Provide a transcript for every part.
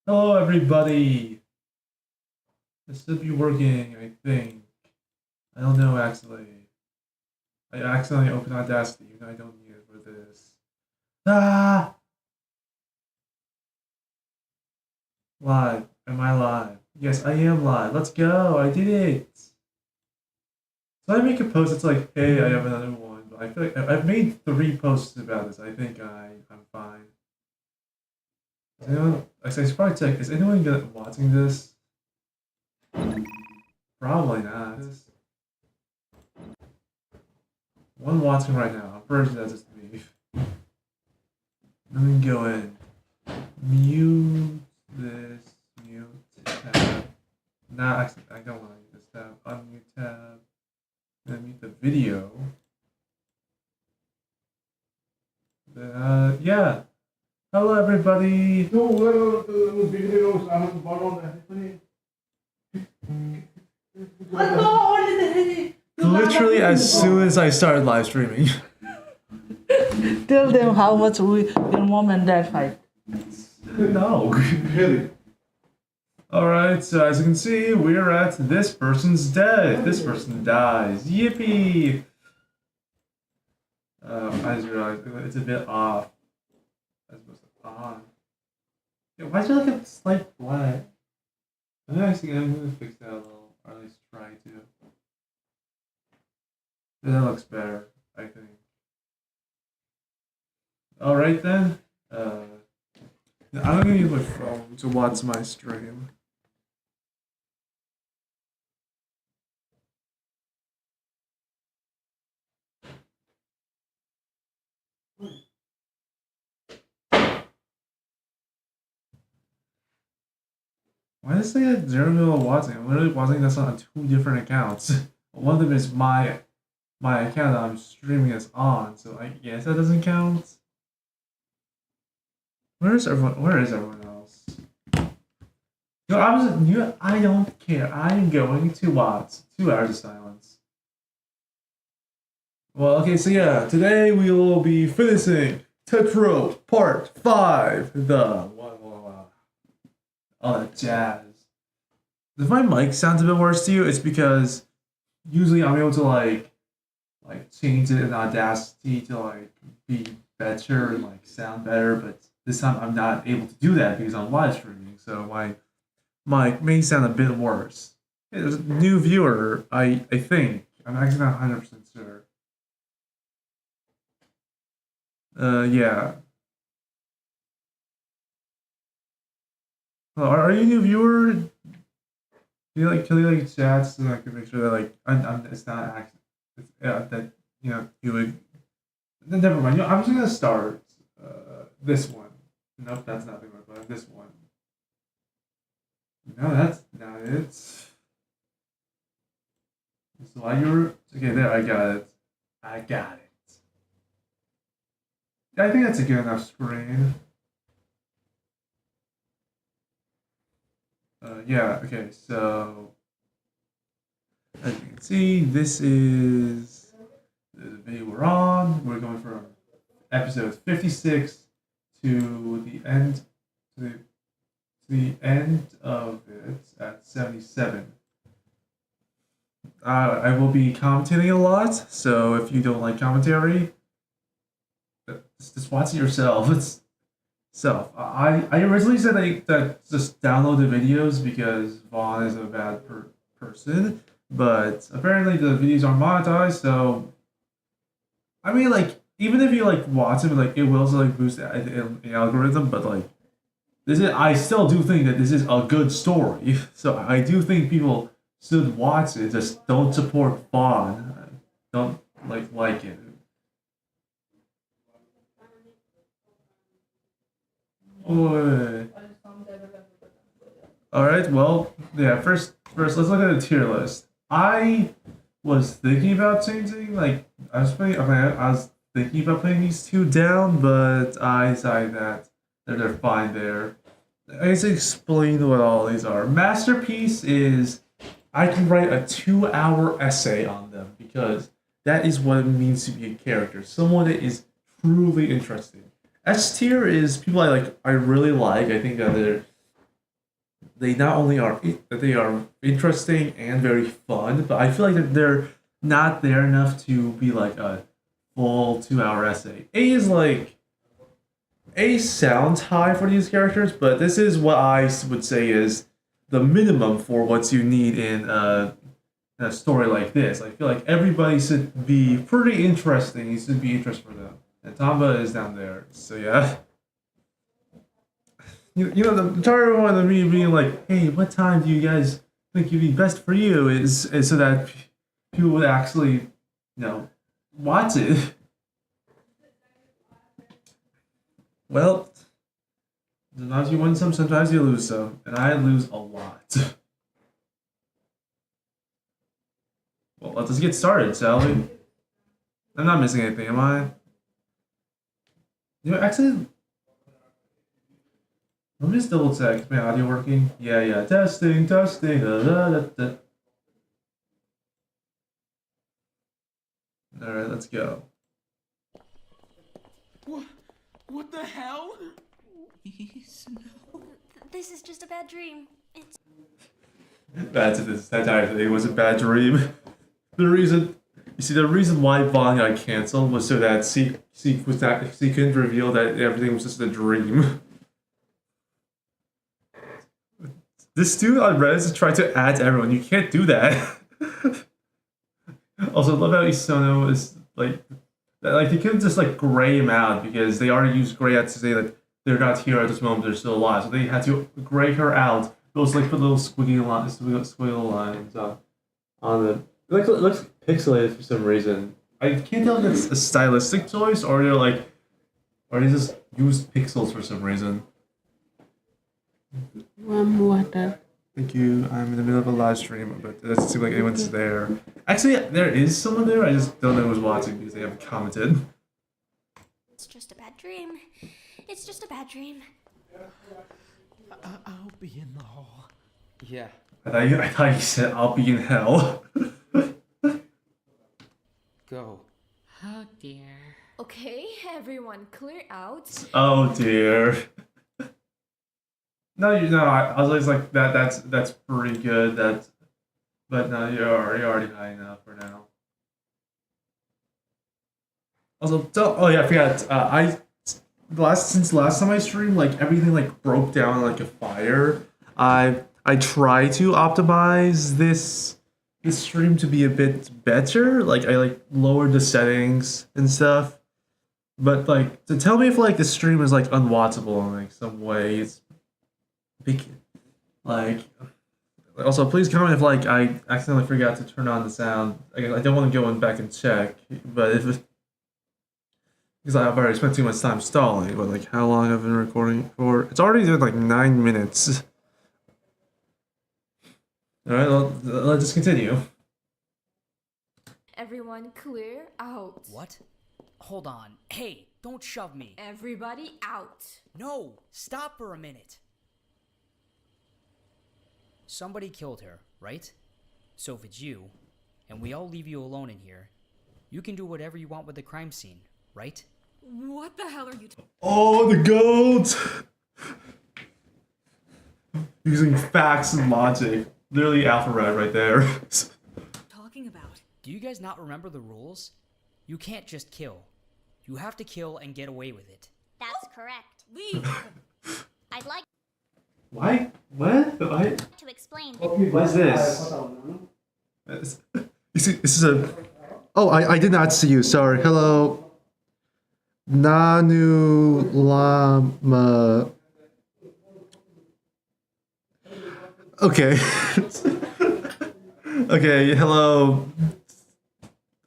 Hello, everybody. This should be working, I think. I don't know, actually. I accidentally opened Audacity, and I don't need it for this. Ah! Live. Am I live? Yes, I am live. Let's go. I did it. So I make a post that's like, hey, I have another one. But I feel like I've made 3 posts about this. I think I'm fine. Is anyone, I should probably check. Is anyone watching this? Probably not. One watching right now. I'm pretty sure that's just me. Let me go in. Mute this. Mute tab. Nah, actually, I don't want to use this tab. Unmute tab. Then mute the video. Yeah. Hello, everybody. Literally, as soon as I started live streaming. Tell them how much your mom and dad fight. No. Really? Alright, so as you can see, we're at this person's dead. This person dies. Yippee! I just realized it's a bit off. As opposed to on. Yeah, why do you like a slight black? I'm gonna fix that a little, or at least try to. That looks better, I think. Alright then. I'm gonna use my phone to watch my stream. Why does it say that 0 mil watching? I'm literally watching this on 2 different accounts. One of them is my account that I'm streaming this on, so I guess that doesn't count. Where is everyone else? I don't care. I'm going to watch 2 hours of silence. Well, okay, so yeah, today we will be finishing Tetro Part 5. All that jazz. If my mic sounds a bit worse to you, it's because usually I'm able to like change it in Audacity to like be better and like sound better, but this time I'm not able to do that because I'm live streaming, so my mic may sound a bit worse. Hey, there's a new viewer, I think. I'm actually not 100% sure. Yeah. Oh, are you a new viewer? Can you like chat so I can make sure that like it's not actually that you would. Then never mind. I'm just gonna start this one. Nope, that's not the one. But this one. No, that's not it. So why you're okay? There, I got it. I got it. I think that's a good enough screen. Yeah. Okay. So as you can see, this is the video we're on. We're going from episode 56 to the end to the end of it at 77. I will be commentating a lot, so if you don't like commentary, just watch it yourself. It's self. I originally said that just download the videos because Vaughn is a bad person, but apparently the videos are monetized, so I mean, like, even if you like watch it, like, it will also like boost the algorithm. But like, I still do think that this is a good story. So I do think people should watch it. Just don't support Vaughn. Don't like it. Oh. All right. Well, yeah. First, let's look at the tier list. I was thinking about changing. Like, I was thinking about putting these 2 down, but I decided that they're fine there. I guess explain what all these are. Masterpiece is I can write a 2-hour essay on them because that is what it means to be a character. Someone that is truly interesting. S tier is people I really like. I think that they not only are they are interesting and very fun, but I feel like they're not there enough to be like a full 2 hour essay. A sounds high for these characters, but this is what I would say is the minimum for what you need in a story like this. I feel like everybody should be pretty interesting. It should be interesting for them. And Tamba is down there, so yeah. You know the entire one of me being like, hey, what time do you guys think would be best for you? Is so that people would actually, watch it. Well, sometimes you win some, sometimes you lose some, and I lose a lot. Well, let's just get started, shall we? I'm not missing anything, am I? Actually, let me just double check. Is my audio working? Yeah, yeah. Testing, testing. Da, da, da, da. All right, let's go. What the hell? This is just a bad dream. It's That's it. That entire thing was a bad dream. The reason why Vaughn got canceled was so that she couldn't reveal that everything was just a dream. This student on Reddit is trying to add to everyone. You can't do that. Also, I love how Isono is like they couldn't just like gray him out because they already used gray out to say that they're not here at this moment, they're still alive. So they had to gray her out. Those like put little squiggly lines on the it looks pixelated for some reason. I can't tell if it's a stylistic choice or they just used pixels for some reason. Warm water. Thank you. I'm in the middle of a live stream, but it doesn't seem like anyone's there. Actually, there is someone there. I just don't know who's watching because they haven't commented. just a bad dream. It's just a bad dream. I'll be in the hall. Yeah. I thought you said I'll be in hell. Go. Oh dear. Okay, everyone clear out. Oh dear. No, I was always like that's pretty good. But no, you're already high enough for now. Also, I forgot. Since last time I streamed, like everything like broke down like a fire. I try to optimize this stream to be a bit better. Like I like lowered the settings and stuff. But like to tell me if like the stream is like unwatchable in like some way, it's big. Like also please comment if like I accidentally forgot to turn on the sound. I don't want to go in back and check, but if because I've already spent too much time stalling. But like how long I've been recording for? It's already been like 9 minutes. All right, let's just continue. Everyone clear out. What? Hold on. Hey, don't shove me. Everybody out. No, stop for a minute. Somebody killed her, right? So if it's you, and we all leave you alone in here, you can do whatever you want with the crime scene, right? What the hell are you Oh, the goat! Using facts and logic. Literally alpha red right there. talking about? Do you guys not remember the rules? You can't just kill. You have to kill and get away with it. That's correct. Leave. I'd like Why? What? What? to explain. What's this? You see, this is a... Oh, I did not see you. Sorry. Hello. Nanu Lama. Okay. Okay, hello.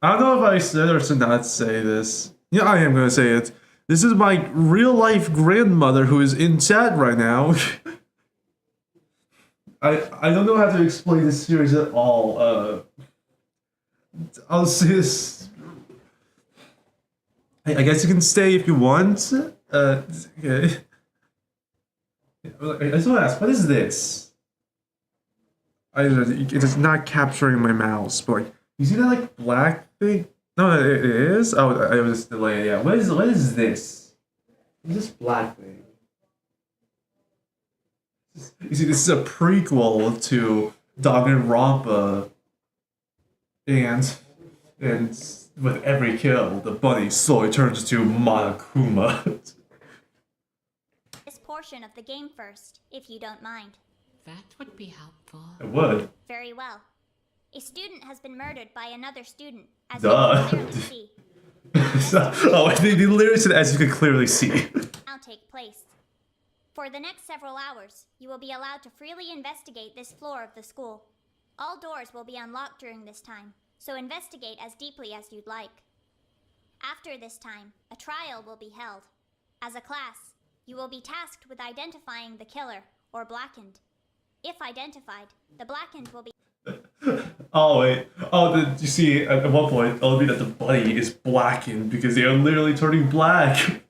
I don't know if I said or should not say this. Yeah, I am gonna say it. This is my real life grandmother who is in chat right now. I don't know how to explain this series at all. I'll say this. I guess you can stay if you want. Okay. I just want to ask, what is this? It is not capturing my mouse, but like, you see that like black thing? No, it is. Oh, I was just delayed. Yeah. What is this? What is this black thing? You see, this is a prequel to Daugenrompa, and with every kill, the bunny slowly turns into Monokuma. This portion of the game first, if you don't mind. That would be helpful. I would. Very well. A student has been murdered by another student, as Duh. you can clearly see. Oh, they literally said, as you can clearly see. Now take place. For the next several hours, you will be allowed to freely investigate this floor of the school. All doors will be unlocked during this time, so investigate as deeply as you'd like. After this time, a trial will be held. As a class, you will be tasked with identifying the killer, or blackened. If identified, the blackened will be... Oh, wait. Oh, you see, at one point, it'll be that the bunny is blackened because they are literally turning black.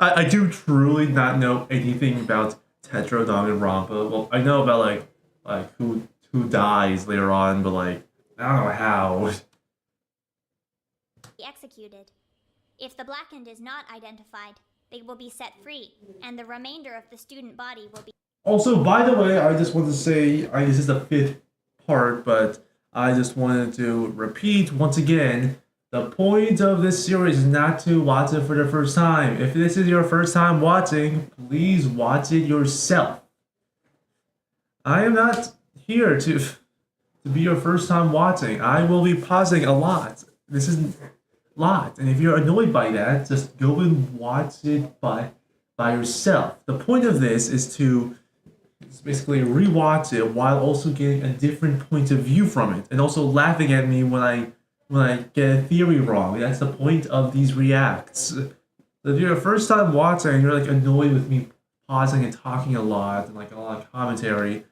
I do truly not know anything about Tetro Daugenrompa. Well, I know about, like who dies later on, but, like, I don't know how. be executed. If the blackened is not identified, they will be set free, and the remainder of the student body will be... Also, by the way, I just want to say, this is the 5th part, but I just wanted to repeat once again, the point of this series is not to watch it for the first time. If this is your first time watching, please watch it yourself. I am not here to be your first time watching. I will be pausing a lot. This is a lot, and if you're annoyed by that, just go and watch it by yourself. The point of this is to basically rewatch it while also getting a different point of view from it, and also laughing at me when I get a theory wrong. That's the point of these reacts. If you're the first time watching and you're like annoyed with me pausing and talking a lot and like a lot of commentary,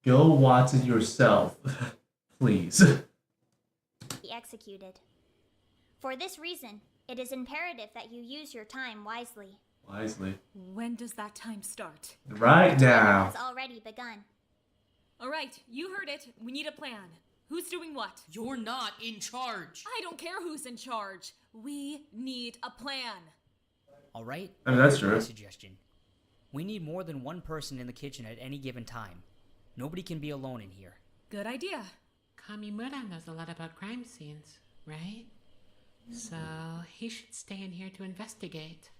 go watch it yourself, please. be executed. For this reason, it is imperative that you use your time wisely. Wisely. When does that time start? Right It now. has already begun. All right, you heard it. We need a plan. Who's doing what? You're not in charge. I don't care who's in charge. We need a plan. All right? I mean, that's Here's my true. suggestion. We need more than one person in the kitchen at any given time. Nobody can be alone in here. Good idea. Kamimura knows a lot about crime scenes, right? So he should stay in here to investigate.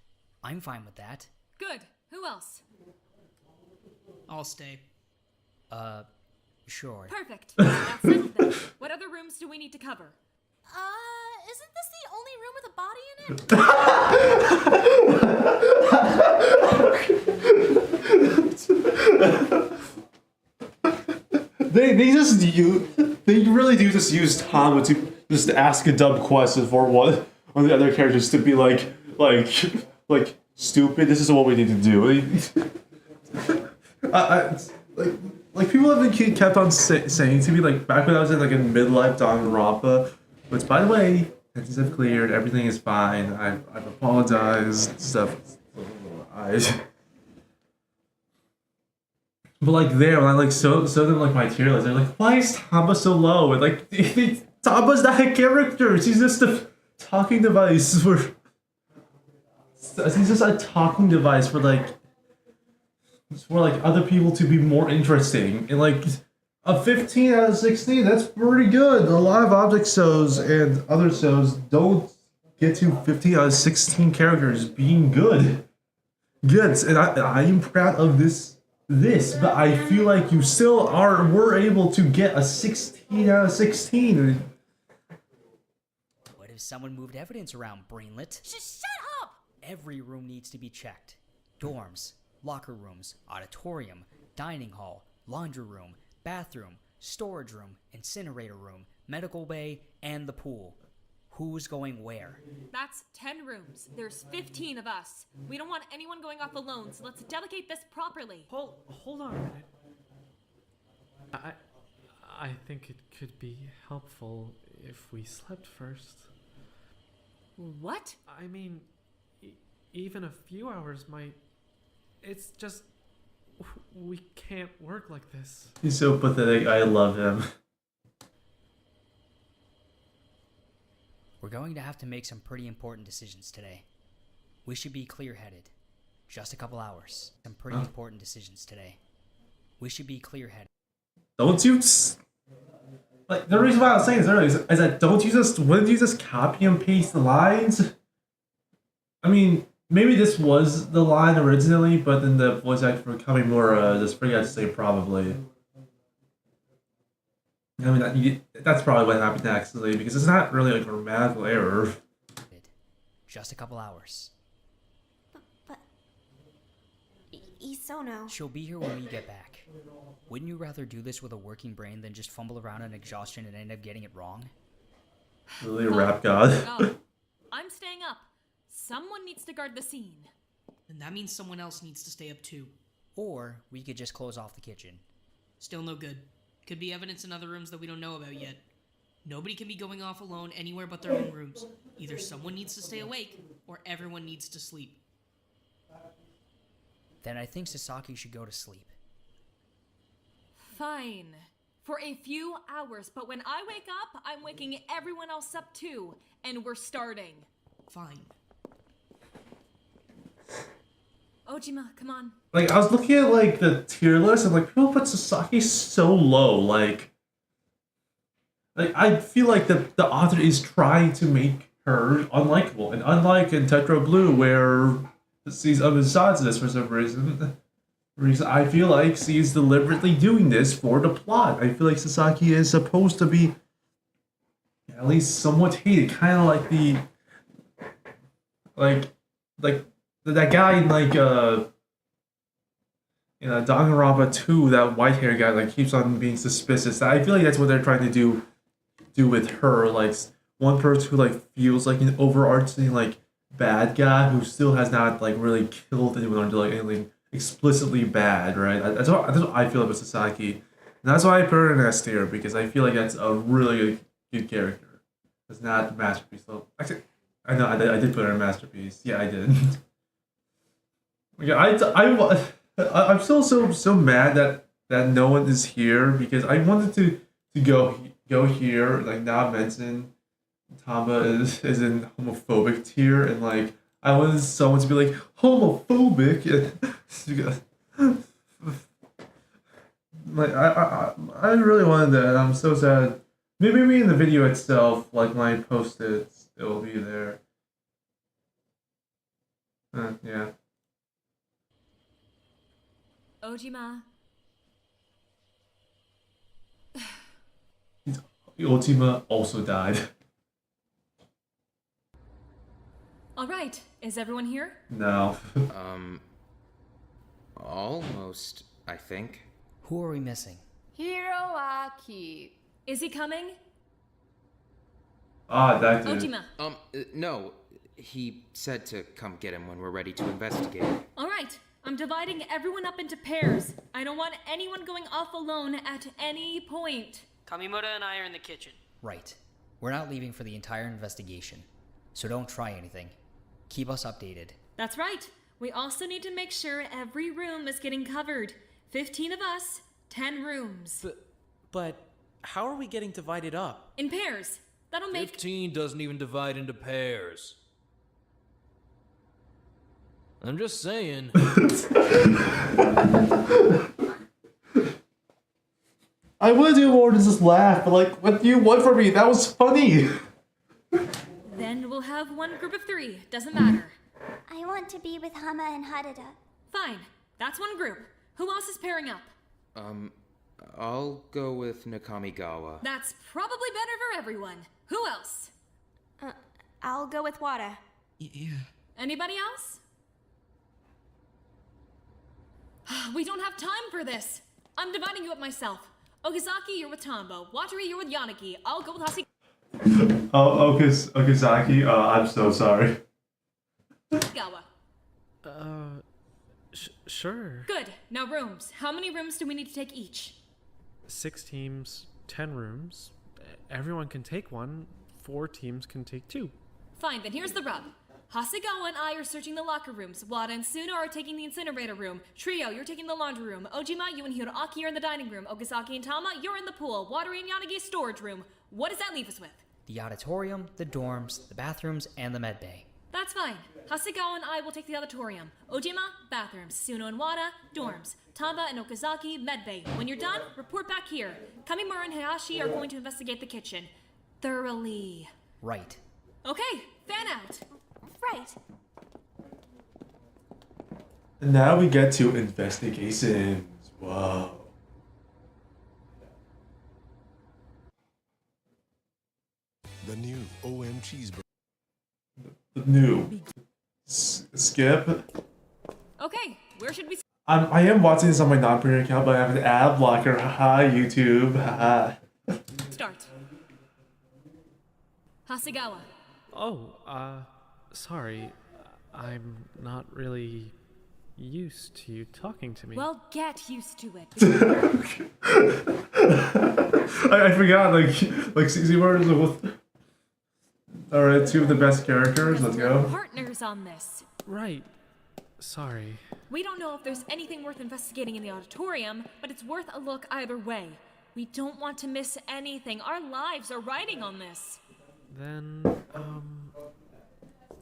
I'm fine with that. Good. Who else? I'll stay. Sure. Perfect. That's settled then. What other rooms do we need to cover? Isn't this the only room with a body in it? They really do just use Tama to just ask a dumb question for one of the other characters to be like stupid. This is what we need to do. Like people have been kept on saying to me like back when I was in like a midlife Danganronpa, which by the way, tensions have cleared, everything is fine. I've apologized, stuff. But like there, when I like showed them like my tier list, they're like, "Why is Tamba so low?" And like, Tamba's not a character. She's just a talking device for. She's just a talking device for like other people to be more interesting. And like a 15 out of 16, that's pretty good. A lot of object shows and other shows don't get to 15 out of 16 characters being good. Good, and I am proud of this, but I feel like you still were able to get a 16 out of 16. What if someone moved evidence around, Brainlet? Just shut up! Every room needs to be checked. Dorms, locker rooms, auditorium, dining hall, laundry room, bathroom, storage room, incinerator room, medical bay, and the pool. Who's going where? That's 10 rooms. There's 15 of us. We don't want anyone going off alone, so let's delegate this properly. Hold on a minute. I think it could be helpful if we slept first. What? I mean, even a few hours might... It's just... We can't work like this. He's so pathetic. I love him. We're going to have to make some pretty important decisions today. We should be clear-headed. Just a couple hours. Some pretty important decisions today. We should be clear-headed. Don't you like the reason why I was saying this earlier is that wouldn't you just copy and paste the lines? I mean, maybe this was the line originally, but then the voice actor becoming more just forgot to say probably. I mean, that's probably what happened accidentally because it's not really a grammatical error. Just a couple hours. But Isono. She'll be here when we get back. Wouldn't you rather do this with a working brain than just fumble around in exhaustion and end up getting it wrong? Really a rap god. Go. I'm staying up. Someone needs to guard the scene. And that means someone else needs to stay up too. Or we could just close off the kitchen. Still no good. Could be evidence in other rooms that we don't know about yet. Nobody can be going off alone anywhere but their own rooms. Either someone needs to stay awake, or everyone needs to sleep. Then I think Sasaki should go to sleep. Fine. For a few hours, but when I wake up, I'm waking everyone else up too. And we're starting. Fine. Ojima, come on. Like I was looking at like the tier list and like people put Sasaki so low, like I feel like the author is trying to make her unlikable, and unlike in Tetro Blue where she's a misogynist for some reason, I feel like she's deliberately doing this for the plot. I feel like Sasaki is supposed to be at least somewhat hated, kind of like that guy in like Daugenrompa 2, that white hair guy like keeps on being suspicious. I feel like that's what they're trying to do with her, like one person who like feels like an overarching like bad guy who still has not like really killed anyone or done like anything explicitly bad, right? That's what I feel about Sasaki, and that's why I put her in S tier because I feel like that's a really good character. It's not a masterpiece though. Actually, I know I did put her in masterpiece. Yeah, I did. Yeah, I'm still so mad that no one is here because I wanted to go here, like not mention Tamba is in homophobic tier, and like I wanted someone to be like homophobic and like I really wanted that, and I'm so sad. Maybe in the video itself, like when I post it will be there. Yeah. Ojima. Ojima also died. Alright, is everyone here? No. Almost, I think. Who are we missing? Hiroaki. Is he coming? That dude. Ojima. No. He said to come get him when we're ready to investigate. Alright, I'm dividing everyone up into pairs. I don't want anyone going off alone at any point. Kamimoto and I are in the kitchen. Right. We're not leaving for the entire investigation, so don't try anything. Keep us updated. That's right. We also need to make sure every room is getting covered. 15 of us, 10 rooms. But how are we getting divided up? In pairs. That'll make... 15 doesn't even divide into pairs. I'm just saying. I want to do more than just laugh, but like, what do you want from me? That was funny. Then we'll have one group of 3. Doesn't matter. I want to be with Hama and Harada. Fine. That's one group. Who else is pairing up? I'll go with Nakamigawa. That's probably better for everyone. Who else? I'll go with Wada. Yeah. Anybody else? We don't have time for this. I'm dividing you up myself. Okazaki, you're with Tombo. Watari, you're with Yanagi. I'll go with Hasi. Oh, Okazaki, I'm so sorry. Gawa. Sure. Good. Now rooms. How many rooms do we need to take each? 6 teams, 10 rooms. Everyone can take one. 4 teams can take 2. Fine, then here's the rub. Hasegawa and I are searching the locker rooms. Wada and Suno are taking the incinerator room. Trio, you're taking the laundry room. Ojima, you and Hiroaki are in the dining room. Okazaki and Tama, you're in the pool. Watari and Yanagi, storage room. What does that leave us with? The auditorium, the dorms, the bathrooms, and the med bay. That's fine. Hasegawa and I will take the auditorium. Ojima, bathrooms. Suno and Wada, dorms. Tamba and Okazaki, medbay. When you're done, report back here. Kamimura and Hayashi are going to investigate the kitchen. Thoroughly. Right. Okay, fan out. Right. And now we get to investigations. Whoa. The new OM cheeseburger. The new. Skip. Okay, where should we I am watching this on my non-premium account, but I have an ad blocker. Haha, YouTube. Haha. start? Hasegawa. Oh, sorry. I'm not really used to you talking to me. Well, get used to it. I forgot, like CC words with. Alright, two of the best characters. Let's go. Partners on this. Right. Sorry. We don't know if there's anything worth investigating in the auditorium, but it's worth a look either way. We don't want to miss anything. Our lives are riding on this. Then,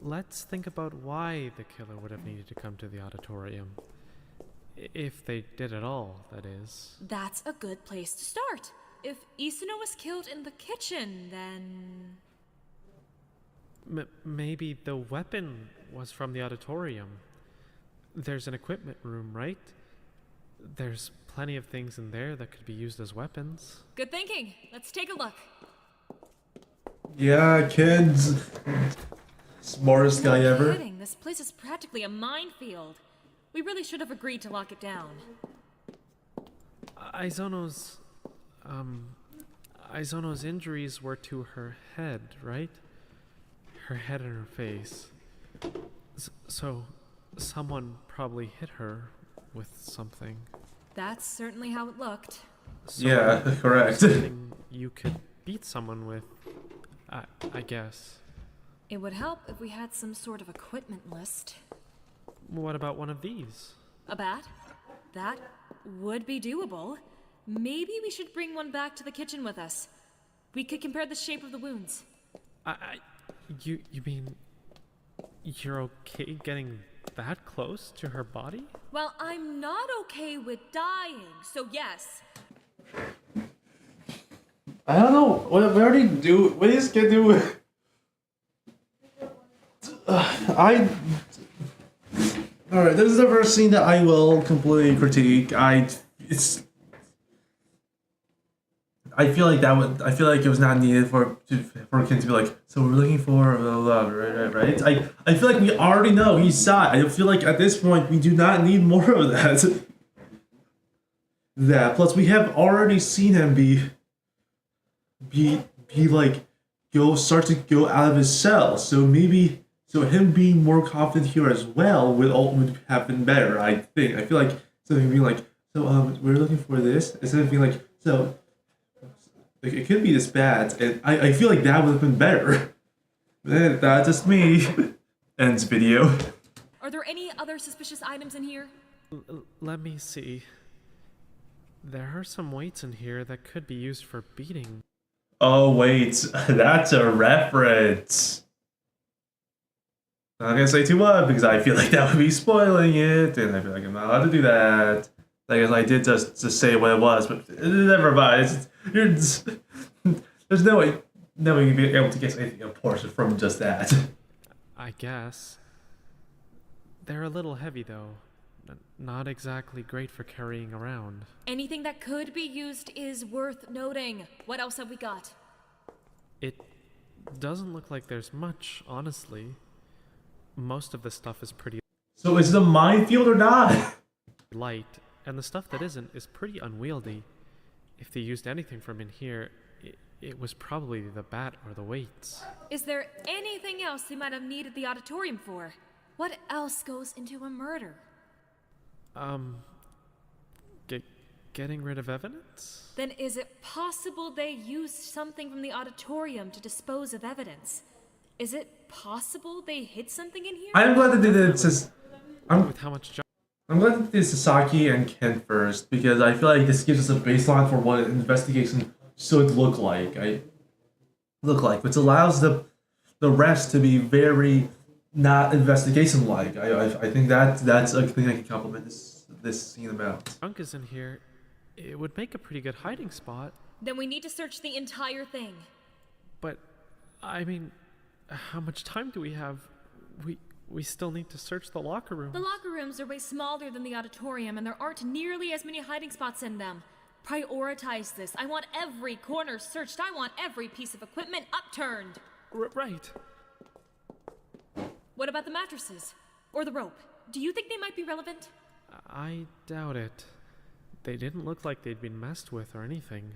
let's think about why the killer would have needed to come to the auditorium. If they did at all, that is. That's a good place to start. If Isuno was killed in the kitchen, then... Maybe the weapon was from the auditorium. There's an equipment room, right? There's plenty of things in there that could be used as weapons. Good thinking. Let's take a look. Yeah, kids. Smartest guy ever. Kidding. This place is practically a minefield. We really should have agreed to lock it down. Aizono's injuries were to her head, right? Her head and her face. So, someone probably hit her with something. That's certainly how it looked. So yeah, correct. Something you could beat someone with, I guess. It would help if we had some sort of equipment list. What about one of these? A bat? That would be doable. Maybe we should bring one back to the kitchen with us. We could compare the shape of the wounds. You mean you're okay getting that close to her body? Well, I'm not okay with dying, so yes. I don't know. What already do? What is gonna do? Alright, this is the first scene that I will completely critique. I feel like it was not needed for Ken to be like, so we're looking for blah, blah, blah, right? I feel like we already know he saw it. I feel like at this point we do not need more of that. Plus we have already seen him be like start to go out of his cell. So him being more confident here as well would have been better. I think. I feel like something being like, we're looking for this instead of being like, like, it could be this bad, and I feel like that would have been better. But that's just me. Ends video. Are there any other suspicious items in here? Let me see. There are some weights in here that could be used for beating. Oh wait, that's a reference. I'm not gonna say too much because I feel like that would be spoiling it, and I feel like I'm not allowed to do that. I guess I did just say what it was, but never mind. There's no way you'd be able to guess anything important from just that. I guess. They're a little heavy though. Not exactly great for carrying around. Anything that could be used is worth noting. What else have we got? It doesn't look like there's much, honestly. Most of the stuff is pretty... So is it a minefield or not? ...light, and the stuff that isn't is pretty unwieldy. If they used anything from in here, it was probably the bat or the weights. Is there anything else they might have needed the auditorium for? What else goes into a murder? Getting rid of evidence? Then is it possible they used something from the auditorium to dispose of evidence? Is it possible they hid something in here? I'm glad that they did it. With how much I'm glad that they did Sasaki and Ken first, because I feel like this gives us a baseline for what an investigation should look like. Which allows the rest to be very not investigation like. I think that's a thing I can compliment this scene about. Trunk is in here. It would make a pretty good hiding spot. Then we need to search the entire thing. But, I mean, how much time do we have? We still need to search the locker room. The locker rooms are way smaller than the auditorium, and there aren't nearly as many hiding spots in them. Prioritize this. I want every corner searched. I want every piece of equipment upturned. Right. What about the mattresses? Or the rope? Do you think they might be relevant? I doubt it. They didn't look like they'd been messed with or anything.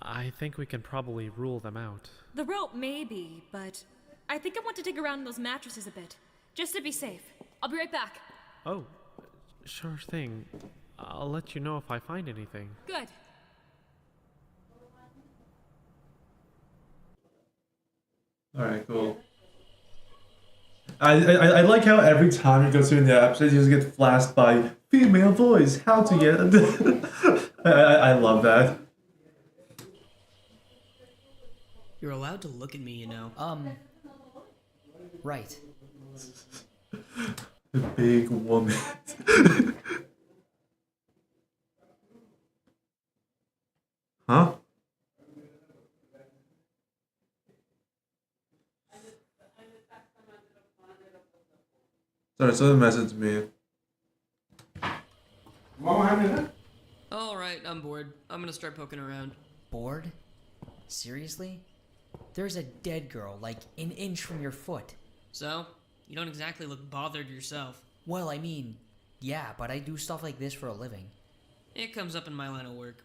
I think we can probably rule them out. The rope, maybe, but I think I want to dig around in those mattresses a bit, just to be safe. I'll be right back. Oh, sure thing. I'll let you know if I find anything. Good. Alright, cool. I like how every time you go through the episode, you just get flashed by female voice. How to get. I love that. You're allowed to look at me, you know. Right. The big woman. Huh? Sorry, someone messaged me. Alright, I'm bored. I'm gonna start poking around. Bored? Seriously? There's a dead girl, like an inch from your foot. So? You don't exactly look bothered yourself. Well, I mean, yeah, but I do stuff like this for a living. It comes up in my line of work.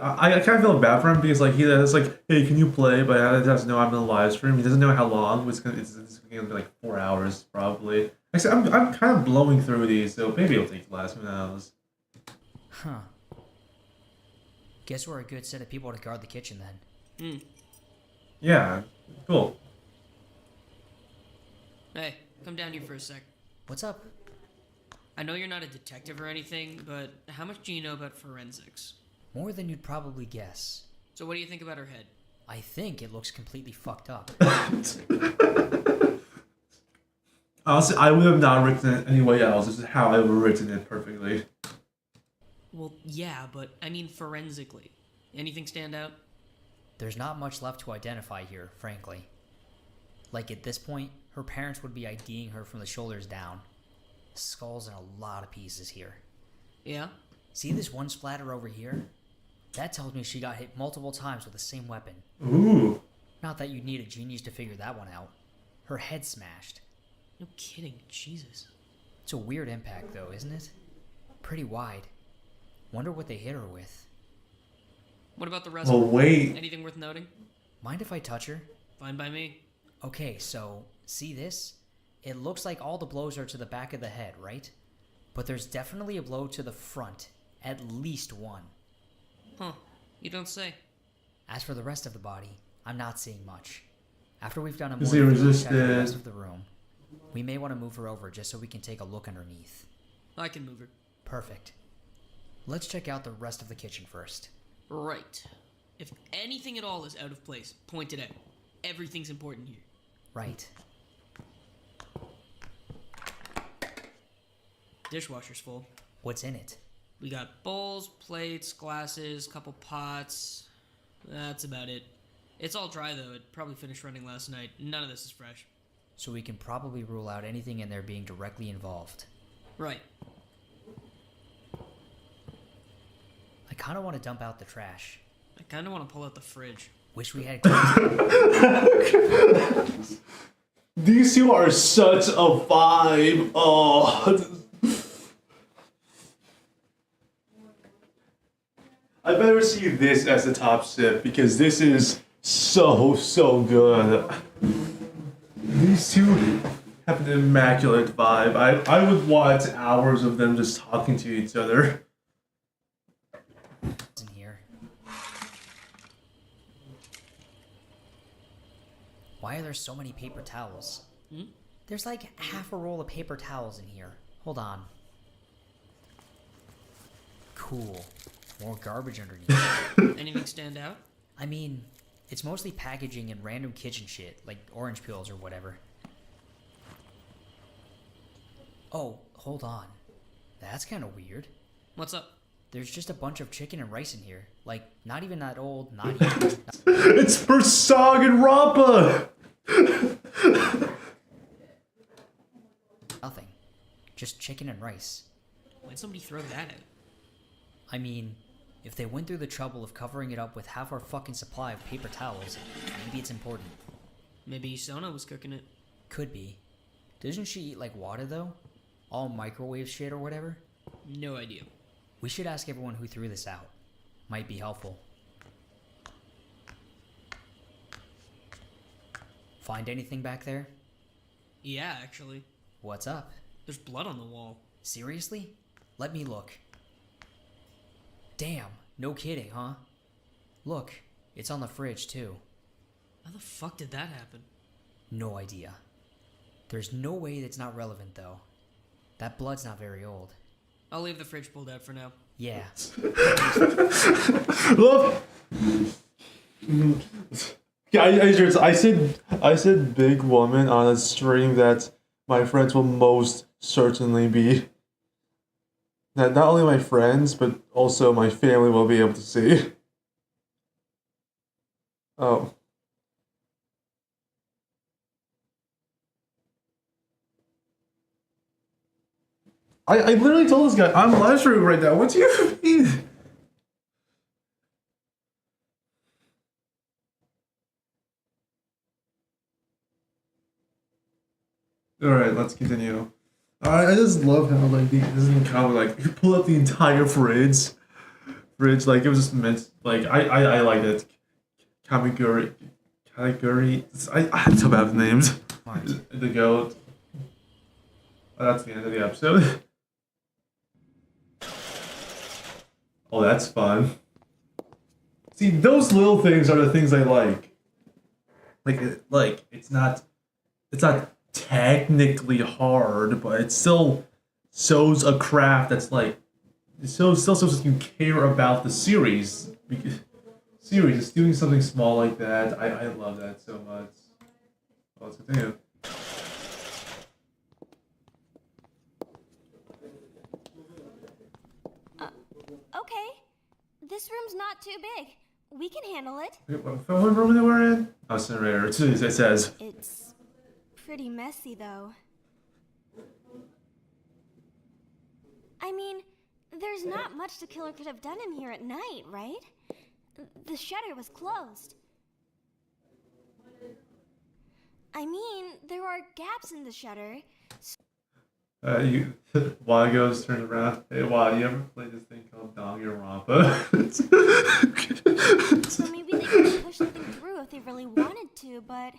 I kind of feel bad for him because like he's like, hey, can you play? But he doesn't know I'm in a live stream. He doesn't know how long. It's gonna be like 4 hours probably. Actually, I'm kind of blowing through these, so maybe it'll take less. Who knows? Huh. Guess we're a good set of people to guard the kitchen then. Yeah, cool. Hey, come down here for a sec. What's up? I know you're not a detective or anything, but how much do you know about forensics? More than you'd probably guess. So what do you think about her head? I think it looks completely fucked up. Honestly, I would have not written it any way else. This is how I would have written it perfectly. Well, yeah, but I mean forensically. Anything stand out? There's not much left to identify here, frankly. Like at this point, her parents would be IDing her from the shoulders down. Skull's in a lot of pieces here. Yeah? See this one splatter over here? That tells me she got hit multiple times with the same weapon. Ooh. Not that you'd need a genius to figure that one out. Her head smashed. No kidding, Jesus. It's a weird impact though, isn't it? Pretty wide. Wonder what they hit her with. What about the rest Oh, of her? wait. Anything worth noting? Mind if I touch her? Fine by me. Okay, so, see this? It looks like all the blows are to the back of the head, right? But there's definitely a blow to the front. At least one. Huh. You don't say. As for the rest of the body, I'm not seeing much. After we've done a Is more he thorough check of the resistant? rest of the room, we may want to move her over just so we can take a look underneath. I can move her. Perfect. Let's check out the rest of the kitchen first. Right. If anything at all is out of place, point it out. Everything's important here. Right. Dishwasher's full. What's in it? We got bowls, plates, glasses, couple pots. That's about it. It's all dry though. It probably finished running last night. None of this is fresh. So we can probably rule out anything in there being directly involved. Right. I kind of want to dump out the trash. I kind of want to pull out the fridge. Wish we had... These two are such a vibe. Oh. I better see this as the top sip because this is so good. These two have an immaculate vibe. I would watch hours of them just talking to each other. in here. Why are there so many paper towels? There's like half a roll of paper towels in here. Hold on. Cool. More garbage underneath. Anything stand out? I mean, it's mostly packaging and random kitchen shit, like orange peels or whatever. Oh, hold on. That's kind of weird. What's up? There's just a bunch of chicken and rice in here. Like, not even that old, not even... It's for Daugenrompa! Nothing. Just chicken and rice. Why'd somebody throw that out? I mean, if they went through the trouble of covering it up with half our fucking supply of paper towels, maybe it's important. Maybe Sona was cooking it. Could be. Doesn't she eat like water though? All microwave shit or whatever? No idea. We should ask everyone who threw this out. Might be helpful. Find anything back there? Yeah, actually. What's up? There's blood on the wall. Seriously? Let me look. Damn, no kidding, huh? Look, it's on the fridge too. How the fuck did that happen? No idea. There's no way that's not relevant though. That blood's not very old. I'll leave the fridge pulled out for now. Yeah. Look! Yeah, I said big woman on a stream that my friends will most certainly be. That not only my friends, but also my family will be able to see. Oh. I literally told this guy, I'm live streaming right now. What do you mean? Alright, let's continue. I just love how, like, this isn't common, like, you pull up the entire fridge, like, it was just meant, like, I like it. Kamiguri, I'm so bad with names. The goat. Oh, that's the end of the episode. Oh, that's fun. See, those little things are the things I like. Like, it's not technically hard, but it still shows a craft that's like, it still shows that you care about the series. It's doing something small like that. I love that so much. Well, let's continue. Okay. This room's not too big. We can handle it. Wait, what room they were in? Oh, incinerator. It says. It's pretty messy, though. I mean, there's not much the killer could have done in here at night, right? The shutter was closed. I mean, there are gaps in the shutter. Wagos turns around. Hey, wow, you ever played this thing called Daugenrompa? So maybe they could have pushed something through if they really wanted to, but...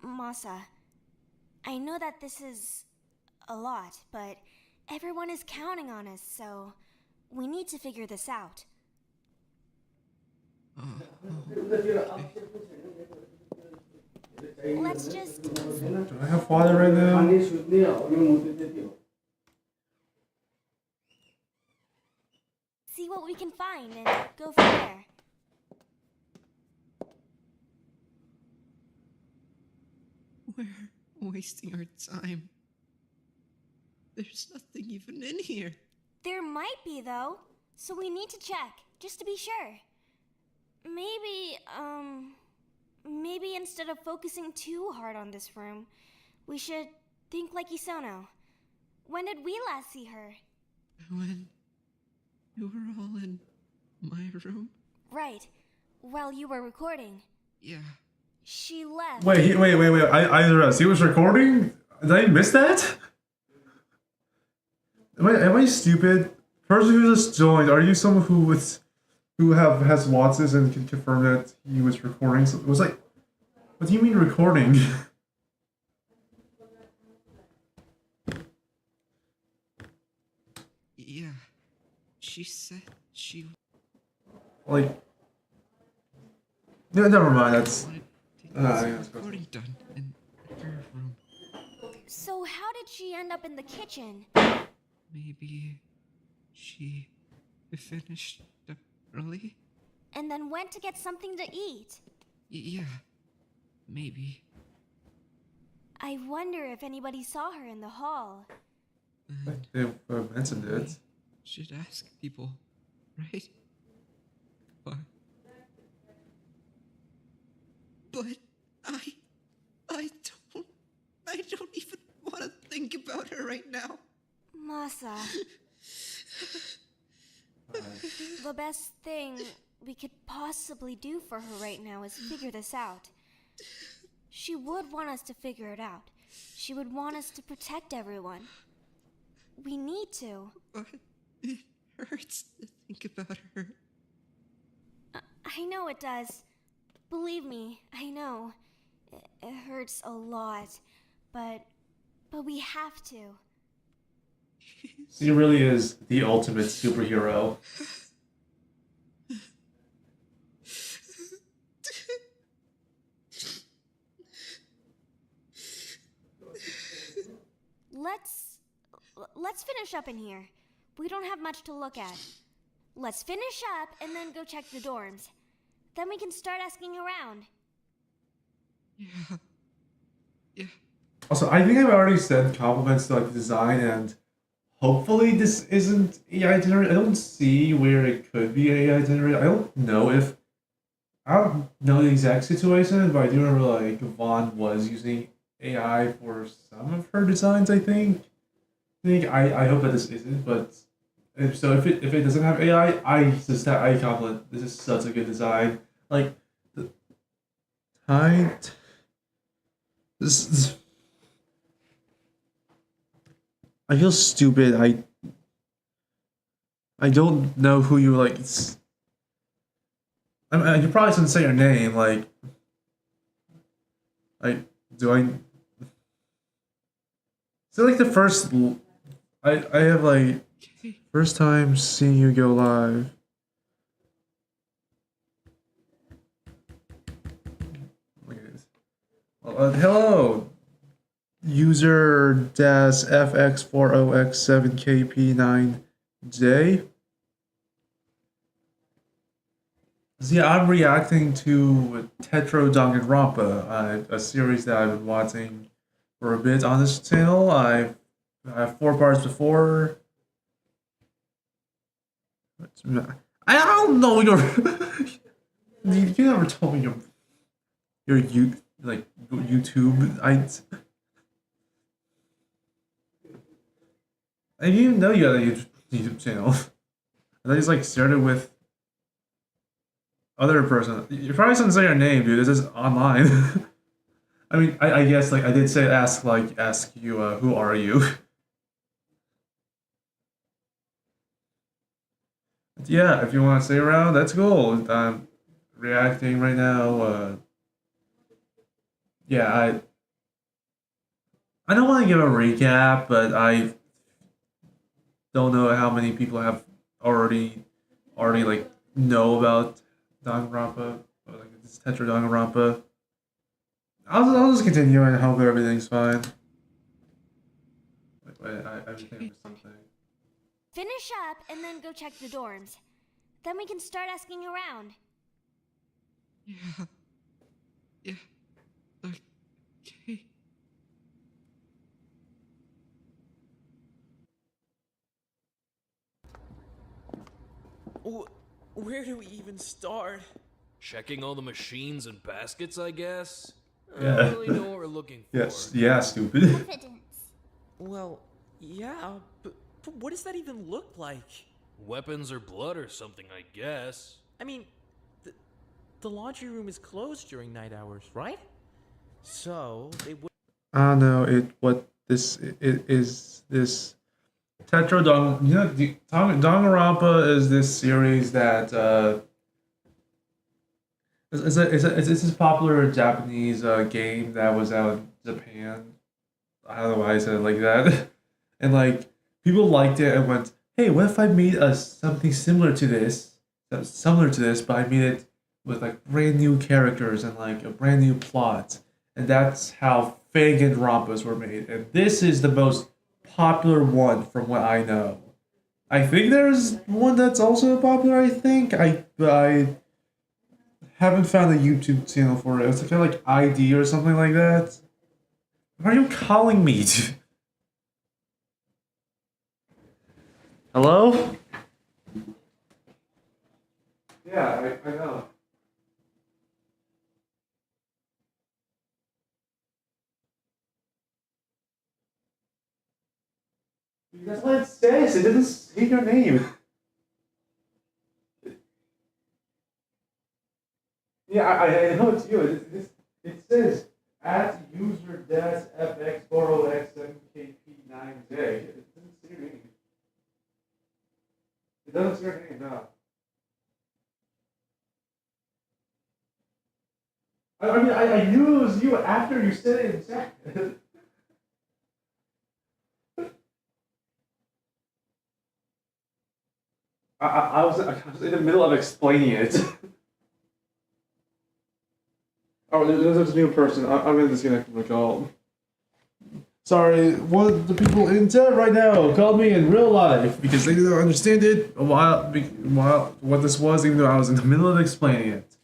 Masa, I know that this is a lot, but everyone is counting on us, so we need to figure this out. Let's just... Do I have water right now? see what we can find and go from there. We're wasting our time. There's nothing even in here. There might be, though, so we need to check, just to be sure. Maybe instead of focusing too hard on this room, we should think like Isono. When did we last see her? When you were all in my room? Right, while you were recording. Yeah. She left. Wait. I interrupt. He was recording? Did I miss that? Am I stupid? Person who just joined, are you someone who has Watsons and can confirm that he was recording? So it was like, what do you mean recording? Yeah. She said she... Like... Yeah, never mind, that's Yeah, it's already done in her room. So how did she end up in the kitchen? Maybe she finished up early? And then went to get something to eat. Yeah, maybe. I wonder if anybody saw her in the hall. they mentioned it. Should ask people, right? But I don't even want to think about her right now. Masa. The best thing we could possibly do for her right now is figure this out. She would want us to figure it out. She would want us to protect everyone. We need to. But it hurts to think about her. I know it does. Believe me, I know. It hurts a lot. But we have to. She really is the ultimate superhero. Let's finish up in here. We don't have much to look at. Let's finish up and then go check the dorms. Then we can start asking around. Yeah. Also, I think I've already said compliments to like the design, and hopefully this isn't AI generated. I don't see where it could be AI generated. I don't know the exact situation, but I do remember like Vaughn was using AI for some of her designs. I hope that this isn't, but if it doesn't have AI, I compliment. This is such a good design. Like the height. This. I feel stupid. I don't know who you like. You probably shouldn't say your name. Do I? Is it like the first? I have like first time seeing you go live. Look at this. Hello. User FX40X7KP9J. So yeah, I'm reacting to Tetro Daugenrompa, a series that I've been watching for a bit on this channel. I have 4 parts before. I don't know your. You never told me your YouTube. I didn't even know you had a YouTube channel. I thought you started with other person. You probably shouldn't say your name, dude. This is online. I mean, I guess I did say ask you who are you? But yeah, if you want to stay around, that's cool. I'm reacting right now. Yeah, I don't want to give a recap, but I don't know how many people have already know about Danganronpa, or this Tetro Daugenrompa. I'll just continue and hope everything's fine. Wait, I think I missed something. Finish up and then go check the dorms. Then we can start asking around. Yeah. Okay. Where do we even start? Checking all the machines and baskets, I guess? Yeah. I don't really know what we're looking for. Yes, yeah, stupid. Evidence. Well, yeah, but what does that even look like? Weapons or blood or something, I guess. I mean, the laundry room is closed during night hours, right? So, they would... I don't know, this Tetro Danganronpa is this series that it's this popular Japanese game that was out in Japan. I don't know why I said it like that. And people liked it and went, hey, what if I made something similar to this, but I made it with like brand new characters and like a brand new plot. And that's how Danganronpas were made. And this is the most popular one from what I know. I think there's one that's also popular, I think. I haven't found a YouTube channel for it. It's kind of like ID or something like that. Why are you calling me? Hello? Yeah, I know. That's what it says. It doesn't say your name. Yeah, I know it's you. It says at user fx4oxmkp9j. It doesn't say your name. It doesn't say your name, no. I mean, I knew it was you after you said it in chat. I was in the middle of explaining it. Oh, there's a new person. I'm going to disconnect from the call. Sorry, one of the people in chat right now called me in real life because they didn't understand it while what this was, even though I was in the middle of explaining it.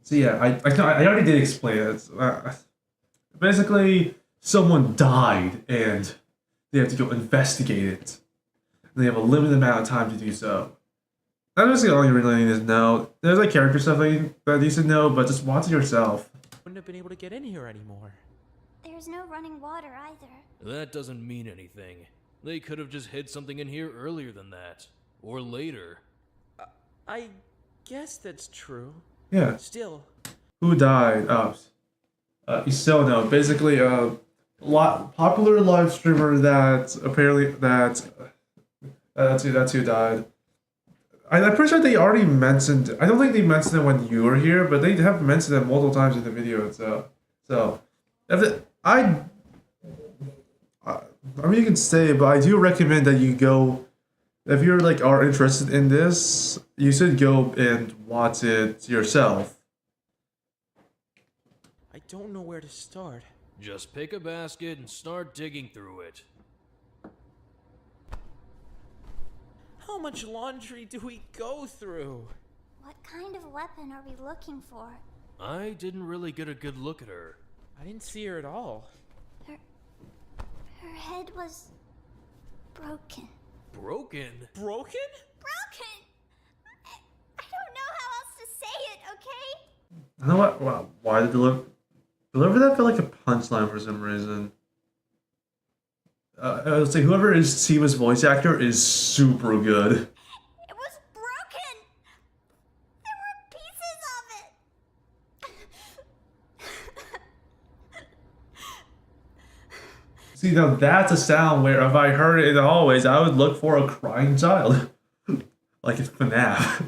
So yeah, I already did explain it. Basically, someone died and they have to go investigate it. And they have a limited amount of time to do so. That's all you really need to know. There's like character stuff that you should know, but just watch it yourself. Wouldn't have been able to get in here anymore. There's no running water either. That doesn't mean anything. They could have just hid something in here earlier than that. Or later. I guess that's true. Yeah. Still. Who died? You still know. Basically, a popular live streamer that apparently that's who died. I'm pretty sure they already mentioned. I don't think they mentioned it when you were here, but they have mentioned it multiple times in the video itself. So, I mean, you can stay, but I do recommend that you go. If you're like are interested in this, you should go and watch it yourself. I don't know where to start. Just pick a basket and start digging through it. How much laundry do we go through? What kind of weapon are we looking for? I didn't really get a good look at her. I didn't see her at all. Her head was broken. Broken? Broken? Broken! I don't know how else to say it, okay? I know what. Wow, why did deliver that feel like a punchline for some reason? I would say whoever is Sima's voice actor is super good. It was broken! There were pieces of it! See, now that's a sound where if I heard it in the hallways, I would look for a crying child. Like it's FNAF.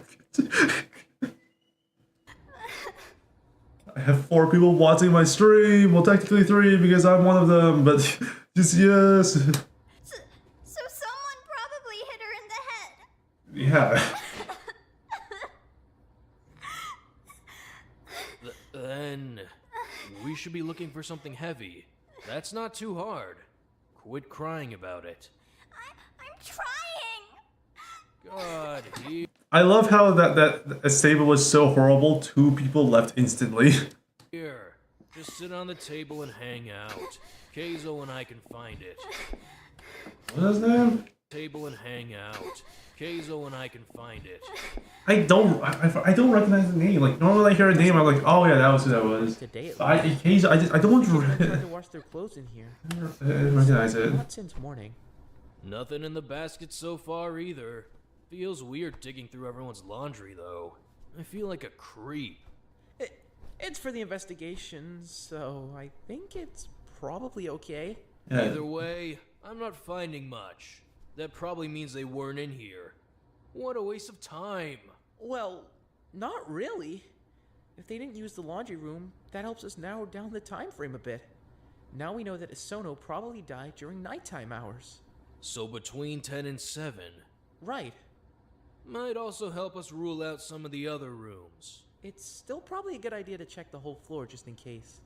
I have 4 people watching my stream. Well, technically 3 because I'm one of them, but just yes. So someone probably hit her in the head. Yeah. Then we should be looking for something heavy. That's not too hard. Quit crying about it. I'm trying. God, I love how that stable was so horrible. 2 people left instantly. Here, just sit on the table and hang out. Keizo and I can find it. What's his name? Table and hang out. Keizo and I can find it. I don't recognize the name. Like normally I hear a name, I'm like, oh yeah, that was who that was. Today I don't tried to wash their clothes in here. I didn't recognize it. Not since morning. Nothing in the basket so far either. Feels weird digging through everyone's laundry though. I feel like a creep. It's for the investigation, so I think it's probably okay. Yeah. Either way, I'm not finding much. That probably means they weren't in here. What a waste of time. Well, not really. If they didn't use the laundry room, that helps us narrow down the time frame a bit. Now we know that Isono probably died during nighttime hours. So between 10 and 7. Right. Might also help us rule out some of the other rooms. It's still probably a good idea to check the whole floor just in case.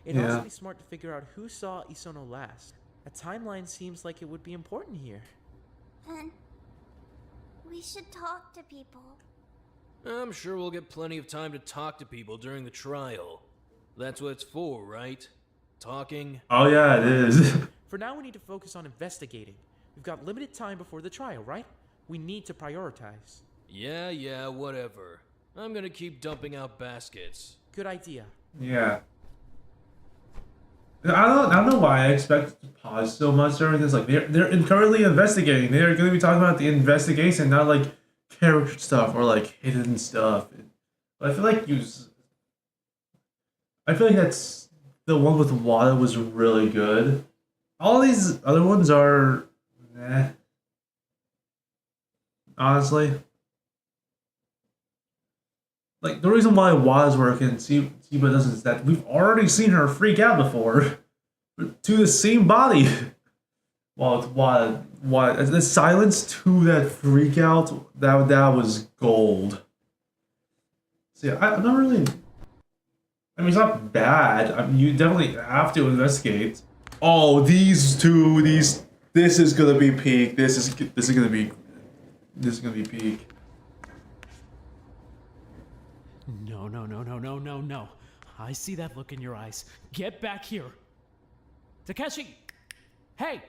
It'd also be smart to figure out who saw Isono last. A timeline seems like it would be important here. Then we should talk to people. I'm sure we'll get plenty of time to talk to people during the trial. That's what it's for, right? Talking. Oh yeah, it is. For now, we need to focus on investigating. We've got limited time before the trial, right? We need to prioritize. Yeah, whatever. I'm gonna keep dumping out baskets. Good idea. Yeah. I don't know why I expect to pause so much during this. Like they're currently investigating. They're going to be talking about the investigation, not like character stuff or like hidden stuff. But I feel like that's the one with Wada was really good. All these other ones are, honestly. Like, the reason why Wada's working and Chiba doesn't is that we've already seen her freak out before. To the same body. Well, it's Wada. The silence to that freak out, that was gold. So yeah, I'm not really... I mean, it's not bad. I mean, you definitely have to investigate. Oh, these two, this is gonna be peak. This is gonna be peak. No. I see that look in your eyes. Get back here. Takeshi! Hey!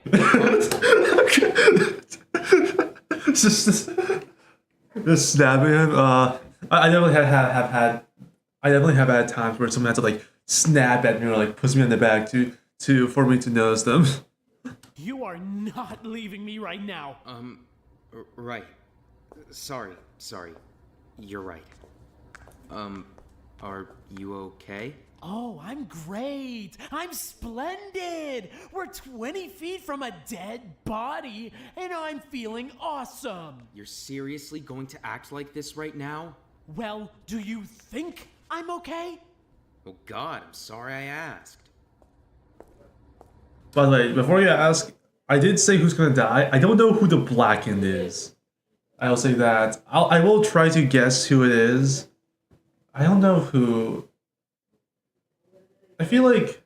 just snapping him. I definitely have had times where someone had to like snap at me or like push me in the back for me to notice them. You are not leaving me right now. Right. Sorry. You're right. Are you okay? Oh, I'm great. I'm splendid. We're 20 feet from a dead body, and I'm feeling awesome. You're seriously going to act like this right now? Well, do you think I'm okay? Oh God, I'm sorry I asked. By the way, before you ask, I did say who's gonna die. I don't know who the Blackened is. I'll say that. I will try to guess who it is. I don't know who. I feel like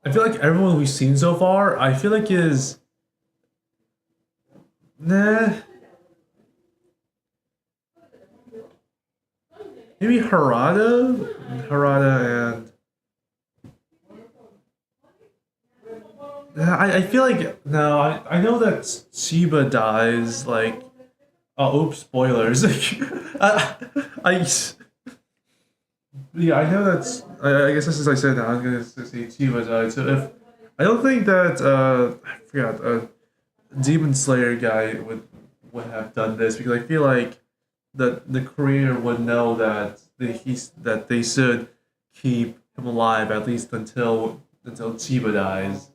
everyone we've seen so far, I feel like is maybe Harada and I feel like no, I know that Chiba dies like oops, spoilers. Yeah, I know that's. I guess as I said, now I'm gonna say Chiba died. So if I don't think that I forgot Demon Slayer guy would have done this because I feel like that the creator would know that they should keep him alive at least until Chiba dies.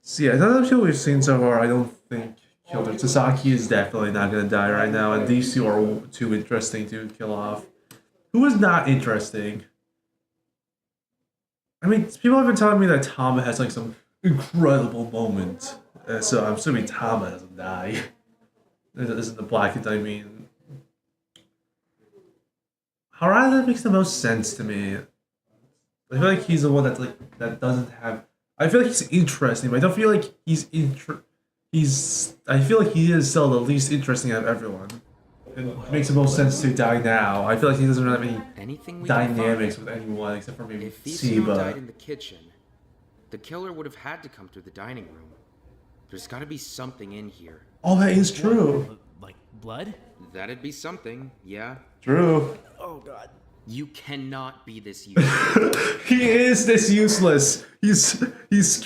So yeah, none of the people we've seen so far, I don't think killed her. Sasaki is definitely not gonna die right now, and these two are too interesting to kill off. Who is not interesting? I mean, people have been telling me that Tama has like some incredible moment, so I'm assuming Tama doesn't die. This isn't the Blackened, I mean. Harada makes the most sense to me. I feel like he's the one that's like that doesn't have. I feel like he's interesting, but I don't feel like I feel like he is still the least interesting out of everyone. It makes the most sense to die now. I feel like he doesn't have any dynamics with anyone except for maybe If Isono died Chiba. in the kitchen, the killer would have had to come through the dining room. There's got to be something in here. Oh, that is true. Like blood? That'd be something, yeah. True. Oh God. You cannot be this useless. He is this useless. He's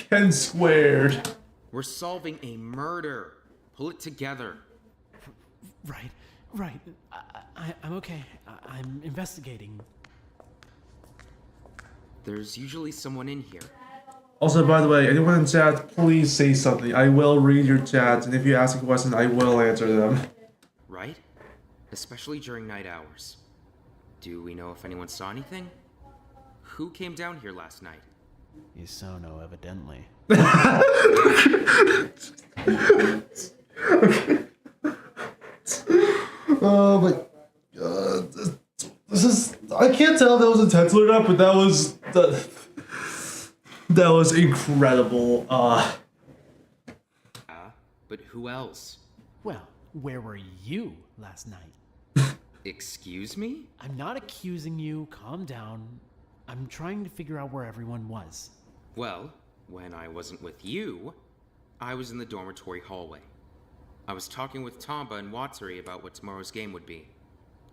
Ken squared. We're solving a murder. Pull it together. Right. I'm okay. I'm investigating. There's usually someone in here. Also, by the way, anyone in chat, please say something. I will read your chats, and if you ask a question, I will answer them. Right? Especially during night hours. Do we know if anyone saw anything? Who came down here last night? Isono, evidently. Tetro up, but that was incredible. But who else? Well, where were you last night? Excuse me? I'm not accusing you. Calm down. I'm trying to figure out where everyone was. Well, when I wasn't with you, I was in the dormitory hallway. I was talking with Tomba and Watsuri about what tomorrow's game would be.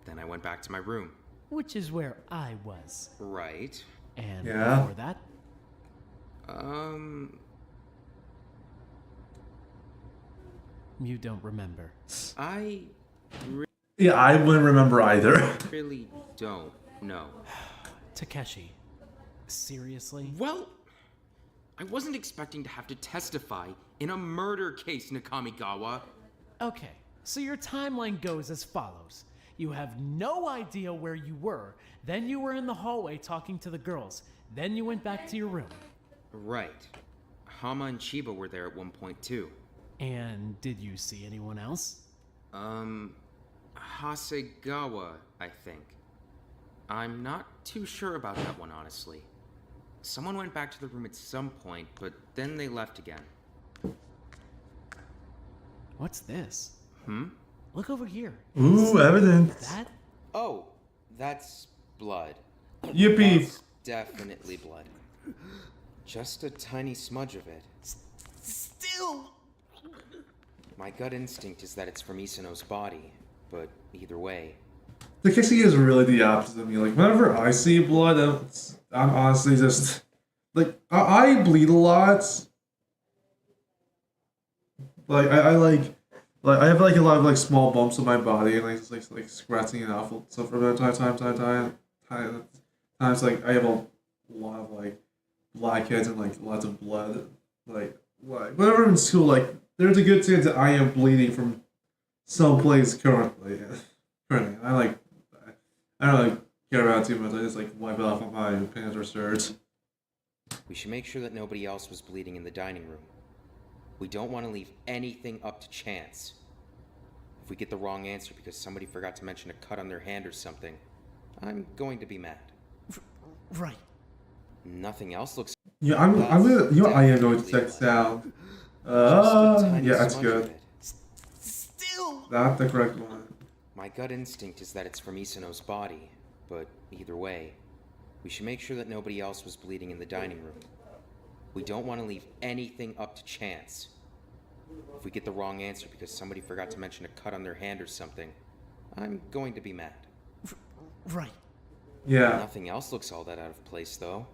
Then I went back to my room. Which is where I was. Right. And Yeah. before that? You don't remember. Yeah, I wouldn't remember either. Really don't know. Takeshi, seriously? Well, I wasn't expecting to have to testify in a murder case, Nakamigawa. Okay, so your timeline goes as follows. You have no idea where you were. Then you were in the hallway talking to the girls. Then you went back to your room. Right. Hama and Chiba were there at one point too. And did you see anyone else? Hasegawa, I think. I'm not too sure about that one, honestly. Someone went back to the room at some point, but then they left again. What's this? Hmm? Look over here. Ooh, evidence. That? Oh, that's blood. Yippee. That's definitely blood. Just a tiny smudge of it. Still! My gut instinct is that it's from Isano's body, but either way. Takeshi is really the opposite of me. Like, whenever I see blood, I'm honestly just... Like, I bleed a lot. Like, I I have, like, a lot of, like, small bumps on my body, and, like, just, like scratching it off. So from times, like, I have a lot of, like, blackheads and, like, lots of blood. Like, whenever I'm in school, like, there's a good chance that I am bleeding from someplace currently. I don't like care about it too much. I just like wipe it off on my pants or shirt. We should make sure that nobody else was bleeding in the dining room. We don't want to leave anything up to chance. If we get the wrong answer because somebody forgot to mention a cut on their hand or something, I'm going to be mad. Right. Nothing else looks... Yeah, I'm gonna, you know, I am going to check sound. Yeah, that's good. Still! Not the correct one. My gut instinct is that it's from Isano's body, but either way, we should make sure that nobody else was bleeding in the dining room. We don't want to leave anything up to chance. If we get the wrong answer because somebody forgot to mention a cut on their hand or something, I'm going to be mad. Right. Yeah. Nothing else looks all that out of place, though.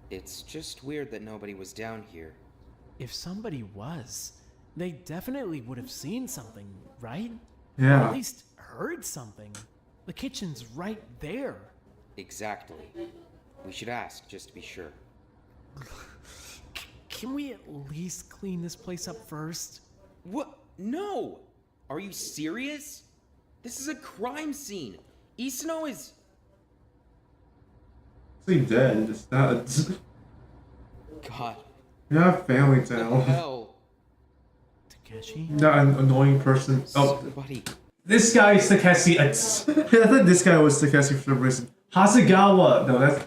It's just weird that nobody was down here. If somebody was, they definitely would have seen something, right? Yeah. Or at least heard something. The kitchen's right there. Exactly. We should ask, just to be sure. Can we at least clean this place up first? What? No! Are you serious? This is a crime scene. Isano is... Is he dead? It's not... God. You're not family What the channel. hell? Takeshi? Not an annoying person. Oh, Somebody... this guy is Takeshi. I thought this guy was Takeshi for some reason. Hasegawa! No, that's...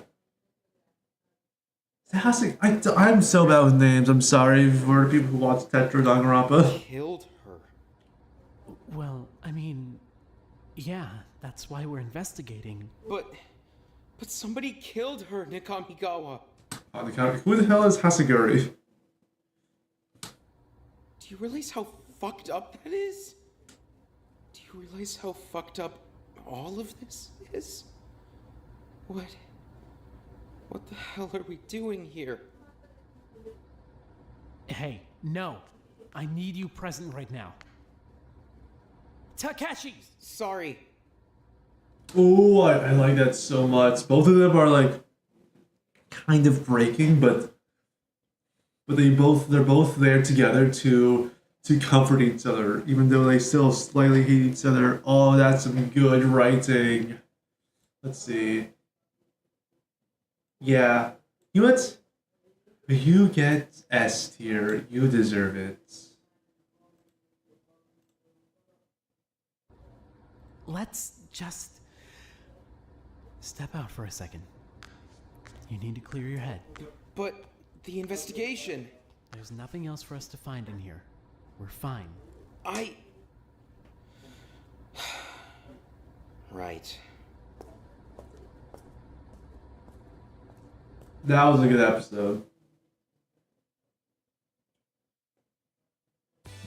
I'm so bad with names. I'm sorry for the people who watch Tetro Daugenrompa. Killed her. Well, I mean, yeah, that's why we're investigating. But somebody killed her, Nakamigawa. Who the hell is Haseguri? Do you realize how fucked up that is? Do you realize how fucked up all of this is? What the hell are we doing here? Hey, no. I need you present right now. Takeshi! Sorry. Ooh, I like that so much. Both of them are like kind of breaking, but they're both there together to comfort each other, even though they still slightly hate each other. Oh, that's some good writing. Let's see. Yeah. You know what? You get S tier. You deserve it. Let's just step out for a second. You need to clear your head. But the investigation. There's nothing else for us to find in here. We're fine. Right. That was a good episode.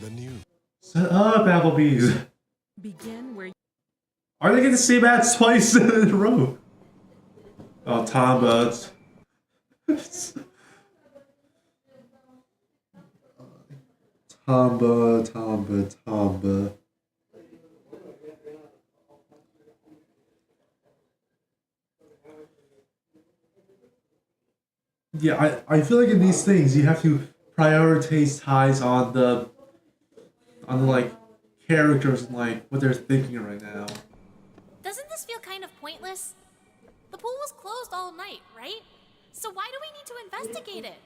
The new. Shut up, Applebee's. Begin where. Are they getting the same ads twice in a row? Oh, Tomba. Tomba. Yeah, I feel like in these things you have to prioritize ties on the like characters and like what they're thinking right now. Doesn't this feel kind of pointless? The pool was closed all night, right? So why do we need to investigate it?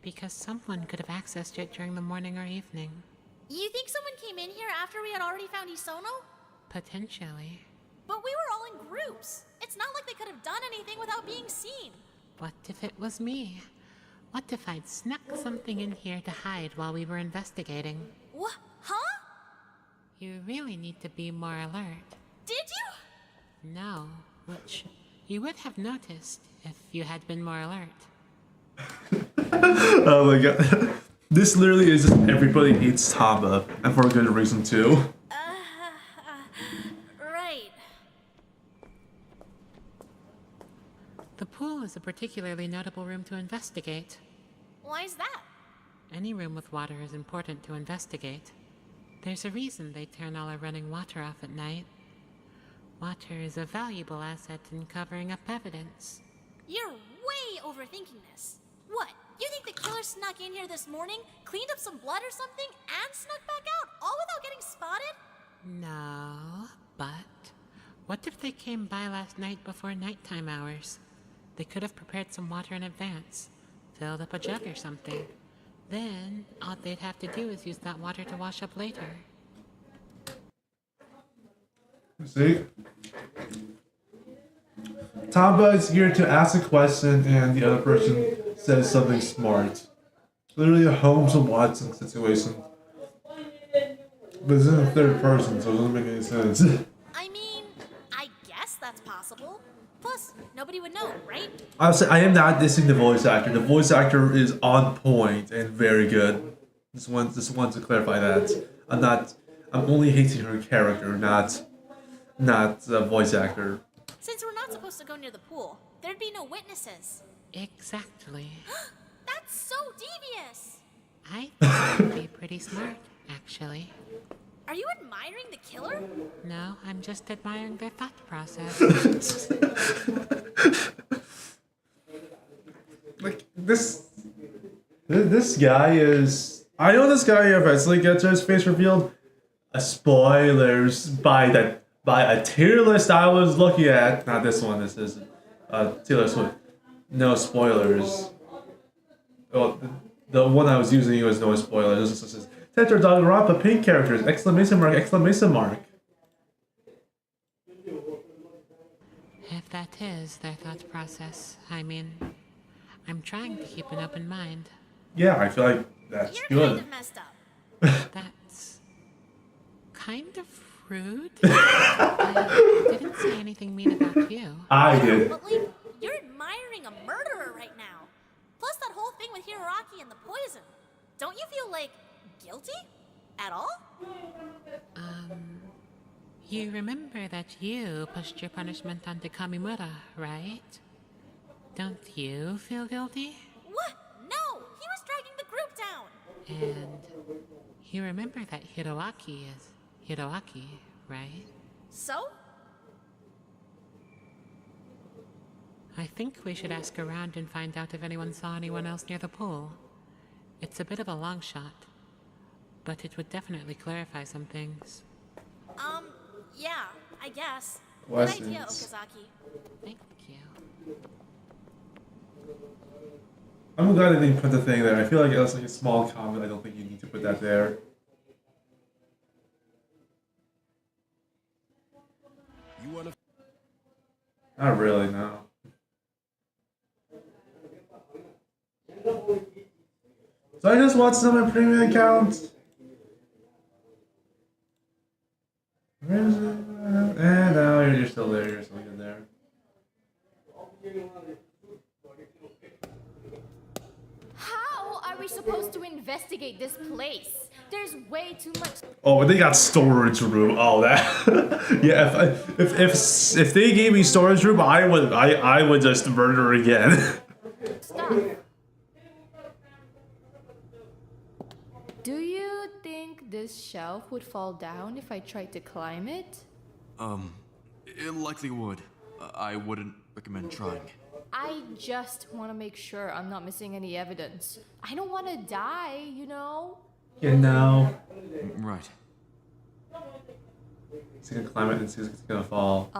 Because someone could have accessed it during the morning or evening. You think someone came in here after we had already found Isono? Potentially. But we were all in groups. It's not like they could have done anything without being seen. What if it was me? What if I'd snuck something in here to hide while we were investigating? What? Huh? You really need to be more alert. Did you? No, which you would have noticed if you had been more alert. Oh my god. This literally is just everybody hates Tamba, and for a good reason too. Right. The pool is a particularly notable room to investigate. Why is that? Any room with water is important to investigate. There's a reason they turn all our running water off at night. Water is a valuable asset in covering up evidence. You're way overthinking this. What? You think the killer snuck in here this morning, cleaned up some blood or something, and snuck back out, all without getting spotted? No, but what if they came by last night before nighttime hours? They could have prepared some water in advance, filled up a jug or something. Then, all they'd have to do is use that water to wash up later. See? Tamba is here to ask a question and the other person says something smart. Literally a Holmes and Watson situation. But it's in the third person, so it doesn't make any sense. I mean, I guess that's possible. Plus, nobody would know, right? I am not dissing the voice actor. The voice actor is on point and very good. Just want to clarify that. I'm only hating her character, not the voice actor. Since we're not supposed to go near the pool, there'd be no witnesses. Exactly. That's so devious! I think it would be pretty smart, actually. Are you admiring the killer? No, I'm just admiring their thought process. Like this guy is. I know this guy eventually gets his face revealed. Spoilers by a tier list I was looking at. Not this one. This is Taylor Swift. No spoilers. Well, the one I was using was no spoilers. This says Tetro Daugenrompa pink characters! Exclamation mark! Exclamation mark! If that is their thought process, I mean, I'm trying to keep an open mind. Yeah, I feel like that's You're good. kind of messed up. That's kind of rude. I didn't say anything mean about you. I did. But like, you're admiring a murderer right now. Plus that whole thing with Hiroaki and the poison. Don't you feel like guilty? At all? You remember that you pushed your punishment onto Kamimura, right? Don't you feel guilty? What? No! He was dragging the group down! And you remember that Hiroaki is Hiroaki, right? So? I think we should ask around and find out if anyone saw anyone else near the pool. It's a bit of a long shot, but it would definitely clarify some things. Yeah, I guess. Blessings. Good idea, Okazaki. Thank you. I'm glad they didn't put the thing there. I feel like it was like a small comment. I don't think you need to put that there. You wanna? Not really, no. So I just watched on my premium account. Where is it? And now you're still there. You're still good there. How are we supposed to investigate this place? There's way too much. Oh, but they got storage room. Oh, that. Yeah, if they gave me storage room, I would just murder again. Stuff. Do you think this shelf would fall down if I tried to climb it? It likely would. I wouldn't recommend trying. I just want to make sure I'm not missing any evidence. I don't want to die, you know? Yeah, no. Right. It's gonna climb it and see if it's gonna fall.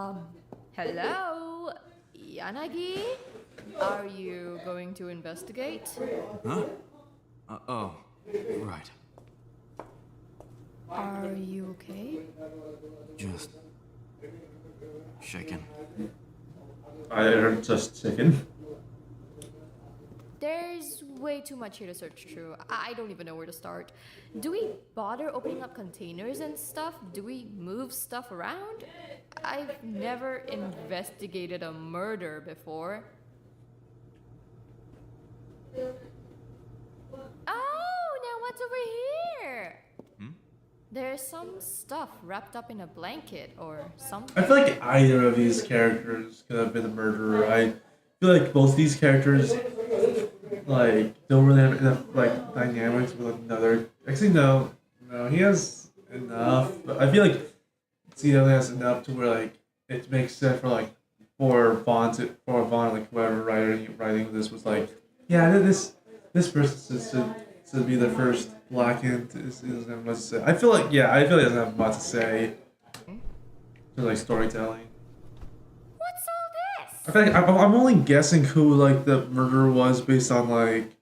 Hello? Yanagi? Are you going to investigate? Huh? Oh, right. Are you okay? Just shaken. I heard just chicken. There's way too much here to search through. I don't even know where to start. Do we bother opening up containers and stuff? Do we move stuff around? I've never investigated a murder before. Oh, now what's over here? There's some stuff wrapped up in a blanket or something. I feel like either of these characters could have been a murderer. I feel like both these characters like don't really have enough like dynamics with another. Actually, no, he has enough. But I feel like Zeno has enough to where like it makes sense for Vaughn like whoever writing this was like, yeah, this person should be the first blackened. Doesn't have much to say. I feel like he doesn't have much to say. To like storytelling. What's all this? I feel like I'm only guessing who like the murderer was based on like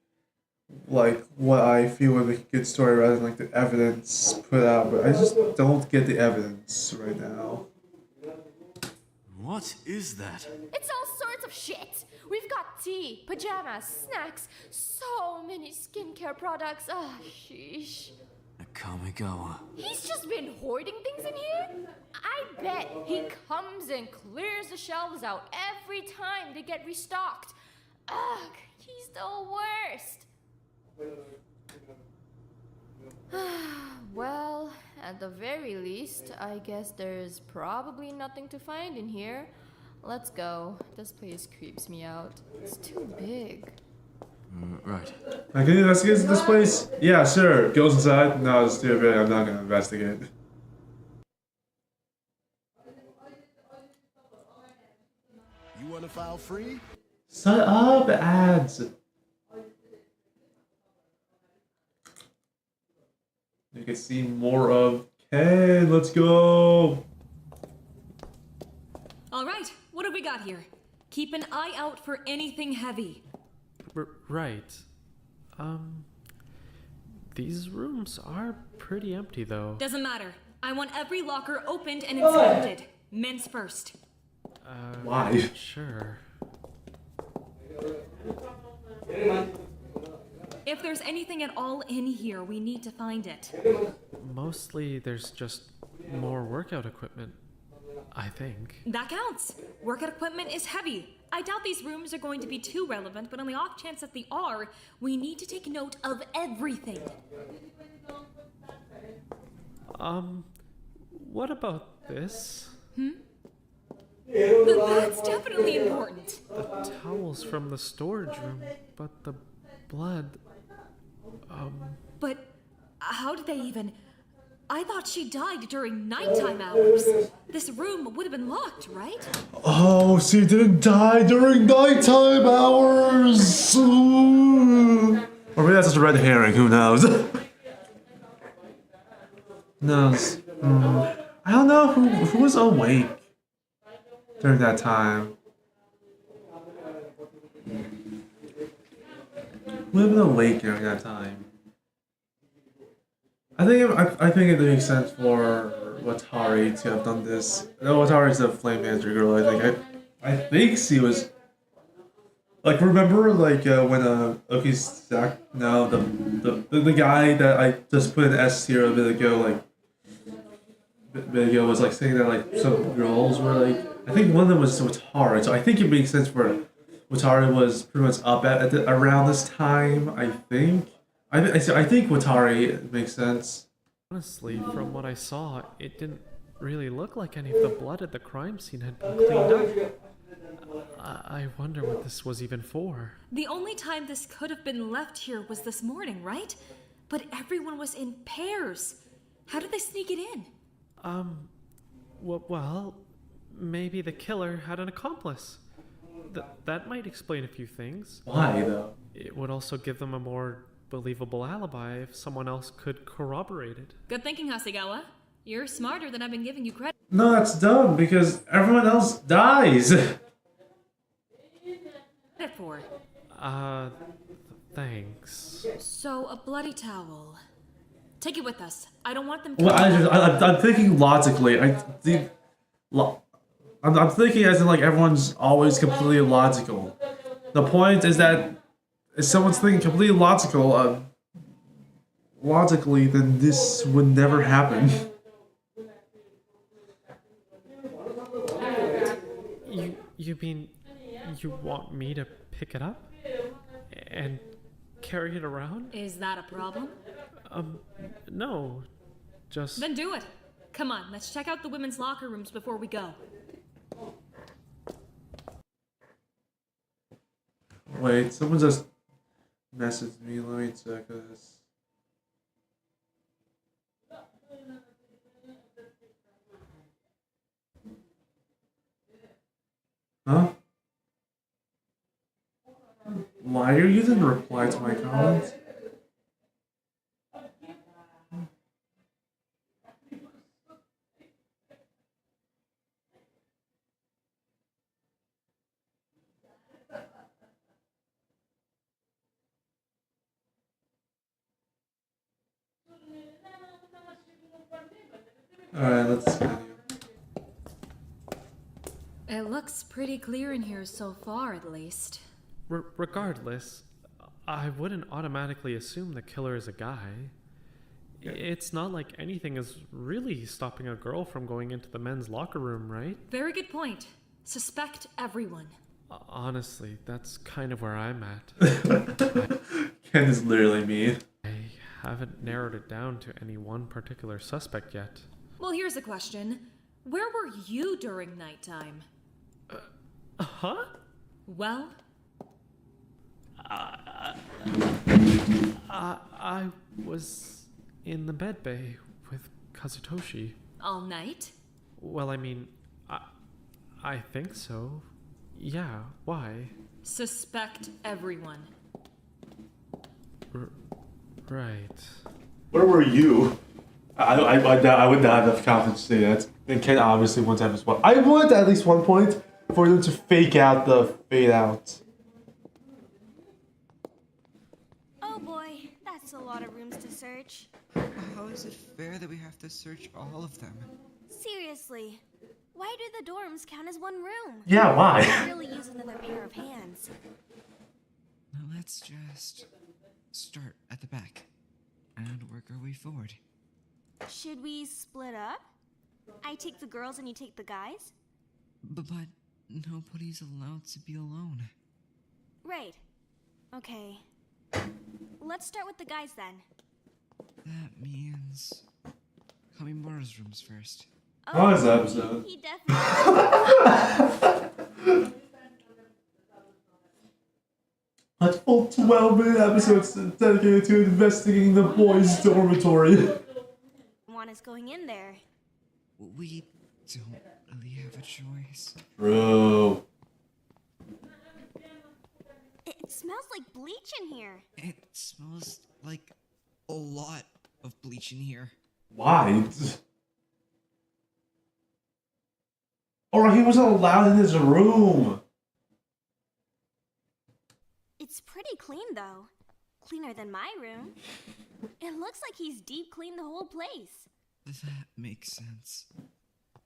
what I feel would make a good story rather than like the evidence put out. But I just don't get the evidence right now. What is that? It's all sorts of shit. We've got tea, pajamas, snacks, so many skincare products. Ah, sheesh. Kamigawa. He's just been hoarding things in here? I bet he comes and clears the shelves out every time they get restocked. Ugh, he's the worst. Well, at the very least, I guess there's probably nothing to find in here. Let's go. This place creeps me out. It's too big. Right. I can investigate this place? Yeah, sure. Goes inside? No, it's too big. I'm not gonna investigate. You want to file free? Shut up, ads. You can see more of Ken. Let's go. All right, what have we got here? Keep an eye out for anything heavy. Right. These rooms are pretty empty, though. Doesn't matter. I want every locker opened and inspected. Men's first. Why? Sure. If there's anything at all in here, we need to find it. Mostly there's just more workout equipment, I think. That counts. Workout equipment is heavy. I doubt these rooms are going to be too relevant, but on the off chance that they are, we need to take note of everything. What about this? That's definitely important. The towels from the storage room, but the blood... But how did they even... I thought she died during nighttime hours. This room would have been locked, right? Oh, she didn't die during nighttime hours! Ooh. Or maybe that's just a red herring, who knows? knows? I don't know who was awake during that time. Who would have been awake during that time? I think it makes sense for Watari to have done this. No, Watari's a flame manager girl. I think she was Like remember like when okay Zach no the guy that I just put an S tier a bit ago like video was like saying that like some girls were like I think one of them was Watari, so I think it makes sense for Watari was pretty much up around this time. I think I think Watari makes sense. Honestly, from what I saw, it didn't really look like any of the blood at the crime scene had been cleaned up. I wonder what this was even for. The only time this could have been left here was this morning, right? But everyone was in pairs. How did they sneak it in? Well, maybe the killer had an accomplice. That might explain a few things. Why, though? It would also give them a more believable alibi if someone else could corroborate it. Good thinking, Hasegawa. You're smarter than I've been giving you credit. No, that's dumb because everyone else dies. For. Thanks. So, a bloody towel. Take it with us. I don't want them. Well, I'm thinking logically. I'm thinking as in like everyone's always completely illogical. The point is that if someone's thinking completely logically, then this would never happen. You mean you want me to pick it up and carry it around? Is that a problem? No. Just... Then do it. Come on, let's check out the women's locker rooms before we go. Wait, someone just messaged me. Let me check this. Huh? Why are you didn't reply to my comments? Alright, let's continue. It looks pretty clear in here so far, at least. Regardless, I wouldn't automatically assume the killer is a guy. It's not like anything is really stopping a girl from going into the men's locker room, right? Very good point. Suspect everyone. Honestly, that's kind of where I'm at. Ken is literally me. I haven't narrowed it down to any one particular suspect yet. Well, here's a question. Where were you during nighttime? Huh? Well? I was in the med bay with Kazutoshi. All night? Well, I mean, I think so. Yeah, why? Suspect everyone. Right. Where were you? I would not have enough confidence to say that. And Ken obviously wants to have his one. I want at least one point for them to fake out the fade out. Oh boy, that's a lot of rooms to search. How is it fair that we have to search all of them? Seriously, why do the dorms count as one room? Yeah, why? We could really use another pair of hands. Now let's just start at the back and work our way forward. Should we split up? I take the girls and you take the guys? But nobody's allowed to be alone. Right. Okay. Let's start with the guys then. That means Kamimura's rooms first. Oh, this episode. He definitely. A full 12-minute episodes dedicated to investigating the boys' dormitory. One is going in there. We don't really have a choice. True. It smells like bleach in here. It smells like a lot of bleach in here. Why? Or he wasn't allowed in his room. It's pretty clean though. Cleaner than my room. It looks like he's deep cleaned the whole place. That makes sense.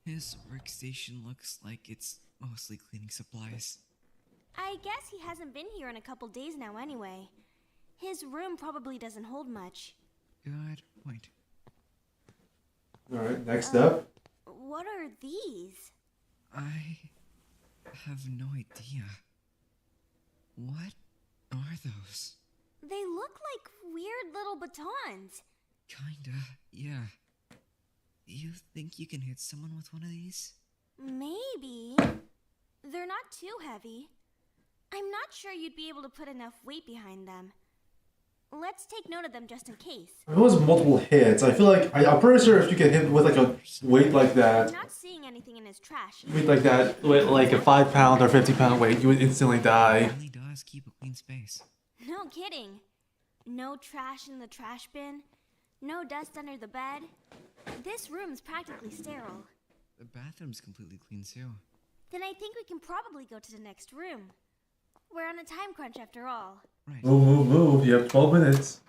His workstation looks like it's mostly cleaning supplies. I guess he hasn't been here in a couple days now anyway. His room probably doesn't hold much. Good point. Alright, next up. What are these? I have no idea. What are those? They look like weird little batons. Kinda, yeah. You think you can hit someone with one of these? Maybe. They're not too heavy. I'm not sure you'd be able to put enough weight behind them. Let's take note of them just in case. If it was multiple hits, I feel like I'm pretty sure if you get hit with like a weight like that, I'm not seeing anything in his trash. with like a 5-pound or 50-pound weight, you would instantly die. Only does keep a clean space. No kidding. No trash in the trash bin. No dust under the bed. This room's practically sterile. The bathroom's completely clean too. Then I think we can probably go to the next room. We're on a time crunch after all. Right. Move. You have 12 minutes.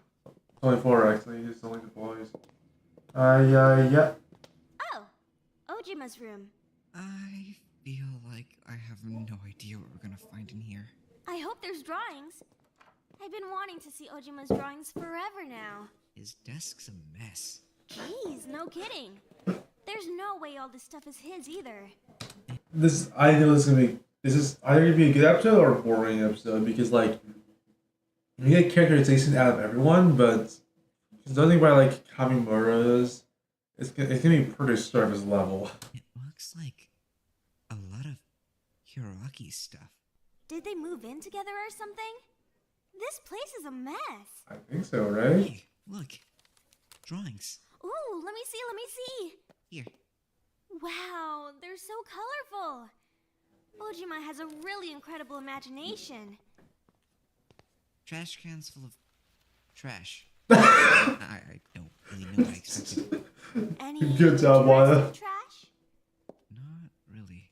24 actually, just only the boys. Yeah. Oh, Ojima's room. I feel like I have no idea what we're gonna find in here. I hope there's drawings. I've been wanting to see Ojima's drawings forever now. His desk's a mess. Jeez, no kidding. There's no way all this stuff is his either. I know this is either gonna be a good episode or a boring episode because like you get characterization out of everyone, but judging by like Kamimura's, it's gonna be pretty surface level. It looks like a lot of Hiroaki stuff. Did they move in together or something? This place is a mess. I think so, right? Hey, look. Drawings. Ooh, let me see. Here. Wow, they're so colorful. Ojima has a really incredible imagination. Trash cans full of trash. I don't really know what I expected. Any Good job, Wada. trash? Not really.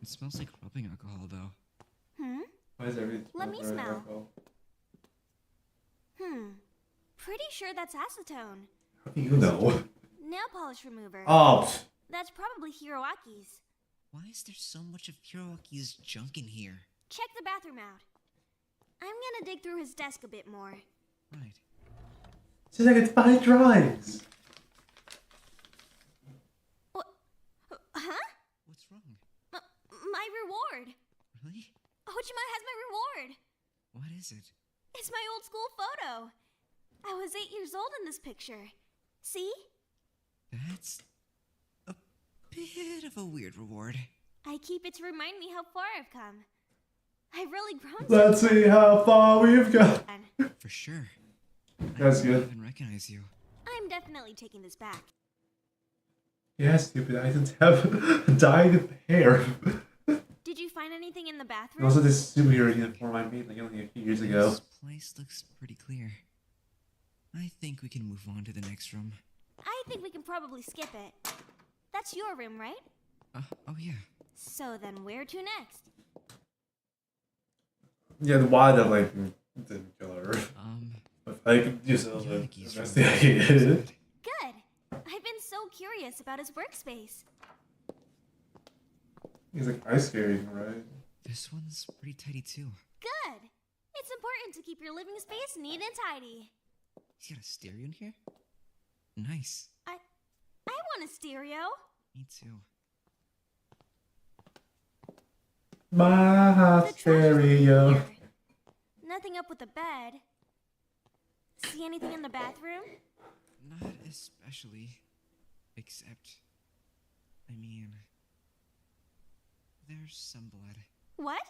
It smells like rubbing alcohol, though. Why is everything Let me very smell. alcohol? Pretty sure that's acetone. How do you know? Nail polish remover. Oh, That's probably Hiroaki's. Why is there so much of Hiroaki's junk in here? Check the bathroom out. I'm gonna dig through his desk a bit more. Right. she's like, it's 5 drawings. What? Huh? What's wrong? My reward. Really? Ojima has my reward. What is it? It's my old school photo. I was 8 years old in this picture. See? That's a bit of a weird reward. I keep it to remind me how far I've come. I've really grown. Let's see how far we've got. For sure. That's I good. don't even recognize you. I'm definitely taking this back. Yeah, stupid. I didn't have dyed hair. Did you find anything in the bathroom? And also, this superhero uniform I made like only a few years ago. This place looks pretty clear. I think we can move on to the next room. I think we can probably skip it. That's your room, right? Oh yeah. So then where to next? Yeah, the why that like didn't kill her. But like just Yaki's investigated. Good. I've been so curious about his workspace. He's like ice skating, right? This one's pretty tidy too. Good. It's important to keep your living space neat and tidy. He's got a stereo in here? Nice. I want a stereo. Me too. My stereo. Nothing up with the bed. See anything in the bathroom? Not especially. Except, I mean, there's some blood. What?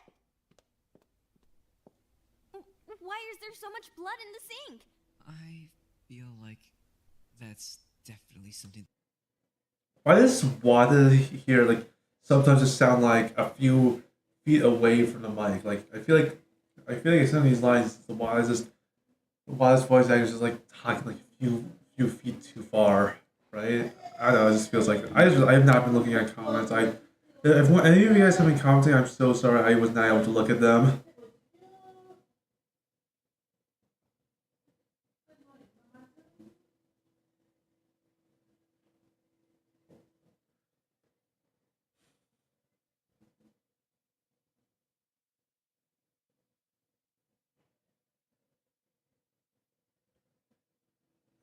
Why is there so much blood in the sink? I feel like that's definitely something. Why does water here like sometimes just sound like a few feet away from the mic? Like I feel like in some of these lines the water's voice actor is just like talking like a few feet too far, right? I don't know, it just feels like I have not been looking at comments. If any of you guys have been commenting, I'm so sorry I was not able to look at them.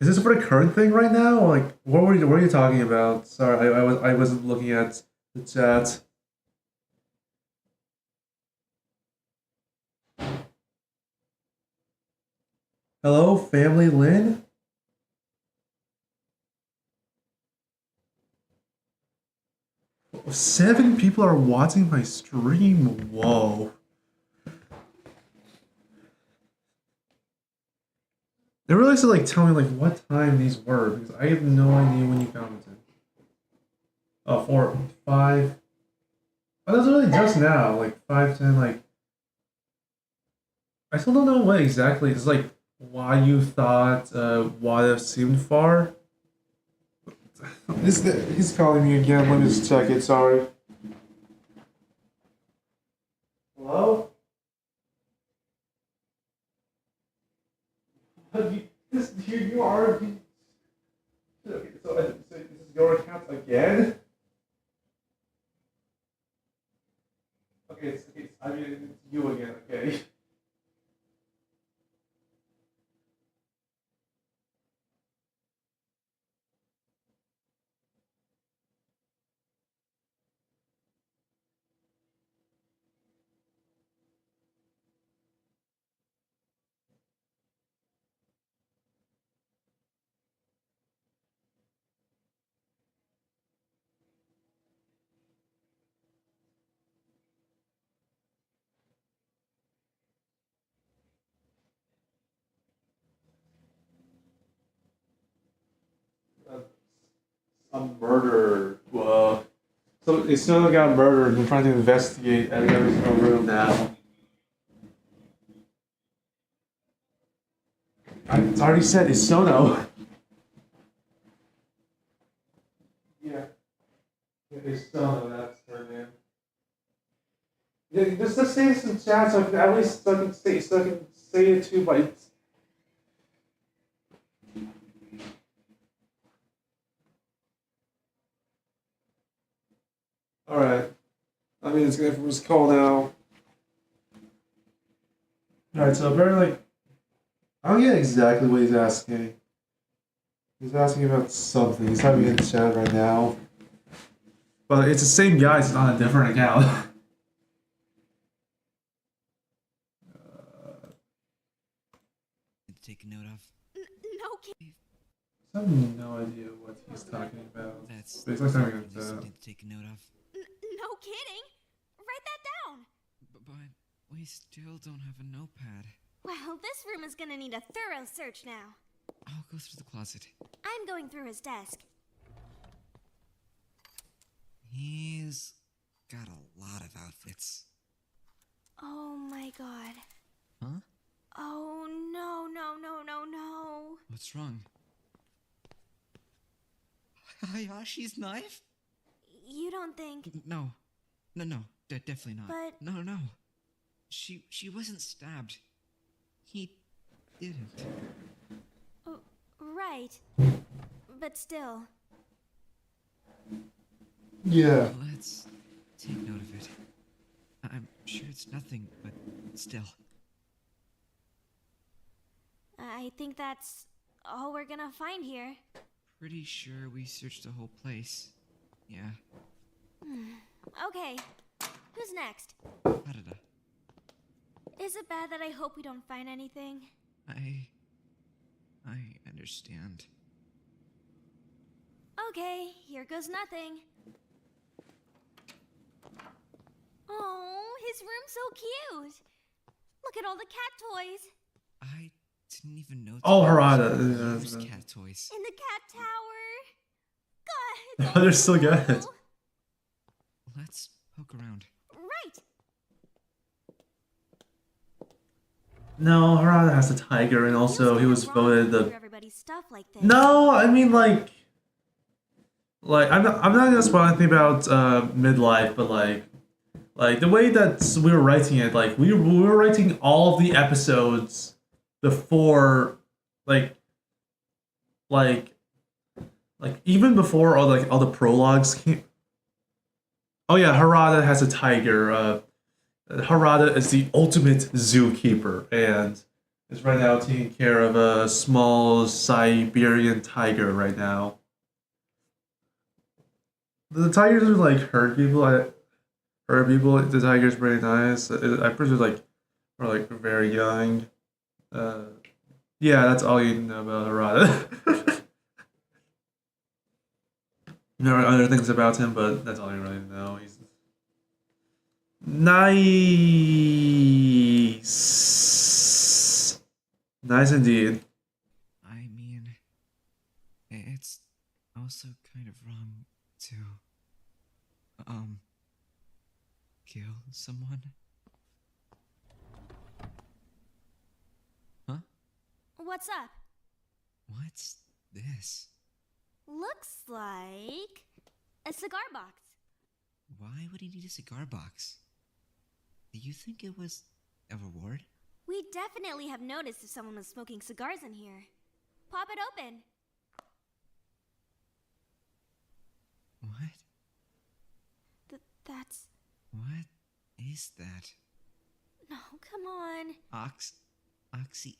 Is this for the current thing right now? Or like, what were you talking about? Sorry, I wasn't looking at the chat. Hello, family Lynn? Seven people are watching my stream. Whoa. They really should like tell me like what time these were because I have no idea when you commented. Oh, 4, 5. Oh, that's really just now. Like 5, 10. Like I still don't know what exactly. It's like why you thought what have seemed far. He's calling me again. Let me just check it. Sorry. Hello? You are. Okay, so this is your account again? Okay, I mean, it's you again, okay? A murder. Whoa. So they still got murdered. They're trying to investigate at every single room now. It's already said it's Sono. Yeah. It's Sono, that's her name. Yeah, just say this in chat so I can at least so I can say it too, but it's alright. I mean, it's gonna was call now. Alright, so apparently, like, I don't get exactly what he's asking. He's asking about something. He's having it in the chat right now. But it's the same guy, it's on a different account. Take note of. No kidding. I have no idea what he's talking about. That's But he's like talking about something to take note of. No kidding. Write that down. But we still don't have a notepad. Well, this room is gonna need a thorough search now. I'll go through the closet. I'm going through his desk. He's got a lot of outfits. Oh my god. Huh? Oh no, no, no, no, no. What's wrong? Hayashi's knife? You don't think... No, definitely not. But... No. She wasn't stabbed. He didn't. Right. But still. Yeah. Let's take note of it. I'm sure it's nothing, but still. I think that's all we're gonna find here. Pretty sure we searched the whole place. Yeah. Okay. Who's next? Harada. Is it bad that I hope we don't find anything? I understand. Okay, here goes nothing. Oh, his room's so cute. Look at all the cat toys. I didn't even know. Oh, Harada. There's cat toys. In the cat tower. God. They're still good. Let's poke around. Right. No, Harada has a tiger, and also he was voted the. Everybody's stuff like this. No, I mean like I'm not gonna spoil anything about midlife, but like the way that we were writing it, like we were writing all of the episodes before, like even before all the prologues came. Oh yeah, Harada has a tiger. Harada is the ultimate zookeeper, and is right now taking care of a small Siberian tiger right now. The tigers are like hurt people. Hurt people. The tiger's pretty nice. I presume like are like very young. Yeah, that's all you know about Harada. There are other things about him, but that's all you really know. He's nice. Nice indeed. I mean, it's also kind of wrong to, kill someone. Huh? What's up? What's this? Looks like a cigar box. Why would he need a cigar box? Do you think it was a reward? We definitely have noticed if someone was smoking cigars in here. Pop it open. What? That's... What is that? No, come on. Oxy...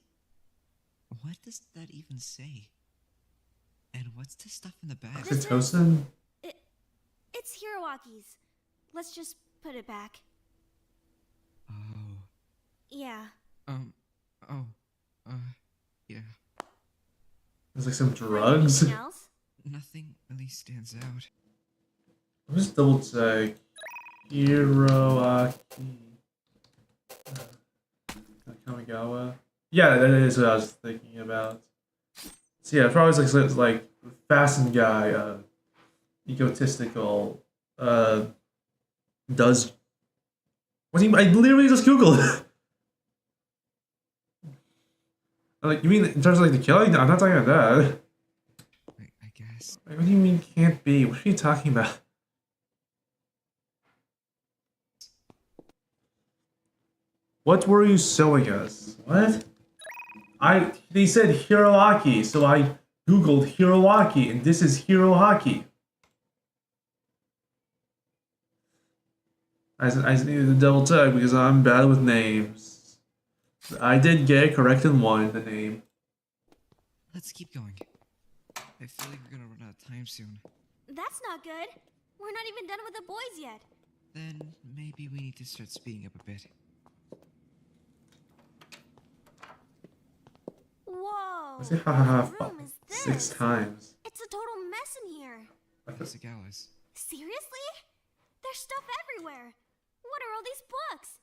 What does that even say? And what's the stuff in the bag? Oxytocin? It's Hiroaki's. Let's just put it back. Oh. Yeah. Yeah. There's like some drugs. Anything else? Nothing really stands out. Let me just double check. Hiroaki. Kamigawa. Yeah, that is what I was thinking about. So yeah, probably like fastened guy, egotistical, does. What do you? I literally just googled it. Like, you mean in terms of like the killing? I'm not talking about that. I guess. What do you mean can't be? What are you talking about? What were you showing us? What? They said Hiroaki, so I googled Hiroaki, and this is Hiroaki. I just needed to double check because I'm bad with names. I did get it correct in one, the name. Let's keep going. I feel like we're gonna run out of time soon. That's not good. We're not even done with the boys yet. Then maybe we need to start speeding up a bit. Whoa! I say ha ha ha What room is this? 6 times. It's a total mess in here. Sagawa's. Seriously? There's stuff everywhere. What are all these books?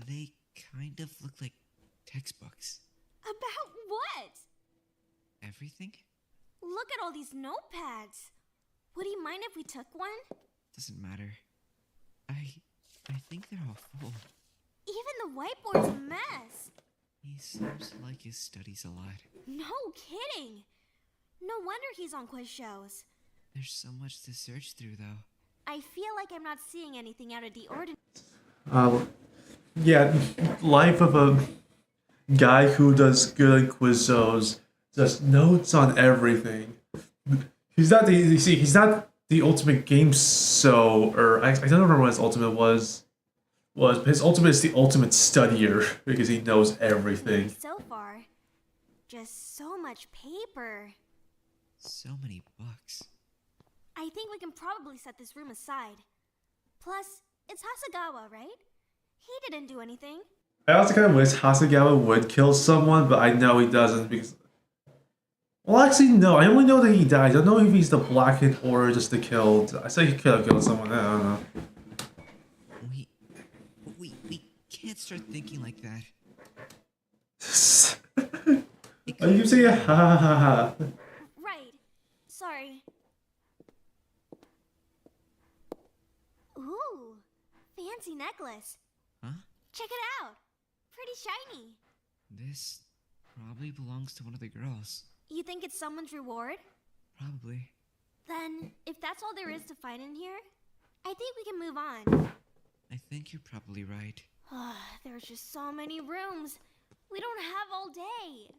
They kind of look like textbooks. About what? Everything? Look at all these notepads. Would he mind if we took one? Doesn't matter. I think they're all full. Even the whiteboard's a mess. He seems like he studies a lot. No kidding. No wonder he's on quiz shows. There's so much to search through, though. I feel like I'm not seeing anything out of the ordinary. Yeah, life of a guy who does good quiz shows, just notes on everything. He's not he's not the ultimate game show, or I don't remember what his ultimate was, but his ultimate is the ultimate studier because he knows everything. So far, just so much paper. So many books. I think we can probably set this room aside. Plus, it's Hasegawa, right? He didn't do anything. I also kind of wish Hasegawa would kill someone, but I know he doesn't because... Well, actually, no. I only know that he died. I don't know if he's the blackened or just the killed. I say he could have killed someone. I don't know. We can't start thinking like that. Oh, you keep saying ha ha ha ha. Right. Sorry. Ooh, fancy necklace. Huh? Check it out. Pretty shiny. This probably belongs to one of the girls. You think it's someone's reward? Probably. Then, if that's all there is to find in here, I think we can move on. I think you're probably right. There's just so many rooms. We don't have all day.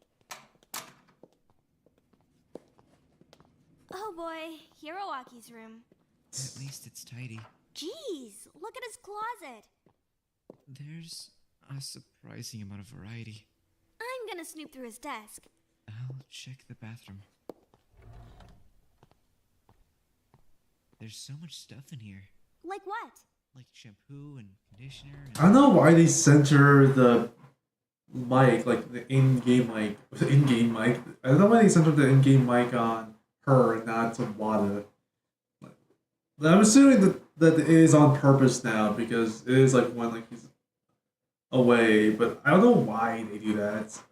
Oh boy, Hiroaki's room. At least it's tidy. Jeez, look at his closet. There's a surprising amount of variety. I'm gonna snoop through his desk. I'll check the bathroom. There's so much stuff in here. Like what? Like shampoo and conditioner and... I don't know why they center the mic, like the in-game mic. In-game mic. I don't know why they center the in-game mic on her and not to Wada. I'm assuming that it is on purpose now because it is like when like he's away, but I don't know why they do that.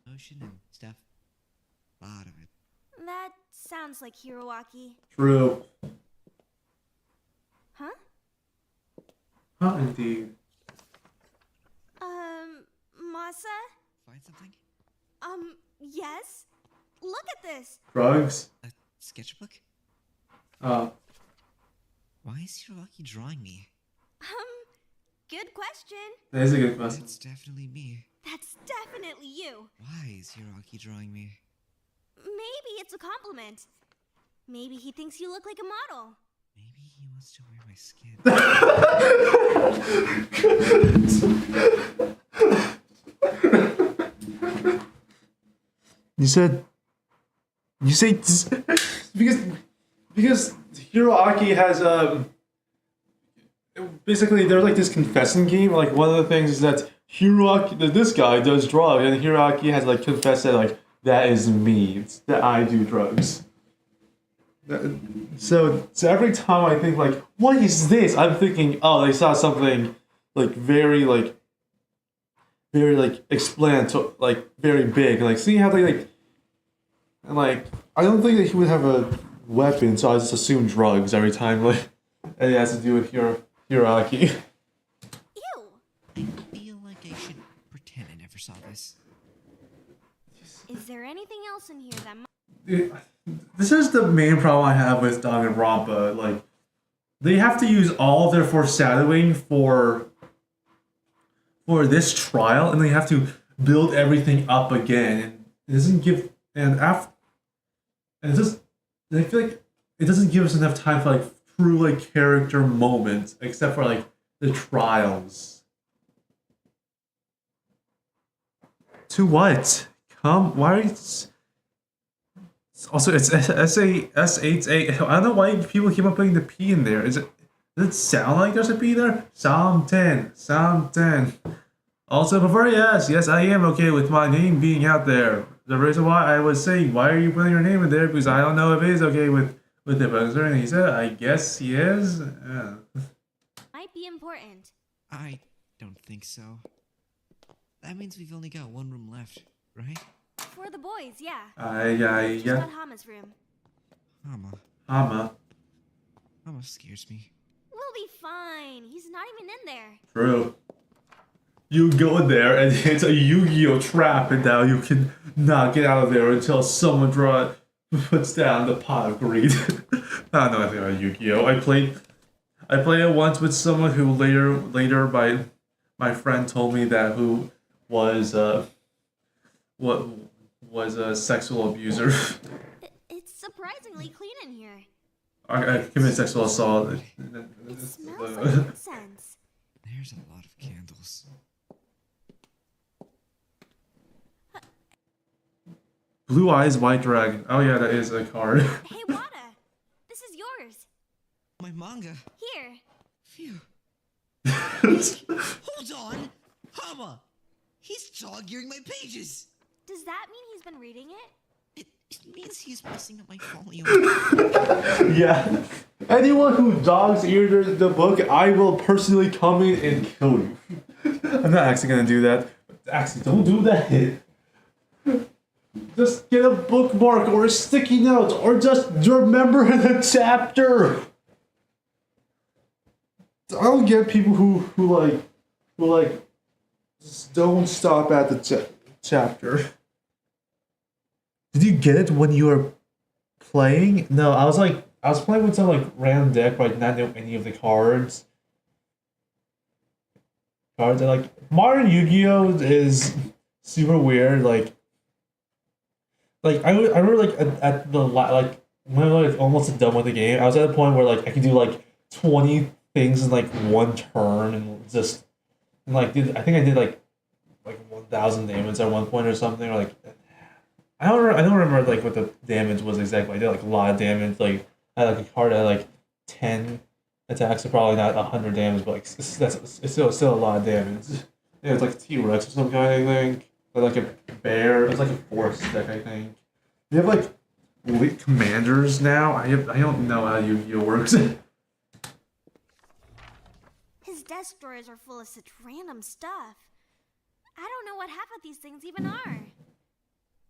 Lotion and stuff. A lot of it. That sounds like Hiroaki. True. Huh? Huh, indeed. Masa? Find something? Yes? Look at this! Drugs? A sketchbook? Uh. Why is Hiroaki drawing me? Good question. That is a good question. That's definitely me. That's definitely you. Why is Hiroaki drawing me? Maybe it's a compliment. Maybe he thinks you look like a model. Maybe he wants to wear my skin. You said because Hiroaki has basically they're like this confessing game. Like one of the things is that Hiroaki, that this guy does drugs, and Hiroaki has like confessed that like that is me. It's that I do drugs. So every time I think like what is this, I'm thinking oh they saw something like very explanatory, like very big, like see how they like. And like, I don't think that he would have a weapon, so I just assume drugs every time. Like, and it has to do with Hiroaki. Ew! I feel like I should pretend I never saw this. Is there anything else in here that might... This is the main problem I have with Daugenrompa. Like, they have to use all of their foreshadowing for this trial, and they have to build everything up again. And it doesn't give... And I feel like it doesn't give us enough time for like true like character moments, except for like the trials. To what? Why? Also, it's S8A. I don't know why people keep on putting the P in there. Does it sound like there's a P there? Psalm 10. Also, before I ask, yes, I am okay with my name being out there. The reason why I was saying, why are you putting your name in there? Because I don't know if it is okay with it. But he said, I guess he is. Yeah. might be important. I don't think so. That means we've only got one room left, right? For the boys, yeah. Yeah. Just not Hama's room. Hama scares me. We'll be fine. He's not even in there. True. You go in there and it's a Yu-Gi-Oh trap, and now you can not get out of there until someone puts down the pot of greed. I don't know anything about Yu-Gi-Oh. I played it once with someone who later my friend told me that who was a sexual abuser. It's surprisingly clean in here. I committed sexual assault. It smells like incense. There's a lot of candles. Blue Eyes White Dragon. Oh yeah, that is a card. Hey Wada, this is yours. My manga. Here. Phew. Hold on, Hama. He's dog-earing my pages. Does that mean he's been reading it? It means he's messing up my folio. Yeah. Anyone who dogs ear the book, I will personally come in and kill you. I'm not actually gonna do that. Actually, don't do that. Just get a bookmark or a sticky note, or just remember the chapter. I don't get people who just don't stop at the chapter. Did you get it when you were playing? No, I was playing with some like random deck, but I did not know any of the cards. And like modern Yu-Gi-Oh is super weird. Like I remember like at the like when I was like almost done with the game, I was at a point where like I could do like 20 things in like one turn and just Like, I think I did like 1,000 damage at one point or something, or like I don't remember like what the damage was exactly. I did like a lot of damage. Like I had like a card at like 10 attacks, so probably not 100 damage, but like it's still a lot of damage. Yeah, it's like a T-Rex or some kind, I think. Or like a bear. It's like a force deck, I think. They have like elite commanders now. I don't know how Yu-Gi-Oh works. His desk drawers are full of such random stuff. I don't know what half of these things even are.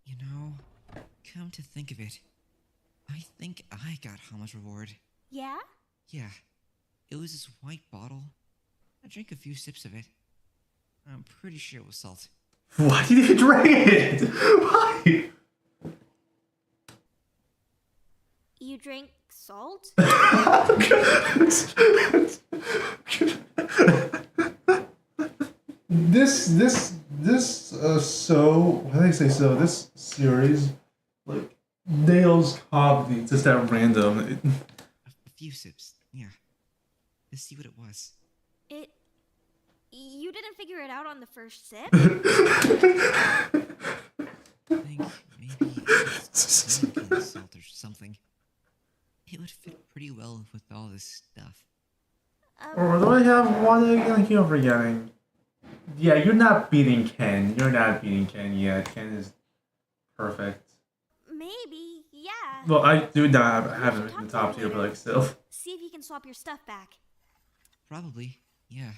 You know, come to think of it, I think I got Hama's reward. Yeah? Yeah, it was this white bottle. I drank a few sips of it. I'm pretty sure it was salt. Why did you drink it? Why? You drank salt? Why do they say so? This series, like, nails comedy just that random. A few sips, yeah. Let's see what it was. You didn't figure it out on the first sip? I think maybe it's American salt or something. It would fit pretty well with all this stuff. Or do I have one again? I keep forgetting. Yeah, you're not beating Ken. You're not beating Ken yet. Ken is perfect. Maybe, yeah. Well, I do not have him in the top tier, but like still. See if he can swap your stuff back. Probably, yeah.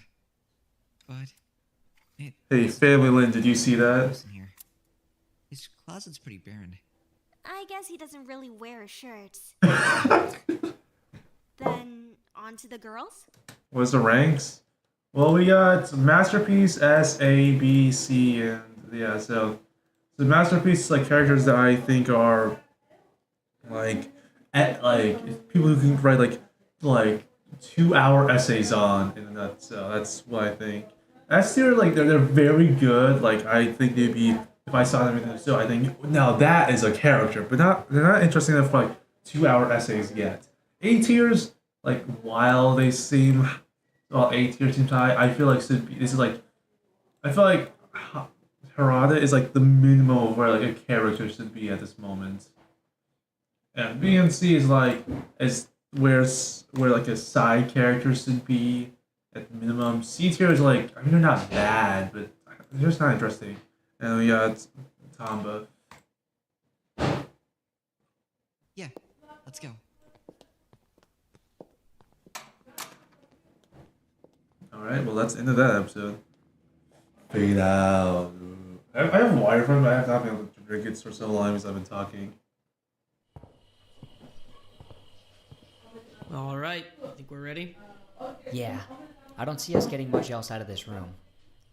But Hey, Family Lynn, did you see that? in here. His closet's pretty barren. I guess he doesn't really wear shirts. Then, on to the girls? What's the ranks? Well, we got Masterpiece, S, A, B, C, and yeah, so the Masterpiece like characters that I think are like people who can write like 2-hour essays on in a nutshell. That's what I think. S tier, like they're very good. Like I think they'd be if I saw them in the show, I think now that is a character, but they're not interesting enough for like 2-hour essays yet. A tiers, like while they seem A tier seems high, I feel like I feel like Harada is like the minimum of where like a character should be at this moment. And B and C is like where like a side character should be at minimum. C tier is like, I mean, they're not bad, but they're just not interesting. And we got Tamba. Yeah, let's go. Alright, well that's the end of that episode. Fade out. I have water from it, but I have not been able to drink it for so long because I've been talking. Alright, I think we're ready. Yeah, I don't see us getting much else out of this room.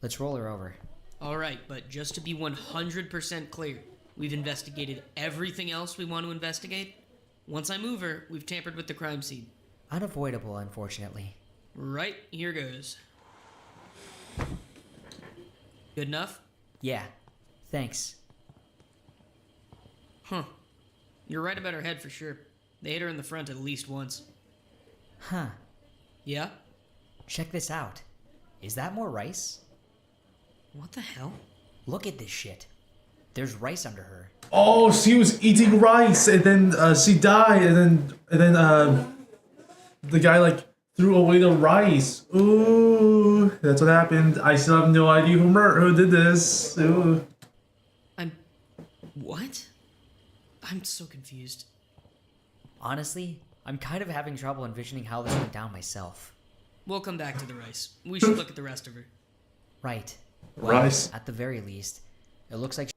Let's roll her over. Alright, but just to be 100% clear, we've investigated everything else we want to investigate. Once I move her, we've tampered with the crime scene. Unavoidable, unfortunately. Right, here goes. Good enough? Yeah, thanks. Huh. You're right about her head for sure. They hit her in the front at least once. Huh. Yeah? Check this out. Is that more rice? What the hell? Look at this shit. There's rice under her. Oh, she was eating rice and then she died and then the guy like threw away the rice. Ooh, that's what happened. I still have no idea who did this. Ooh. What? I'm so confused. Honestly, I'm kind of having trouble envisioning how this went down myself. We'll come back to the rice. We should look at the rest of her. Right. Well, Rice. at the very least, it looks like...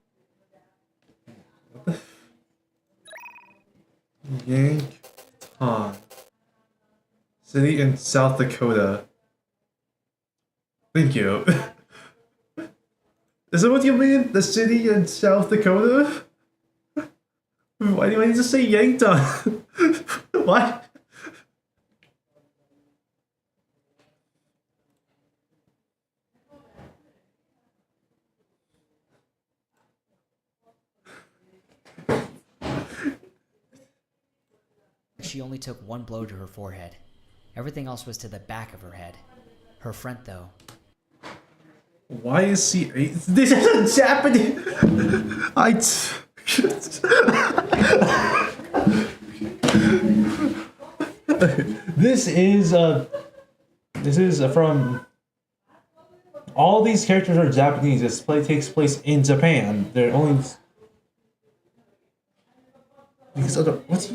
Yankton. City in South Dakota. Thank you. Is that what you mean? The city in South Dakota? Why do I need to say Yankton? What? She only took one blow to her forehead. Everything else was to the back of her head. Her front, though. Why is he? This is Japanese. This is from. All these characters are Japanese. This play takes place in Japan. They're only. Because other what's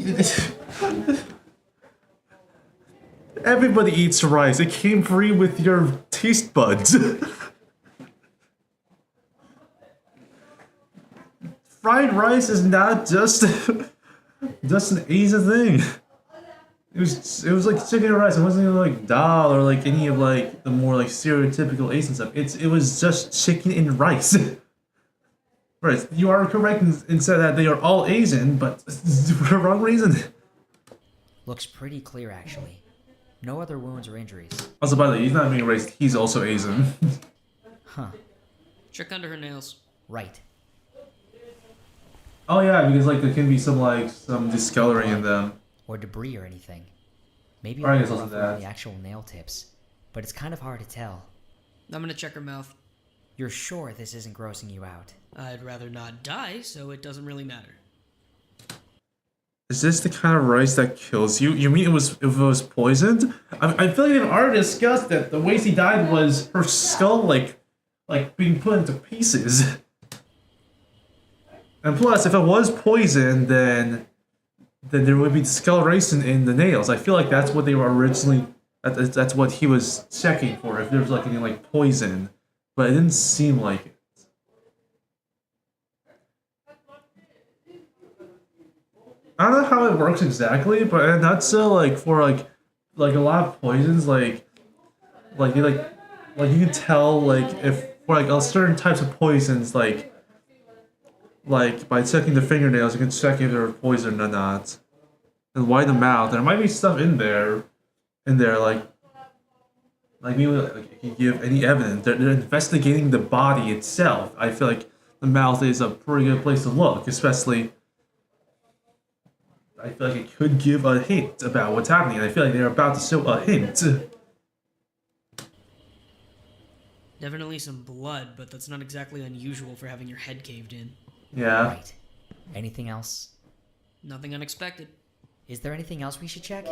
everybody eats rice. It came free with your taste buds. Fried rice is not just an Asian thing. It was like chicken and rice. It wasn't even like dal or like any of like the more like stereotypical Asian stuff. It was just chicken and rice. Right, you are correct in saying that they are all Asian, but for the wrong reason. Looks pretty clear, actually. No other wounds or injuries. Also, by the way, he's not being racist. He's also Asian. Huh. Check under her nails. Right. Oh yeah, because like there can be some discoloring in them. Or debris or anything. Maybe Or I a guess little wasn't rougher on that. the actual nail tips. But it's kind of hard to tell. I'm gonna check her mouth. You're sure this isn't grossing you out? I'd rather not die, so it doesn't really matter. Is this the kind of rice that kills you? You mean it was poisoned? I feel like they've already discussed that the way she died was her skull like being put into pieces. And plus, if it was poison, then there would be discoloration in the nails. I feel like that's what they were originally. That's what he was checking for. If there was like any like poison, but it didn't seem like it. I don't know how it works exactly, but in a nutshell, like for like a lot of poisons, like you can tell like if for like certain types of poisons, like by checking the fingernails, you can check if they're poisoned or not. And why the mouth? There might be stuff in there, like maybe like if you give any evidence. They're investigating the body itself. I feel like the mouth is a pretty good place to look, especially. I feel like it could give a hint about what's happening, and I feel like they're about to show a hint. Definitely some blood, but that's not exactly unusual for having your head caved in. Yeah. Right. Anything else? Nothing unexpected. Is there anything else we should check?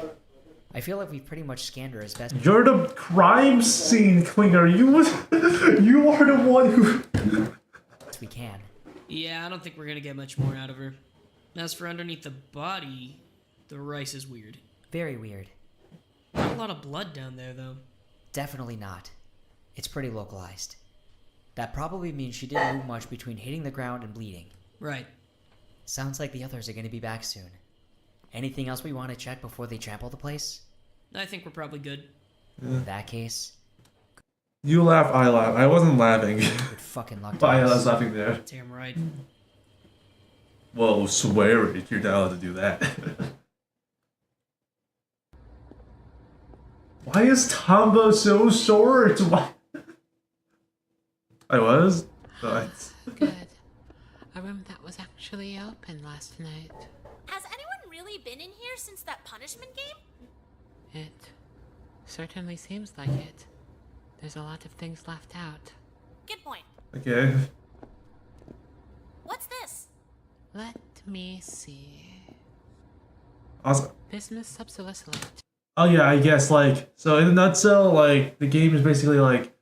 I feel like we've pretty much scanned her as best. You're the crime scene cleaner. You are the one who. We can. Yeah, I don't think we're gonna get much more out of her. As for underneath the body, the rice is weird. Very weird. Not a lot of blood down there, though. Definitely not. It's pretty localized. That probably means she didn't move much between hitting the ground and bleeding. Right. Sounds like the others are going to be back soon. Anything else we want to check before they trample the place? I think we're probably good. In that case... You laugh, I laugh. I wasn't laughing. Good fucking luck to But I us. was laughing there. Damn right. Whoa, swear it. You're not allowed to do that. Why is Tombo so short? Why? I was? But... Good. A room that was actually open last night. Has anyone really been in here since that punishment game? It certainly seems like it. There's a lot of things left out. Good point. Okay. What's this? Let me see. Awesome. Business obsolescence. Oh yeah, I guess like so in a nutshell, like the game is basically like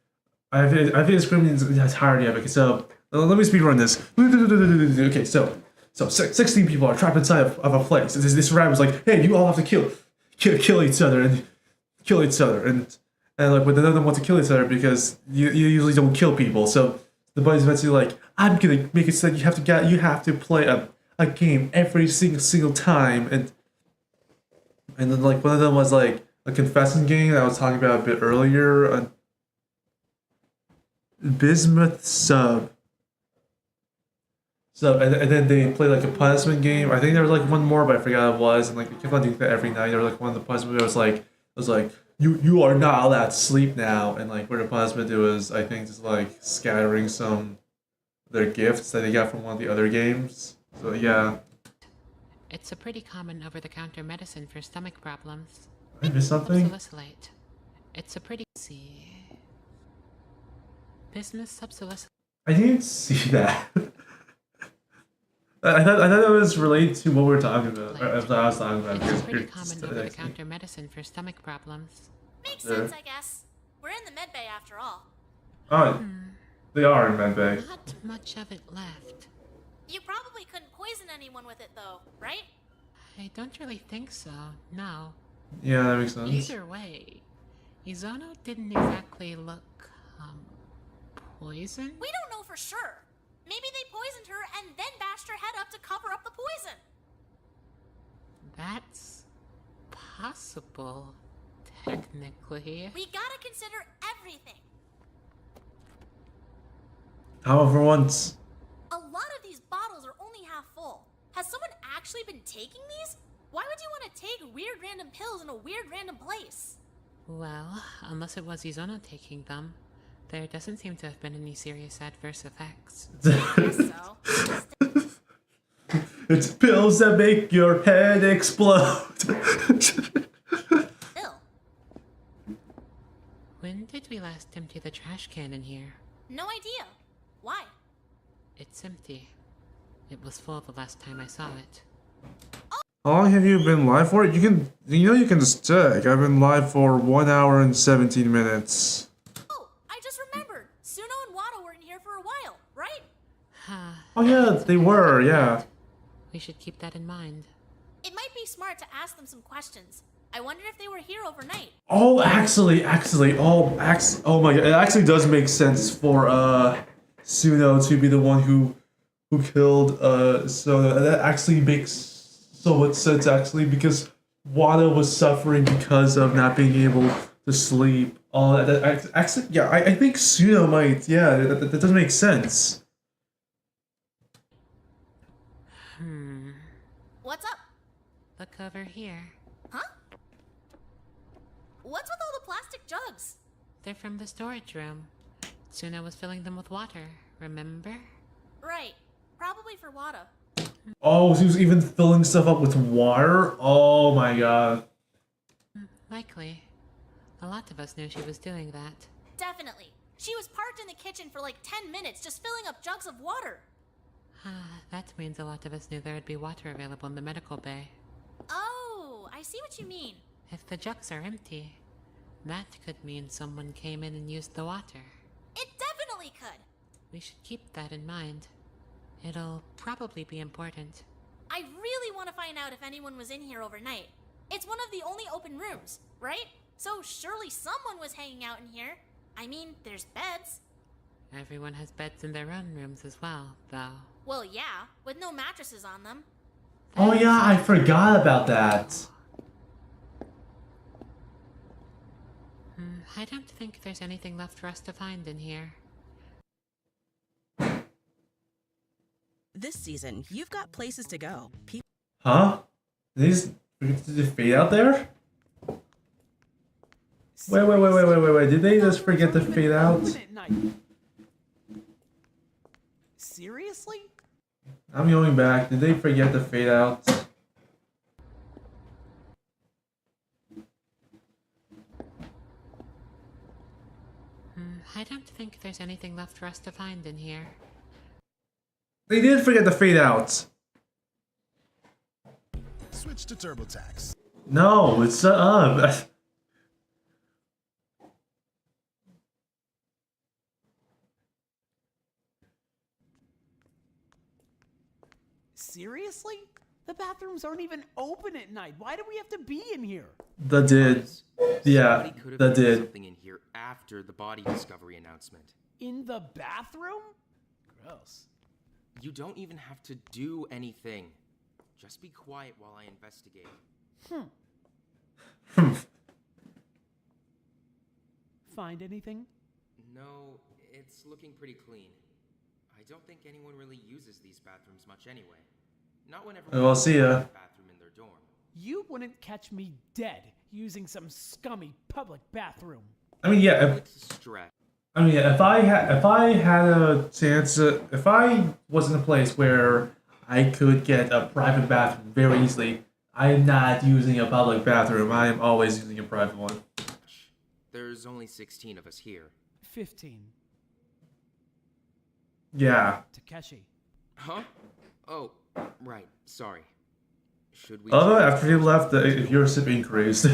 I think it's scripted in the entirety of it. So let me speedrun this. Okay, so 16 people are trapped inside of a place. This rabbi's like, hey, you all have to kill each other and like but none of them want to kill each other because you usually don't kill people. So the buddy's eventually like, I'm gonna make it so that you have to play a game every single time and then like one of them was like a confession game that I was talking about a bit earlier. Bismuth sub. So and then they played like a punishment game. I think there was like one more, but I forgot what it was. And like they kept on doing that every night. There was like one of the punishment was like you are not allowed to sleep now. And like where the punishment it was I think just like scattering some of their gifts that they got from one of the other games. So yeah. It's a pretty common over-the-counter medicine for stomach problems. I missed something? Salicylate. It's a pretty... see... Business subsolicitation. I didn't see that. I thought it was related to what we were talking about. Or, I was talking about. It's pretty common over-the-counter medicine for stomach problems. Makes sense, I guess. We're in the med bay after all. Oh, they are in medbay. Not much of it left. You probably couldn't poison anyone with it, though, right? I don't really think so, no. Yeah, that makes sense. Either way, Izono didn't exactly look, poisoned? We don't know for sure. Maybe they poisoned her and then bashed her head up to cover up the poison. That's possible, technically. We gotta consider everything. However, once. A lot of these bottles are only half full. Has someone actually been taking these? Why would you want to take weird random pills in a weird random place? Well, unless it was Izono taking them, there doesn't seem to have been any serious adverse effects. Guess so. It's pills that make your head explode. Bill. When did we last empty the trash can in here? No idea. Why? It's empty. It was full the last time I saw it. How long have you been live for? You can just check. I've been live for 1 hour and 17 minutes. Oh, I just remembered. Suno and Wada were in here for a while, right? Oh yeah, they were, yeah. We should keep that in mind. It might be smart to ask them some questions. I wonder if they were here overnight. Oh, oh my god, it actually does make sense for Suno to be the one who killed Sono. That actually makes so much sense actually, because Wada was suffering because of not being able to sleep. Oh, that actually, yeah, I think Suno might. Yeah, that does make sense. What's up? Look over here. Huh? What's with all the plastic jugs? They're from the storage room. Suno was filling them with water, remember? Right. Probably for Wada. Oh, she was even filling stuff up with water? Oh my god. Likely. A lot of us knew she was doing that. Definitely. She was parked in the kitchen for like 10 minutes just filling up jugs of water. That means a lot of us knew there would be water available in the medical bay. Oh, I see what you mean. If the jugs are empty, that could mean someone came in and used the water. It definitely could. We should keep that in mind. It'll probably be important. I really want to find out if anyone was in here overnight. It's one of the only open rooms, right? So surely someone was hanging out in here. I mean, there's beds. Everyone has beds in their own rooms as well, though. Well, yeah, with no mattresses on them. Oh yeah, I forgot about that. I don't think there's anything left for us to find in here. This season, you've got places to go. Huh? Did they fade out there? Wait. Did they just forget to fade out? Seriously? I'm going back. Did they forget to fade out? I don't think there's anything left for us to find in here. They did forget to fade out. Switch to TurboTax. No, it's Seriously? The bathrooms aren't even open at night. Why do we have to be in here? That did. Yeah, Somebody could have that done did. something in here after the body discovery announcement. In the bathroom? Gross. You don't even have to do anything. Just be quiet while I investigate. Find anything? No, it's looking pretty clean. I don't think anyone really uses these bathrooms much anyway. Not when everyone Well, see ya. has a bathroom in their dorm. You wouldn't catch me dead using some scummy public bathroom. I mean, yeah. If I had a chance, if I was in a place where I could get a private bathroom very easily, I'm not using a public bathroom. I am always using a private one. There's only 16 of us here. 15. Yeah. Takeshi. Huh? Oh, right. Sorry. Should we? Although check after he left, your sip increased.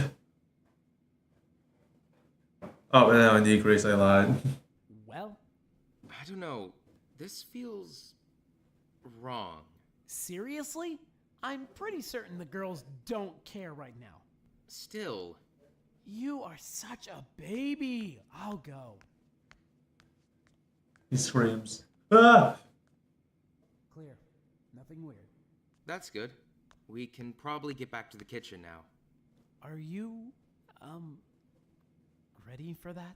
Oh, no, it decreased, I lied. Well, I don't know. This feels wrong. seriously? I'm pretty certain the girls don't care right now. Still. You are such a baby. I'll go. He screams. Ah! Clear. Nothing weird. That's good. We can probably get back to the kitchen now. Are you, ready for that?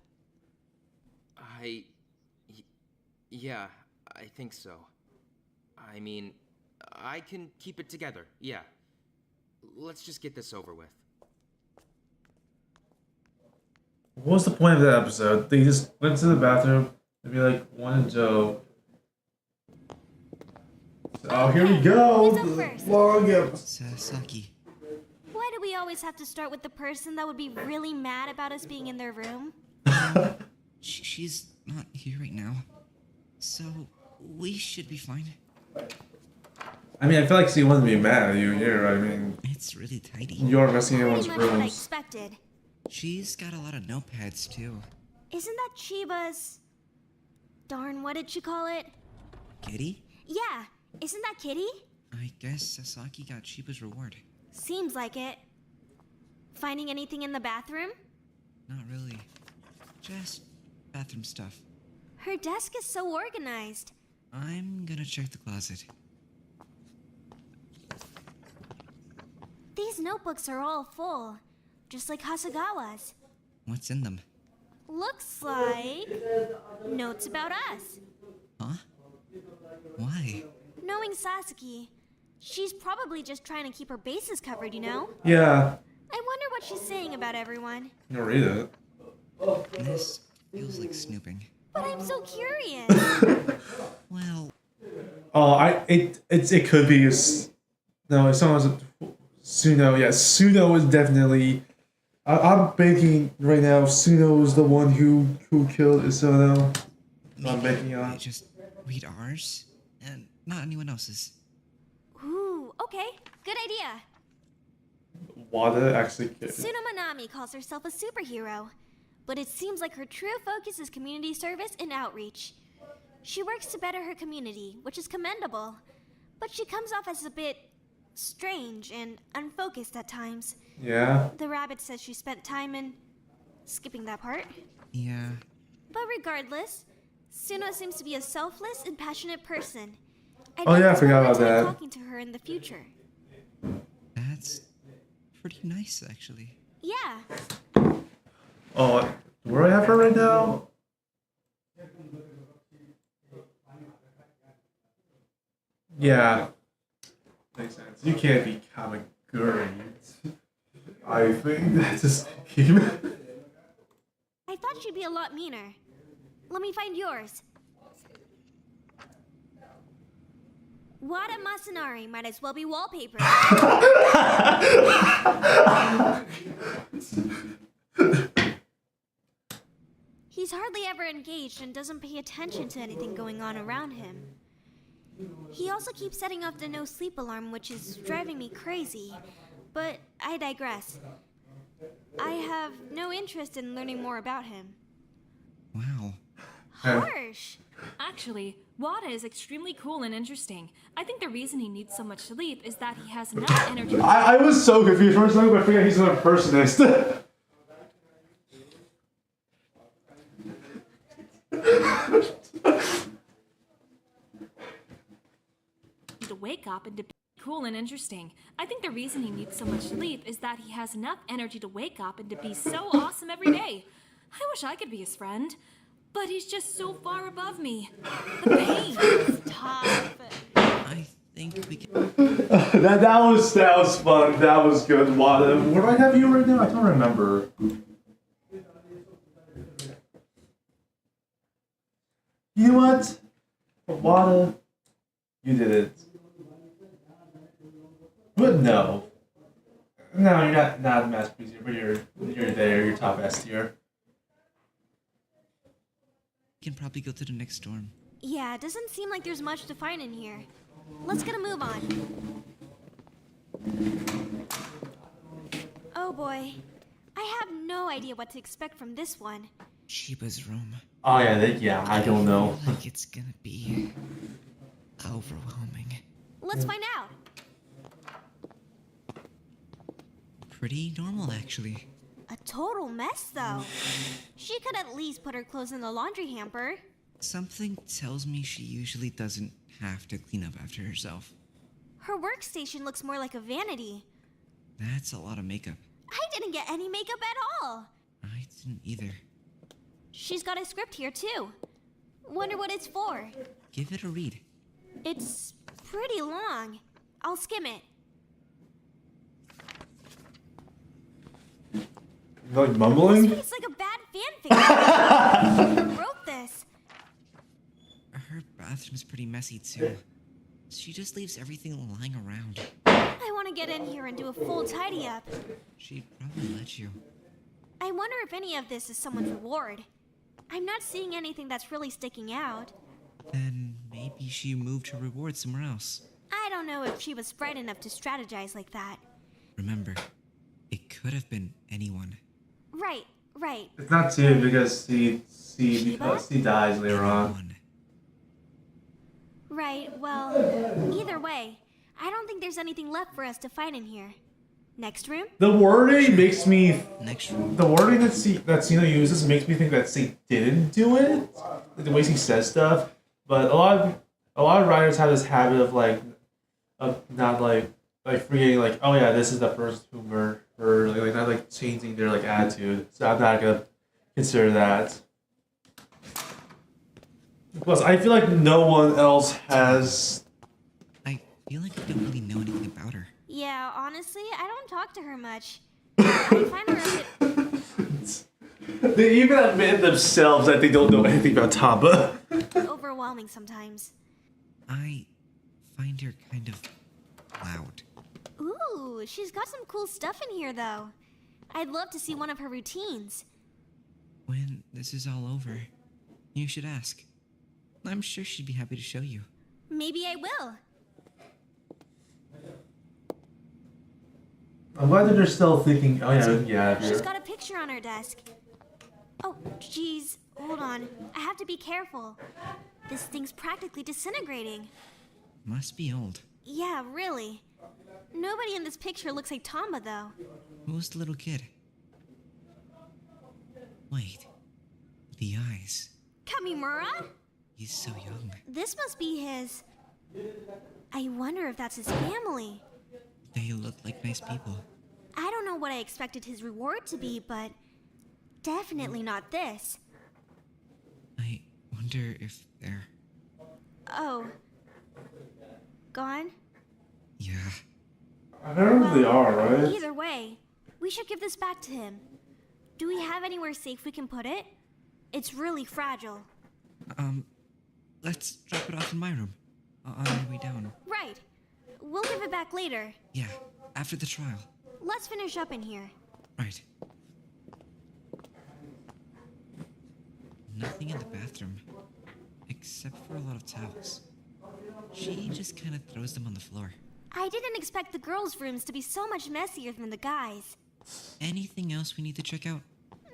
Yeah, I think so. I mean, I can keep it together, yeah. Let's just get this over with. What was the point of that episode? They just went to the bathroom and be like, one Joe. Oh, here we go! Who's up first? Long episode. Sasaki. Why do we always have to start with the person that would be really mad about us being in their room? She's not here right now. So, we should be fine. I mean, I feel like she wouldn't be mad at you here. I mean, it's really tidy. You're messing in Pretty everyone's much what I rooms. expected. She's got a lot of notepads, too. Isn't that Chiba's... Darn, what did she call it? Kitty? Yeah, isn't that Kitty? I guess Sasaki got Chiba's reward. Seems like it. Finding anything in the bathroom? Not really. Just bathroom stuff. Her desk is so organized. I'm gonna check the closet. These notebooks are all full, just like Hasagawa's. What's in them? Looks like notes about us. Huh? Why? Knowing Sasaki, she's probably just trying to keep her bases covered, you know? Yeah. I wonder what she's saying about everyone. You read it. This feels like snooping. But I'm so curious. Well... Oh, it could be no, if someone's Suno. Yeah, Suno is definitely. I'm thinking right now Suno is the one who killed Isono. I'm banking on. They just read ours and not anyone else's. Ooh, okay, good idea. Wada actually killed. Suno Manami calls herself a superhero, but it seems like her true focus is community service and outreach. She works to better her community, which is commendable, but she comes off as a bit strange and unfocused at times. Yeah. The rabbit says she spent time in skipping that part. Yeah. But regardless, Suno seems to be a selfless and passionate person. Oh yeah, I forgot about that. Talking to her in the future. That's pretty nice, actually. Yeah. Oh, where do I have her right now? Yeah. Makes sense. You can't be comic great. I think that's a scheme. I thought she'd be a lot meaner. Let me find yours. Wada Masanari might as well be wallpaper. He's hardly ever engaged and doesn't pay attention to anything going on around him. He also keeps setting off the no sleep alarm, which is driving me crazy. But I digress. I have no interest in learning more about him. Wow. Harsh. Actually, Wada is extremely cool and interesting. I think the reason he needs so much sleep is that he has enough energy. I was so confused for a second, but I figured he's an impersonist. To wake up and to be cool and interesting. I think the reason he needs so much sleep is that he has enough energy to wake up and to be so awesome every day. I wish I could be his friend, but he's just so far above me. The pain. Tough. I think we can... that was fun. That was good. Wada, where do I have you right now? I don't remember. You know what? Wada, you did it. But no. No, you're not masterpiece here, but you're there, you're top S tier. We can probably go to the next dorm. Yeah, it doesn't seem like there's much to find in here. Let's get a move on. Oh boy. I have no idea what to expect from this one. Shiba's room. Oh yeah, I don't know. Like it's gonna be overwhelming. Let's find out. Pretty normal, actually. A total mess, though. She could at least put her clothes in the laundry hamper. Something tells me she usually doesn't have to clean up after herself. Her workstation looks more like a vanity. That's a lot of makeup. I didn't get any makeup at all. I didn't either. She's got a script here, too. Wonder what it's for. Give it a read. It's pretty long. I'll skim it. Like mumbling? It's like a bad fanfic. Who wrote this? Her bathroom's pretty messy, too. She just leaves everything lying around. I want to get in here and do a full tidy up. She'd probably let you. I wonder if any of this is someone's reward. I'm not seeing anything that's really sticking out. Then maybe she moved her reward somewhere else. I don't know if she was bright enough to strategize like that. Remember, it could have been anyone. Right. It's not two because he dies later on. Right, well, either way, I don't think there's anything left for us to find in here. Next room? The wording makes me. Next room. The wording that Sino uses makes me think that they didn't do it. The way she says stuff, but a lot of writers have this habit of not forgetting oh yeah, this is the person who murdered her, not changing their attitude. So I'm not gonna consider that. Plus, I feel like no one else has. I feel like I don't really know anything about her. Yeah, honestly, I don't talk to her much. I find her a bit They even admit themselves that they don't know anything about Tamba. overwhelming sometimes. I find her kind of loud. Ooh, she's got some cool stuff in here, though. I'd love to see one of her routines. When this is all over, you should ask. I'm sure she'd be happy to show you. Maybe I will. I'm glad that they're still thinking. Oh yeah. She's got a picture on her desk. Oh, jeez. Hold on. I have to be careful. This thing's practically disintegrating. Must be old. Yeah, really. Nobody in this picture looks like Tamba, though. Who's the little kid? Wait. The eyes. Kamimura? He's so young. This must be his... I wonder if that's his family. They look like nice people. I don't know what I expected his reward to be, but definitely not this. I wonder if they're... Oh. Gone? Yeah. I don't know if they are, right? Either way, we should give this back to him. Do we have anywhere safe we can put it? It's really fragile. Let's drop it off in my room. On our way down. Right. We'll give it back later. Yeah, after the trial. Let's finish up in here. Right. Nothing in the bathroom. Except for a lot of towels. She just kind of throws them on the floor. I didn't expect the girls' rooms to be so much messier than the guys. Anything else we need to check out?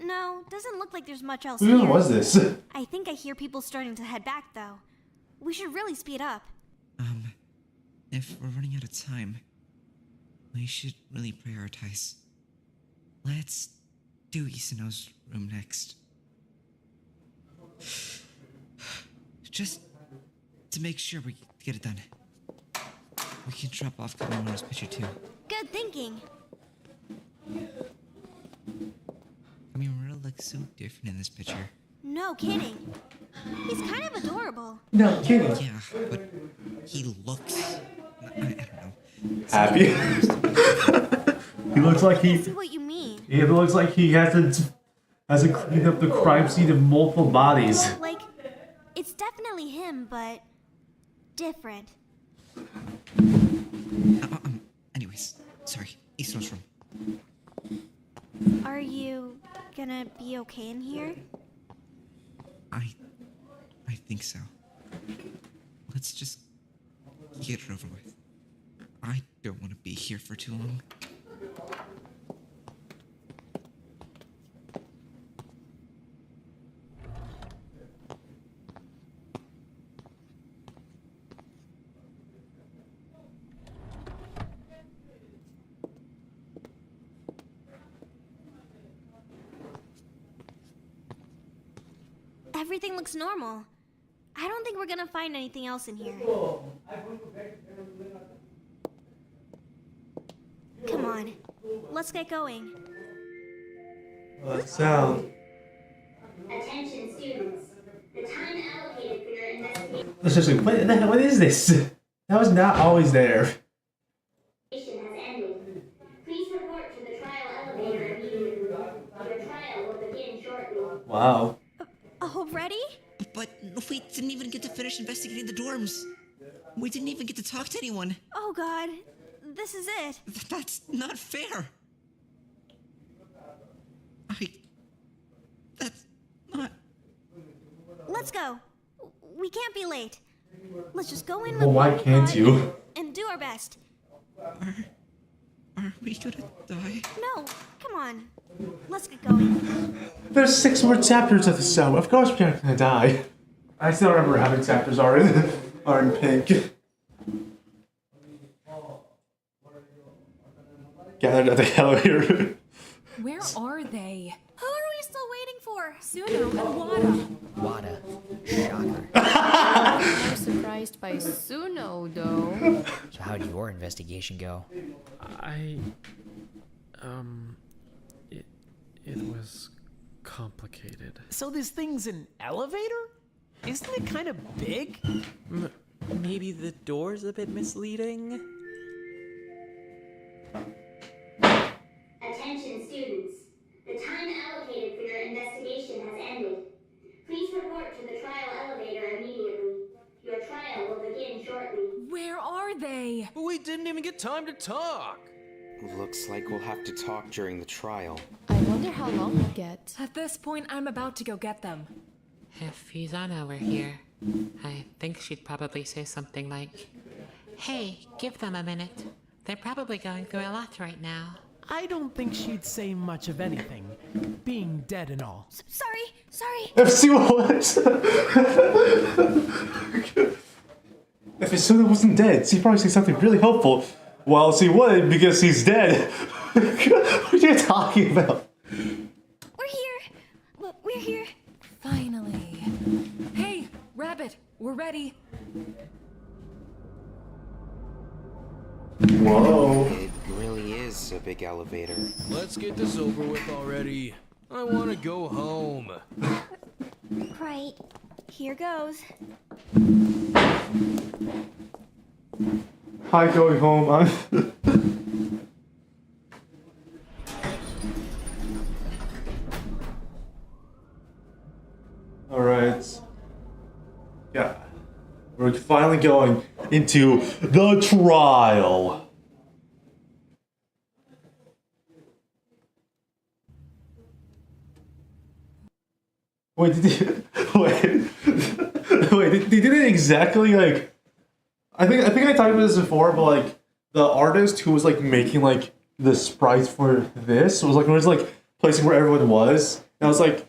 No, doesn't look like there's much else Who here. even was this? I think I hear people starting to head back, though. We should really speed up. If we're running out of time, we should really prioritize. Let's do Isano's room next. Just to make sure we get it done. We can drop off Kamimura's picture too. Good thinking. Kamimura looks so different in this picture. No kidding. He's kind of adorable. No kidding. Yeah, but he looks... I don't know. Happy. He looks like I see what you mean. He looks like he has to clean up the crime scene of multiple bodies. Like, it's definitely him, but different. Anyways, sorry. Isano's room. Are you gonna be okay in here? I think so. Let's just get it over with. I don't want to be here for too long. Everything looks normal. I don't think we're gonna find anything else in here. Come on, let's get going. That sound. Attention students. The time allocated for your investigation Let's just what the hell? What is this? That was not always there. has ended. Please report to the trial elevator immediately. Your trial will begin shortly. Wow. Already? But we didn't even get to finish investigating the dorms. We didn't even get to talk to anyone. Oh god, this is it. That's not fair. That's not... Let's go. We can't be late. Let's just go in with Well, why what we can't got you? and do our best. Are we gonna die? No, come on. Let's get going. There's 6 more chapters of the show. Of course we aren't gonna die. I still remember how many chapters are in pink. Gathered at the elevator. Where are they? Who are we still waiting for? Suno and Wada. Wada. Shocker. I'm surprised by Suno, though. So how'd your investigation go? It was complicated. So this thing's an elevator? Isn't it kind of big? Maybe the door's a bit misleading? Attention students. The time allocated for your investigation has ended. Please report to the trial elevator immediately. Your trial will begin shortly. Where are they? But we didn't even get time to talk. Looks like we'll have to talk during the trial. I wonder how long we'll get. At this point, I'm about to go get them. If Fizana were here, I think she'd probably say something like, "Hey, give them a minute. They're probably going through a lot right now." I don't think she'd say much of anything, being dead and all. Sorry. FC what? If Isuna wasn't dead, she'd probably say something really helpful. Well, she would because he's dead. What are you talking about? We're here. Finally. Hey, Rabbit, we're ready. Whoa. It really is a big elevator. Let's get this over with already. I want to go home. Right. Here goes. Hi, going home. Alright. Yeah. We're finally going into the trial. Wait, wait, they did it exactly like I think I talked about this before, but like the artist who was like making like the sprites for this was like placing where everyone was. And I was like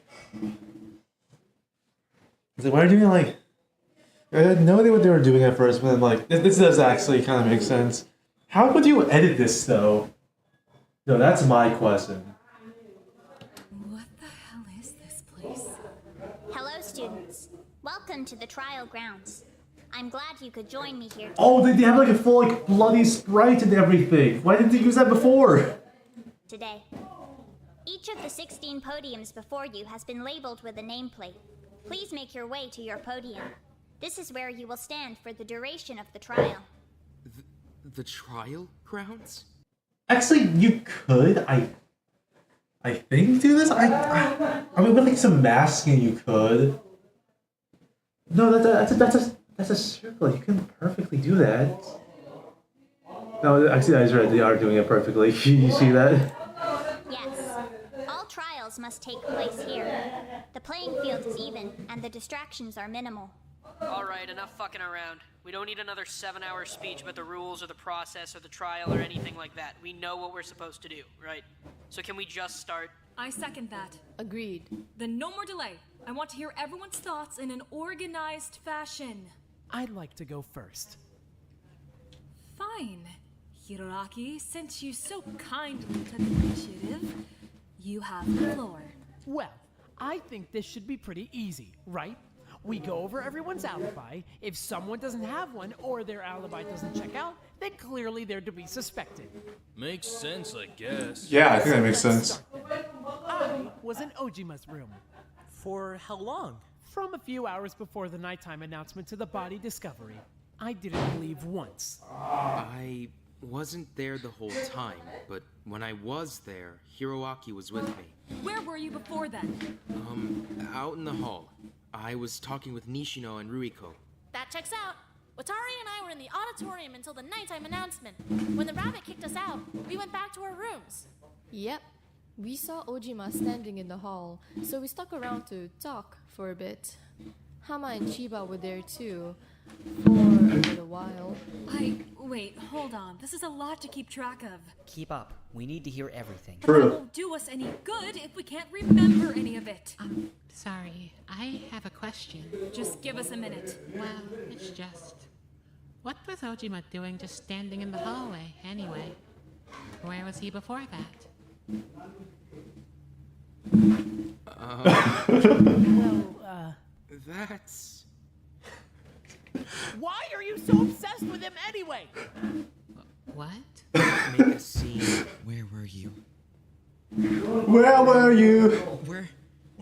why are you doing like I had no idea what they were doing at first, but then like this does actually kind of make sense. How would you edit this though? No, that's my question. What the hell is this place? Hello, students. Welcome to the trial grounds. I'm glad you could join me here. Oh, they have like a full like bloody sprite and everything. Why didn't they use that before? Today. Each of the 16 podiums before you has been labeled with a nameplate. Please make your way to your podium. This is where you will stand for the duration of the trial. The trial grounds? Actually, you could. I think do this. I mean, with like some masking, you could. No, that's a circle. You can perfectly do that. No, actually, I was right. They are doing it perfectly. You see that? Yes. All trials must take place here. The playing field is even, and the distractions are minimal. Alright, enough fucking around. We don't need another 7-hour speech about the rules or the process or the trial or anything like that. We know what we're supposed to do, right? So can we just start? I second that. Agreed. Then no more delay. I want to hear everyone's thoughts in an organized fashion. I'd like to go first. Fine. Hiroaki, since you so kindly took the initiative, you have the floor. Well, I think this should be pretty easy, right? We go over everyone's alibi. If someone doesn't have one or their alibi doesn't check out, then clearly they're to be suspected. Makes sense, I guess. Yeah, I think that makes sense. I was in Ojima's room. For how long? From a few hours before the nighttime announcement to the body discovery. I didn't leave once. I wasn't there the whole time, but when I was there, Hiroaki was with me. Where were you before then? Out in the hall. I was talking with Nishino and Ruiko. That checks out. Watari and I were in the auditorium until the nighttime announcement. When the rabbit kicked us out, we went back to our rooms. Yep. We saw Ojima standing in the hall, so we stuck around to talk for a bit. Hama and Chiba were there too, for a little while. Wait, hold on. This is a lot to keep track of. Keep up. We need to hear everything. But it won't do us any good if we can't remember any of it. Sorry, I have a question. Just give us a minute. Well, it's just... What was Ojima doing just standing in the hallway, anyway? Where was he before that? That's... Why are you so obsessed with him anyway? What? Make a scene. Where were you? Where were you? We're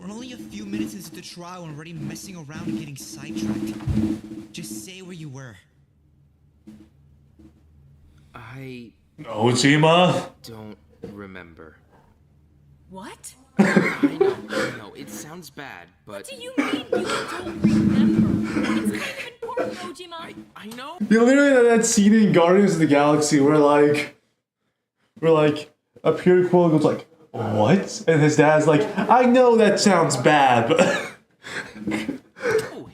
only a few minutes into the trial and already messing around and getting sidetracked. Just say where you were. I Ojima? don't remember. What? I know, it sounds bad, but... What do you mean you don't remember? It's kind of important, Ojima. I know. You literally that scene in Guardians of the Galaxy where a pure Quill goes like, what? And his dad's like, I know that sounds bad, but... No,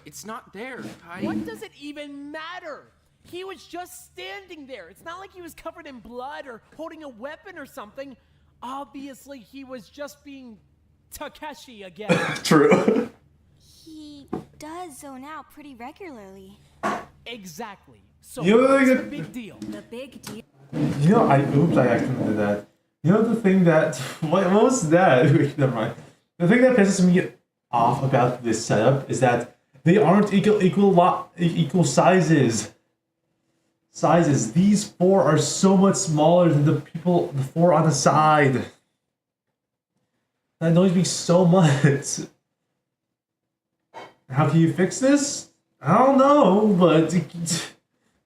it's not there. What does it even matter? He was just standing there. It's not like he was covered in blood or holding a weapon or something. Obviously, he was just being Takeshi again. True. He does zone out pretty regularly. Exactly. So You know, what's like the big deal? The big deal. You know, I accidentally did that. You know the thing that... What was that? Wait, never mind. The thing that pisses me off about this setup is that they aren't equal sizes. These four are so much smaller than the four on the side. That annoys me so much. How can you fix this? I don't know, but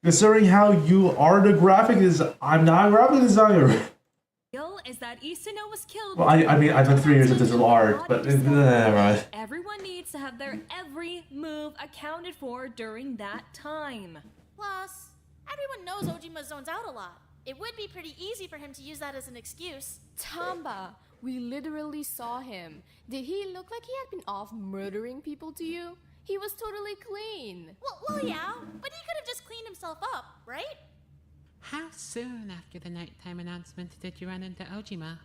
considering how you are the graphic I'm not a graphic designer. Is that Isuno was killed. Well, I mean, I've done 3 years of digital art, but right. Everyone needs to have their every move accounted for during that time. Plus, everyone knows Ojima zones out a lot. It would be pretty easy for him to use that as an excuse. Tamba, we literally saw him. Did he look like he had been off murdering people to you? He was totally clean. Well, yeah, but he could have just cleaned himself up, right? How soon after the nighttime announcement did you run into Ojima?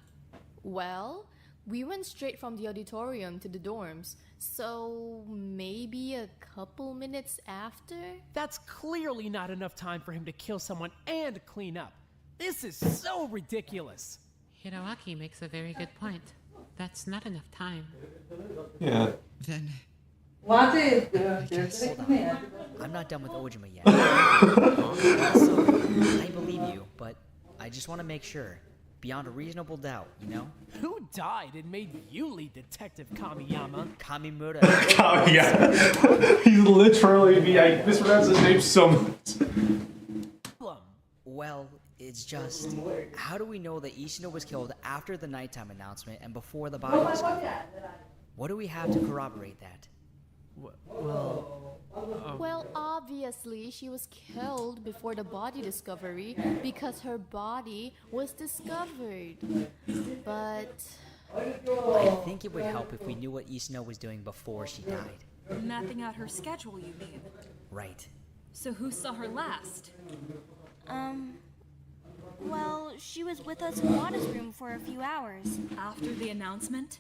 Well, we went straight from the auditorium to the dorms, so maybe a couple minutes after? That's clearly not enough time for him to kill someone and clean up. This is so ridiculous. Hiroaki makes a very good point. That's not enough time. Yeah. Then... Hold on. I'm not done with Ojima yet. So, I believe you, but I just want to make sure. Beyond a reasonable doubt, you know? Who died and made you lead Detective Kamiyama? Kamimura. Kamiyama. He's literally me. I mispronounce his name so much. Well, it's just... How do we know that Ishino was killed after the nighttime announcement and before the body was killed? What do we have to corroborate that? Well, obviously, she was killed before the body discovery because her body was discovered. But... I think it would help if we knew what Ishino was doing before she died. Mapping out her schedule, you mean? Right. So who saw her last? Well, she was with us in Wada's room for a few hours. After the announcement?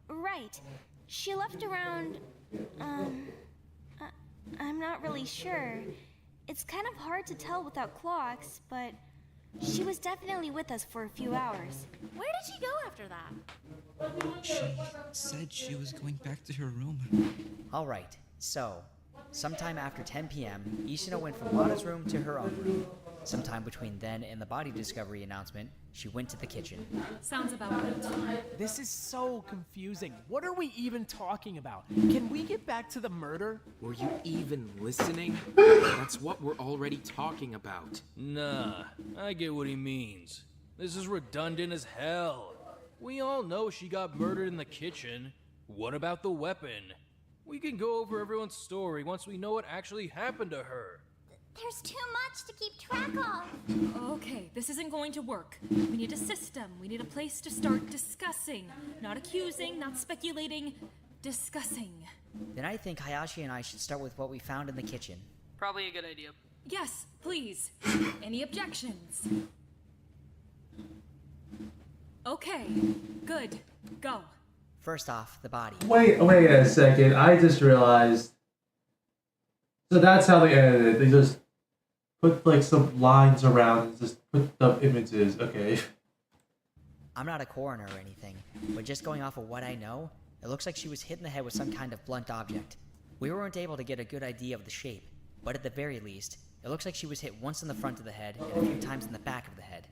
Right. She left around, I'm not really sure. It's kind of hard to tell without clocks, but she was definitely with us for a few hours. Where did she go after that? She said she was going back to her room. Alright, so, sometime after 10 p.m., Ishino went from Wada's room to her own room. Sometime between then and the body discovery announcement, she went to the kitchen. Sounds about right. This is so confusing. What are we even talking about? Can we get back to the murder? Were you even listening? That's what we're already talking about. Nah, I get what he means. This is redundant as hell. We all know she got murdered in the kitchen. What about the weapon? We can go over everyone's story once we know what actually happened to her. There's too much to keep track of. Okay, this isn't going to work. We need a system. We need a place to start discussing. Not accusing, not speculating, discussing. Then I think Hayashi and I should start with what we found in the kitchen. Probably a good idea. Yes, please. Any objections? Okay, good. Go. First off, the body. Wait a second. I just realized. So that's how they edited it. They just put like some lines around and just put the images. Okay. I'm not a coroner or anything, but just going off of what I know, it looks like she was hit in the head with some kind of blunt object. We weren't able to get a good idea of the shape, but at the very least, it looks like she was hit once in the front of the head and a few times in the back of the head.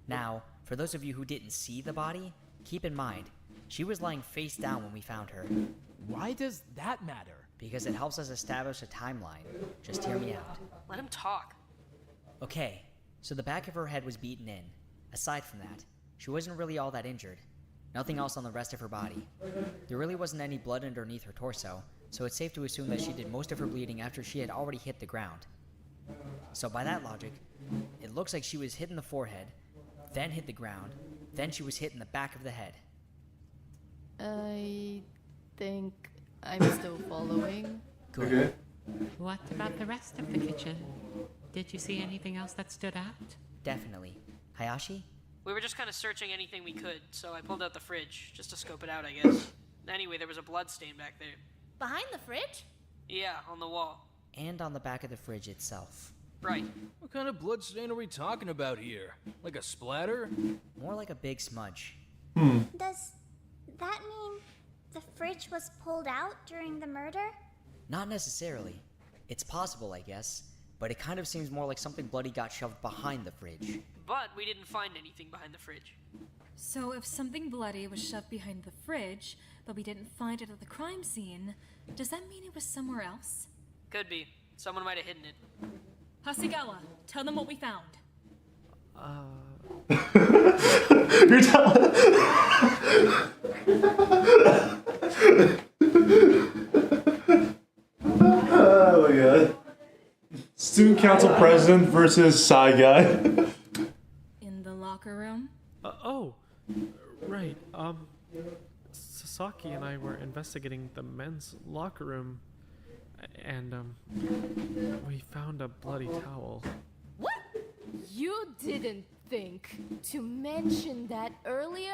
Now, for those of you who didn't see the body, keep in mind, she was lying face down when we found her. Why does that matter? Because it helps us establish a timeline. Just hear me out. Let him talk. Okay, so the back of her head was beaten in. Aside from that, she wasn't really all that injured. Nothing else on the rest of her body. There really wasn't any blood underneath her torso, so it's safe to assume that she did most of her bleeding after she had already hit the ground. So by that logic, it looks like she was hit in the forehead, then hit the ground, then she was hit in the back of the head. I think I'm still following. Good. Okay. What about the rest of the kitchen? Did you see anything else that stood out? Definitely. Hayashi? We were just kind of searching anything we could, so I pulled out the fridge, just to scope it out, I guess. Anyway, there was a blood stain back there. Behind the fridge? Yeah, on the wall. And on the back of the fridge itself. Right. What kind of blood stain are we talking about here? Like a splatter? More like a big smudge. Does that mean the fridge was pulled out during the murder? Not necessarily. It's possible, I guess, but it kind of seems more like something bloody got shoved behind the fridge. But we didn't find anything behind the fridge. So if something bloody was shoved behind the fridge, but we didn't find it at the crime scene, does that mean it was somewhere else? Could be. Someone might have hidden it. Hasegawa, tell them what we found. You're telling. Oh my god. Student council president versus Psy guy. In the locker room? Right. Sasaki and I were investigating the men's locker room, and we found a bloody towel. What? You didn't think to mention that earlier?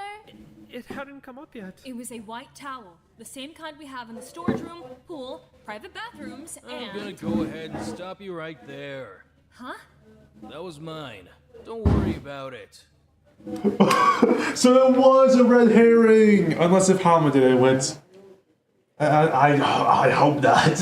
It hadn't come up yet. It was a white towel, the same kind we have in the storage room, pool, private bathrooms, and... I'm gonna go ahead and stop you right there. Huh? That was mine. Don't worry about it. So it was a red herring! Unless if Hama did it with... I hope not.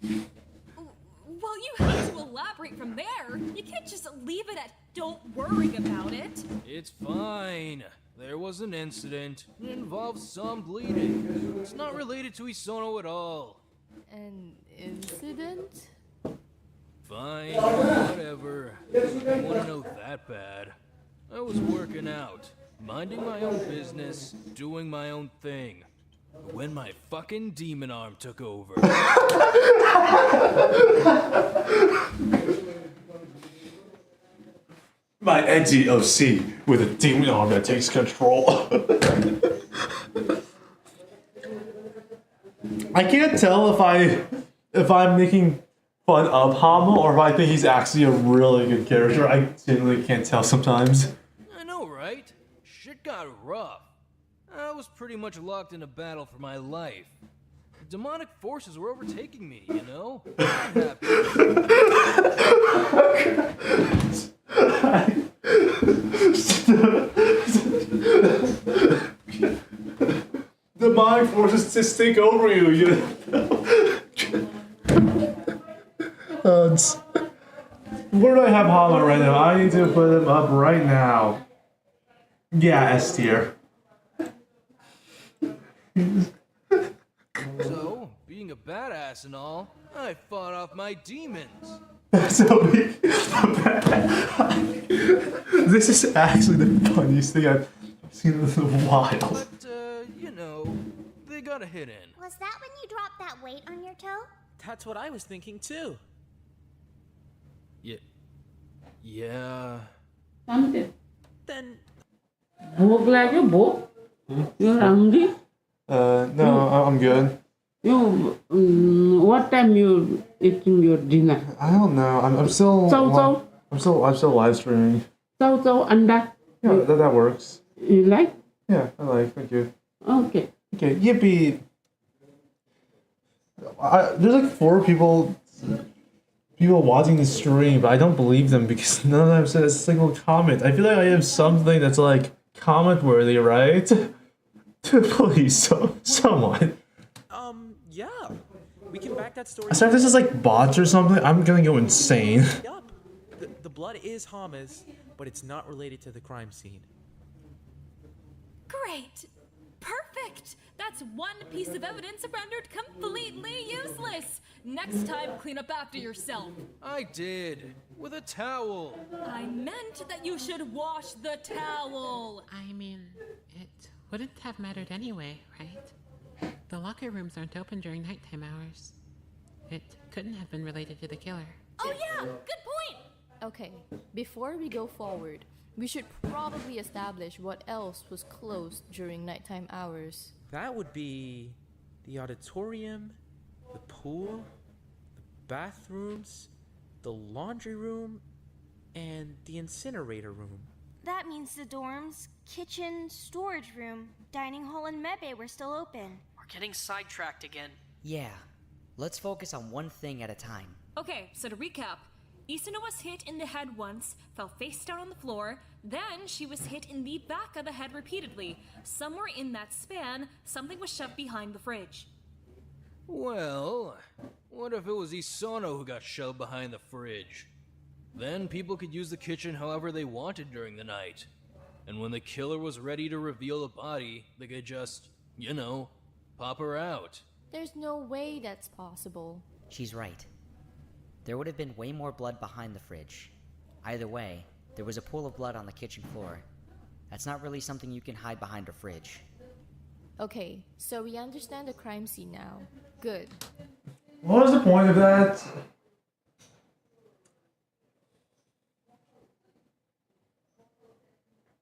Well, you have to elaborate from there. You can't just leave it at don't worry about it. It's fine. There was an incident. It involved some bleeding. It's not related to Isono at all. An incident? Fine, whatever. I want to know that bad. I was working out, minding my own business, doing my own thing. When my fucking demon arm took over. My NTOC with a demon arm that takes control. I can't tell if I'm making fun of Hama or if I think he's actually a really good character. I genuinely can't tell sometimes. I know, right? Shit got rough. I was pretty much locked in a battle for my life. Demonic forces were overtaking me, you know? Demonic forces just take over you, you know? Where do I have Hama right now? I need to put him up right now. Yeah, S tier. So, being a badass and all, I fought off my demons. So this is actually the funniest thing I've seen in a while. But, you know, they got a hit in. Was that when you dropped that weight on your toe? That's what I was thinking too. Yeah. Then Book like you book? You're hungry? No, I'm good. You, what time you eating your dinner? I don't know. I'm still. So. I'm still live streaming. So, anda. Yeah, that works. You like? Yeah, I like. Thank you. Okay. Okay, yippee. There's like 4 people watching the stream, but I don't believe them because none of them said a single comment. I feel like I have something that's like comment worthy, right? Please, someone. Yeah. We can back that story. So if this is like bots or something, I'm gonna go insane. Yup. The blood is Hama's, but it's not related to the crime scene. Great! Perfect! That's one piece of evidence rendered completely useless! Next time, clean up after yourself. I did. With a towel. I meant that you should wash the towel. I mean, it wouldn't have mattered anyway, right? The locker rooms aren't open during nighttime hours. It couldn't have been related to the killer. Oh yeah, good point! Okay, before we go forward, we should probably establish what else was closed during nighttime hours. That would be the auditorium, the pool, the bathrooms, the laundry room, and the incinerator room. That means the dorms, kitchen, storage room, dining hall, and medbay were still open. We're getting sidetracked again. Yeah. Let's focus on one thing at a time. Okay, so to recap, Isuna was hit in the head once, fell face down on the floor, then she was hit in the back of the head repeatedly. Somewhere in that span, something was shoved behind the fridge. Well, what if it was Isono who got shoved behind the fridge? Then people could use the kitchen however they wanted during the night. And when the killer was ready to reveal the body, they could just, you know, pop her out. There's no way that's possible. She's right. There would have been way more blood behind the fridge. Either way, there was a pool of blood on the kitchen floor. That's not really something you can hide behind a fridge. Okay, so we understand the crime scene now. Good. What was the point of that?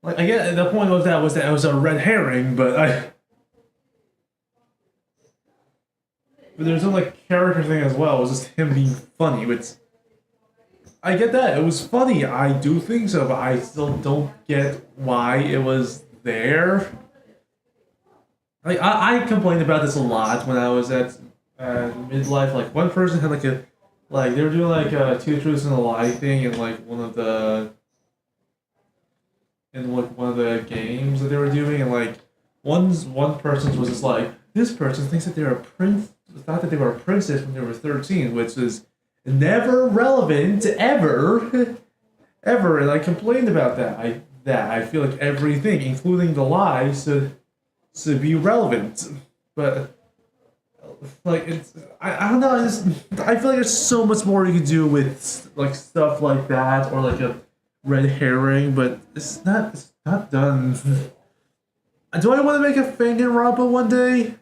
Like, I get the point was that it was a red herring, but there's no like character thing as well. It was just him being funny, which I get that it was funny. I do think so, but I still don't get why it was there. Like I complained about this a lot when I was at midlife. Like one person had they were doing like a 2 truths and a lie thing in like one of the games that they were doing, and like one person's was just like, this person thinks that thought that they were a princess when they were 13, which is never relevant ever. And I complained about that. I feel like everything, including the lie, should be relevant. But like I don't know, I feel like there's so much more you could do with like stuff like that, or like a red herring, but it's not done. Do I want to make a Danganronpa one day?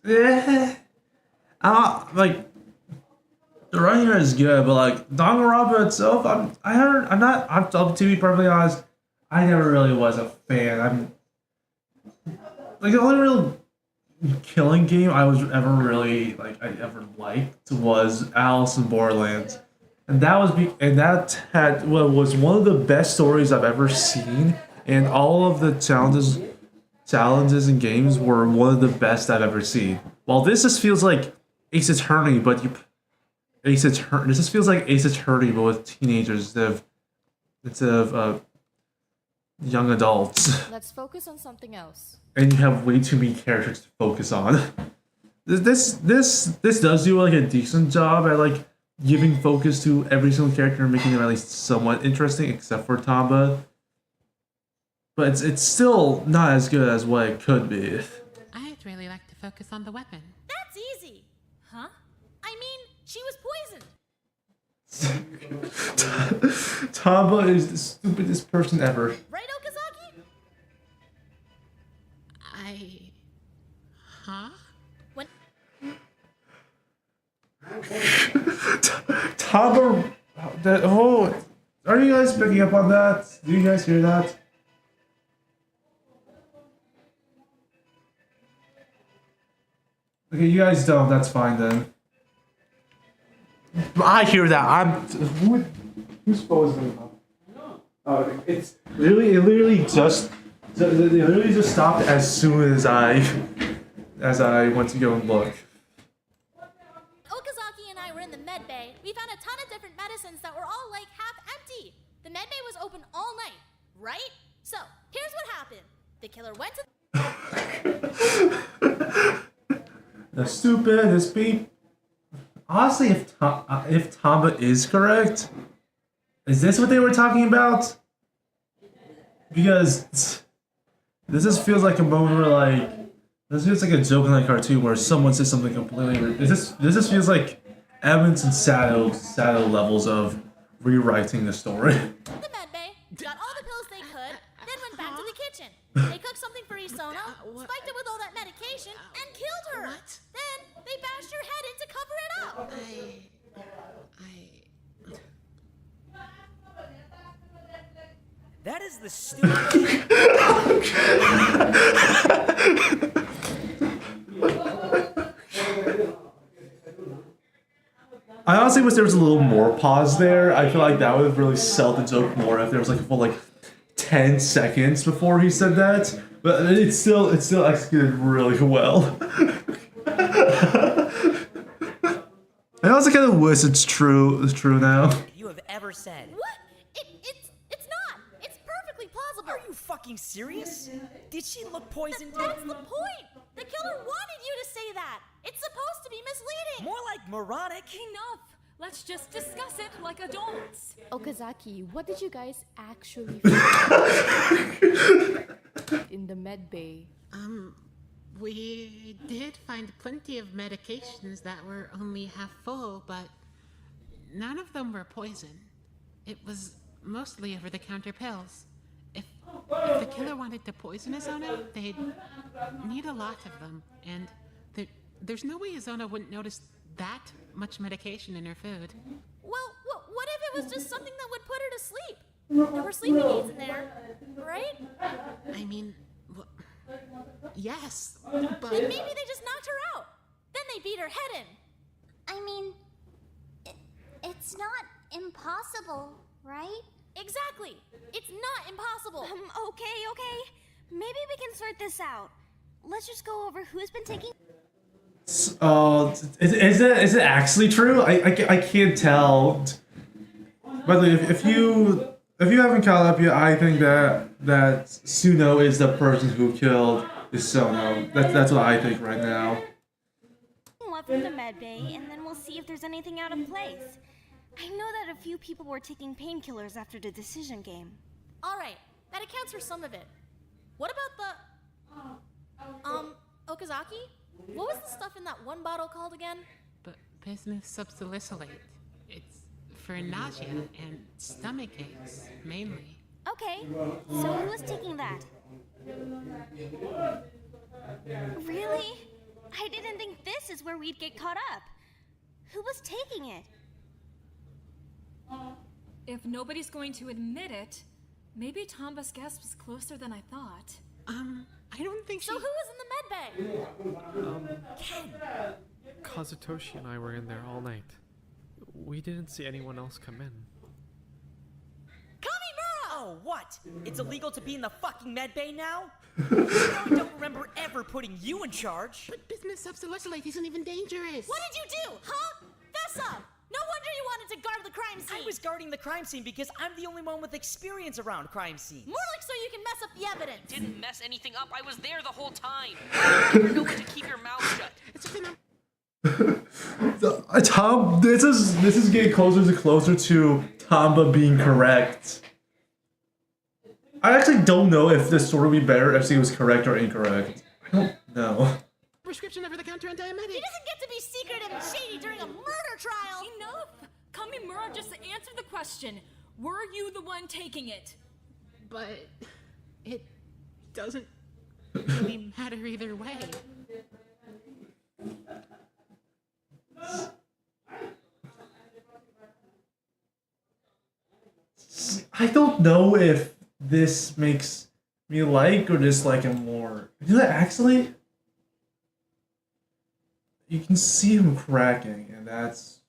Yeah. Like the writing here is good, but like Danganronpa itself, I'll to be perfectly honest, I never really was a fan. I'm like the only real killing game I was ever really I ever liked was Alice in Borderlands, and that had what was one of the best stories I've ever seen, and all of the challenges and games were one of the best I've ever seen. While this just feels like Ace Attorney, but this just feels like Ace Attorney but with teenagers instead of young adults. Let's focus on something else. And you have way too many characters to focus on. This does do like a decent job at like giving focus to every single character and making them at least somewhat interesting, except for Tamba. But it's still not as good as what it could be. I'd really like to focus on the weapon. That's easy. Huh? I mean, she was poisoned. Tamba is the stupidest person ever. Right, Okazaki? Huh? When Tamba, are you guys picking up on that? Do you guys hear that? Okay, you guys don't. That's fine then. I hear that. Who's posing? Oh, it literally just stopped as soon as I went to go and look. Okazaki and I were in the med bay, we found a ton of different medicines that were all like half empty. The med bay was open all night, right? So, here's what happened. The killer went to The stupidest people. Honestly, if Tamba is correct, is this what they were talking about? Because this just feels like a moment where this feels like a joke in a cartoon where someone says something completely. This just feels like Evans and Sato levels of rewriting the story. the med bay, got all the pills they could, then went back to the kitchen. They cooked something for Isona, spiked it with all that medication, and killed her. What? Then they bashed her head in to cover it up. That is the stupidest. I honestly wish there was a little more pause there. I feel like that would have really sold the joke more if there was like a full 10 seconds before he said that. But it's still executed really well. I also kind of wish it's true now. You have ever said. What? It's not. It's perfectly plausible. Are you fucking serious? Did she look poisoned? That's the point. The killer wanted you to say that. It's supposed to be misleading. More like moronic. Enough. Let's just discuss it like adults. Okazaki, what did you guys actually in the med bay? We did find plenty of medications that were only half full, but none of them were poison. It was mostly over-the-counter pills. If the killer wanted to poison Isona, they'd need a lot of them, and there's no way Isona wouldn't notice that much medication in her food. Well, what if it was just something that would put her to sleep? There were sleeping aids in there, right? I mean, yes, but... Then maybe they just knocked her out. Then they beat her head in. I mean, it's not impossible, right? Exactly. It's not impossible. Okay. Maybe we can sort this out. Let's just go over who's been taking... Is it actually true? I can't tell. By the way, if you haven't caught up yet, I think that Suno is the person who killed Isono. That's what I think right now. Left from the med bay, and then we'll see if there's anything out of place. I know that a few people were taking painkillers after the decision game. All right, that accounts for some of it. What about Okazaki? What was the stuff in that one bottle called again? But bismuth subsalicylate. It's for nausea and stomach aches, mainly. Okay, so who was taking that? Really? I didn't think this is where we'd get caught up. Who was taking it? If nobody's going to admit it, maybe Tamba's guess was closer than I thought. I don't think So who was in the med medbay. Ken! Kazutoshi and I were in there all night. We didn't see anyone else come in. Oh, what? It's illegal to be in the fucking medbay now? I don't remember ever putting you in charge. But business of Celestialite isn't even dangerous. What did you do, huh? Fess up! No wonder you wanted to guard the crime scene. I was guarding the crime scene because I'm the only one with experience around crime scenes. More like so you can mess up the evidence. Didn't mess anything up. I was there the whole time. You never know when to keep your mouth shut. Tom, this is getting closer to Tamba being correct. I actually don't know if this story would be better if she was correct or incorrect. I don't know. Prescription over the counter antiemetic. He doesn't get to be secretive and shady during a murder trial. Enough! Kamimura just answered the question. Were you the one taking it? But it doesn't really matter either way. I don't know if this makes me like or dislike him more. You know, actually, you can see him cracking, and that's.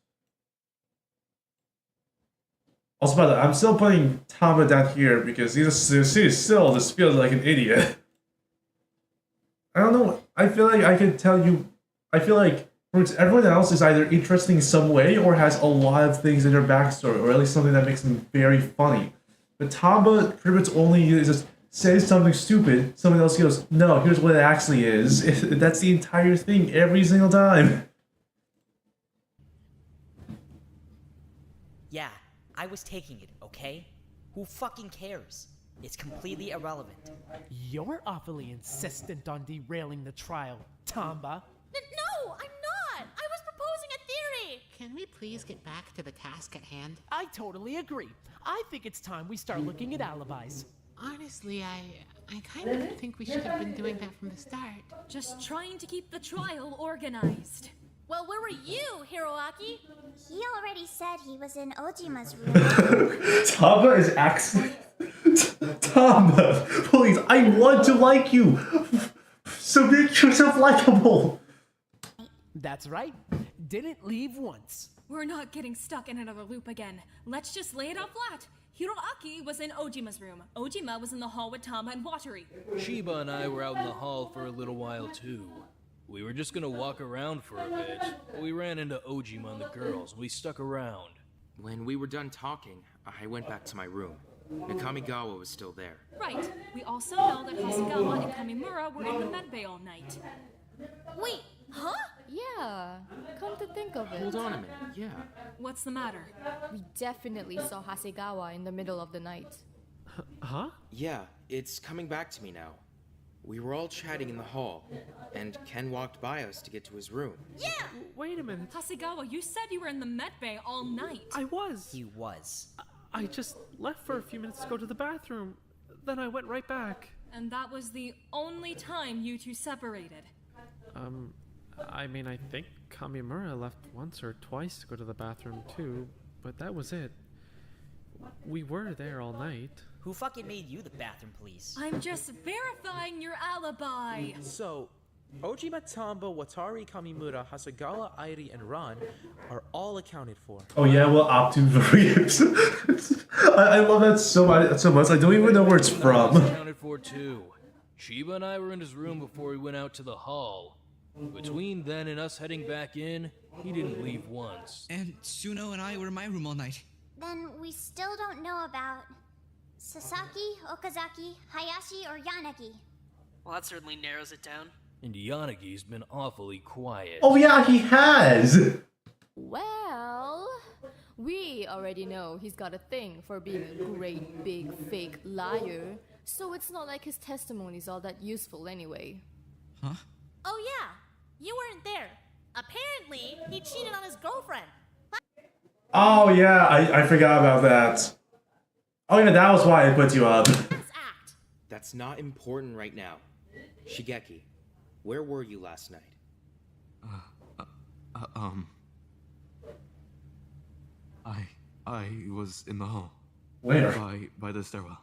Also, by the way, I'm still putting Tama down here because he still just feels like an idiot. I don't know. I feel like I could tell you. I feel like everyone else is either interesting in some way or has a lot of things in their backstory, or at least something that makes them very funny. But Tamba pretty much only just says something stupid, someone else goes, no, here's what it actually is. That's the entire thing every single time. Yeah, I was taking it, okay? Who fucking cares? It's completely irrelevant. You're awfully insistent on derailing the trial, Tamba. No, I'm not. I was proposing a theory. Can we please get back to the task at hand? I totally agree. I think it's time we start looking at alibis. Honestly, I kind of think we should have been doing that from the start. Just trying to keep the trial organized. Well, where were you, Hiroaki? He already said he was in Ojima's room. Tamba is actually... Tamba, please, I want to like you. So make yourself likable. That's right. Didn't leave once. We're not getting stuck in another loop again. Let's just lay it out flat. Hiroaki was in Ojima's room. Ojima was in the hall with Tama and Watery. Shiba and I were out in the hall for a little while too. We were just gonna walk around for a bit, but we ran into Ojima and the girls, and we stuck around. When we were done talking, I went back to my room. Nakamigawa was still there. Right. We also know that Hasegawa and Kamimura were in the medbay all night. Wait, huh? Yeah, come to think of it. Hold on a minute, yeah. What's the matter? We definitely saw Hasegawa in the middle of the night. Huh? Yeah, it's coming back to me now. We were all chatting in the hall, and Ken walked by us to get to his room. Yeah! Wait a minute. Hasegawa, you said you were in the medbay all night. I was. He was. I just left for a few minutes to go to the bathroom. Then I went right back. And that was the only time you two separated. I mean, I think Kamimura left once or twice to go to the bathroom too, but that was it. We were there all night. Who fucking made you the bathroom police? I'm just verifying your alibi. So, Ojima, Tamba, Watari, Kamimura, Hasegawa, Airi, and Ran are all accounted for. Oh yeah, well, Optum Reeves. I love that so much. I don't even know where it's from. Accounted for too. Shiba and I were in his room before we went out to the hall. Between then and us heading back in, he didn't leave once. And Suno and I were in my room all night. Then we still don't know about Sasaki, Okazaki, Hayashi, or Yanagi. Well, that certainly narrows it down. And Yanagi's been awfully quiet. Oh yeah, he has! Well, we already know he's got a thing for being a great big fake liar, so it's not like his testimony's all that useful anyway. Huh? Oh yeah, you weren't there. Apparently, he cheated on his girlfriend. Oh yeah, I forgot about that. Oh yeah, that was why I put you up. That's not important right now. Shigeki, where were you last night? I was in the hall. Where? By the stairwell.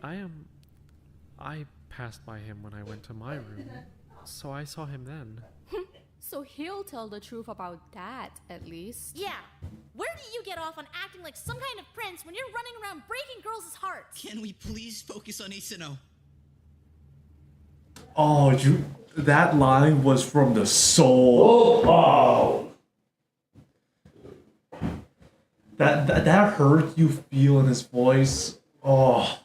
I passed by him when I went to my room. So I saw him then. So he'll tell the truth about that, at least. Yeah. Where do you get off on acting like some kind of prince when you're running around breaking girls' hearts? Can we please focus on Isano? Oh, that line was from the soul. Oh. That hurt you feel in his voice. Oh.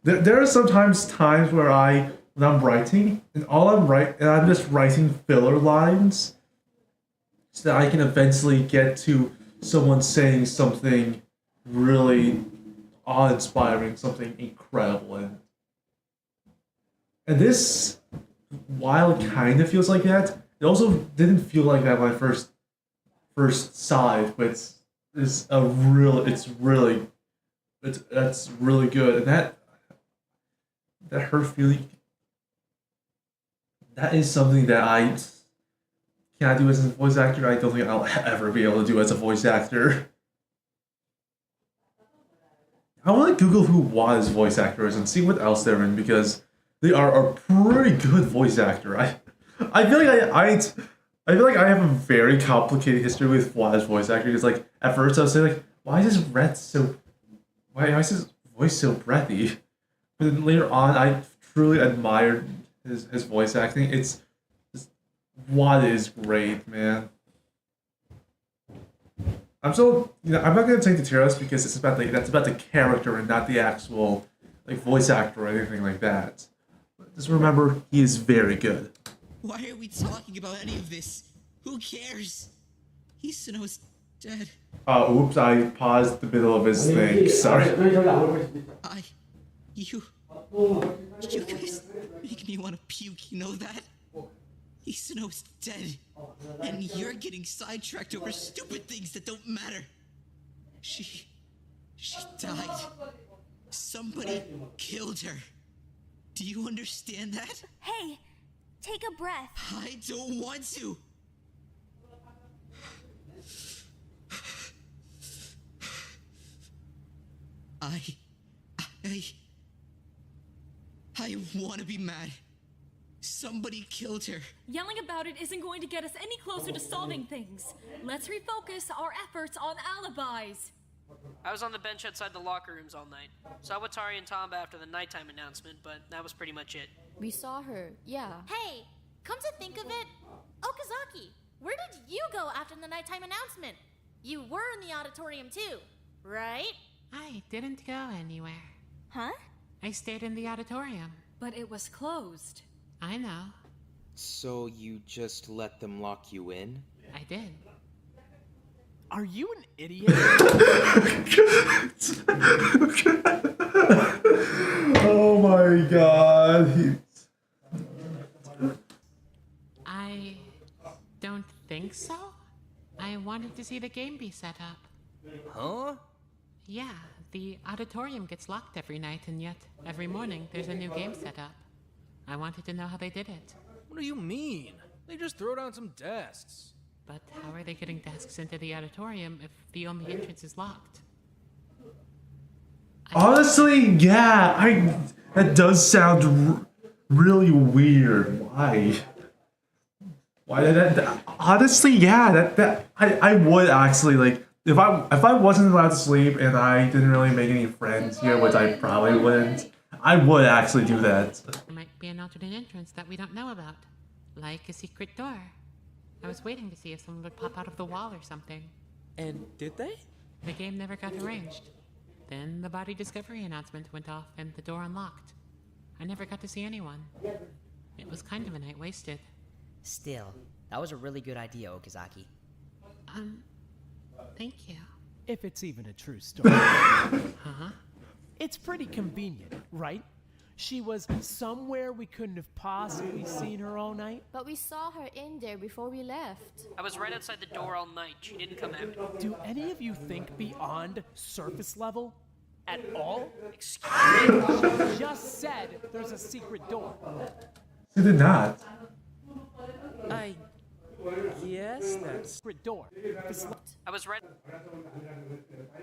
There are sometimes times where when I'm writing and I'm just writing filler lines so that I can eventually get to someone saying something really awe-inspiring, something incredible, and this, while it kind of feels like that, it also didn't feel like that when I first saw it. But that's really good, and that hurt feeling. That is something that I cannot do as a voice actor. I don't think I'll ever be able to do as a voice actor. I want to Google who Wa's voice actor is and see what else they're in, because they are a pretty good voice actor. I feel like I feel like I have a very complicated history with Wa's voice actor. Because like at first I was saying like, why is his voice so breathy? But then later on, I truly admired his voice acting. What is great, man. I'm not gonna take the tier list because that's about the character and not the actual like voice actor or anything like that. But just remember, he is very good. Why are we talking about any of this? Who cares? Isano's dead. Oops, I paused the middle of his thing. Sorry. You guys make me want to puke, you know that? Isano's dead, and you're getting sidetracked over stupid things that don't matter. She died. Somebody killed her. Do you understand that? Hey, take a breath. I don't want to. I want to be mad. Somebody killed her. Yelling about it isn't going to get us any closer to solving things. Let's refocus our efforts on alibis. I was on the bench outside the locker rooms all night. Saw Watari and Tamba after the nighttime announcement, but that was pretty much it. We saw her, yeah. Hey, come to think of it, Okazaki, where did you go after the nighttime announcement? You were in the auditorium too, right? I didn't go anywhere. Huh? I stayed in the auditorium. But it was closed. I know. So you just let them lock you in? I did. Are you an idiot? Oh my god. I don't think so. I wanted to see the game be set up. Huh? Yeah, the auditorium gets locked every night, and yet every morning there's a new game set up. I wanted to know how they did it. What do you mean? They just throw down some desks. But how are they getting desks into the auditorium if the only entrance is locked? Honestly, yeah, that does sound really weird. Why? Honestly, yeah, I would actually like if I wasn't allowed to sleep and I didn't really make any friends here, which I probably wouldn't. I would actually do that. There might be an alternate entrance that we don't know about, like a secret door. I was waiting to see if someone would pop out of the wall or something. And did they? The game never got arranged. Then the body discovery announcement went off and the door unlocked. I never got to see anyone. It was kind of a night wasted. Still, that was a really good idea, Okazaki. Thank you. If it's even a true story. Huh? It's pretty convenient, right? She was somewhere we couldn't have possibly seen her all night. But we saw her in there before we left. I was right outside the door all night. She didn't come out. Do any of you think beyond surface level at all? Excuse me? She just said there's a secret door. She did not. I guess that's secret door. I was right.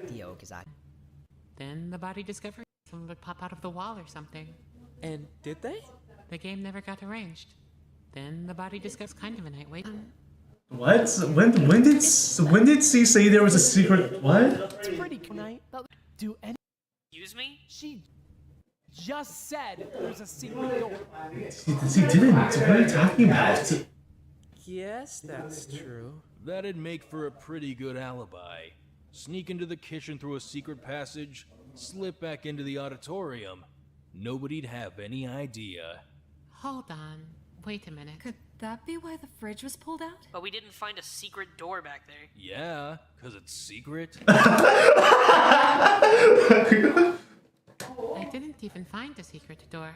Okazaki. Then the body discovery someone would pop out of the wall or something. And did they? The game never got arranged. Then the body just gets kind of a night wait. What? When did C say there was a secret? What? It's pretty night. But do any? Excuse me? She just said there's a secret door. She didn't. What are you talking about? Yes, that's true. That'd make for a pretty good alibi. Sneak into the kitchen through a secret passage, slip back into the auditorium. Nobody'd have any idea. Hold on. Wait a minute. Could that be why the fridge was pulled out? But we didn't find a secret door back there. Yeah, 'cause it's secret. I didn't even find a secret door.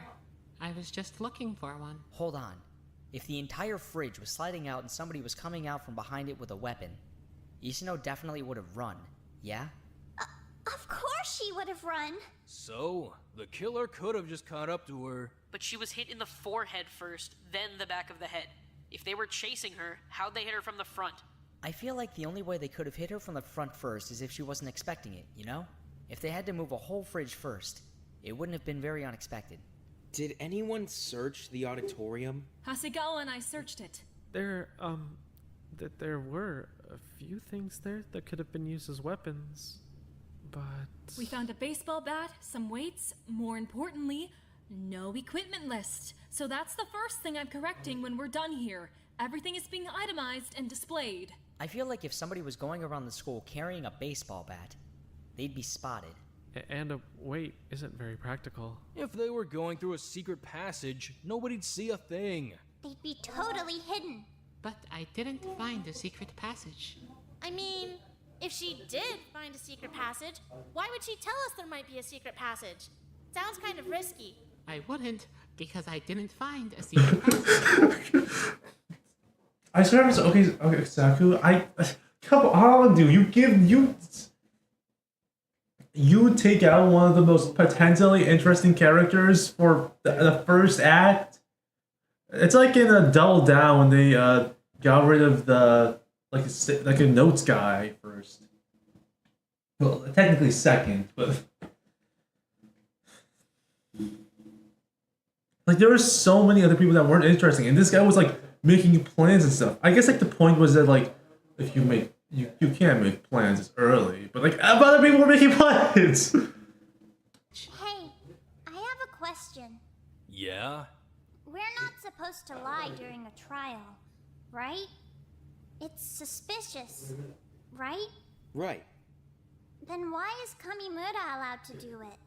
I was just looking for one. Hold on. If the entire fridge was sliding out and somebody was coming out from behind it with a weapon, Isano definitely would have run, yeah? Of course she would have run. So, the killer could have just caught up to her. But she was hit in the forehead first, then the back of the head. If they were chasing her, how'd they hit her from the front? I feel like the only way they could have hit her from the front first is if she wasn't expecting it, you know? If they had to move a whole fridge first, it wouldn't have been very unexpected. Did anyone search the auditorium? Hasegawa and I searched it. There were a few things there that could have been used as weapons, but... We found a baseball bat, some weights, more importantly, no equipment list. So that's the first thing I'm correcting when we're done here. Everything is being itemized and displayed. I feel like if somebody was going around the school carrying a baseball bat, they'd be spotted. And a weight isn't very practical. If they were going through a secret passage, nobody'd see a thing. They'd be totally hidden. But I didn't find a secret passage. I mean, if she did find a secret passage, why would she tell us there might be a secret passage? Sounds kind of risky. I wouldn't, because I didn't find a secret passage. I swear, okay, Saku. Come on, dude. You take out one of the most potentially interesting characters for the first act. It's like in a Double Down when they got rid of the like a notes guy first. Well, technically second, but like there were so many other people that weren't interesting, and this guy was like making plans and stuff. I guess like the point was that like if you make you can't make plans early, but like other people were making plans. Hey, I have a question. Yeah? We're not supposed to lie during a trial, right? It's suspicious, right? Right. Then why is Kamimura allowed to do it?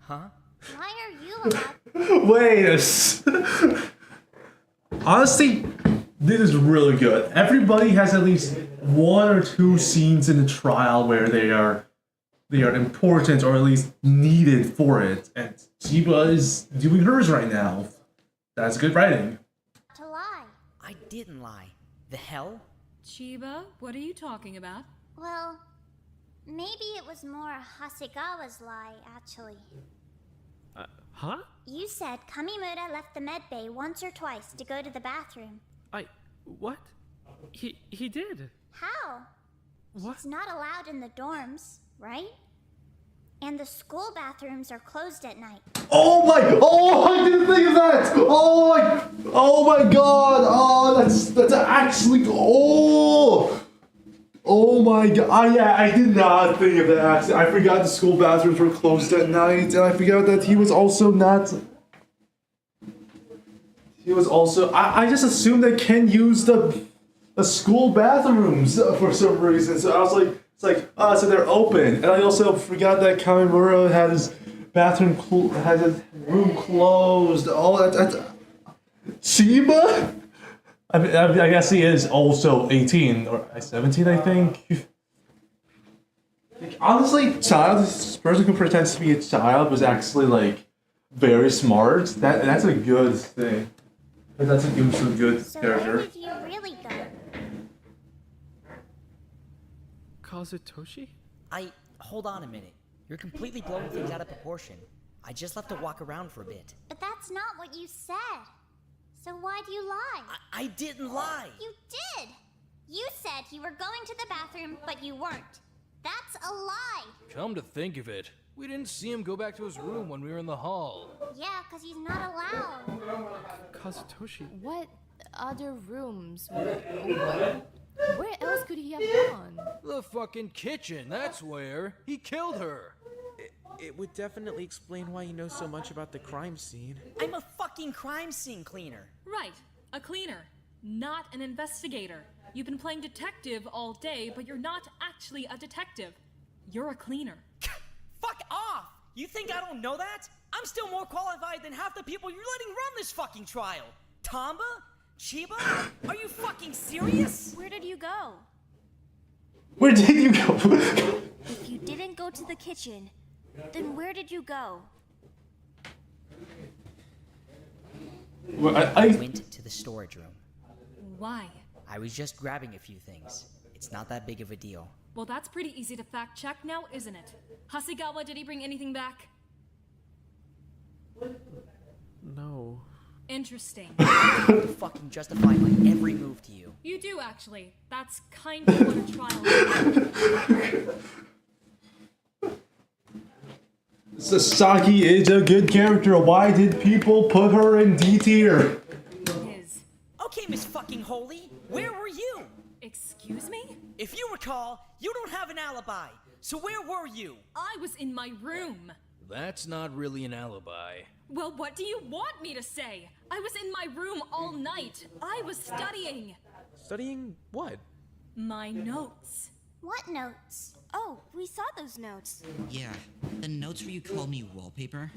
Huh? Why are you allowed? Wait honestly, this is really good. Everybody has at least one or two scenes in the trial where they are important or at least needed for it, and Chiba is doing hers right now. That's good writing. To lie. I didn't lie. The hell? Chiba, what are you talking about? Well, maybe it was more Hasegawa's lie, actually. Huh? You said Kamimura left the med bay once or twice to go to the bathroom. What? He did. How? What? It's not allowed in the dorms, right? And the school bathrooms are closed at night. Oh, I didn't think of that! Oh my god! Oh, that's actually, oh my god! Yeah, I did not think of that. I forgot the school bathrooms were closed at night, and I forgot that he was also not. He was also. I just assumed that Ken used the school bathrooms for some reason. So I was like, so they're open. And I also forgot that Kamimura had his had his room closed. Oh, that's Chiba. I guess he is also 18 or 17, I think. Honestly, this person who pretends to be a child was actually like very smart. That's a good thing. That's a good So character. where did you really go? Kazutoshi? Hold on a minute. You're completely blowing things out of proportion. I just left to walk around for a bit. But that's not what you said. So why do you lie? I didn't lie! You did! You said you were going to the bathroom, but you weren't. That's a lie! Come to think of it, we didn't see him go back to his room when we were in the hall. Yeah, because he's not allowed. Kazutoshi. What other rooms were open? Where else could he have gone? The fucking kitchen, that's where. He killed her. It would definitely explain why he knows so much about the crime scene. I'm a fucking crime scene cleaner. Right, a cleaner, not an investigator. You've been playing detective all day, but you're not actually a detective. You're a cleaner. Fuck off! You think I don't know that? I'm still more qualified than half the people you're letting run this fucking trial. Tamba? Chiba? Are you fucking serious? Where did you go? Where did you go? If you didn't go to the kitchen, then where did you go? Well, I went to the storage room. Why? I was just grabbing a few things. It's not that big of a deal. Well, that's pretty easy to fact check now, isn't it? Hasegawa, did he bring anything back? No. Interesting. I have to fucking justify my every move to you. You do, actually. That's kind of what a trial is. Sasaki is a good character. Why did people put her in D tier? Okay, Miss fucking Holy, where were you? Excuse me? If you recall, you don't have an alibi. So where were you? I was in my room. That's not really an alibi. Well, what do you want me to say? I was in my room all night. I was studying. Studying what? My notes. What notes? Oh, we saw those notes. Yeah, the notes where you call me wallpaper.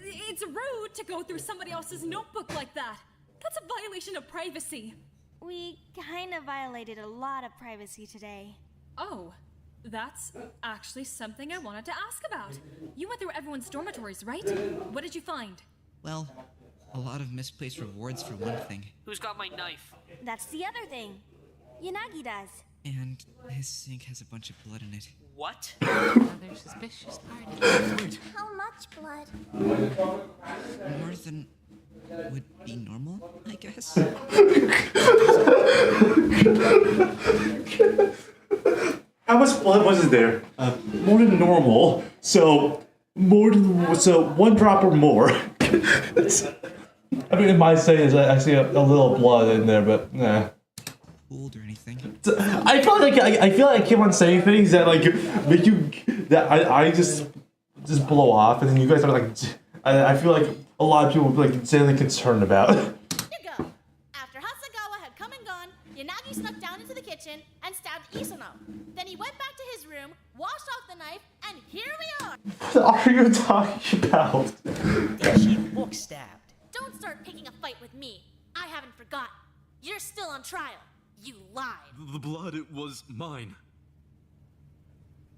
It's rude to go through somebody else's notebook like that. That's a violation of privacy. We kind of violated a lot of privacy today. Oh, that's actually something I wanted to ask about. You went through everyone's dormitories, right? What did you find? Well, a lot of misplaced rewards for one thing. Who's got my knife? That's the other thing. Yanagi does. And his sink has a bunch of blood in it. What? Another suspicious party. How much blood? More than would be normal, I guess. How much blood was it there? More than normal. So one drop or more. I mean, it might say there's actually a little blood in there, but nah. Pooled or anything. I feel like I keep on saying things that like make you that I just blow off, and then you guys are like, I feel like a lot of people would be like genuinely concerned about. Here you go. After Hasegawa had come and gone, Yanagi snuck down into the kitchen and stabbed Isuno. Then he went back to his room, washed off the knife, and here we are. What are you talking about? Did she look stabbed? Don't start picking a fight with me. I haven't forgotten. You're still on trial. You lied. The blood, it was mine.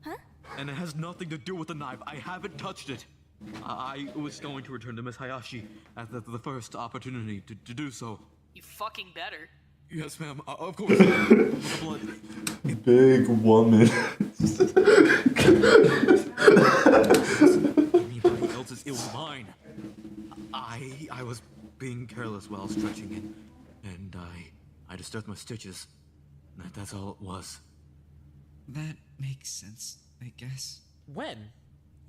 Huh? And it has nothing to do with the knife. I haven't touched it. I was going to return to Miss Hayashi at the first opportunity to do so. You fucking better. Yes, ma'am. Of course. The blood. Big woman. Anybody else's, it was mine. I was being careless while stretching and I disturbed my stitches. That's all it was. That makes sense, I guess. When?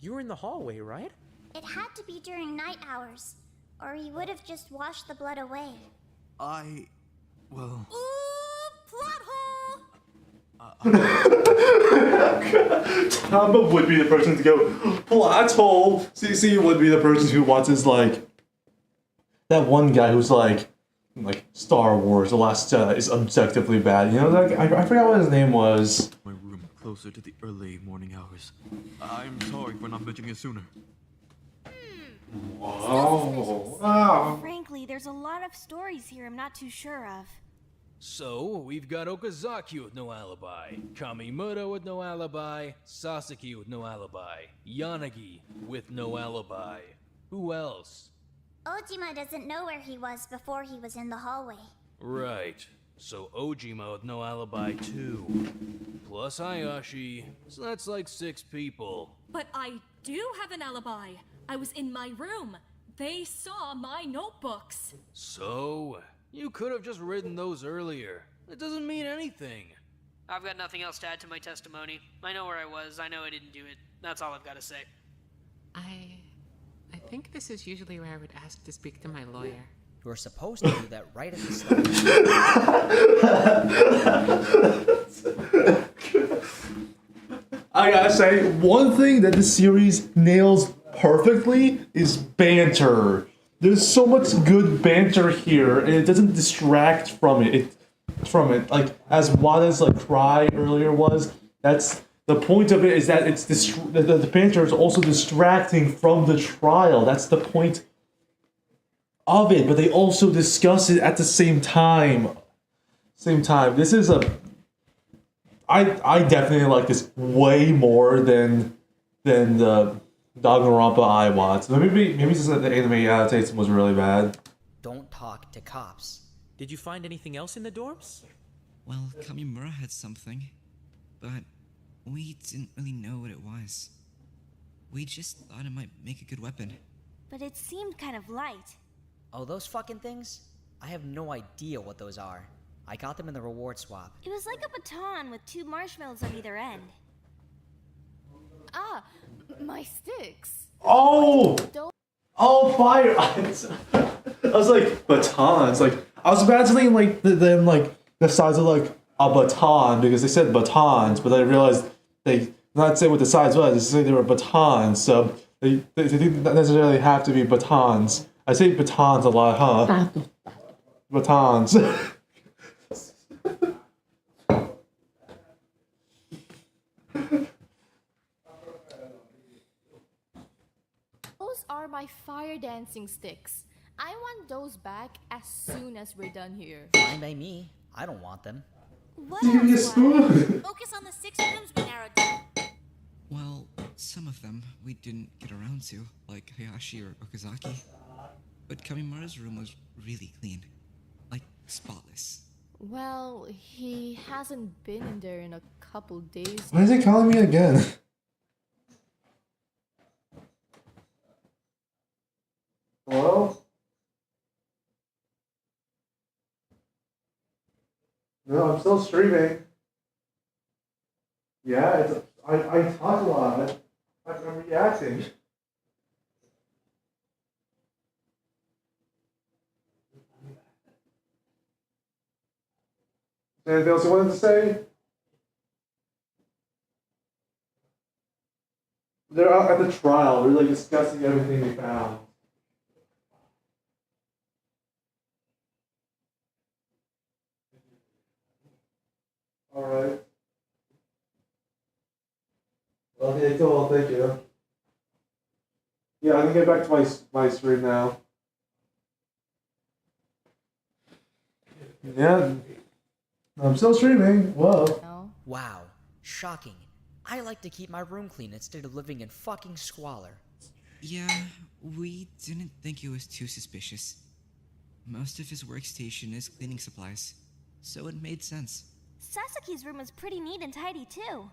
You were in the hallway, right? It had to be during night hours, or he would have just washed the blood away. Well... Ooh, plot hole! Tamba would be the person to go, plot hole. CC would be the person who watches, like, that one guy who's like Star Wars, The Last Jedi is objectively bad. You know, like, I forgot what his name was. My room closer to the early morning hours. I'm sorry for not mentioning it sooner. Whoa. Wow. Frankly, there's a lot of stories here I'm not too sure of. So, we've got Okazaki with no alibi, Kamimura with no alibi, Sasaki with no alibi, Yanagi with no alibi. Who else? Ojima doesn't know where he was before he was in the hallway. Right. So Ojima with no alibi too. Plus Hayashi, so that's like 6 people. But I do have an alibi. I was in my room. They saw my notebooks. So, you could have just written those earlier. It doesn't mean anything. I've got nothing else to add to my testimony. I know where I was. I know I didn't do it. That's all I've got to say. I think this is usually where I would ask to speak to my lawyer. You were supposed to do that right at the start. I gotta say, one thing that this series nails perfectly is banter. There's so much good banter here, and it doesn't distract from it. Like as Wada's like cry earlier was. That's the point of it, is that it's the banter is also distracting from the trial. That's the point of it. But they also discuss it at the same time. This is I definitely like this way more than the Daugenrompa I watched. Maybe it's just that the anime adaptation was really bad. Don't talk to cops. Did you find anything else in the dorms? Well, Kamimura had something, but we didn't really know what it was. We just thought it might make a good weapon. But it seemed kind of light. Oh, those fucking things? I have no idea what those are. I got them in the reward swap. It was like a baton with 2 marshmallows on either end. Ah, my sticks. Oh, fire! I was like batons. Like I was imagining like them like the size of like a baton, because they said batons, but I realized they not say what the size was. They say they were batons, so they didn't necessarily have to be batons. I say batons a lot, huh? Batons. Those are my fire dancing sticks. I want those back as soon as we're done here. Fine by me. I don't want them. What Give me a else? spoon. Focus on the 6 rooms we narrowed down. Well, some of them we didn't get around to, like Hayashi or Okazaki. But Kamimura's room was really clean. Like, spotless. Well, he hasn't been in there in a couple days. Why is he calling me again? Hello? No, I'm still streaming. Yeah, I talk a lot. I'm reacting. Anything else you wanted to say? They're out at the trial. They're like discussing everything they found. Alright. Okay, cool. Thank you. Yeah, I can get back to my stream now. Yeah. I'm still streaming. Whoa. Wow. Shocking. I like to keep my room clean instead of living in fucking squalor. Yeah, we didn't think it was too suspicious. Most of his workstation is cleaning supplies, so it made sense. Sasuke's room was pretty neat and tidy too.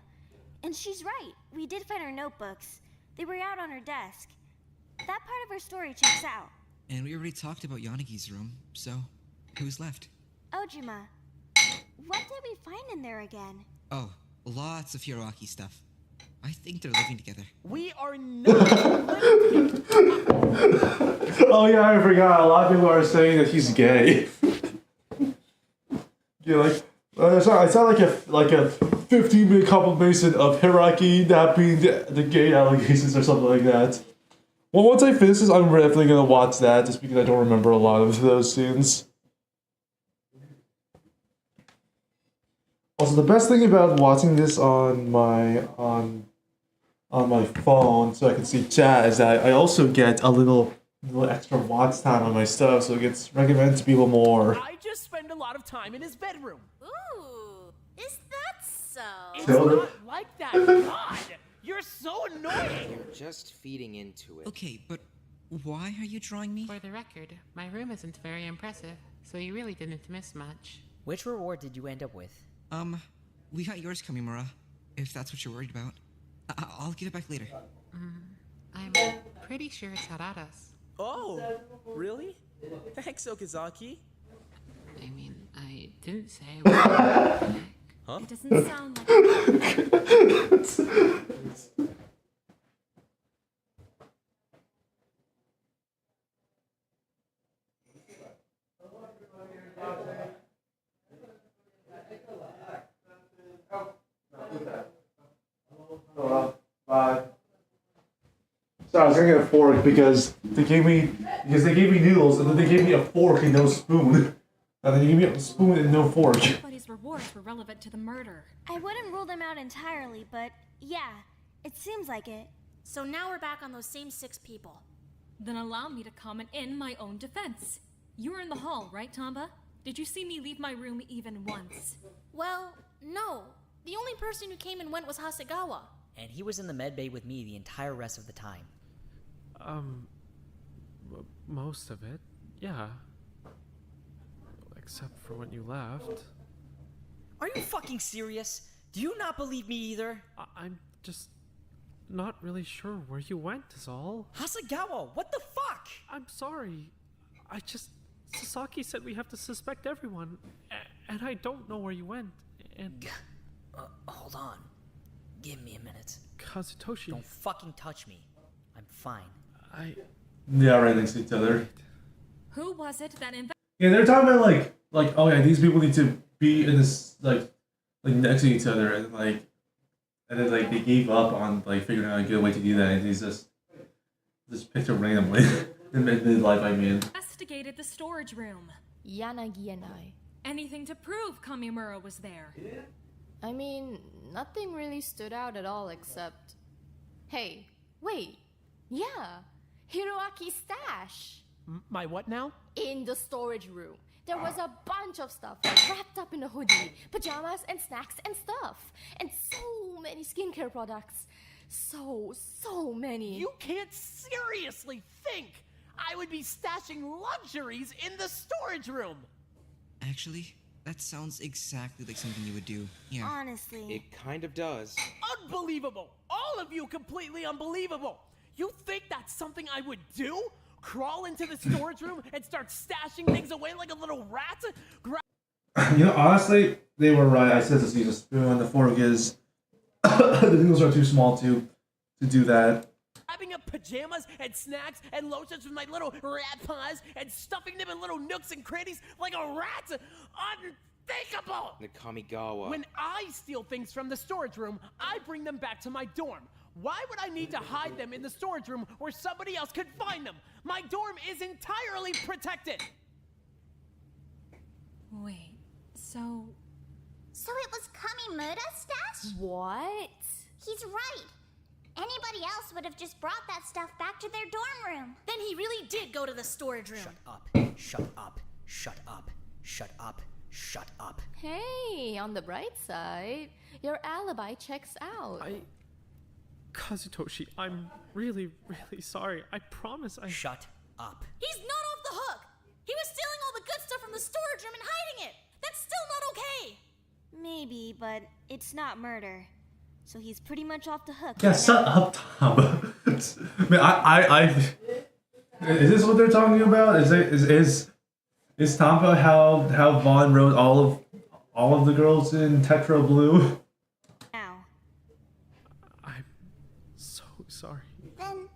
And she's right, we did find her notebooks. They were out on her desk. That part of her story checks out. And we already talked about Yanagi's room, so who's left? Ojima, what did we find in there again? Oh, lots of Hiroaki stuff. I think they're living together. We are not living together. Oh yeah, I forgot. A lot of people are saying that he's gay. Yeah, like I saw like a 15-minute confirmation of Hiroaki not being the gay allegations or something like that. Well, once I finish this, I'm definitely gonna watch that just because I don't remember a lot of those scenes. Also, the best thing about watching this on my phone, so I can see chat, is that I also get a little extra watch time on my stuff, so it gets recommended to people more. I just spend a lot of time in his bedroom. Ooh, is that so? It's Totally. not like that. God, you're so annoying. You're just feeding into it. Okay, but why are you drawing me? For the record, my room isn't very impressive, so you really didn't miss much. Which reward did you end up with? We got yours, Kamimura, if that's what you're worried about. I'll give it back later. I'm pretty sure it's Harada's. Oh, really? Thanks, Okazaki. I mean, I didn't say I was Huh? It doesn't sound like. Bye. So I was gonna get a fork because they gave me noodles and then they gave me a fork and no spoon. And then they gave me a spoon and no fork. Everybody's rewards were relevant to the murder. I wouldn't rule them out entirely, but yeah, it seems like it. So now we're back on those same 6 people. Then allow me to comment in my own defense. You were in the hall, right, Tamba? Did you see me leave my room even once? Well, no. The only person who came and went was Hasegawa. And he was in the med bay with me the entire rest of the time. Most of it, yeah. Except for when you left. Are you fucking serious? Do you not believe me either? I'm just not really sure where you went is all. Hasegawa, what the fuck? I'm sorry. Sasaki said we have to suspect everyone, and I don't know where you went, and... Hold on. Give me a minute. Kazutoshi... Don't fucking touch me. I'm fine. Yeah, right next to each other. Who was it that Yeah, they're talking about like oh yeah, these people need to be in this like next to each other and then they gave up on figuring out a good way to do that and he's just picked it randomly in mid-life, I mean. investigated the storage room? Yanagi and I. Anything to prove Kamimura was there? I mean, nothing really stood out at all except... Hey, wait. Yeah, Hiroaki's stash. My what now? In the storage room. There was a bunch of stuff wrapped up in a hoodie, pajamas and snacks and stuff. And so many skincare products. So many. You can't seriously think I would be stashing luxuries in the storage room. Actually, that sounds exactly like something you would do. Yeah. Honestly. It kind of does. Unbelievable! All of you completely unbelievable! You think that's something I would do? Crawl into the storage room and start stashing things away like a little rat? You know, honestly, they were right. I said to use a spoon. The fork is the noodles are too small to do that. Grabbing up pajamas and snacks and lotions with my little rat paws and stuffing them in little nooks and crannies like a rat? Unthinkable! Nakamigawa. When I steal things from the storage room, I bring them back to my dorm. Why would I need to hide them in the storage room where somebody else could find them? My dorm is entirely protected! Wait, so... So it was Kamimura's stash? What? He's right. Anybody else would have just brought that stuff back to their dorm room. Then he really did go to the storage room. Shut up. Shut up. Shut up. Shut up. Shut up. Hey, on the bright side, your alibi checks out. Kazutoshi, I'm really, really sorry. I promise I... Shut up. He's not off the hook! He was stealing all the good stuff from the storage room and hiding it! That's still not okay! Maybe, but it's not murder. So he's pretty much off the hook. Yeah, shut up, Tom. Man, I is this what they're talking about? Is Tampa how Vaughn wrote all of the girls in Tetro Blue? Now. I'm so sorry. Then,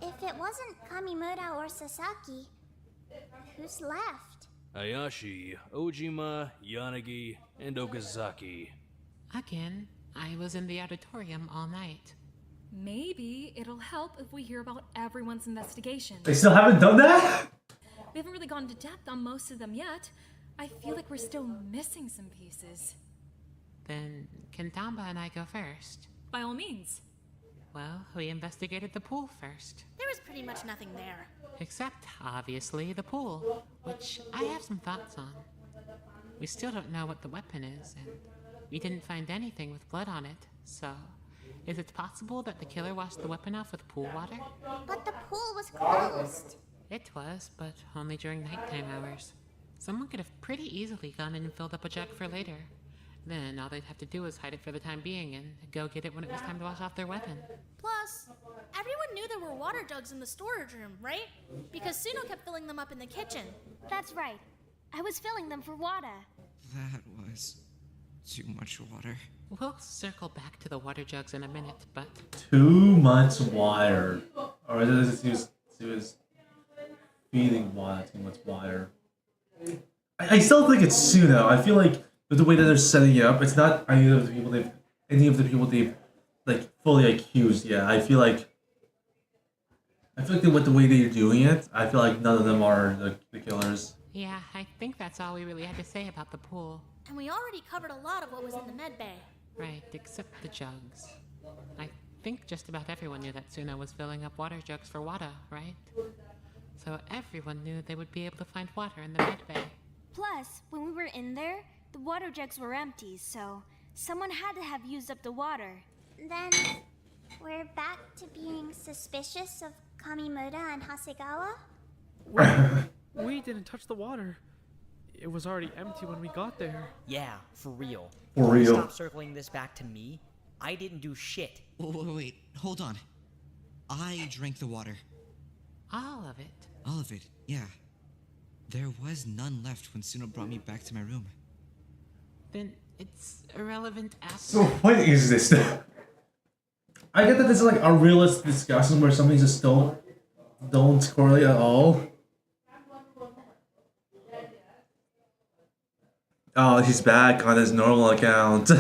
if it wasn't Kamimura or Sasaki, who's left? Hayashi, Ojima, Yanagi, and Okazaki. Again, I was in the auditorium all night. Maybe it'll help if we hear about everyone's investigation. They still haven't done that? We haven't really gone into depth on most of them yet. I feel like we're still missing some pieces. Then, can Tamba and I go first? By all means. Well, we investigated the pool first. There was pretty much nothing there. Except, obviously, the pool, which I have some thoughts on. We still don't know what the weapon is, and we didn't find anything with blood on it, so... Is it possible that the killer washed the weapon off with pool water? But the pool was closed. It was, but only during nighttime hours. Someone could have pretty easily gone in and filled up a jug for later. Then all they'd have to do was hide it for the time being and go get it when it was time to wash off their weapon. Plus, everyone knew there were water jugs in the storage room, right? Because Suno kept filling them up in the kitchen. That's right. I was filling them for Wada. That was... Too much water. We'll circle back to the water jugs in a minute, but Too much water. Or is it he was feeding water, too much water. I still think it's Suno. I feel like with the way that they're setting it up, it's not any of the people they've like fully accused yet. I feel like with the way they're doing it, I feel like none of them are the killers. yeah, I think that's all we really had to say about the pool. And we already covered a lot of what was in the med bay. Right, except the jugs. I think just about everyone knew that Suna was filling up water jugs for Wada, right? So everyone knew they would be able to find water in the med bay. Plus, when we were in there, the water jugs were empty, so someone had to have used up the water. Then we're back to being suspicious of Kamimura and Hasegawa? We didn't touch the water. It was already empty when we got there. Yeah, for real. For real. Stop circling this back to me. I didn't do shit. Wait, hold on. I drank the water. All of it. All of it, yeah. There was none left when Suno brought me back to my room. Then it's irrelevant after. So what is this? I get that this is like a realistic discussion where something just don't correlate at all. Oh, he's back on his normal account.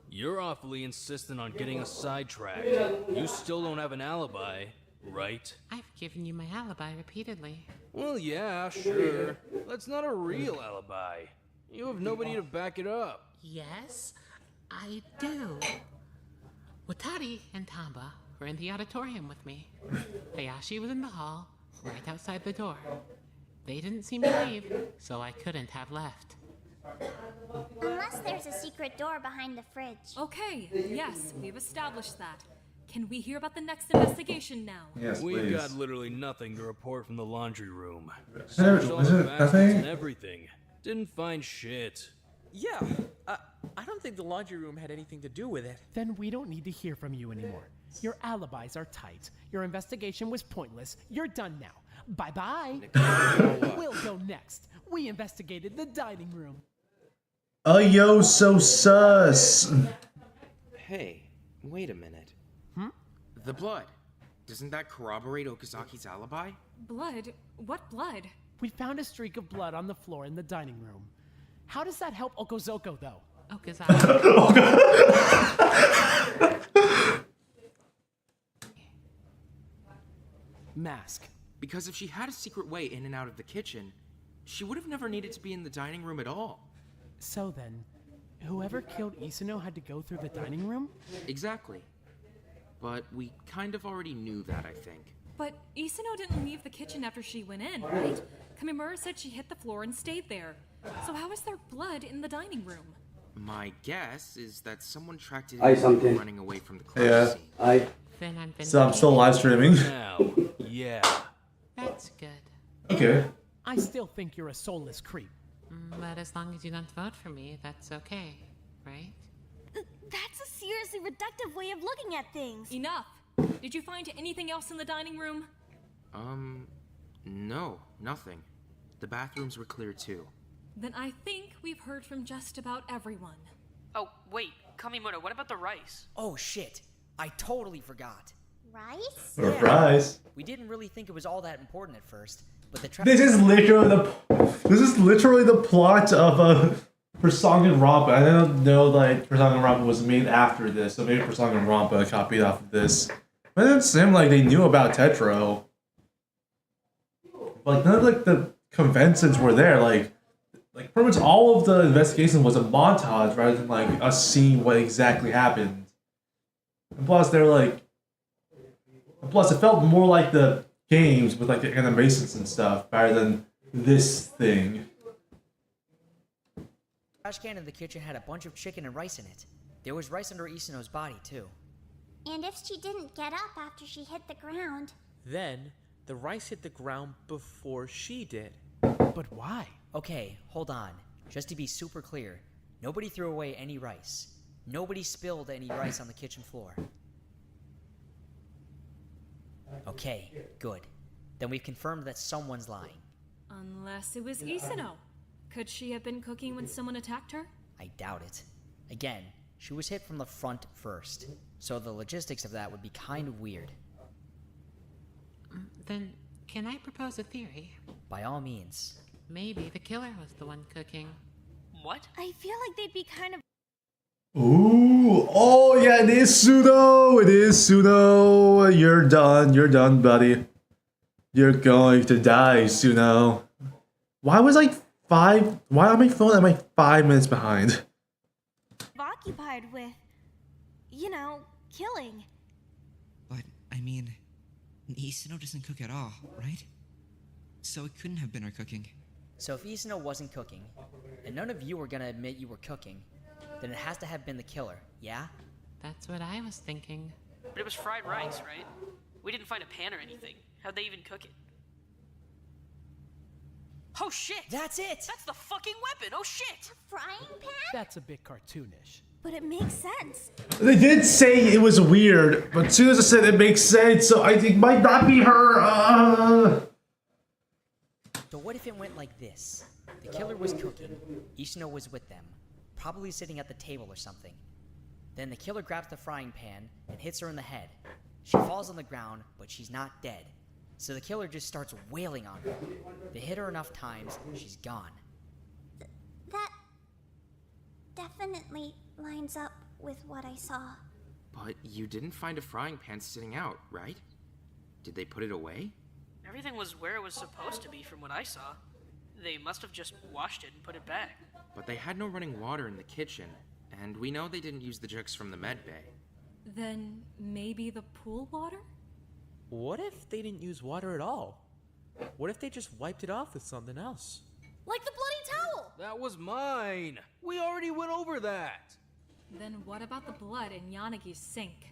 You're awfully insistent on getting us sidetracked. You still don't have an alibi, right? I've given you my alibi repeatedly. Well, yeah, sure. That's not a real alibi. You have nobody to back it up. Yes, I do. Watari and Tamba were in the auditorium with me. Hayashi was in the hall, right outside the door. They didn't see me leave, so I couldn't have left. Unless there's a secret door behind the fridge. Okay, yes, we've established that. Can we hear about the next investigation now? Yes, We've please. got literally nothing to report from the laundry room. Is Searched all the it baskets nothing? and everything. Didn't find shit. Yeah, I don't think the laundry room had anything to do with it. Then we don't need to hear from you anymore. Your alibis are tight. Your investigation was pointless. You're done now. Bye-bye. We'll go next. We investigated the dining room. Yo, so sus. Hey, wait a minute. Hmm? The blood. Doesn't that corroborate Okazaki's alibi? Blood? What blood? We found a streak of blood on the floor in the dining room. How does that help Okozoko, though? Mask. Because if she had a secret way in and out of the kitchen, she would have never needed to be in the dining room at all. So then, whoever killed Isuno had to go through the dining room? Exactly. But we kind of already knew that, I think. But Isuno didn't leave the kitchen after she went in, right? Kamimura said she hit the floor and stayed there. So how is there blood in the dining room? My guess is that someone tracked it Aye, in something. running away from the crime Yeah. scene. So I'm still live streaming. Now, yeah. That's good. Okay. I still think you're a soulless creep. But as long as you don't vote for me, that's okay, right? That's a seriously reductive way of looking at things. Enough! Did you find anything else in the dining room? No, nothing. The bathrooms were clear too. Then I think we've heard from just about everyone. Oh, wait, Kamimura, what about the rice? Oh shit, I totally forgot. Rice? Or fries. We didn't really think it was all that important at first, but the This is literally the plot of Persona Rampa. I don't know that Persona Rampa was made after this, so maybe Persona Rampa copied off of this. But it didn't seem like they knew about Tetro. Like none of the conventions were there. Like pretty much all of the investigation was a montage rather than like us seeing what exactly happened. And plus it felt more like the games with like the animations and stuff rather than this thing. The trash can in the kitchen had a bunch of chicken and rice in it. There was rice under Isuno's body, too. And if she didn't get up after she hit the ground? Then, the rice hit the ground before she did. But why? Okay, hold on. Just to be super clear, nobody threw away any rice. Nobody spilled any rice on the kitchen floor. Okay, good. Then we've confirmed that someone's lying. Unless it was Isano. Could she have been cooking when someone attacked her? I doubt it. Again, she was hit from the front first, so the logistics of that would be kind of weird. Then, can I propose a theory? By all means. Maybe the killer was the one cooking. What? I feel like they'd be kind of. Ooh, oh yeah, it is Suno. It is Suno. You're done, buddy. You're going to die, Suno. Why am I phone am I 5 minutes behind? Occupied with, killing. But, I mean, Isano doesn't cook at all, right? So it couldn't have been her cooking. So if Isano wasn't cooking, and none of you were gonna admit you were cooking, then it has to have been the killer, yeah? That's what I was thinking. But it was fried rice, right? We didn't find a pan or anything. How'd they even cook it? Oh shit! That's it! That's the fucking weapon! Oh shit! Frying pan? That's a bit cartoonish. But it makes sense. They did say it was weird, but as soon as I said it makes sense, so I think it might not be her. So what if it went like this? The killer was cooking, Isano was with them, probably sitting at the table or something. Then the killer grabs the frying pan and hits her in the head. She falls on the ground, but she's not dead. So the killer just starts wailing on her. They hit her enough times, she's gone. That definitely lines up with what I saw. But you didn't find a frying pan sitting out, right? Did they put it away? Everything was where it was supposed to be from what I saw. They must have just washed it and put it back. But they had no running water in the kitchen, and we know they didn't use the jugs from the med bay. Then maybe the pool water? What if they didn't use water at all? What if they just wiped it off with something else? Like the bloody towel! That was mine! We already went over that! Then what about the blood in Yanagi's sink?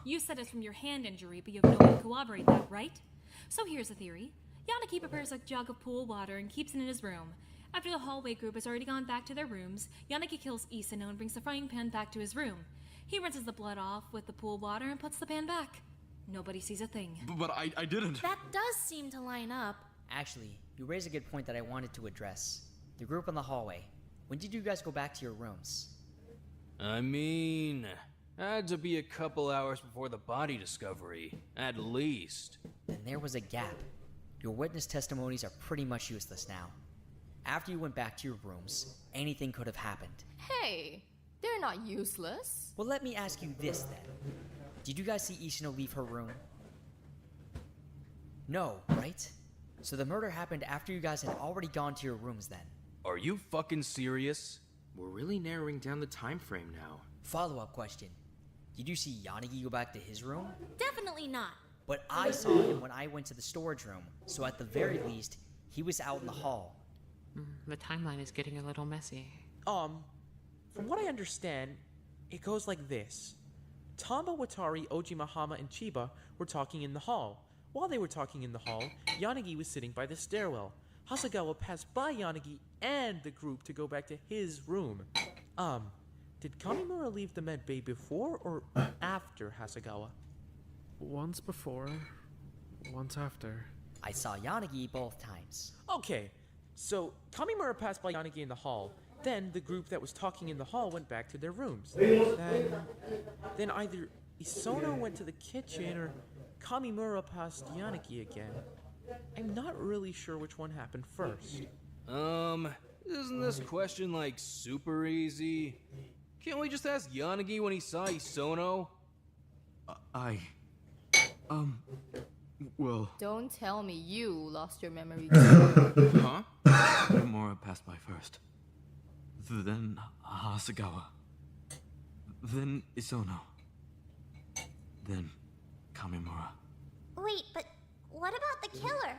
You said it's from your hand injury, but you have no way to corroborate that, right? So here's the theory. Yanagi prepares a jug of pool water and keeps it in his room. After the hallway group has already gone back to their rooms, Yanagi kills Isano and brings the frying pan back to his room. He rinses the blood off with the pool water and puts the pan back. Nobody sees a thing. But I didn't. That does seem to line up. Actually, you raise a good point that I wanted to address. The group in the hallway. When did you guys go back to your rooms? I mean, had to be a couple hours before the body discovery, at least. Then there was a gap. Your witness testimonies are pretty much useless now. After you went back to your rooms, anything could have happened. Hey, they're not useless. Well, let me ask you this then. Did you guys see Isano leave her room? No, right? So the murder happened after you guys had already gone to your rooms then. Are you fucking serious? We're really narrowing down the time frame now. Follow-up question. Did you see Yanagi go back to his room? Definitely not. But I saw him when I went to the storage room, so at the very least, he was out in the hall. The timeline is getting a little messy. From what I understand, it goes like this. Tamba, Watari, Ojima, Hama, and Chiba were talking in the hall. While they were talking in the hall, Yanagi was sitting by the stairwell. Hasegawa passed by Yanagi and the group to go back to his room. Did Kamimura leave the med bay before or after Hasegawa? Once before, once after. I saw Yanagi both times. Okay, so Kamimura passed by Yanagi in the hall. Then the group that was talking in the hall went back to their rooms. Then either Isono went to the kitchen or Kamimura passed Yanagi again. I'm not really sure which one happened first. Isn't this question like super easy? Can't we just ask Yanagi when he saw Isono? Well... Don't tell me you lost your memory. Huh? Kamimura passed by first. Then Hasegawa. Then Isono. Then Kamimura. Wait, but what about the killer?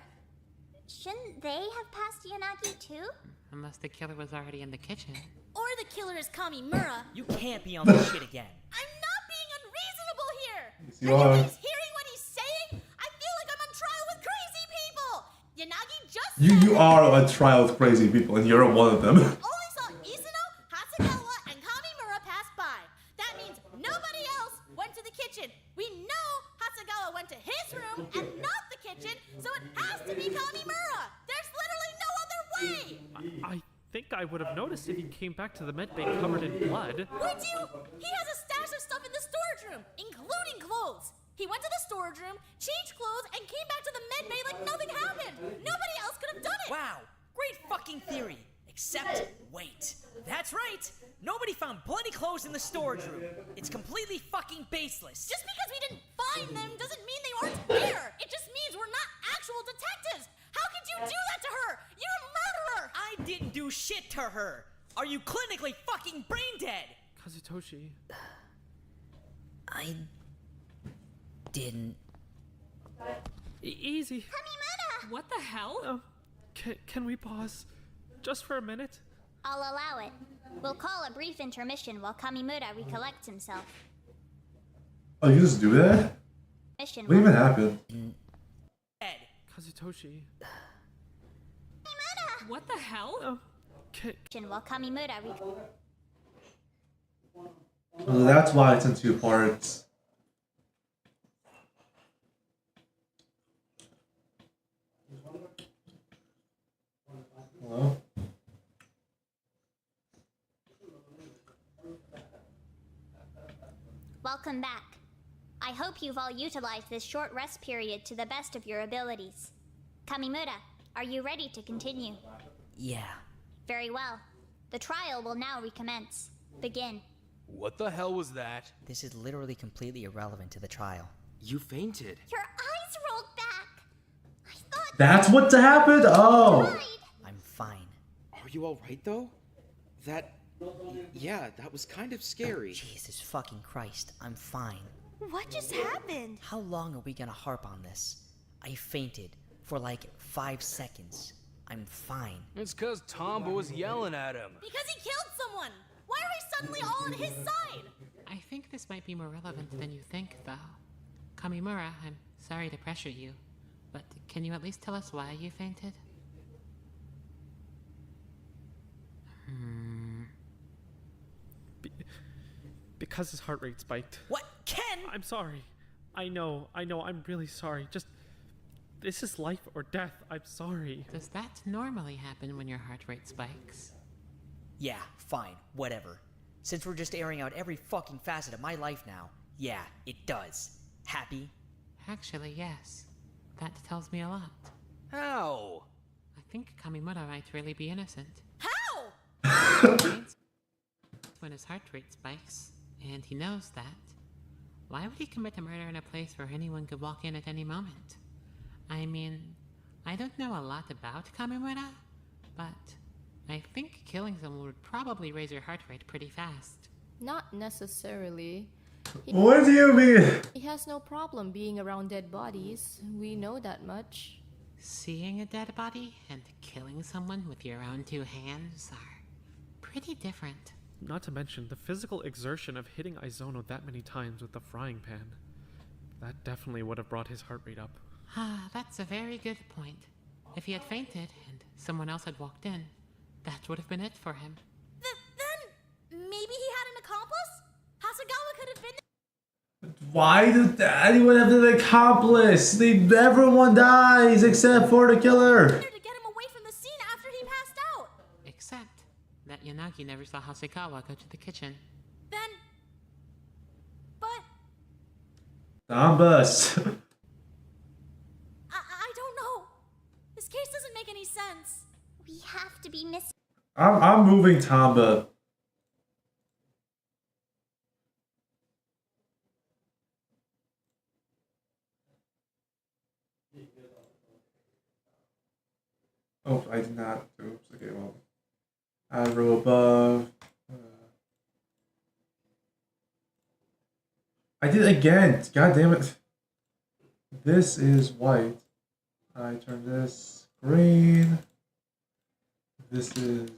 Shouldn't they have passed Yanagi too? Unless the killer was already in the kitchen. Or the killer is Kamimura. You can't be on this shit again. I'm not being unreasonable here! You Are are. you guys hearing what he's saying? I feel like I'm on trial with crazy people! Yanagi just You are on a trial with crazy people, and you're one of them. only saw Isano, Hasegawa, and Kamimura pass by. That means nobody else went to the kitchen. We know Hasegawa went to his room and not the kitchen, so it has to be Kamimura. think I would have noticed if he came back to the med bay covered in blood. Would you? He has a stash of stuff in the storage room, including clothes. He went to the storage room, changed clothes, and came back to the med bay like nothing happened. Nobody else could have done it. Wow, great fucking theory. Except, wait. That's right. Nobody found bloody clothes in the storage room. It's completely fucking baseless. Just because we didn't find them doesn't mean they weren't here. It just means we're not actual detectives. How could you do that to her? You're a murderer. I didn't do shit to her. Are you clinically fucking brain dead? Kazutoshi. I didn't. Easy. Kamimura! What the hell? Can we pause? Just for a minute? I'll allow it. We'll call a brief intermission while Kamimura recollects himself. Oh, you just do that? What even happened? Kazutoshi. What the hell? While Kamimura Well, that's why it's in two parts. Hello? Welcome back. I hope you've all utilized this short rest period to the best of your abilities. Kamimura, are you ready to continue? Yeah. Very well. The trial will now recommence. Begin. What the hell was that? This is literally completely irrelevant to the trial. You fainted. Your eyes rolled back. That's what happened? Oh! I'm fine. Are you alright though? Yeah, that was kind of scary. Jesus fucking Christ, I'm fine. What just happened? How long are we gonna harp on this? I fainted for like 5 seconds. I'm fine. It's cause Tomba was yelling at him. Because he killed someone. Why are we suddenly all on his side? I think this might be more relevant than you think, though. Kamimura, I'm sorry to pressure you, but can you at least tell us why you fainted? Because his heart rate spiked. What? Ken? I'm sorry. I know, I'm really sorry. Just, this is life or death. I'm sorry. Does that normally happen when your heart rate spikes? Yeah, fine, whatever. Since we're just airing out every fucking facet of my life now, yeah, it does. Happy? Actually, yes. That tells me a lot. How? I think Kamimura might really be innocent. How? When his heart rate spikes, and he knows that, why would he commit a murder in a place where anyone could walk in at any moment? I mean, I don't know a lot about Kamimura, but I think killing someone would probably raise your heart rate pretty fast. Not necessarily. What do you mean? He has no problem being around dead bodies. We know that much. Seeing a dead body and killing someone with your own 2 hands are pretty different. Not to mention the physical exertion of hitting Aizono that many times with the frying pan. That definitely would have brought his heart rate up. Ah, that's a very good point. If he had fainted and someone else had walked in, that would have been it for him. Then maybe he had an accomplice? Hasagawa could have been Why did anyone have an accomplice? Everyone dies except for the killer. there to get him away from the scene after he passed out. Except that Yanagi never saw Hasekawa go to the kitchen. Then... But... Bombus. I don't know. This case doesn't make any sense. We have to be missing. I'm moving Tamba. Oh, I did not. Oops. Okay, well. Add row above. I did it again. God damn it. This is white. I turn this green. This is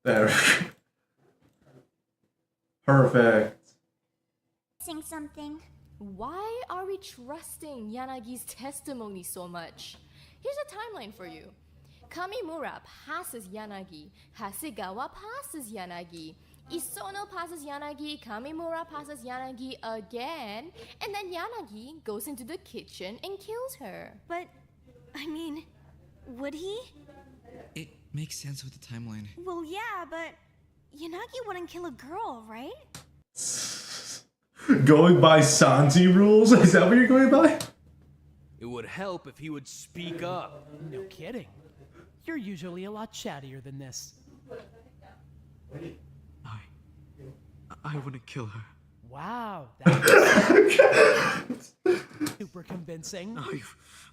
there. Perfect. Missing something. Why are we trusting Yanagi's testimony so much? Here's a timeline for you. Kamimura passes Yanagi. Hasegawa passes Yanagi. Isono passes Yanagi, Kamimura passes Yanagi again, and then Yanagi goes into the kitchen and kills her. But, I mean, would he? It makes sense with the timeline. Well, yeah, but Yanagi wouldn't kill a girl, right? Going by Santi rules? Is that what you're going by? It would help if he would speak up. No kidding. You're usually a lot chattier than this. I wouldn't kill her. Wow, that's super convincing.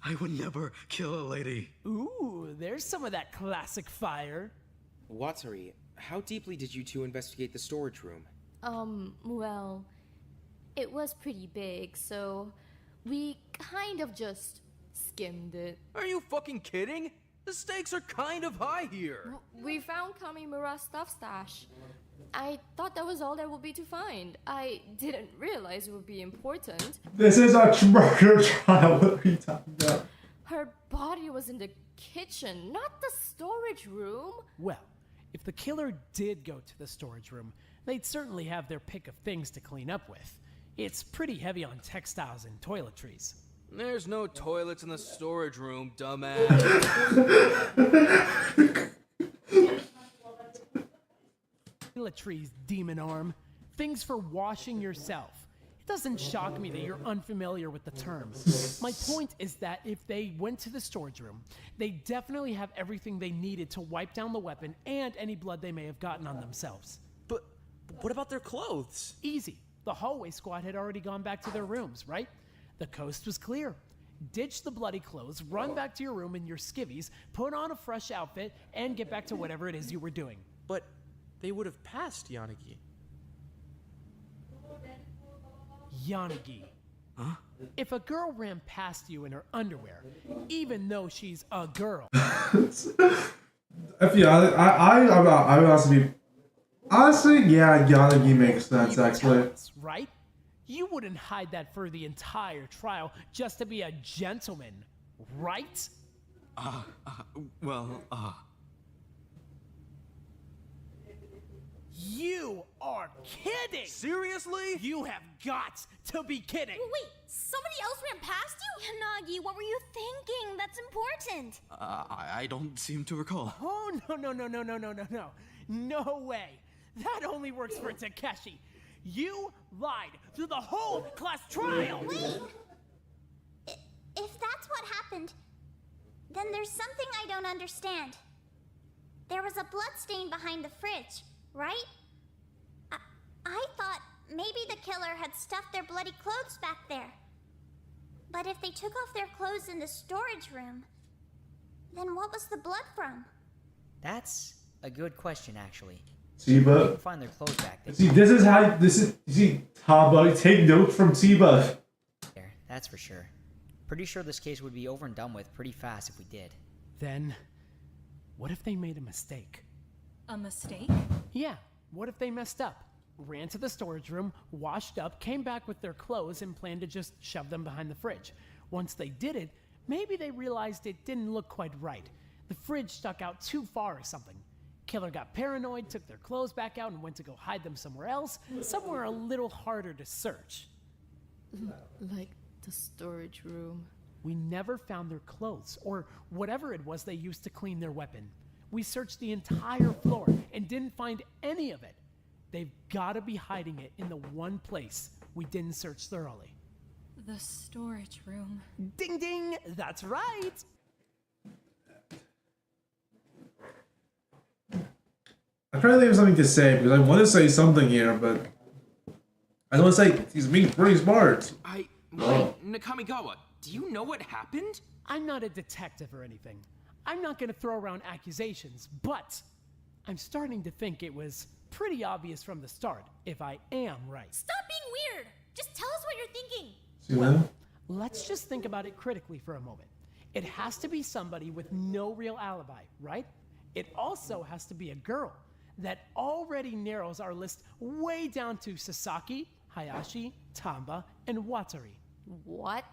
I would never kill a lady. Ooh, there's some of that classic fire. Watari, how deeply did you two investigate the storage room? Well, it was pretty big, so we kind of just skimmed it. Are you fucking kidding? The stakes are kind of high here. We found Kamimura's stuff stash. I thought that was all there would be to find. I didn't realize it would be important. This is a murder trial. What are you talking about? Her body was in the kitchen, not the storage room. Well, if the killer did go to the storage room, they'd certainly have their pick of things to clean up with. It's pretty heavy on textiles and toiletries. There's no toilets in the storage room, dumbass. Toiletries, demon arm. Things for washing yourself. It doesn't shock me that you're unfamiliar with the term. My point is that if they went to the storage room, they definitely have everything they needed to wipe down the weapon and any blood they may have gotten on themselves. But what about their clothes? Easy. The hallway squad had already gone back to their rooms, right? The coast was clear. Ditch the bloody clothes, run back to your room in your skivvies, put on a fresh outfit, and get back to whatever it is you were doing. But they would have passed Yanagi. Yanagi. Huh? If a girl ran past you in her underwear, even though she's a girl. If you, I would also be. Honestly, yeah, Yanagi makes sense, actually. Right? You wouldn't hide that for the entire trial just to be a gentleman, right? You are kidding! Seriously? You have got to be kidding! Wait, somebody else ran past you? Yanagi, what were you thinking? That's important. I don't seem to recall. Oh, no. No way. That only works for Takeshi. You lied through the whole class trial! Wait! If that's what happened, then there's something I don't understand. There was a blood stain behind the fridge, right? I thought maybe the killer had stuffed their bloody clothes back there. But if they took off their clothes in the storage room, then what was the blood from? That's a good question, actually. See, but They can find their clothes back there. see, this is how you see, Taba, take notes from Tiba. There, that's for sure. Pretty sure this case would be over and done with pretty fast if we did. Then, what if they made a mistake? A mistake? Yeah, what if they messed up? Ran to the storage room, washed up, came back with their clothes, and planned to just shove them behind the fridge. Once they did it, maybe they realized it didn't look quite right. The fridge stuck out too far or something. Killer got paranoid, took their clothes back out, and went to go hide them somewhere else, somewhere a little harder to search. Like the storage room. We never found their clothes, or whatever it was they used to clean their weapon. We searched the entire floor and didn't find any of it. They've got to be hiding it in the one place we didn't search thoroughly. The storage room. Ding ding! That's right! I'm trying to think of something to say because I want to say something here, but I don't want to say he's being pretty smart. Wait, Nakamigawa, do you know what happened? I'm not a detective or anything. I'm not going to throw around accusations, but I'm starting to think it was pretty obvious from the start, if I am right. Stop being weird! Just tell us what you're thinking! Well, let's just think about it critically for a moment. It has to be somebody with no real alibi, right? It also has to be a girl. That already narrows our list way down to Sasaki, Hayashi, Tamba, and Watari. What?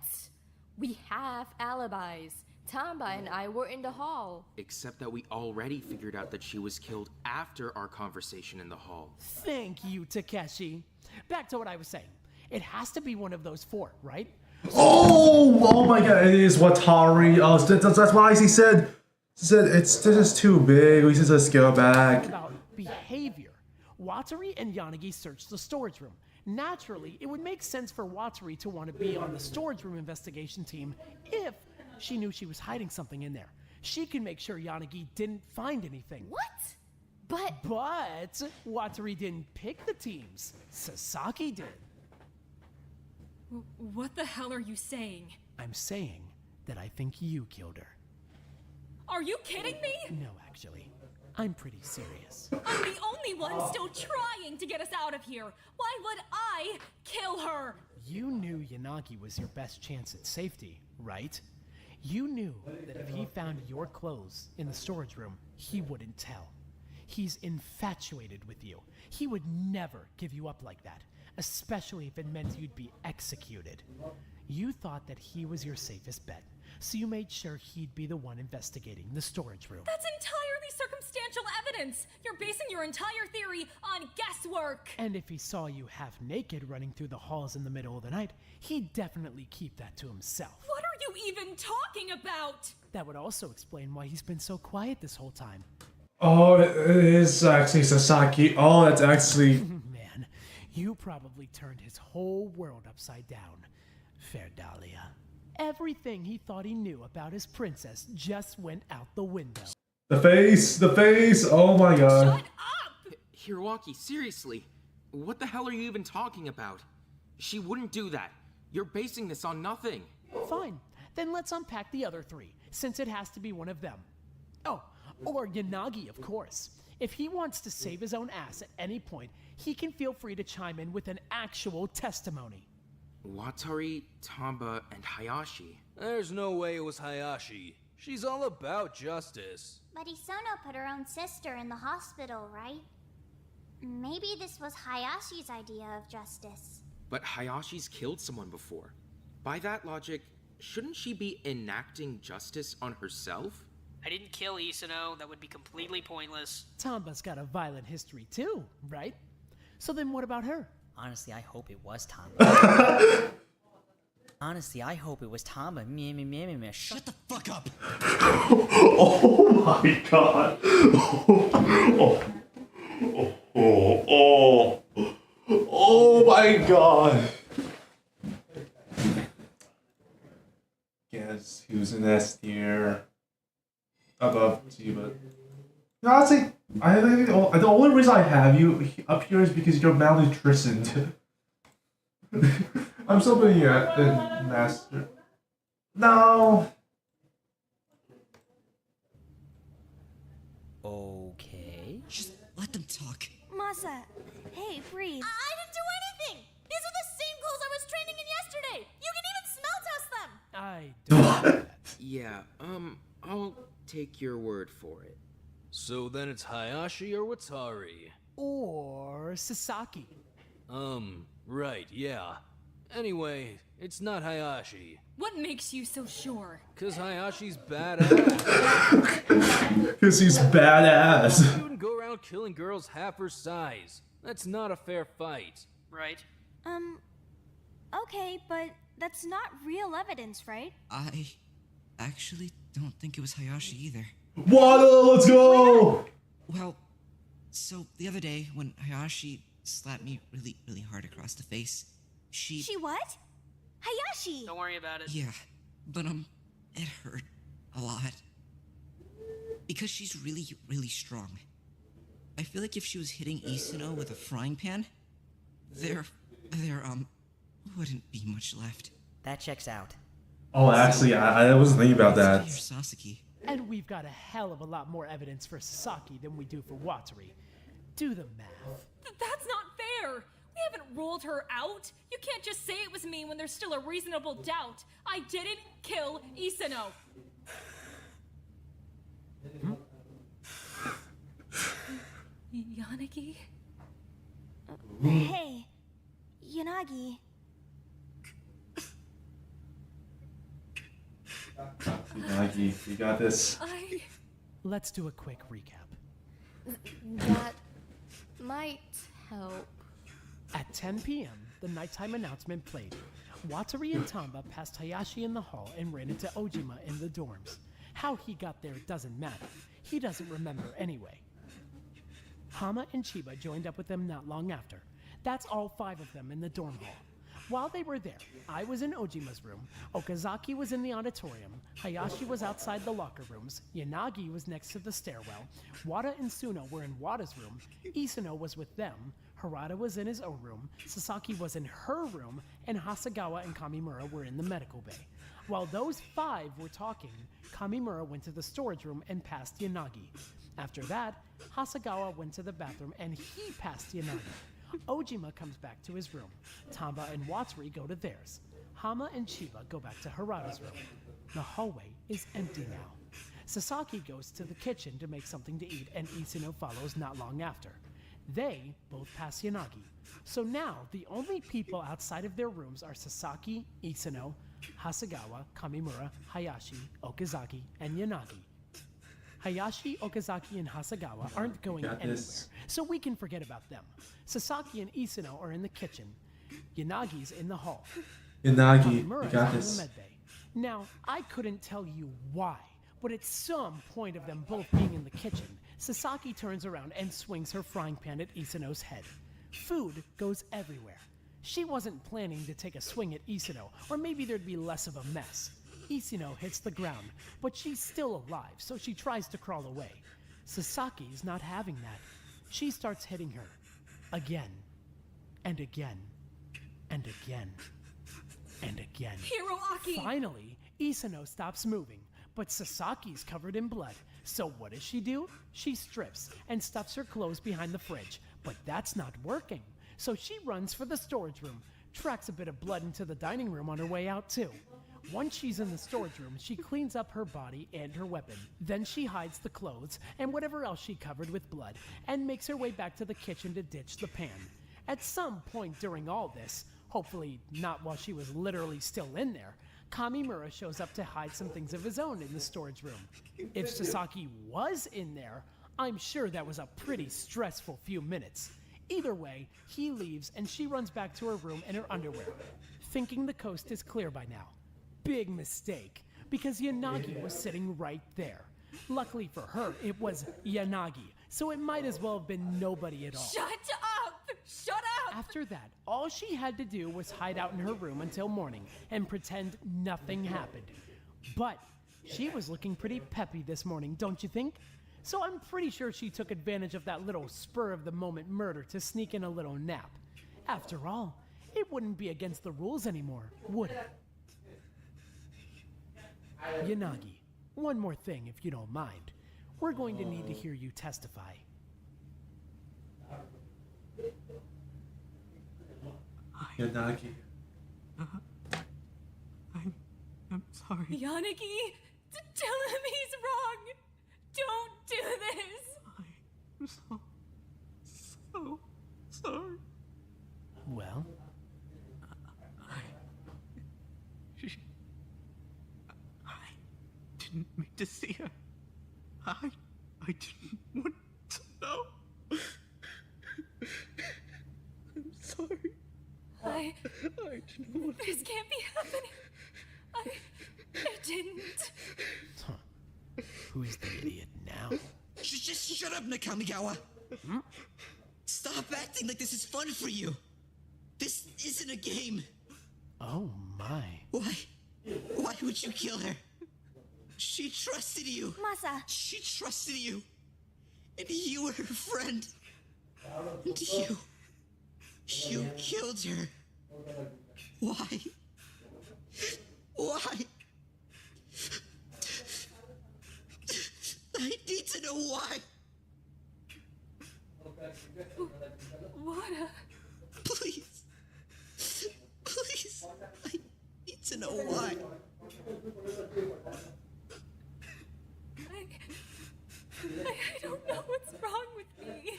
We have alibis. Tamba and I were in the hall. Except that we already figured out that she was killed after our conversation in the hall. Thank you, Takeshi. Back to what I was saying. It has to be one of those 4, right? Oh my god, it is Watari. Oh, that's why he said this is too big. We should just go back. About behavior. Watari and Yanagi searched the storage room. Naturally, it would make sense for Watari to want to be on the storage room investigation team if she knew she was hiding something in there. She can make sure Yanagi didn't find anything. What? But Watari didn't pick the teams. Sasaki did. What the hell are you saying? I'm saying that I think you killed her. Are you kidding me? No, actually. I'm pretty serious. I'm the only one still trying to get us out of here. Why would I kill her? You knew Yanagi was your best chance at safety, right? You knew that if he found your clothes in the storage room, he wouldn't tell. He's infatuated with you. He would never give you up like that, especially if it meant you'd be executed. You thought that he was your safest bet, so you made sure he'd be the one investigating the storage room. That's entirely circumstantial evidence. You're basing your entire theory on guesswork. And if he saw you half naked running through the halls in the middle of the night, he'd definitely keep that to himself. What are you even talking about? That would also explain why he's been so quiet this whole time. Oh, it is actually Sasaki. Oh, that's actually... Man, you probably turned his whole world upside down. Fair Dahlia. Everything he thought he knew about his princess just went out the window. The face, oh my god. Shut up! Hiroaki, seriously, what the hell are you even talking about? She wouldn't do that. You're basing this on nothing. Fine, then let's unpack the other 3, since it has to be one of them. Oh, or Yanagi, of course. If he wants to save his own ass at any point, he can feel free to chime in with an actual testimony. Watari, Tamba, and Hayashi. There's no way it was Hayashi. She's all about justice. But Isono put her own sister in the hospital, right? Maybe this was Hayashi's idea of justice. But Hayashi's killed someone before. By that logic, shouldn't she be enacting justice on herself? I didn't kill Isano. That would be completely pointless. Tamba's got a violent history too, right? So then what about her? Honestly, I hope it was Tamba. Honestly, I hope it was Tamba. Shut the fuck up! Oh my god. Oh my god. Guess who's in S tier? Above G, but honestly, I think the only reason I have you up here is because you're malnutritioned. I'm still putting you at the master. No. Okay. Just let them talk. Masa, hey, breathe. I didn't do anything! These are the same clothes I was training in yesterday! You can even smell test them! I don't know that. Yeah, I'll take your word for it. So then it's Hayashi or Watari? Or Sasaki. Right, yeah. Anyway, it's not Hayashi. What makes you so sure? Cause Hayashi's badass. Because he's badass. She wouldn't go around killing girls half her size. That's not a fair fight. Right? Okay, but that's not real evidence, right? I actually don't think it was Hayashi either. Waddle, let's go! Well, so the other day when Hayashi slapped me really, really hard across the face, She what? Hayashi! Don't worry about it. Yeah, but it hurt a lot. Because she's really, really strong. I feel like if she was hitting Isano with a frying pan, there wouldn't be much left. That checks out. Oh, actually, I wasn't thinking about that. Sasaki. And we've got a hell of a lot more evidence for Sasaki than we do for Watari. Do the math. That's not fair! We haven't ruled her out! You can't just say it was me when there's still a reasonable doubt! I didn't kill Isano! Yanagi? Hey, Yanagi. Nagi, you got this. Let's do a quick recap. That might help. At 10 p.m., the nighttime announcement played. Wataru and Tamba passed Hayashi in the hall and ran into Ojima in the dorms. How he got there doesn't matter. He doesn't remember anyway. Hama and Chiba joined up with them not long after. That's all 5 of them in the dorm hall. While they were there, I was in Ojima's room, Okazaki was in the auditorium, Hayashi was outside the locker rooms, Yanagi was next to the stairwell, Wada and Suno were in Wada's room, Isuno was with them, Harada was in his own room, Sasaki was in her room, and Hasegawa and Kamimura were in the medical bay. While those 5 were talking, Kamimura went to the storage room and passed Yanagi. After that, Hasegawa went to the bathroom and he passed Yanagi. Ojima comes back to his room. Tamba and Watsuri go to theirs. Hama and Chiba go back to Harada's room. The hallway is empty now. Sasaki goes to the kitchen to make something to eat, and Isuno follows not long after. They both pass Yanagi. So now, the only people outside of their rooms are Sasaki, Isuno, Hasegawa, Kamimura, Hayashi, Okazaki, and Yanagi. Hayashi, Okazaki, and Hasegawa aren't going anywhere, so we can forget about them. Sasaki and Isuno are in the kitchen. Yanagi's in the hall. Yanagi, you Kamimura got is this. in the medbay. Now, I couldn't tell you why, but at some point of them both being in the kitchen, Sasaki turns around and swings her frying pan at Isuno's head. Food goes everywhere. She wasn't planning to take a swing at Isuno, or maybe there'd be less of a mess. Isuno hits the ground, but she's still alive, so she tries to crawl away. Sasaki's not having that. She starts hitting her. Again. And again. And again. And again. Hiroaki! Finally, Isuno stops moving, but Sasaki's covered in blood. So what does she do? She strips and stuffs her clothes behind the fridge, but that's not working. So she runs for the storage room, tracks a bit of blood into the dining room on her way out too. Once she's in the storage room, she cleans up her body and her weapon. Then she hides the clothes and whatever else she covered with blood and makes her way back to the kitchen to ditch the pan. At some point during all this, hopefully not while she was literally still in there, Kamimura shows up to hide some things of his own in the storage room. If Sasaki was in there, I'm sure that was a pretty stressful few minutes. Either way, he leaves and she runs back to her room in her underwear, thinking the coast is clear by now. Big mistake, because Yanagi was sitting right there. Luckily for her, it was Yanagi, so it might as well have been nobody at all. Shut up! Shut up! After that, all she had to do was hide out in her room until morning and pretend nothing happened. But she was looking pretty peppy this morning, don't you think? So I'm pretty sure she took advantage of that little spur-of-the-moment murder to sneak in a little nap. After all, it wouldn't be against the rules anymore, would it? Yanagi, one more thing if you don't mind. We're going to need to hear you testify. Yanagi. I'm sorry. Yanagi, tell him he's wrong. Don't do this. I'm so sorry. Well? I didn't mean to see her. I didn't want to know. I'm sorry. I didn't want This can't be happening. I didn't. Who's the idiot now? Just shut up, Nakamigawa! Stop acting like this is fun for you! This isn't a game! Oh my. Why would you kill her? She trusted you! Masa! She trusted you! And you were her friend! And you killed her! Why? Why? I need to know why! What? Please! Please! I need to know why! I don't know what's wrong with me.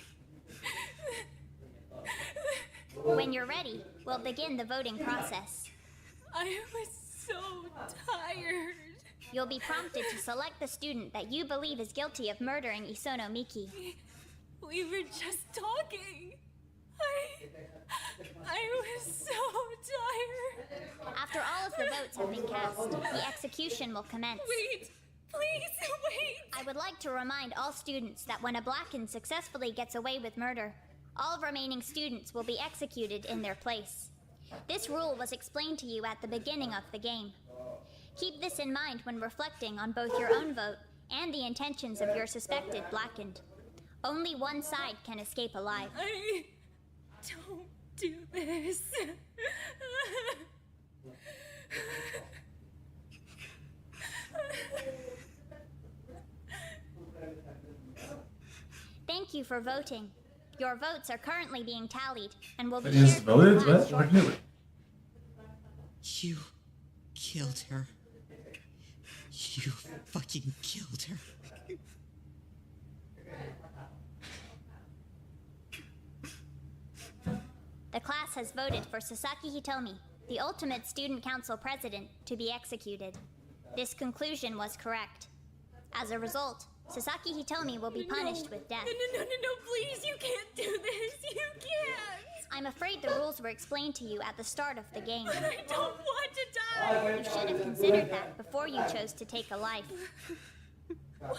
When you're ready, we'll begin the voting process. I was so tired. You'll be prompted to select the student that you believe is guilty of murdering Isono Miki. We were just talking. I was so tired. After all of the votes have been cast, the execution will commence. Wait, please, wait. I would like to remind all students that when a Blacken successfully gets away with murder, all remaining students will be executed in their place. This rule was explained to you at the beginning of the game. Keep this in mind when reflecting on both your own vote and the intentions of your suspected Blackened. Only one side can escape alive. I don't do this. Thank you for voting. Your votes are currently being tallied and will be Is shared voted? with the class What? shortly. You killed her. You fucking killed her. The class has voted for Sasaki Hitomi, the ultimate student council president, to be executed. This conclusion was correct. As a result, Sasaki Hitomi will be punished with death. No, please, you can't do this. You can't. I'm afraid the rules were explained to you at the start of the game. But I don't want to die. You should have considered that before you chose to take a life. Why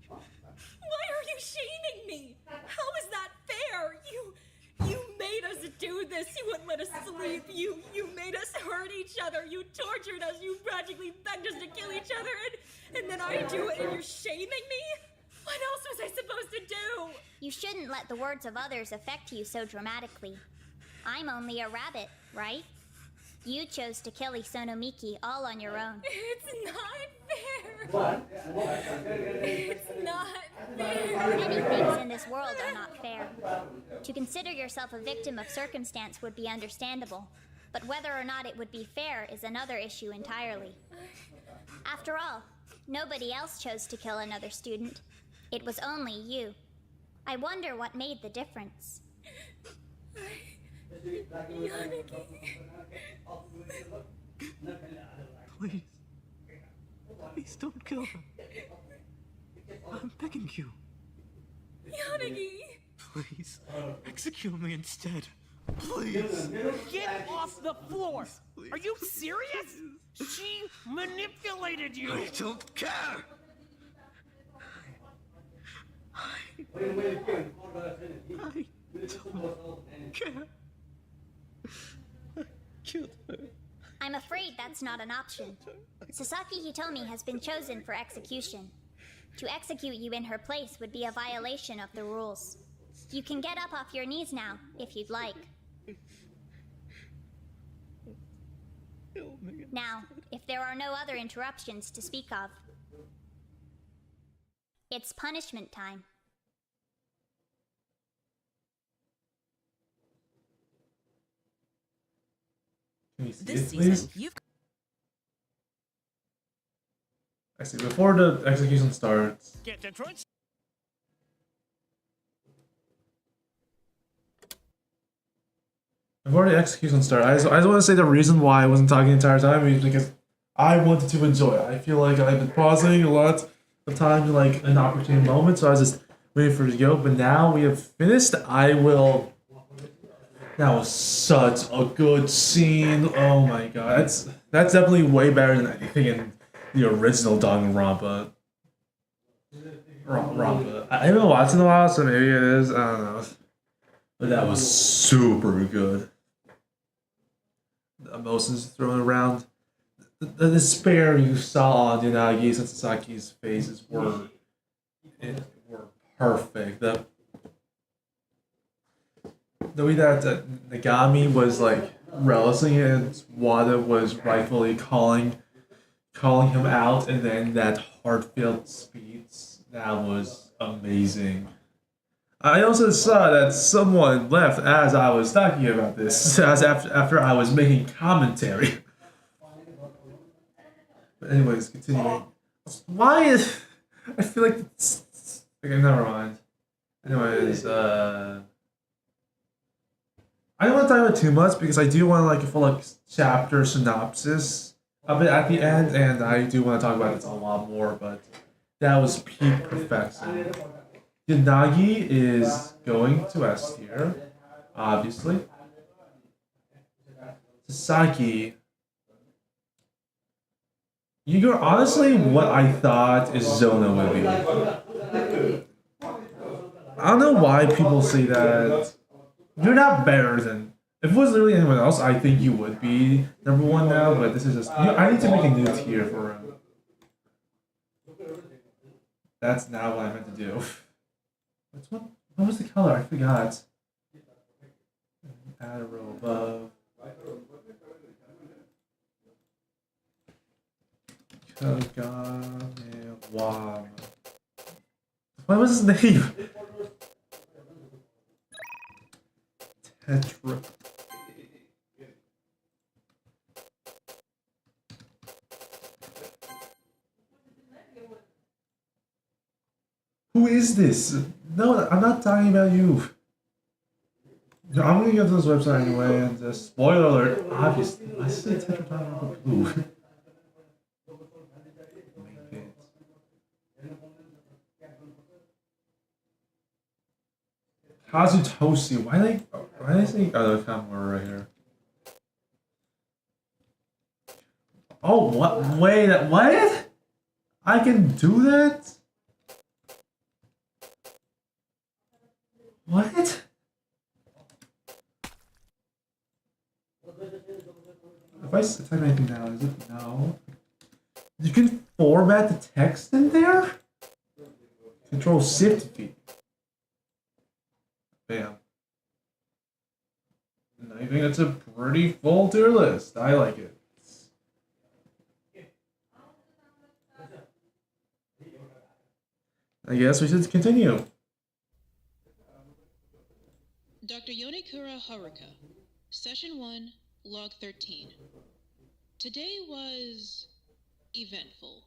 are you shaming me? How is that fair? You made us do this. You wouldn't let us sleep. You made us hurt each other. You tortured us. You practically begged us to kill each other, and then I do it, and you're shaming me? What else was I supposed to do? You shouldn't let the words of others affect you so dramatically. I'm only a rabbit, right? You chose to kill Isono Miki all on your own. It's not fair. It's not fair. Many things in this world are not fair. To consider yourself a victim of circumstance would be understandable, but whether or not it would be fair is another issue entirely. After all, nobody else chose to kill another student. It was only you. I wonder what made the difference. Please. Please don't kill her. I'm begging you. Yanagi! Please. Execute me instead. Please. Get off the floor! Are you serious? She manipulated you! I don't care! I don't care. I killed her. I'm afraid that's not an option. Sasaki Hitomi has been chosen for execution. To execute you in her place would be a violation of the rules. You can get up off your knees now, if you'd like. Now, if there are no other interruptions to speak of, it's punishment time. Can you see This it, season, please? you've I see. Before the execution starts, Get Detroit. before the execution starts, I just want to say the reason why I wasn't talking the entire time is because I wanted to enjoy it. I feel like I've been pausing a lot of time in like an opportune moment, so I was just waiting for it to go. But now we have finished. I will. That was such a good scene. Oh my god, that's definitely way better than anything in the original Danganronpa. Rompa. I haven't watched it in a while, so maybe it is. I don't know. But that was super good. The emotions thrown around. The despair you saw on Yanagi's and Sasaki's faces were perfect. The way that Nagami was like relishing it, and Wada was rightfully calling him out, and then that heartfelt speech, that was amazing. I also saw that someone left as I was talking about this, as after I was making commentary. But anyways, continuing. Why is... I feel like it's... Okay, never mind. Anyways, I don't want to talk about too much because I do want like a full like chapter synopsis a bit at the end, and I do want to talk about this a lot more, but that was peak perfection. Yanagi is going to S tier, obviously. Sasaki, you're honestly what I thought is Zona would be. I don't know why people say that. You're not better than. If it was literally anyone else, I think you would be number one now, but this is just. I need to make a new tier for him. That's not what I meant to do. What was the color? I forgot. Add a row above. Kagame Wam. What was his name? Tetro. Who is this? No, I'm not talking about you. No, I'm gonna go to this website anyway, and just spoiler alert. Obviously, I say Tetro Daugenrompa blue. Kazutoshi. Why they say other camera right here? Oh, what? Wait, what? I can do that? What? If I type anything down, is it no? You can format the text in there? Control Shift V. Bam. And I think it's a pretty full tier list. I like it. I guess we should continue. Dr. Yonekura Haruka, Session 1, Log 13. Today was eventful.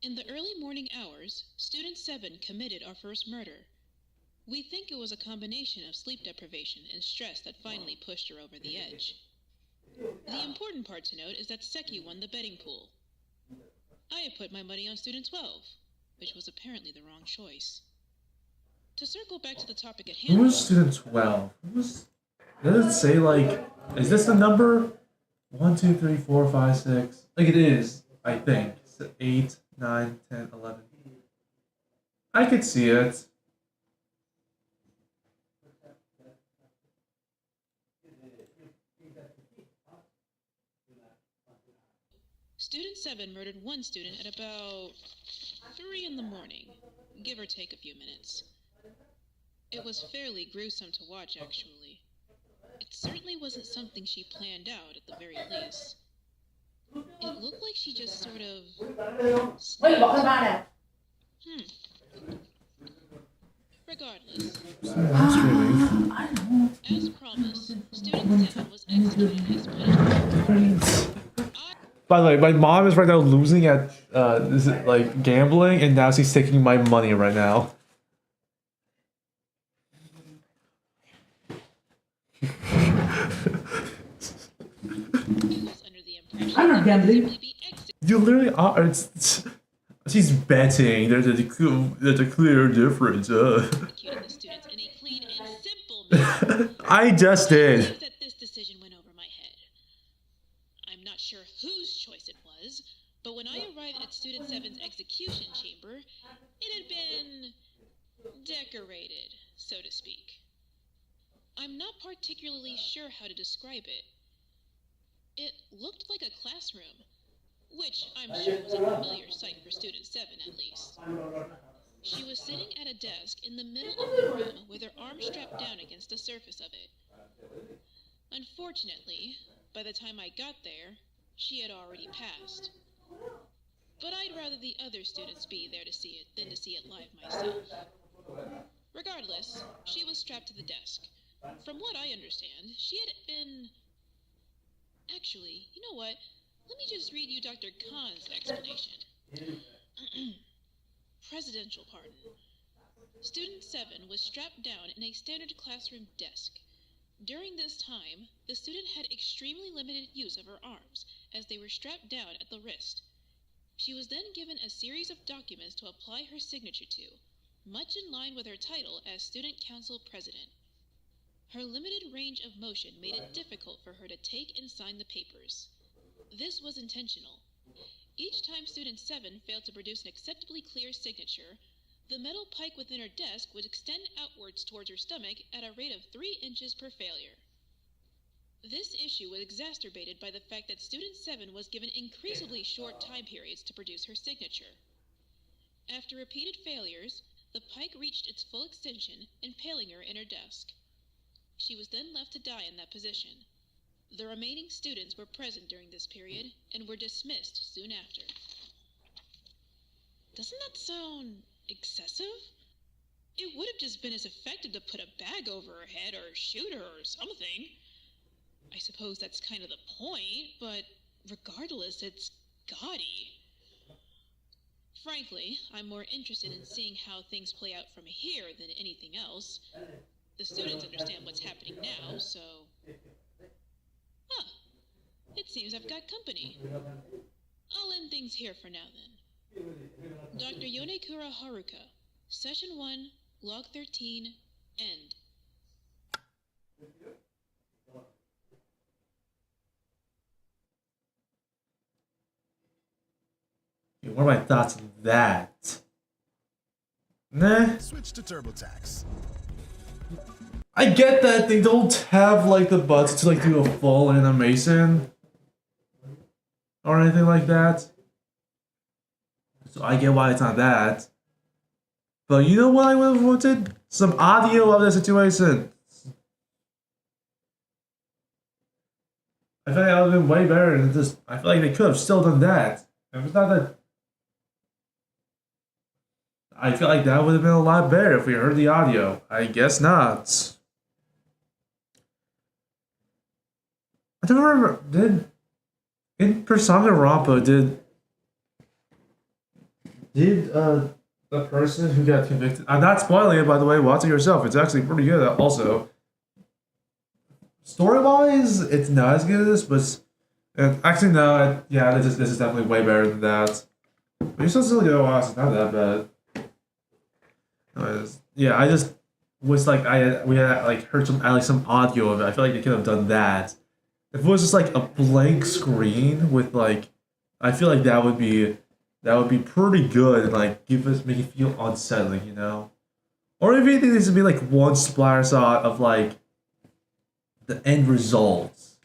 In the early morning hours, Student 7 committed our first murder. We think it was a combination of sleep deprivation and stress that finally pushed her over the edge. The important part to note is that Seki won the betting pool. I had put my money on Student 12, which was apparently the wrong choice. To circle back to the topic at hand... Who was student 12? Does it say, like... Is this the number? 1, 2, 3, 4, 5, 6... Like, it is, I think. 8, 9, 10, 11... I could see it. Student 7 murdered one student at about 3 in the morning, give or take a few minutes. It was fairly gruesome to watch, actually. It certainly wasn't something she planned out, at the very least. It looked like she just sort of... Regardless. As promised, Student 7 was executed as punishment. By the way, my mom is right now losing at like gambling, and now she's taking my money right now. I'm not gambling. You literally are. She's betting. There's a clear difference. I just did. I'm not sure whose choice it was, but when I arrived at Student 7's execution chamber, it had been decorated, so to speak. I'm not particularly sure how to describe it. It looked like a classroom, which I'm sure was a familiar sight for Student 7 at least. She was sitting at a desk in the middle of the room with her arm strapped down against the surface of it. Unfortunately, by the time I got there, she had already passed. But I'd rather the other students be there to see it than to see it live myself. Regardless, she was strapped to the desk. From what I understand, she had been... Actually, you know what? Let me just read you Dr. Khan's explanation. Presidential pardon. Student 7 was strapped down in a standard classroom desk. During this time, the student had extremely limited use of her arms, as they were strapped down at the wrist. She was then given a series of documents to apply her signature to, much in line with her title as Student Council President. Her limited range of motion made it difficult for her to take and sign the papers. This was intentional. Each time Student 7 failed to produce an acceptably clear signature, the metal pike within her desk would extend outwards towards her stomach at a rate of 3 inches per failure. This issue was exacerbated by the fact that Student 7 was given increasingly short time periods to produce her signature. After repeated failures, the pike reached its full extension, impaling her in her desk. She was then left to die in that position. The remaining students were present during this period and were dismissed soon after. Doesn't that sound excessive? It would have just been as effective to put a bag over her head or shoot her or something. I suppose that's kind of the point, but regardless, it's gaudy. Frankly, I'm more interested in seeing how things play out from here than anything else. The students understand what's happening now, so... Huh. It seems I've got company. I'll end things here for now, then. Dr. Yonekura Haruka, Session 1, Log 13, End. What are my thoughts on that? Nah. Switch to TurboTax. I get that they don't have like the budget to like do a full animation or anything like that. So I get why it's not that. But you know what I would have wanted? Some audio of the situation. I feel like that would have been way better than just I feel like they could have still done that. If it's not that I feel like that would have been a lot better if we heard the audio. I guess not. I don't remember. In Persona Rompa did the person who got convicted? I'm not spoiling it, by the way. Watch it yourself. It's actually pretty good. Also, story-wise, it's not as good as this, but actually no. Yeah, this is definitely way better than that. But you still go watch. It's not that bad. Yeah, I just was like we had like heard some audio of it. I feel like they could have done that. If it was just like a blank screen with like, I feel like that would be pretty good and like make it feel unsettling, you know. Or if anything, this would be like one splatter shot of like the end results,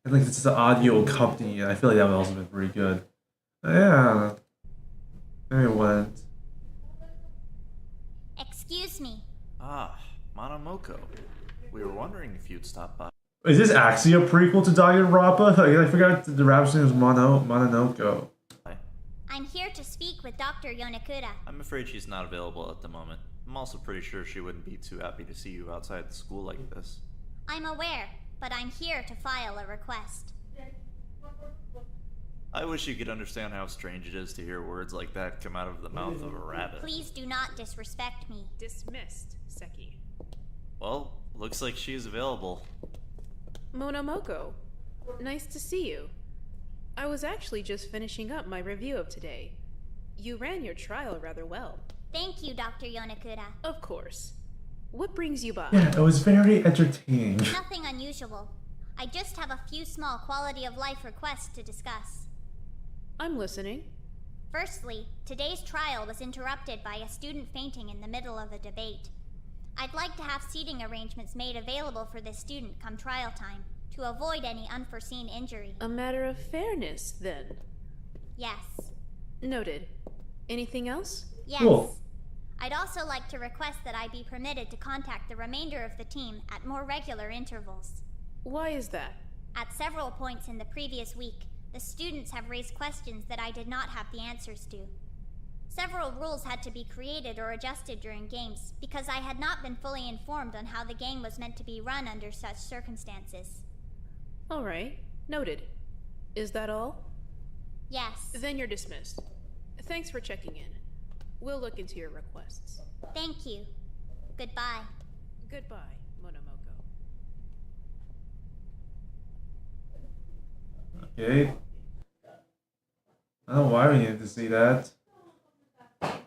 and like it's the audio accompanying it. I feel like that would also be pretty good. Yeah. There it went. Excuse me. Ah, Monomoko. We were wondering if you'd stop by. Is this actually a prequel to Daugenrompa? I forgot the rap's name was Mononoko. I'm here to speak with Dr. Yonekura. I'm afraid she's not available at the moment. I'm also pretty sure she wouldn't be too happy to see you outside the school like this. I'm aware, but I'm here to file a request. I wish you could understand how strange it is to hear words like that come out of the mouth of a rabbit. Please do not disrespect me. Dismissed, Seki. Well, looks like she's available. Monomoko, nice to see you. I was actually just finishing up my review of today. You ran your trial rather well. Thank you, Dr. Yonekura. Of course. What brings you by? Yeah, it was very entertaining. Nothing unusual. I just have a few small quality of life requests to discuss. I'm listening. Firstly, today's trial was interrupted by a student fainting in the middle of a debate. I'd like to have seating arrangements made available for this student come trial time, to avoid any unforeseen injury. A matter of fairness, then. Yes. Noted. Anything else? Yes. Cool. I'd also like to request that I be permitted to contact the remainder of the team at more regular intervals. Why is that? At several points in the previous week, the students have raised questions that I did not have the answers to. Several rules had to be created or adjusted during games because I had not been fully informed on how the game was meant to be run under such circumstances. All right. Noted. Is that all? Yes. Then you're dismissed. Thanks for checking in. We'll look into your requests. Thank you. Goodbye. Goodbye, Monomoko. Okay. I don't know why we needed to see that. Alright,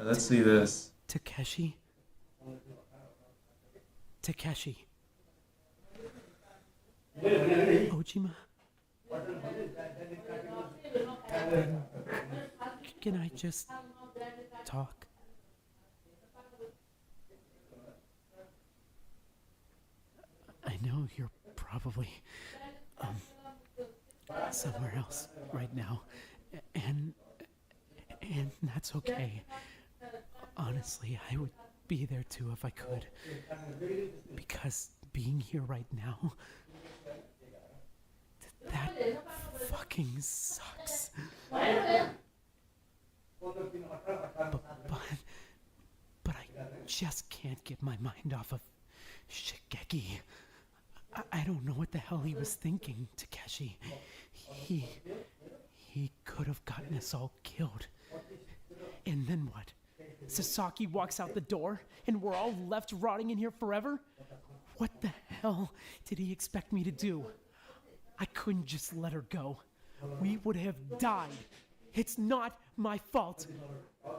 let's see this. Takeshi? Takeshi. Ojima? Then, can I just talk? I know you're probably somewhere else right now, and that's okay. Honestly, I would be there too if I could, because being here right now, that fucking sucks. But I just can't get my mind off of Shigeki. I don't know what the hell he was thinking, Takeshi. He could have gotten us all killed. And then what? Sasaki walks out the door and we're all left rotting in here forever? What the hell did he expect me to do? I couldn't just let her go. We would have died. It's not my fault.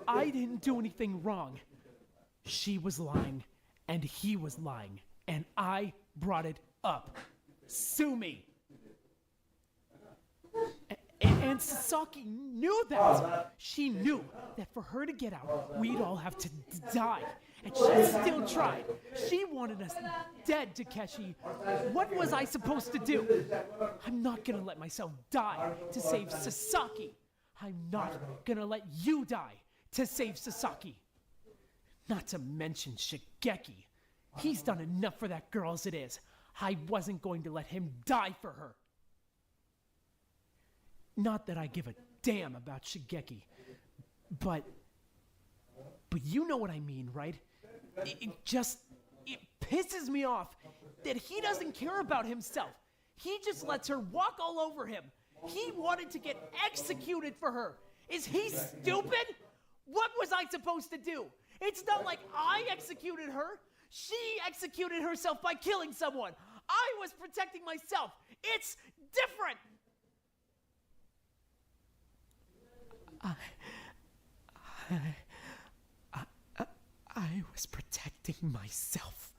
I didn't do anything wrong. She was lying, and he was lying, and I brought it up. Sue me. And Sasaki knew that. She knew that for her to get out, we'd all have to die. And she still tried. She wanted us dead, Takeshi. What was I supposed to do? I'm not gonna let myself die to save Sasaki. I'm not gonna let you die to save Sasaki. Not to mention Shigeki. He's done enough for that girl as it is. I wasn't going to let him die for her. Not that I give a damn about Shigeki, but you know what I mean, right? It pisses me off that he doesn't care about himself. He just lets her walk all over him. He wanted to get executed for her. Is he stupid? What was I supposed to do? It's not like I executed her. She executed herself by killing someone. I was protecting myself. It's different. I was protecting myself.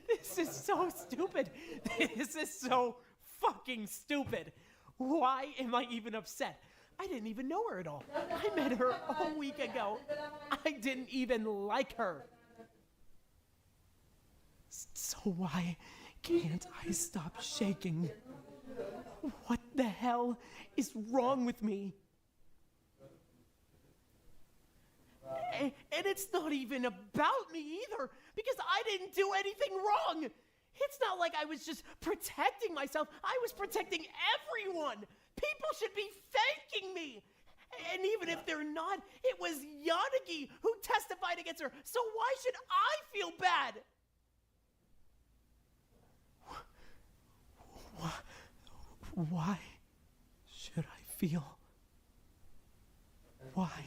This is so stupid. This is so fucking stupid. Why am I even upset? I didn't even know her at all. I met her a week ago. I didn't even like her. So why can't I stop shaking? What the hell is wrong with me? And it's not even about me either, because I didn't do anything wrong. It's not like I was just protecting myself. I was protecting everyone. People should be thanking me. And even if they're not, it was Yanagi who testified against her. So why should I feel bad? Why should I feel? Why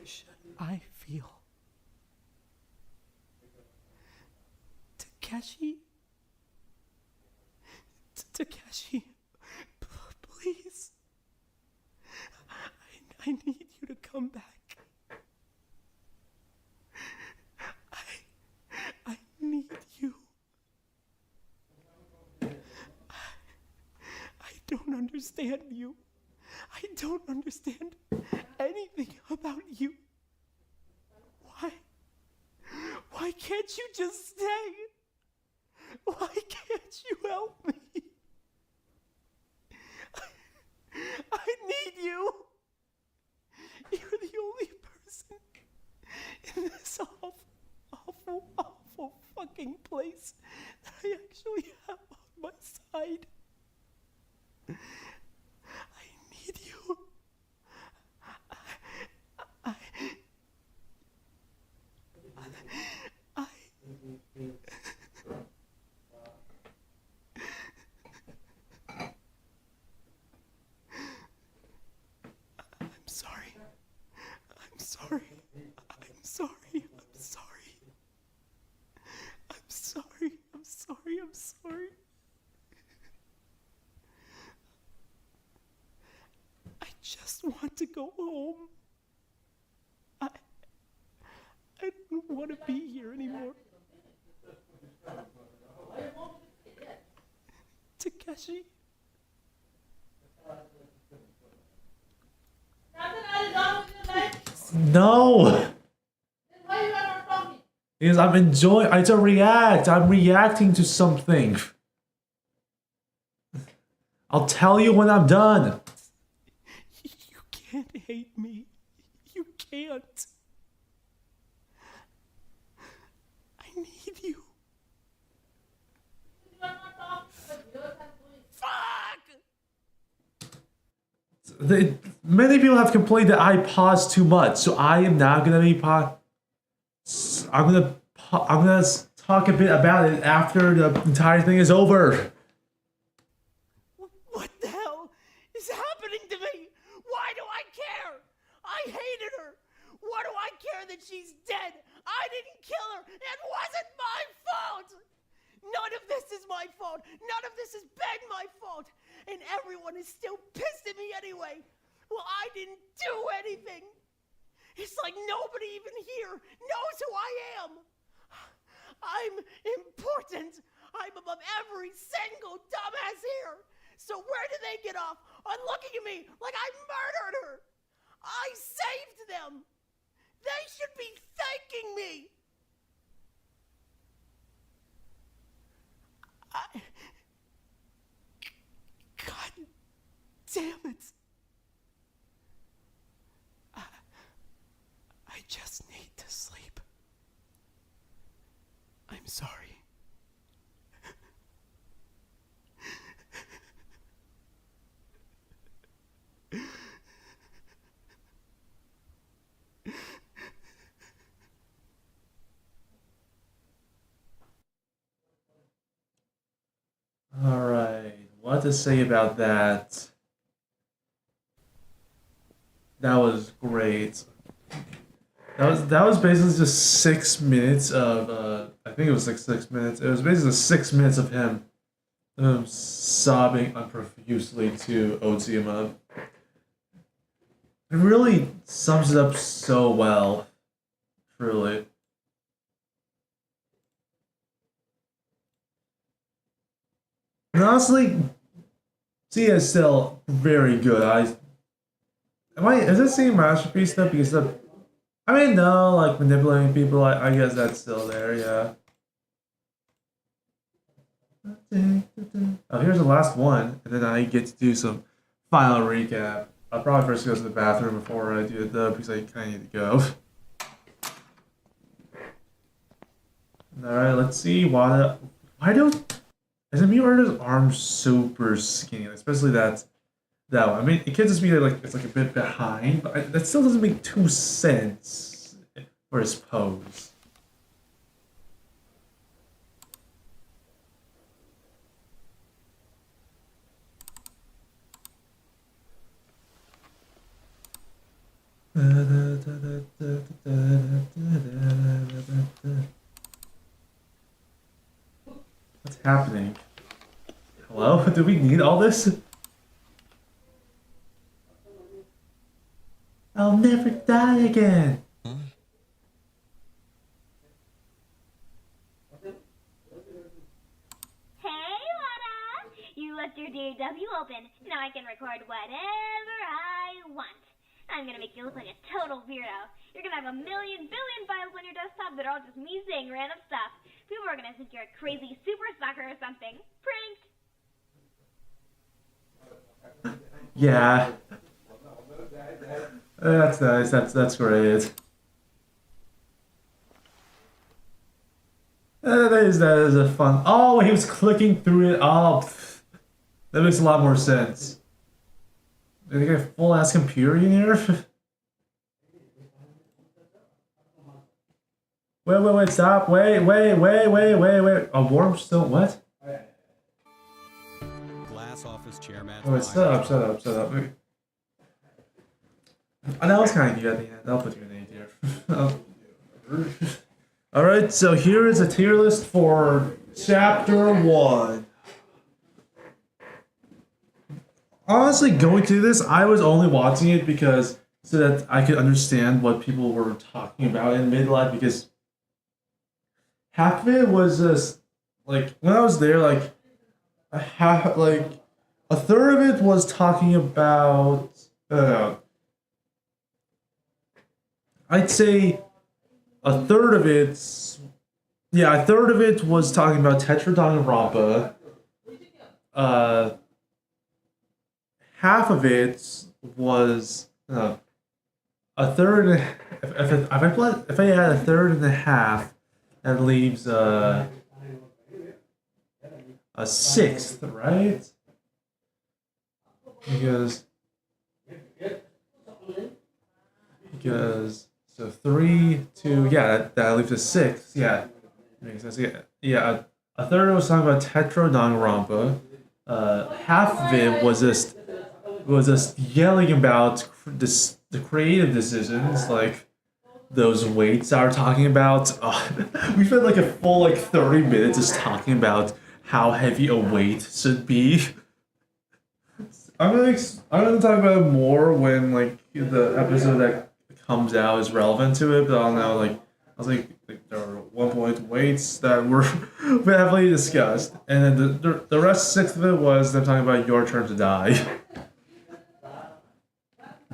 should I feel? Takeshi? Takeshi, please. I need you to come back. I need you. I don't understand you. I don't understand anything about you. Why can't you just stay? Why can't you help me? I need you. You're the only person in this awful fucking place that I actually have on my side. I need you. sorry. I'm sorry. I'm sorry. I'm sorry. I'm sorry. I'm sorry. I just want to go home. I don't want to be here anymore. Takeshi. No! Because I'm enjoying. I don't react. I'm reacting to something. I'll tell you when I'm done. You can't hate me. You can't. I need you. Many people have complained that I pause too much, so I am now gonna be I'm gonna talk a bit about it after the entire thing is over. What the hell is happening to me? Why do I care? I hated her. What do I care that she's dead? I didn't kill her. It wasn't my fault. None of this is my fault. None of this has been my fault. And everyone is still pissed at me anyway. Well, I didn't do anything. It's like nobody even here knows who I am. I'm important. I'm above every single dumbass here. So where do they get off on looking at me like I murdered her? I saved them. They should be thanking me. God damn it. I just need to sleep. I'm sorry. Alright, what to say about that? That was great. That was basically just 6 minutes of I think it was like 6 minutes. It was basically 6 minutes of him sobbing unprofusely to Ozima. It really sums it up so well. Truly. And honestly, Tia is still very good. Is it seeing masterpiece though? Because I mean, no, like manipulating people. I guess that's still there. Yeah. Oh, here's the last one, and then I get to do some final recap. I'll probably first go to the bathroom before I do it though, because I kind of need to go. All right, let's see. Why is Murder's arm super skinny? Especially that one. I mean, it can't just be like it's like a bit behind, but that still doesn't make too sense for his pose. What's happening? Hello? Do we need all this? I'll never die again. Hey, Lana! You left your DAW open. Now I can record whatever I want. I'm gonna make you look like a total weirdo. You're gonna have a million billion files on your desktop that are all just me saying random stuff. People are gonna think you're a crazy super stalker or something. Pranked! Yeah. That's nice. That's great. That is a fun. Oh, he was clicking through it. Oh, that makes a lot more sense. Did they get a full ass computer in here? Wait, stop. Wait. A warm still what? Glass office chairman. Oh, shut up. Oh, that was kind of cute at the end. I'll put you in A tier. All right, so here is a tier list for Chapter 1. Honestly, going through this, I was only watching it because so that I could understand what people were talking about in midlife. Because half of it was just like when I was there, like a third of it was talking about. I'd say a third of it. Yeah, a third of it was talking about Tetro Daugenrompa. Half of it was a third. If I add a third and a half, that leaves a sixth, right? Because so 3, 2, yeah, that leaves a sixth. Yeah, makes sense. Yeah. A third was talking about Tetro Daugenrompa. Half of it was just yelling about the creative decisions, like those weights I were talking about. We spent like a full 30 minutes just talking about how heavy a weight should be. I'm gonna talk about it more when the episode that comes out is relevant to it. But I don't know, I was like there were 1 point weights that were heavily discussed, and then the rest sixth of it was them talking about Your Turn to Die.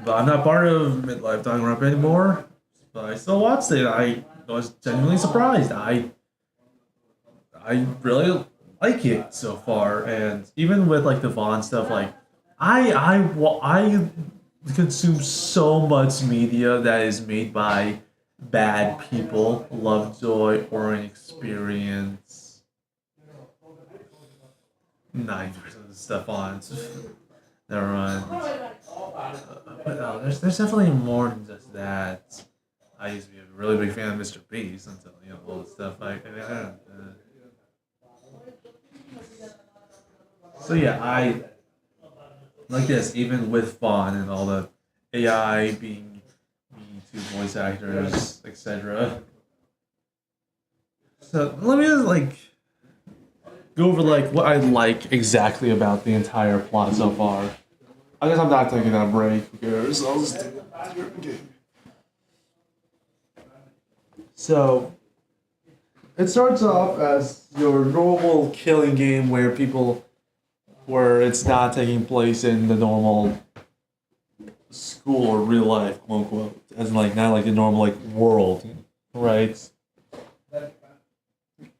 But I'm not part of Midlife Danganronpa anymore. But I still watched it. I was genuinely surprised. I really like it so far, and even with the Vaughn stuff, I consume so much media that is made by bad people. Lovejoy or Inexperience. 9% of the stuff on. Never mind. But no, there's definitely more than just that. I used to be a really big fan of Mr. Beast until all the stuff So yeah, I like this even with Vaughn and all the AI being mean to voice actors, etc. So let me just go over what I like exactly about the entire plot so far. I guess I'm not taking that break. Who cares? I'll just do it. So it starts off as your normal killing game where it's not taking place in the normal school or real life, quote unquote, as not the normal world, right?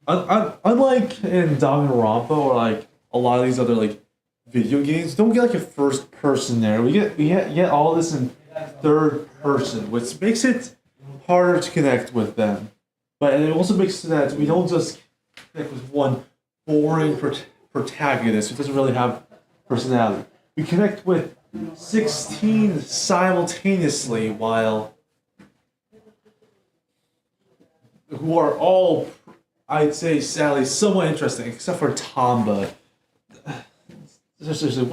Unlike in Danganronpa or a lot of these other video games, don't get a first person there. We get all this in third person, which makes it harder to connect with them. But it also makes it that we don't just connect with one boring protagonist who doesn't really have personality. We connect with 16 simultaneously who are all, I'd say, sadly, somewhat interesting, except for Tamba. Seriously,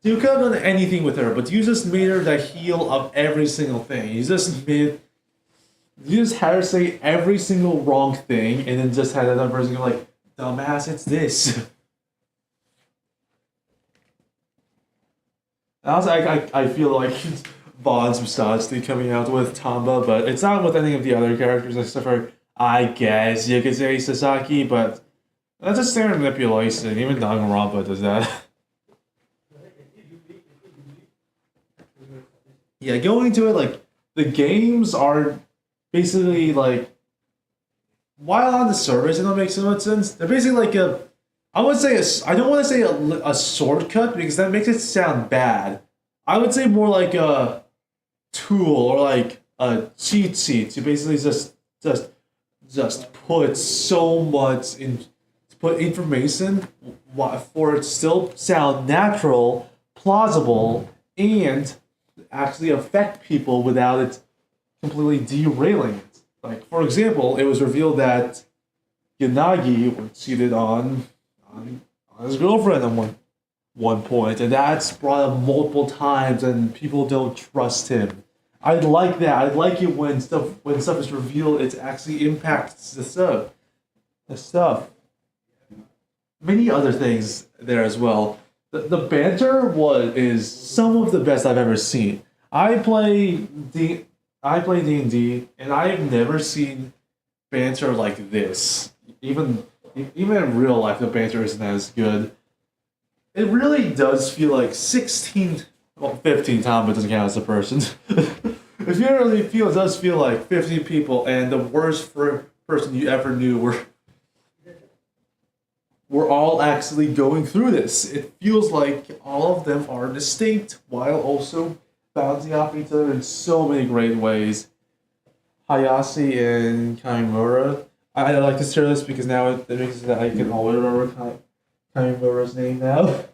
you could have done anything with her, but you just made her the heel of every single thing. You just had her say every single wrong thing, and then just had another person go dumbass, it's this. Also, I feel like Vaughn's misogyny coming out with Tamba, but it's not with any of the other characters except for, I guess you could say Sasaki, but that's a standard manipulation. Even Danganronpa does that. Yeah, going to it, the games are basically, while on the surface, it don't make so much sense. They're basically I don't want to say a shortcut because that makes it sound bad. I would say more like a tool or a cheat sheet to basically just put so much in, to put information for it to still sound natural, plausible, and actually affect people without it completely derailing it. For example, it was revealed that Yanagi cheated on his girlfriend at one point, and that's brought up multiple times, and people don't trust him I like that. I like it when stuff is revealed, it actually impacts the stuff. The stuff. Many other things there as well. The banter is some of the best I've ever seen. I play D&D, and I've never seen banter like this. Even in real life, the banter isn't as good. It really does feel like 15 Tom, but doesn't count as a person. It really does feel like 15 people, and the worst person you ever knew we're all actually going through this. It feels like all of them are distinct while also bouncing off each other in so many great ways. Hayashi and Kamimura. I like to share this because now it makes it that I can always remember Kamimura's name now.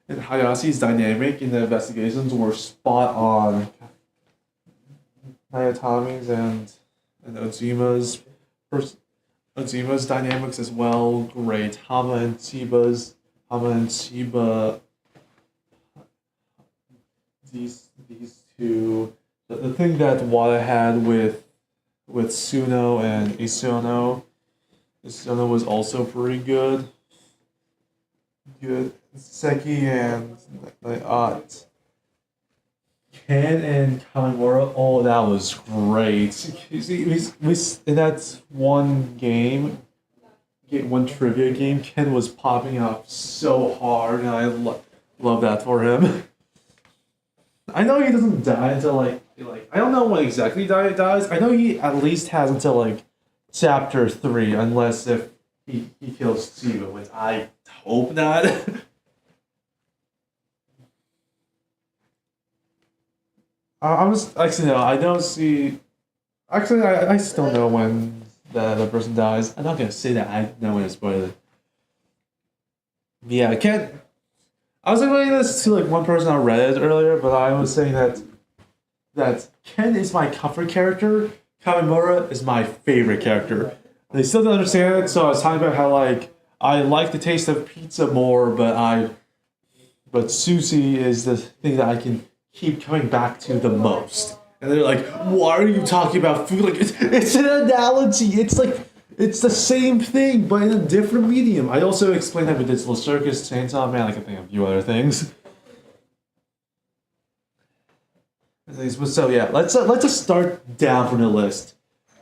And Hayashi's dynamic in the investigations were spot on. Nayatami's and Ojima's dynamics as well, great. Hama and Chiba, these two. The thing that Wada had with Suno and Isono was also pretty good. Seki and Ken and Kamimura, oh, that was great. You see, in that one trivia game, Ken was popping up so hard, and I love that for him. I know he doesn't die until I don't know when exactly dies. I know he at least has until chapter 3, unless if he kills Chiba, which I hope not. I'm just actually no. I don't see. Actually, I just don't know when the person dies. I'm not gonna say that. I know when to spoil it. Yeah, I can't. I was explaining this to one person on Reddit earlier, but I was saying that Ken is my comfort character. Kamimura is my favorite character. They still don't understand it, so I was talking about how I like the taste of pizza more, but sushi is the thing that I can keep coming back to the most. And they're like, why are you talking about food? It's an analogy. It's the same thing, but in a different medium. I also explained that with Digital Circus, Chainsaw Man, I can think of a few other things. But so yeah, let's just start down from the list.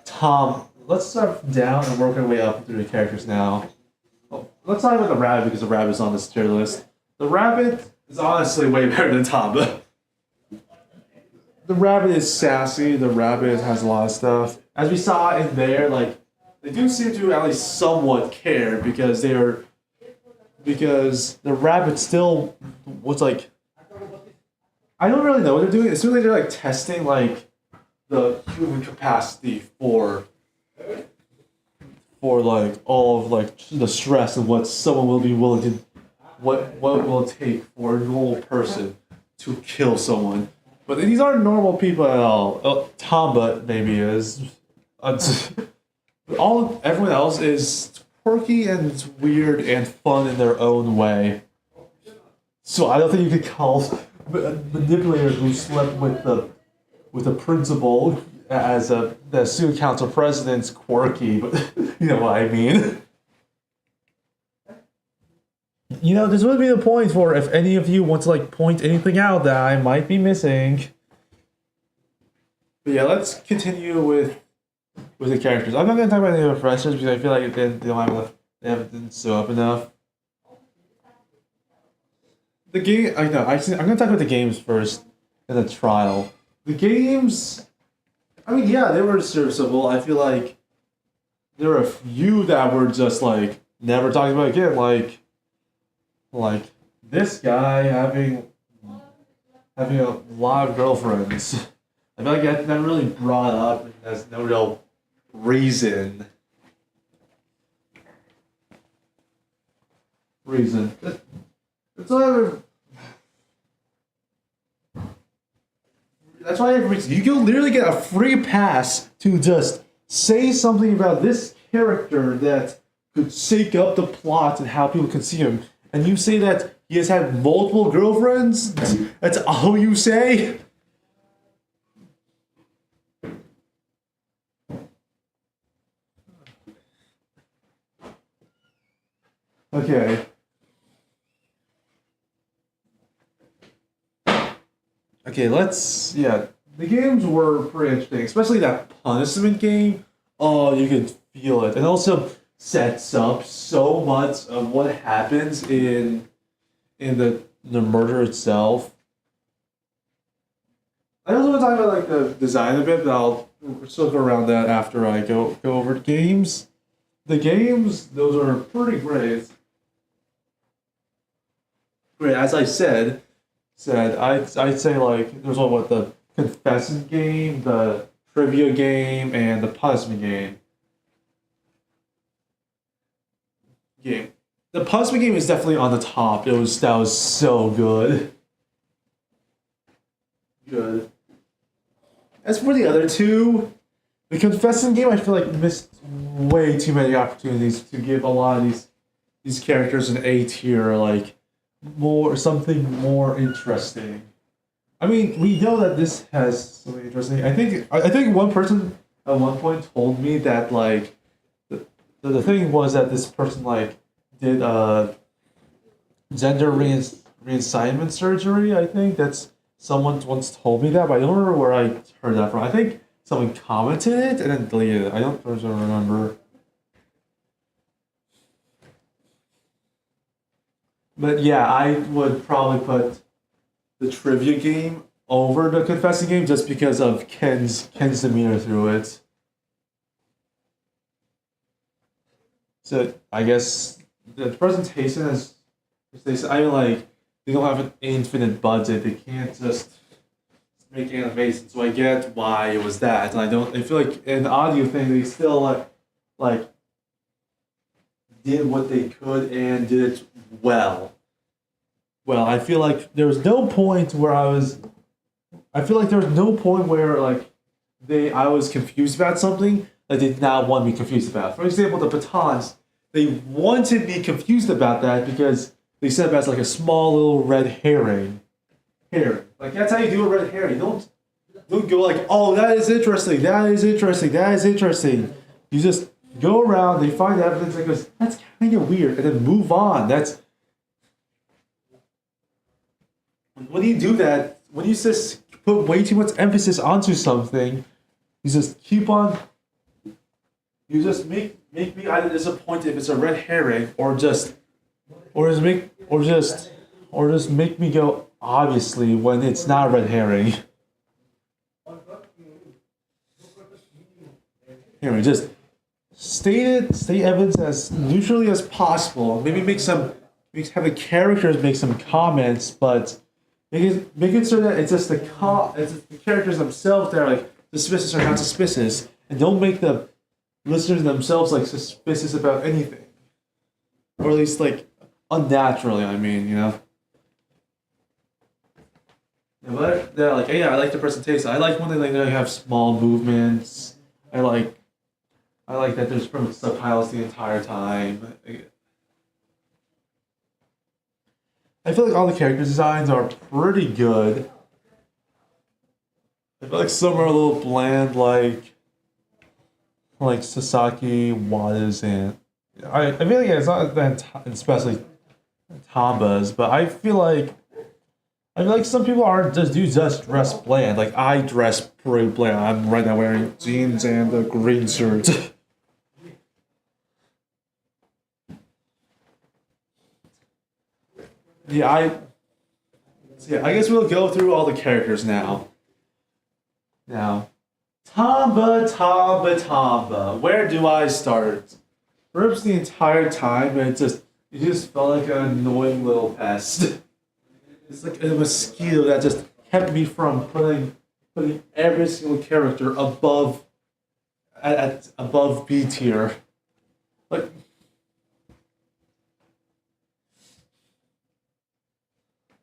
Tom, let's start down and work our way up through the characters now. Well, let's talk about the rabbit because the rabbit's on this tier list. The rabbit is honestly way better than Tom. The rabbit is sassy. The rabbit has a lot of stuff. As we saw in there, they do seem to at least somewhat care because the rabbit still was I don't really know what they're doing. It's really they're testing the human capacity for all of the stress and what someone will be willing to what will it take for a normal person to kill someone. But these aren't normal people at all. Tamba maybe is. Everyone else is quirky and weird and fun in their own way. So I don't think you could call a manipulator who slept with the principal as the student council president's quirky, but you know what I mean. This would be the point for if any of you want to point anything out that I might be missing. But yeah, let's continue with the characters. I'm not going to talk about any of the freshers because I feel like they don't have enough. They haven't show up enough. The game. I'm going to talk about the games first and the trial. The games. I mean, yeah, they were serviceable. I feel like there were a few that were just never talked about again. Like this guy having a lot of girlfriends. I feel like that's not really brought up and there's no real reason. That's why you can literally get a free pass to just say something about this character that could shake up the plot and how people can see him. And you say that he has had multiple girlfriends? That's all you say? Okay. Okay, the games were pretty interesting, especially that punishment game. Oh, you could feel it. And also sets up so much of what happens in the murder itself. I also want to talk about like the design a bit, but I'll circle around that after I go over the games. The games, those are pretty great. Great, as I said I'd say like there's what the confession game, the trivia game, and the punishment game. The punishment game is definitely on the top. That was so good. Good. As for the other two, the confession game I feel like missed way too many opportunities to give a lot of these characters an A tier, like something more interesting. I mean, we know that this has something interesting. I think one person at one point told me that like the thing was that this person like did gender reassignment surgery. I think that's someone once told me that, but I don't remember where I heard that from. I think someone commented it and then deleted it. I don't remember. But yeah, I would probably put the trivia game over the confessing game just because of Ken's demeanor through it. So I guess the presentation is I mean like they don't have an infinite budget. They can't just make animations. So I get why it was that. And I feel like in the audio thing they still like did what they could and did it well. Well, I feel like there was no point where I feel like there was no point where like I was confused about something that they did not want me confused about. For example, the batons, they wanted me confused about that because they said that's like a small little red herring. Like that's how you do a red herring. Don't go like, oh, that is interesting, that is interesting, that is interesting. You just go around, they find evidence and goes, that's kind of weird, and then move on. When you do that, when you just put way too much emphasis onto something, you just keep on. You just make me either disappointed if it's a red herring, or just make me go obviously when it's not a red herring. Anyway, just state evidence as neutrally as possible. Maybe have the characters make some comments, but make it so that it's just the characters themselves that are like suspicious or not suspicious, and don't make the listeners themselves like suspicious about anything, or at least like unnaturally. I mean, you know. Yeah, but they're like, yeah, I like the presentation. I like when they have small movements. I like that there's pretty much subtitles the entire time. I feel like all the character designs are pretty good. I feel like some are a little bland, like Sasaki, Wada's, and I feel like it's not that especially Tamba's, but I feel like some people just dress bland. Like I dress pretty bland. I'm right now wearing jeans and a green shirt. I guess we'll go through all the characters now. Tamba. Where do I start? Perhaps the entire time, it just felt like an annoying little pest. It's like a mosquito that just kept me from putting every single character above B tier.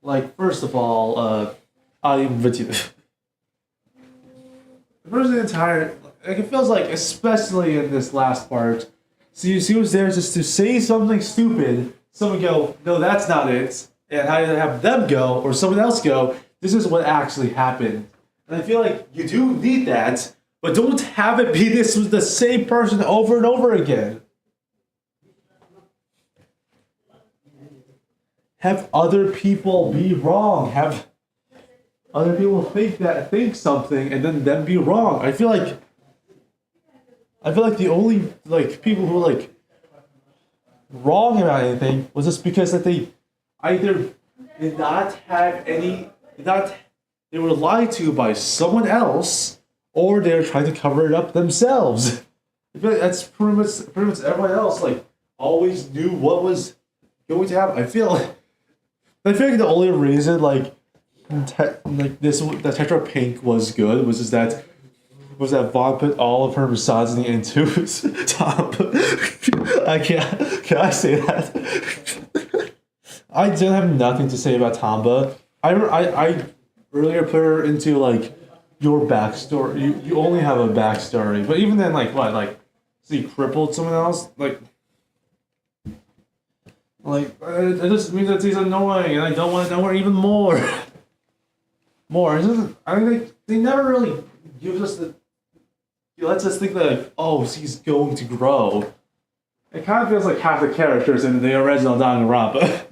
Like first of all, I'm with you. First the entire like it feels like, especially in this last part, so you see who's there just to say something stupid, someone go, no, that's not it, and I have them go or someone else go, this is what actually happened. And I feel like you do need that, but don't have it be this was the same person over and over again. have other people be wrong, have other people think something and then them be wrong. I feel like the only like people who were like wrong about anything was just because that they either did not have any did not they were lied to by someone else or they're trying to cover it up themselves. I feel like that's pretty much everyone else like always knew what was going to happen. I feel like the only reason like that Tetra Pink was good was just that Vaughn put all of her misogyny into Tom. Can I say that? I did have nothing to say about Tamba. I earlier put her into like your backstory. You only have a backstory, but even then, like what, like so you crippled someone else, like it just means that he's annoying, and I don't want to know her even more. More. It's just, I mean, they never really give us the. He lets us think that like, oh, he's going to grow. It kind of feels like half the characters in the original Danganronpa.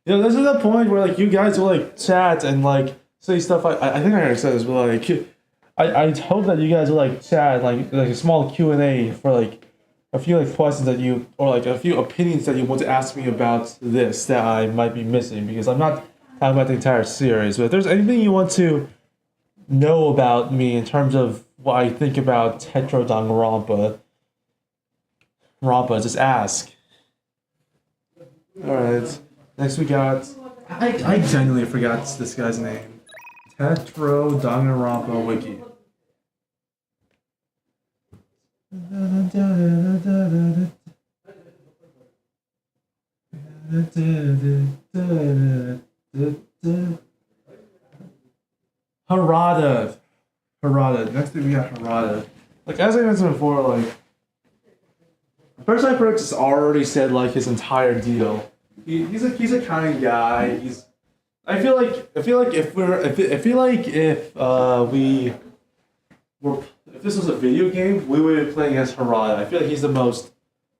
This is the point where like you guys will like chat and like say stuff. I think I already said this, but like I hope that you guys will like chat like a small Q&A for like a few like questions that you or like a few opinions that you want to ask me about this that I might be missing because I'm not talking about the entire series. But if there's anything you want to know about me in terms of what I think about Tetro Daugenrompa, just ask. Alright. Next we got I genuinely forgot this guy's name. Tetro Daugenrompa Wiki. Harada. Next thing we got Harada. Like as I mentioned before, like Personally Perks has already said like his entire deal. He's a kind guy. I feel like if this was a video game, we would be playing as Harada. I feel like he's the most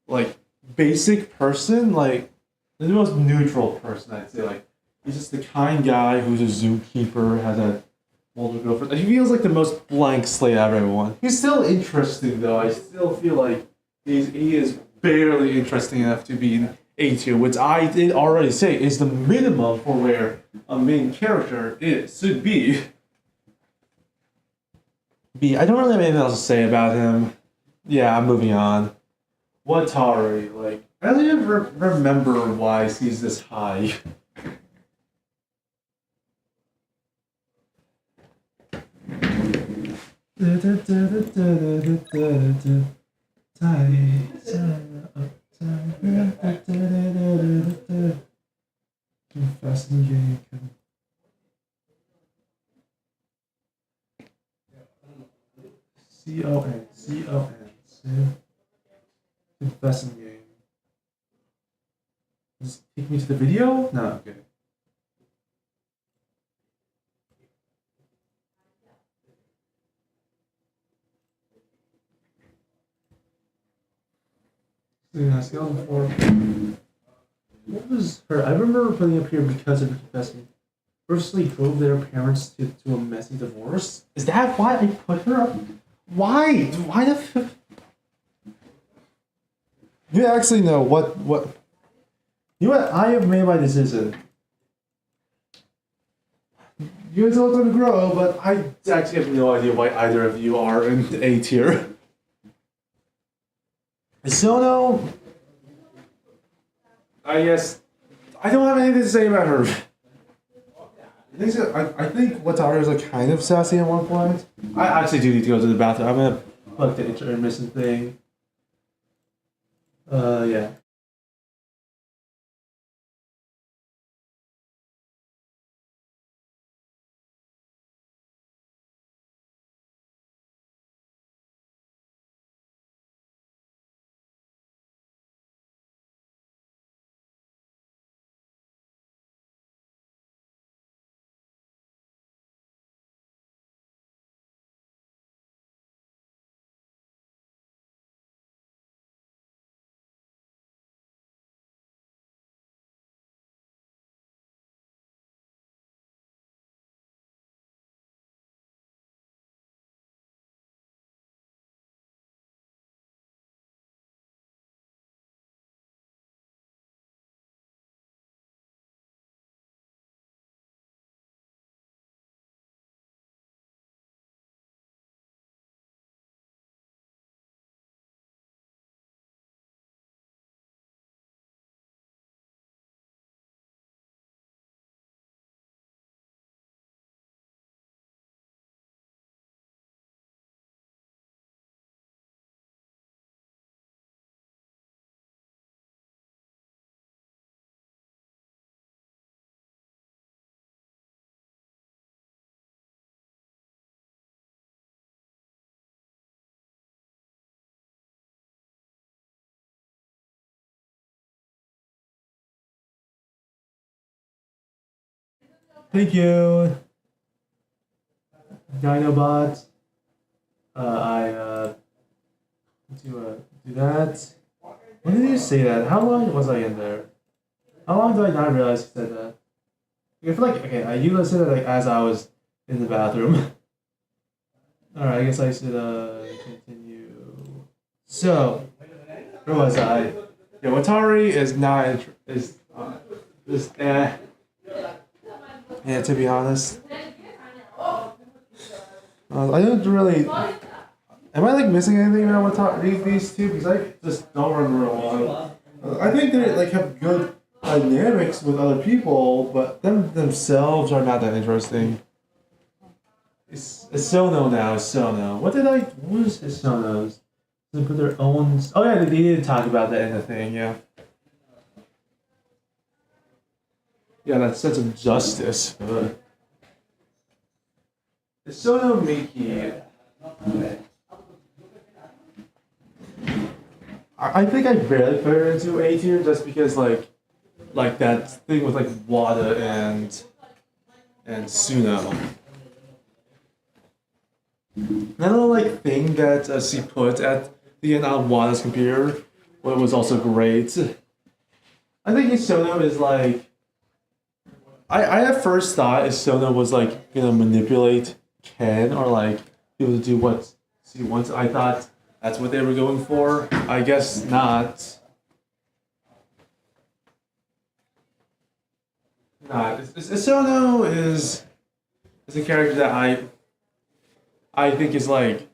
like basic person, like the most neutral person. I'd say like he's just the kind guy who's a zookeeper, has a older girlfriend. He feels like the most blank slate out of everyone. He's still interesting though. I still feel like he is barely interesting enough to be in A tier, which I did already say is the minimum for where a main character should be. I don't really have anything else to say about him. Yeah, I'm moving on. Watari, like I don't even remember why he's this high. Confessing game. C-O-N. Confessing game. Just take me to the video? No, okay. Yeah, scale of 4. What was her? I remember putting up here because of her confessing. Firstly, drove their parents to a messy divorce. Is that why I put her up? Why? Why the? You actually know what? You know what? I have made my decision. You guys all going to grow, but I actually have no idea why either of you are in A tier. Sono, I guess I don't have anything to say about her. I think Watari was like kind of sassy at one point. I actually do need to go to the bathroom. I'm gonna plug the intermission thing. Yeah. Thank you. Dinobot. Do that. When did you say that? How long was I in there? How long did I not realize you said that? I feel like, okay, I usually said it like as I was in the bathroom. Alright, I guess I should continue. So, where was I? Yeah, Watari is not just Yeah, to be honest. I don't really. Am I like missing anything about Watari these two? Because I just don't remember a lot. I think they like have good dynamics with other people, but them themselves are not that interesting. It's Sono now. It's Sono. What was his Sonos? They put their own. Oh yeah, they did talk about that in the thing. Yeah. Yeah, that sense of justice. It's Sono Miki. I think I barely put her into A tier just because like that thing with like Wada and Suno. That little like thing that she put at the end on Wada's computer, what was also great. I think Isono is like. I at first thought Isono was like gonna manipulate Ken or like be able to do what she wants. I thought that's what they were going for. I guess not. Isono is a character that I think is like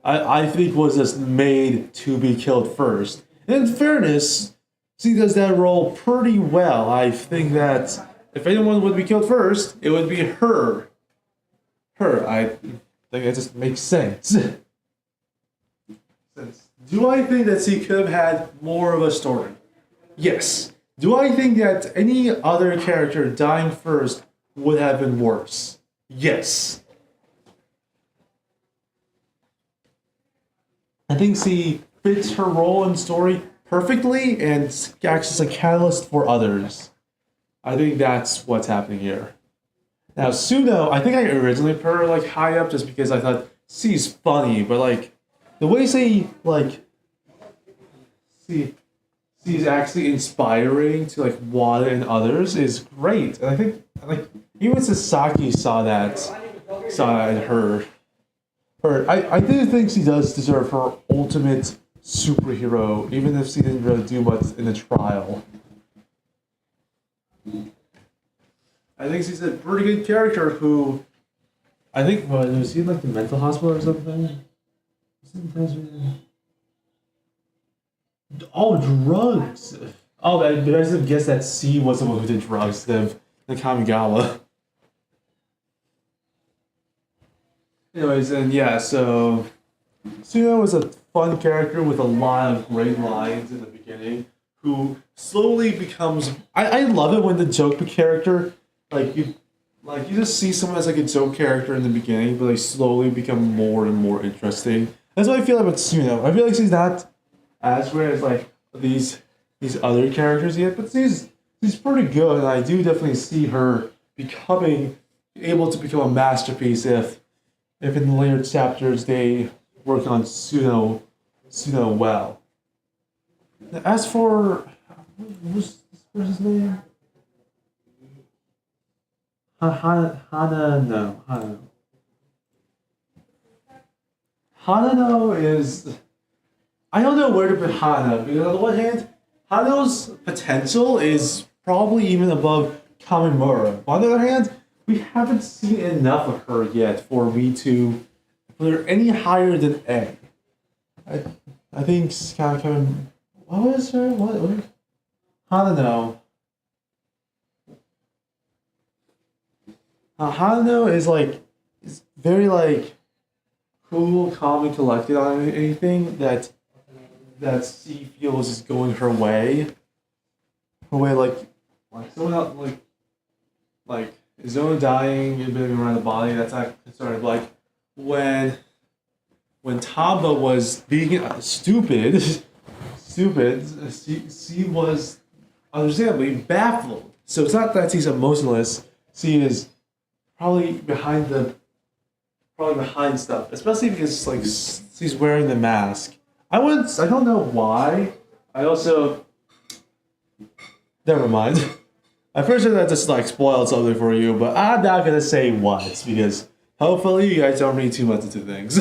I think was just made to be killed first. And in fairness, she does that role pretty well. I think that if anyone would be killed first, it would be her. I think it just makes sense. Do I think that she could have had more of a story? Yes. Do I think that any other character dying first would have been worse? Yes. I think she fits her role and story perfectly and acts as a catalyst for others. I think that's what's happening here. Now, Suno, I think I originally put her like high up just because I thought she's funny, but like the way she's actually inspiring to like Wada and others is great. And I think like even Sasaki saw that in her. I do think she does deserve her ultimate superhero, even if she didn't really do much in the trial. I think she's a pretty good character who, I think, was he in like the mental hospital or something? Oh, drugs! Oh, I just guess that C was the one who did drugs, the Kamigawa. Anyways, and yeah, so Suno is a fun character with a lot of great lines in the beginning, who slowly becomes. I love it when the joke character, you just see someone as like a joke character in the beginning, but they slowly become more and more interesting. That's what I feel about Suno. I feel like she's not as great as like these other characters yet, but she's pretty good, and I do definitely see her able to become a masterpiece if in the later chapters they work on Suno well. Now, as for what's this person's name? Hanano is. I don't know where to put Hana, because on the one hand, Hano's potential is probably even above Kamimura. On the other hand, we haven't seen enough of her yet for me to put her any higher than A. I think what was her? What? Hanano. Hanano is very like cool, calm, and collected on anything that she feels is going her way. Her way like someone else like Zona dying and being around the body, that's not concerned. Like when Tamba was being stupid, she was understandably baffled. So it's not that she's emotionless. see is probably behind stuff, especially because like he's wearing the mask. I don't know why. I also never mind. I'm pretty sure that just like spoiled something for you, but I'm not gonna say what because hopefully you guys don't read too much into things.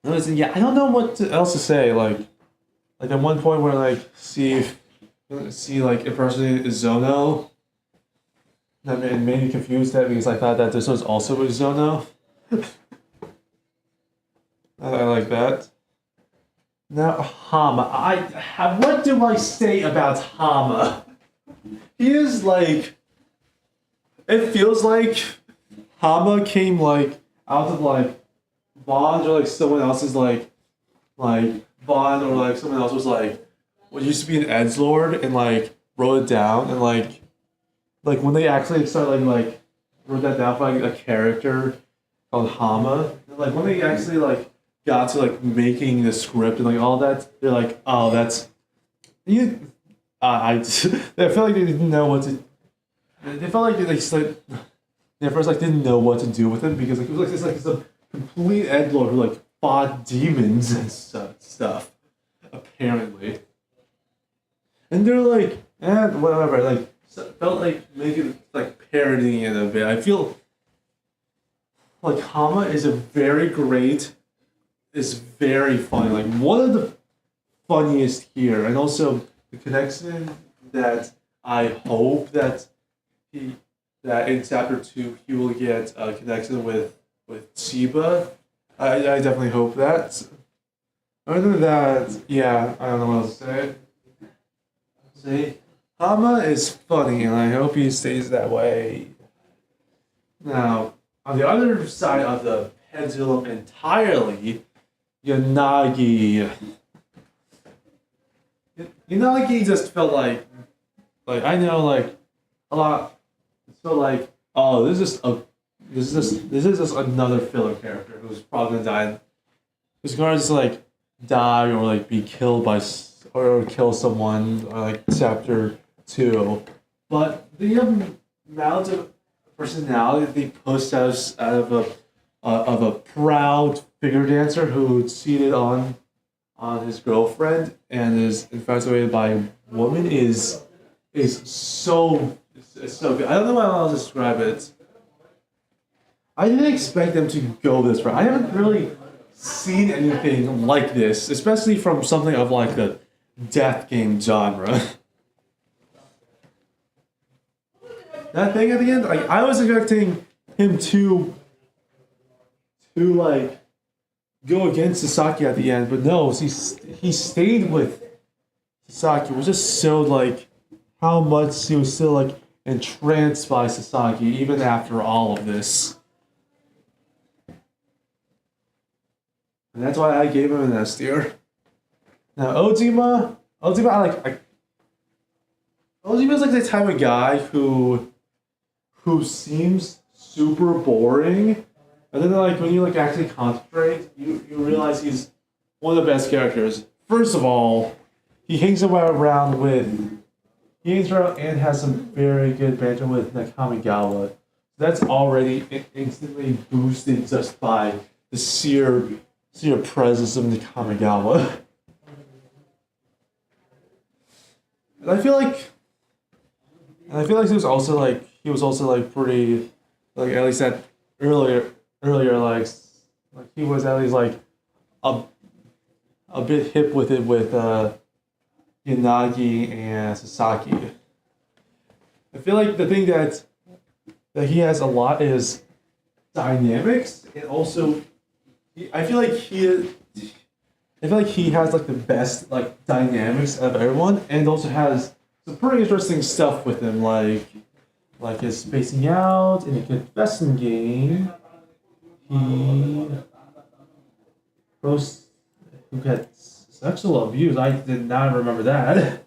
Listen, yeah, I don't know what else to say. Like at one point where like see like impersonating Zono. That made me confused that because I thought that this was also a Zono. I like that. Now Hama, what do I say about Hama? He is like, it feels like Hama came like out of like Bond or like someone else's like Bond or like someone else was like what used to be an edgelord and like wrote it down and like when they actually started like wrote that down for like a character called Hama, like when they actually like got to like making the script and like all that, they're like, oh, that's you. I feel like they didn't know what to. They felt like they just like they at first like didn't know what to do with it because like it was like some complete edgelord who like fought demons and stuff apparently, and they're like, whatever, like felt like making like parodying it a bit. I feel like Hama is very funny. Like one of the funniest here, and also the connection that I hope that in chapter 2 he will get a connection with Chiba. I definitely hope that. Other than that, yeah, I don't know what else to say. See, Hama is funny, and I hope he stays that way. Now, on the other side of the pendulum entirely, Yanagi. Yanagi just felt like I know like a lot. It felt like, oh, this is just another filler character who's probably gonna die. Who's gonna just like die or like be killed by or kill someone like chapter 2. But the amount of personality they pushed out of a proud figure dancer who cheated on his girlfriend and is infatuated by a woman is so good. I don't know how else to describe it. I didn't expect them to go this route. I haven't really seen anything like this, especially from something of like the death game genre. That thing at the end, like I was expecting him to like go against Sasaki at the end, but no, he stayed with Sasaki, which just showed like how much he was still like entranced by Sasaki even after all of this. And that's why I gave him an S tier. Now Ojima Ojima's like the type of guy who seems super boring, and then like when you like actually concentrate, you realize he's one of the best characters. First of all, he hangs around and has some very good banter with Nakamigawa. That's already instantly boosted just by the sheer presence of Nakamigawa. And I feel like he was also like pretty, like at least that earlier like he was at least like a bit hip with it with Yanagi and Sasaki. I feel like the thing that he has a lot is dynamics, and also I feel like he has like the best like dynamics of everyone, and also has some pretty interesting stuff with him, like his spacing out in a confession game. He goes who gets sexual abuse. I did not remember that.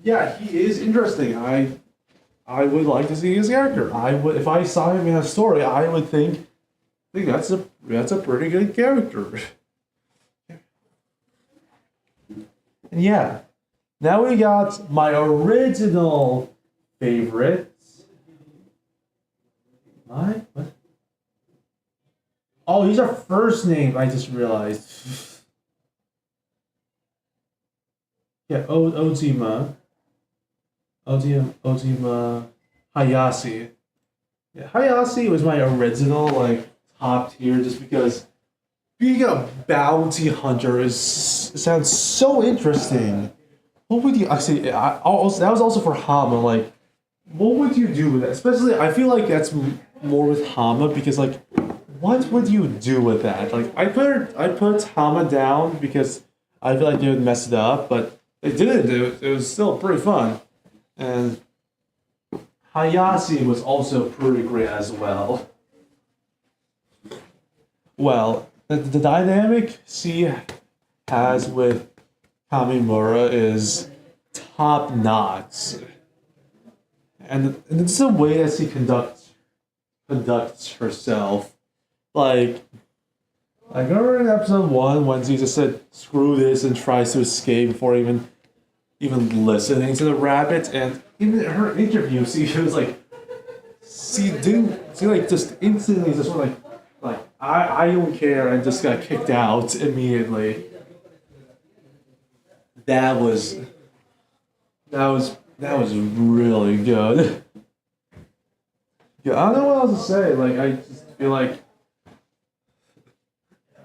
Yeah, he is interesting. I would like to see his character. I would, if I saw him in a story, I would think that's a pretty good character. And yeah, now we got my original favorites. What? Oh, these are first names. I just realized. Yeah, Ojima. Ojima Hayase. Yeah, Hayase was my original like top tier just because being a bounty hunter sounds so interesting. What would you actually? Also, that was also for Hama. Like, what would you do with that? Especially, I feel like that's more with Hama because like, what would you do with that? Like, I put Hama down because I feel like they would mess it up, but they didn't. It was still pretty fun, and Hayase was also pretty great as well. Well, the dynamic she has with Kamimura is top notch, and it's the way that she conducts herself. Like I remember in episode 1 when she just said screw this and tries to escape before even listening to the rabbit, and in her interview she was like she like just instantly just went like I don't care and just got kicked out immediately. That was really good. Yeah, I don't know what else to say. Like I just feel like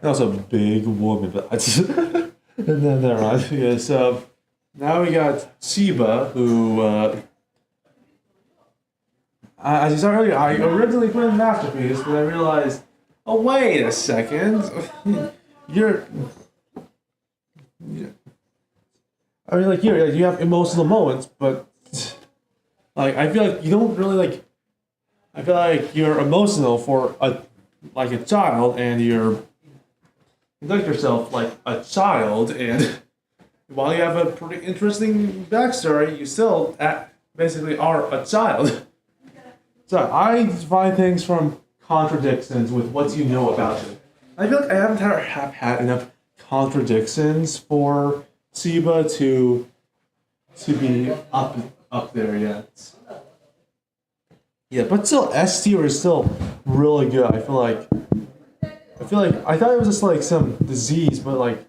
that was a big woman, but I just and then there on. Yeah, so now we got Shiba, who as you saw earlier, I originally put in Masterpiece, but I realized, oh wait a second, you're I mean, like, you have emotional moments, but, like, I feel like you don't really, like, I feel like you're emotional for, a child, and you conduct yourself like a child, and while you have a pretty interesting backstory, you still basically are a child. So, I find things from contradictions with what you know about it. I feel like I haven't had enough contradictions for Shiba to be up there yet. Yeah, but still S tier is still really good. I feel like I thought it was just like some disease, but like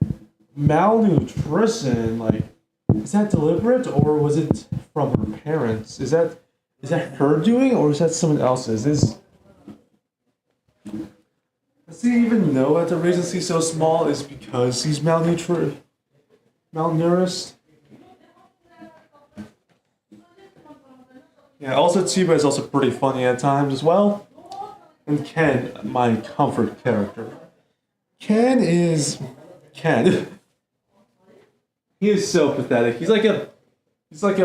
malnutrition, like is that deliberate or was it from her parents? Is that her doing or is that someone else's? Does he even know that the reason she's so small is because she's malnourished? Yeah, also Chiba is also pretty funny at times as well. And Ken, my comfort character. Ken. He is so pathetic. He's like a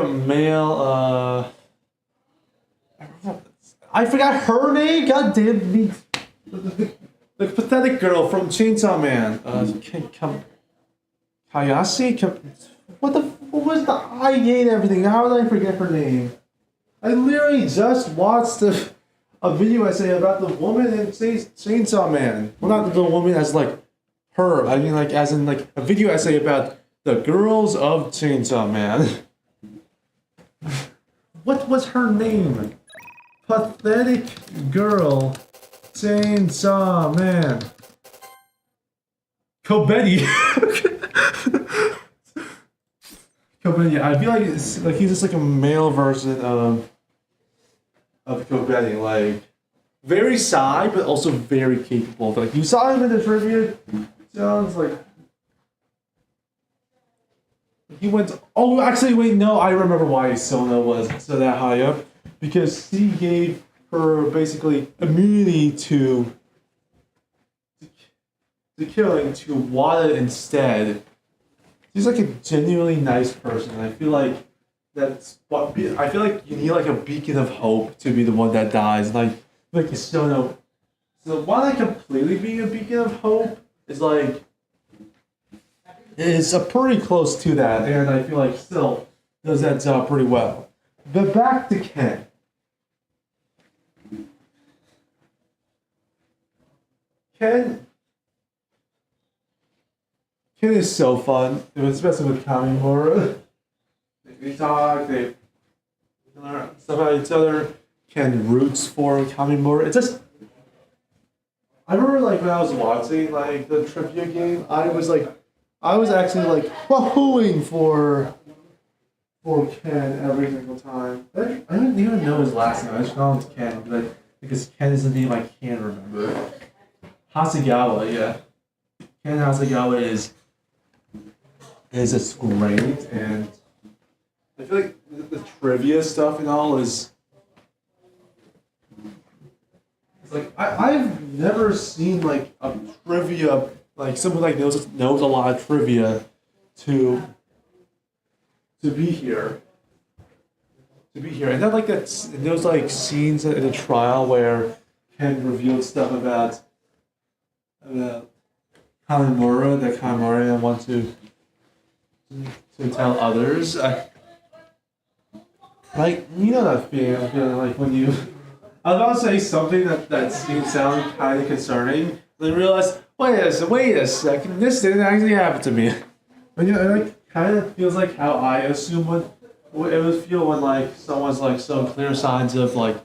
male I forgot her name. God damn me. The pathetic girl from Chainsaw Man. Hayase? What was the I hate everything. How did I forget her name? I literally just watched a video essay about the woman in Chainsaw Man. Well, not the woman as like her. I mean like as in like a video essay about the girls of Chainsaw Man. What was her name? Pathetic girl. Chainsaw Man. Kobetti. Kobetti. I feel like it's like he's just like a male version of Kobetti. Like very shy, but also very capable. Like you saw him in the trivia. Sounds like he went. Oh, actually, wait. No, I remember why Sona was so that high up because he gave her basically immunity to killing to Wada instead. She's like a genuinely nice person. I feel like that's what I feel like you need like a beacon of hope to be the one that dies. Like you still know. So Wada completely being a beacon of hope is like is pretty close to that, and I feel like still does that job pretty well. But back to Ken. Ken is so fun, especially with Kamimura. They talk, Somehow each other can roots for Kamimura. It's just I remember like when I was watching like the trivia game, I was actually like wahooing for Ken every single time. I didn't even know his last name. I just call him Ken, but because Ken is the name I can't remember. Hasegawa, yeah. Ken Hasegawa is just great, and I feel like the trivia stuff and all is. It's like I've never seen like a trivia like someone like knows a lot of trivia to be here. To be here. And then like those like scenes in the trial where Ken revealed stuff about Kanamura that Kanamura didn't want to tell others. Like you know that feeling like when you I was about to say something that seemed sound kind of concerning, then realized, wait a second, this didn't actually happen to me. But you know, it like kind of feels like how I assume it would feel when like someone's like so clear signs of like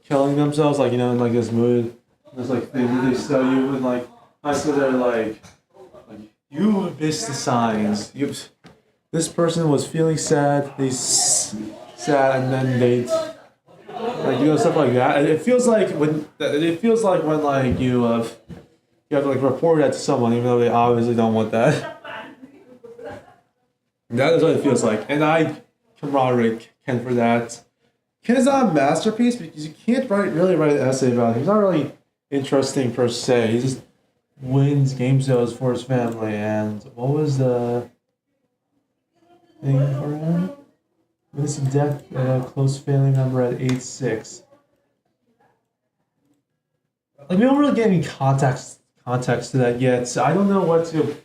killing themselves, like you know, in like this mood, there's like they show you and like I so they're like you missed the signs. This person was feeling sad, sad, and then they. Like you know stuff like that. It feels like when like you have to like report that to someone even though they obviously don't want that. That is what it feels like, and I camaraderie Ken for that. Ken is not a masterpiece because you can't really write an essay about him. He's not really interesting per se. He just wins game shows for his family. And what was the thing for him? This death, close family member at age 6. Like we don't really get any context to that yet, so I don't know what to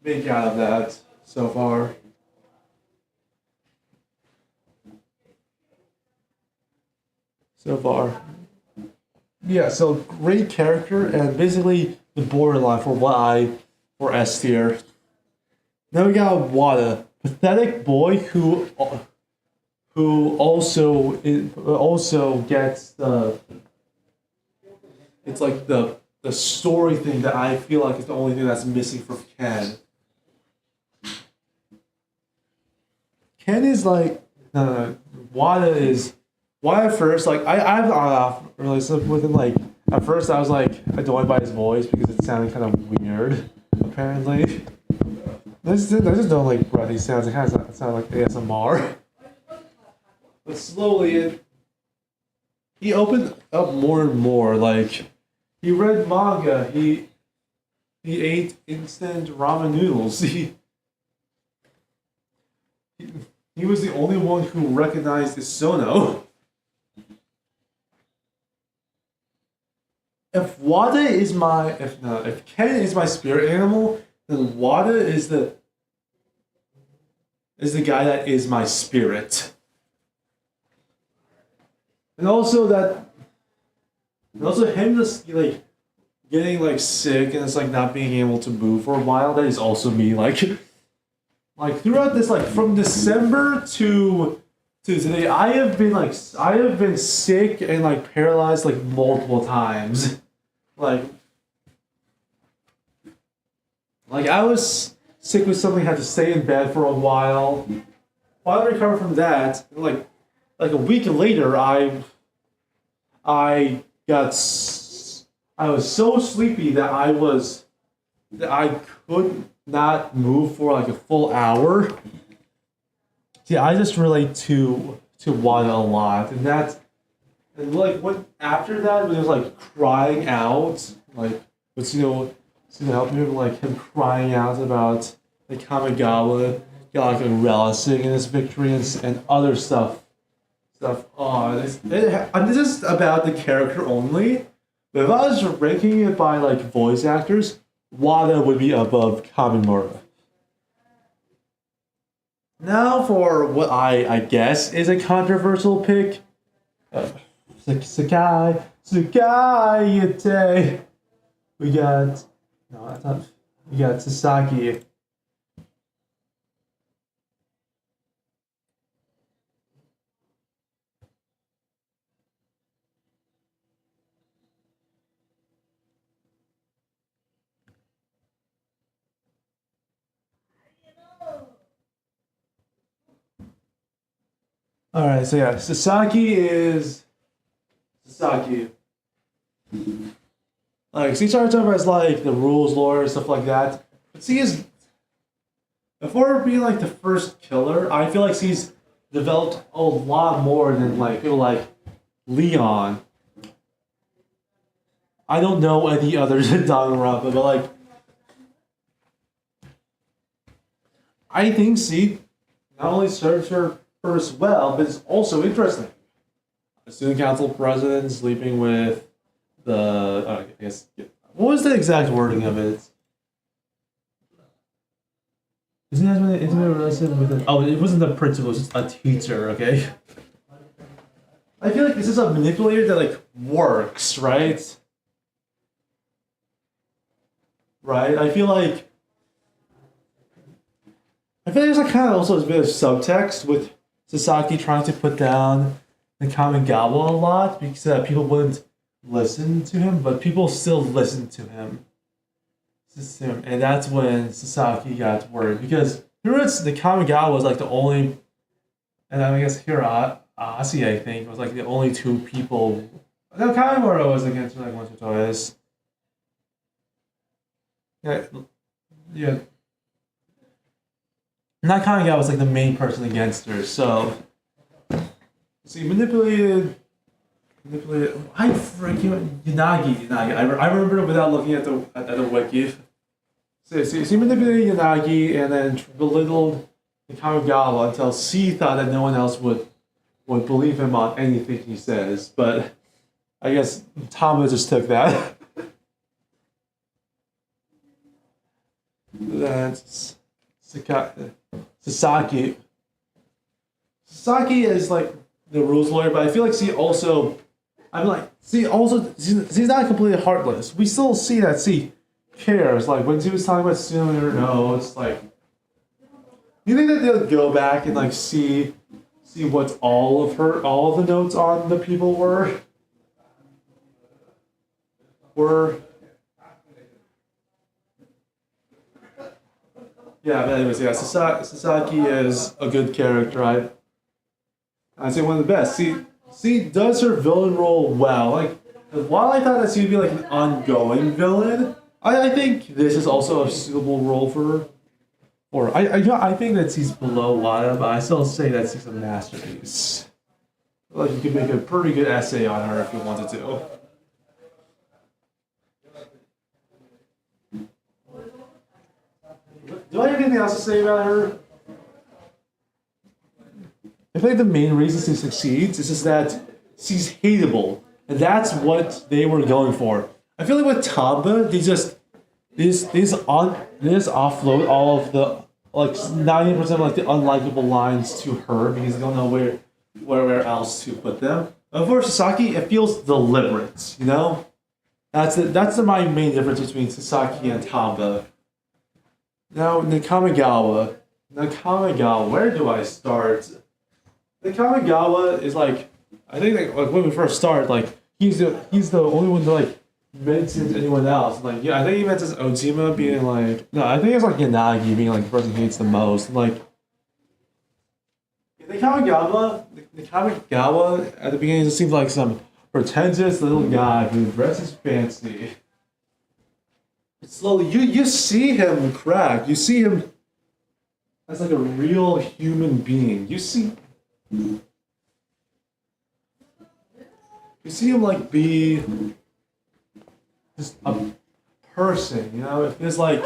make out of that so far. Yeah, so great character and basically the borderline for S tier. Then we got Wada, pathetic boy who also gets it's like the story thing that I feel like is the only thing that's missing from Ken. Ken is like no, Wada first like I've really stuff with him like at first I was like annoyed by his voice because it sounded kind of weird apparently. I just don't like breathy sounds. It kind of sound like ASMR. But slowly, he opened up more and more. Like, he read manga. He ate instant ramen noodles. He was the only one who recognized his Sono. If Ken is my spirit animal, then Wada is the guy that is my spirit. And also him just like getting like sick and it's like not being able to move for a while. That is also me. Like throughout this like from December to today, I have been sick and like paralyzed like multiple times. Like I was sick with something, had to stay in bed for a while. While I recovered from that, like a week later, I was so sleepy that I could not move for like a full hour. See, I just relate to Wada a lot, and like when after that when he was like crying out, like with helping him like him crying out about the Kamigawa, like relishing in his victory and other stuff. I'm just about the character only. But if I was ranking it by like voice actors, Wada would be above Kamimura. Now for what I guess is a controversial pick. Sakai Yate. We got Sasaki. Alright, so yeah, Sasaki is Sasaki. Like, C starts off as like the rules lawyer and stuff like that. But C is, before being like the first killer, I feel like C's developed a lot more than like people like Leon. I don't know any others in Danganronpa, but like, I think C not only serves her purpose well, but it's also interesting. A student council president sleeping with the, I guess, what was the exact wording of it? Isn't that when the intimate relationship with it? Oh, it wasn't the principal, it was just a teacher, okay? I feel like this is a manipulator that, like, works, right? Right? I feel like there's like kind of also a bit of subtext with Sasaki trying to put down the Kamigawa a lot because people wouldn't listen to him, but people still listened to him. And that's when Sasaki got worried because the Kamigawa was like the only, and I guess Hirasi, I think, was like the only two people. No, Kamigawa was against like once or twice. Yeah. Not Kamigawa was like the main person against her, so he manipulated. I freaking Yanagi. I remember it without looking at the wiki. So he manipulated Yanagi and then belittled the Kamigawa until C thought that no one else would believe him on anything he says. But I guess Tama just took that. That's Sasaki. Sasaki is like the rules lawyer, but I feel like she's not completely heartless. We still see that C cares. Like when she was talking about stealing her notes, like, you think that they'll go back and like see what all of the notes on the people were? Yeah, but anyways, yeah, Sasaki is a good character. I'd say one of the best. C does her villain role well. Like, while I thought that she would be like an ongoing villain, I think this is also a suitable role for her. Or I think that she's below Wada, but I still say that she's a masterpiece. Like, you could make a pretty good essay on her if you wanted to. Do I have anything else to say about her? I think the main reason she succeeds is just that she's hateable, and that's what they were going for. I feel like with Tamba, they just offload all of the like 90% of like the unlikable lines to her because they don't know where else to put them. But for Sasaki, it feels deliberate, you know? That's my main difference between Sasaki and Tamba. Now, Nakamigawa, where do I start? Nakamigawa is like, I think like when we first start, like he's the only one that like mentions anyone else. Like, yeah, I think he mentions Ojima being like, no, I think it's like Yanagi being like the person he hates the most. Like, Nakamigawa at the beginning just seems like some pretentious little guy who dresses fancy. Slowly, you see him crack. You see him as like a real human being. You see him like be just a person. You know, it feels like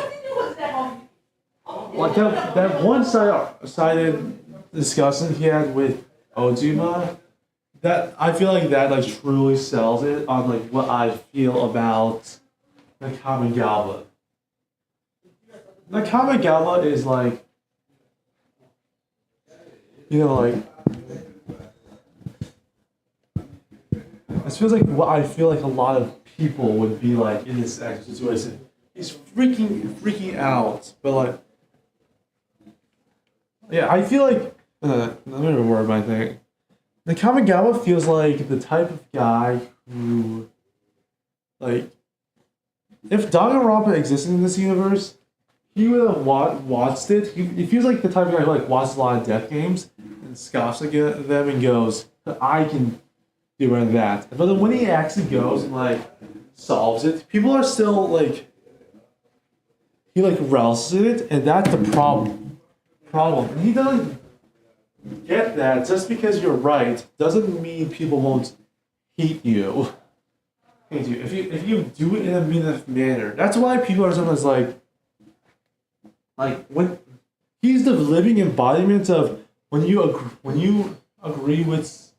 that one-sided discussion he had with Ojima. That I feel like that like truly sells it on like what I feel about Nakamigawa. Nakamigawa is like, you know, like, it feels like what I feel like a lot of people would be like in this actual situation. He's freaking out, but like, yeah, I feel like, let me reword my thing. Nakamigawa feels like the type of guy who, like, if Danganronpa existed in this universe, he would have watched it. He feels like the type of guy who like watches a lot of death games. and scoffs at them and goes, I can do it and that. But then when he actually goes and like solves it, people are still like he like rouses it, and that's the problem. And he doesn't get that just because you're right doesn't mean people won't hate you. Hate you. If you do it in a mean enough manner. That's why people are sometimes like when he's the living embodiment of when you agree with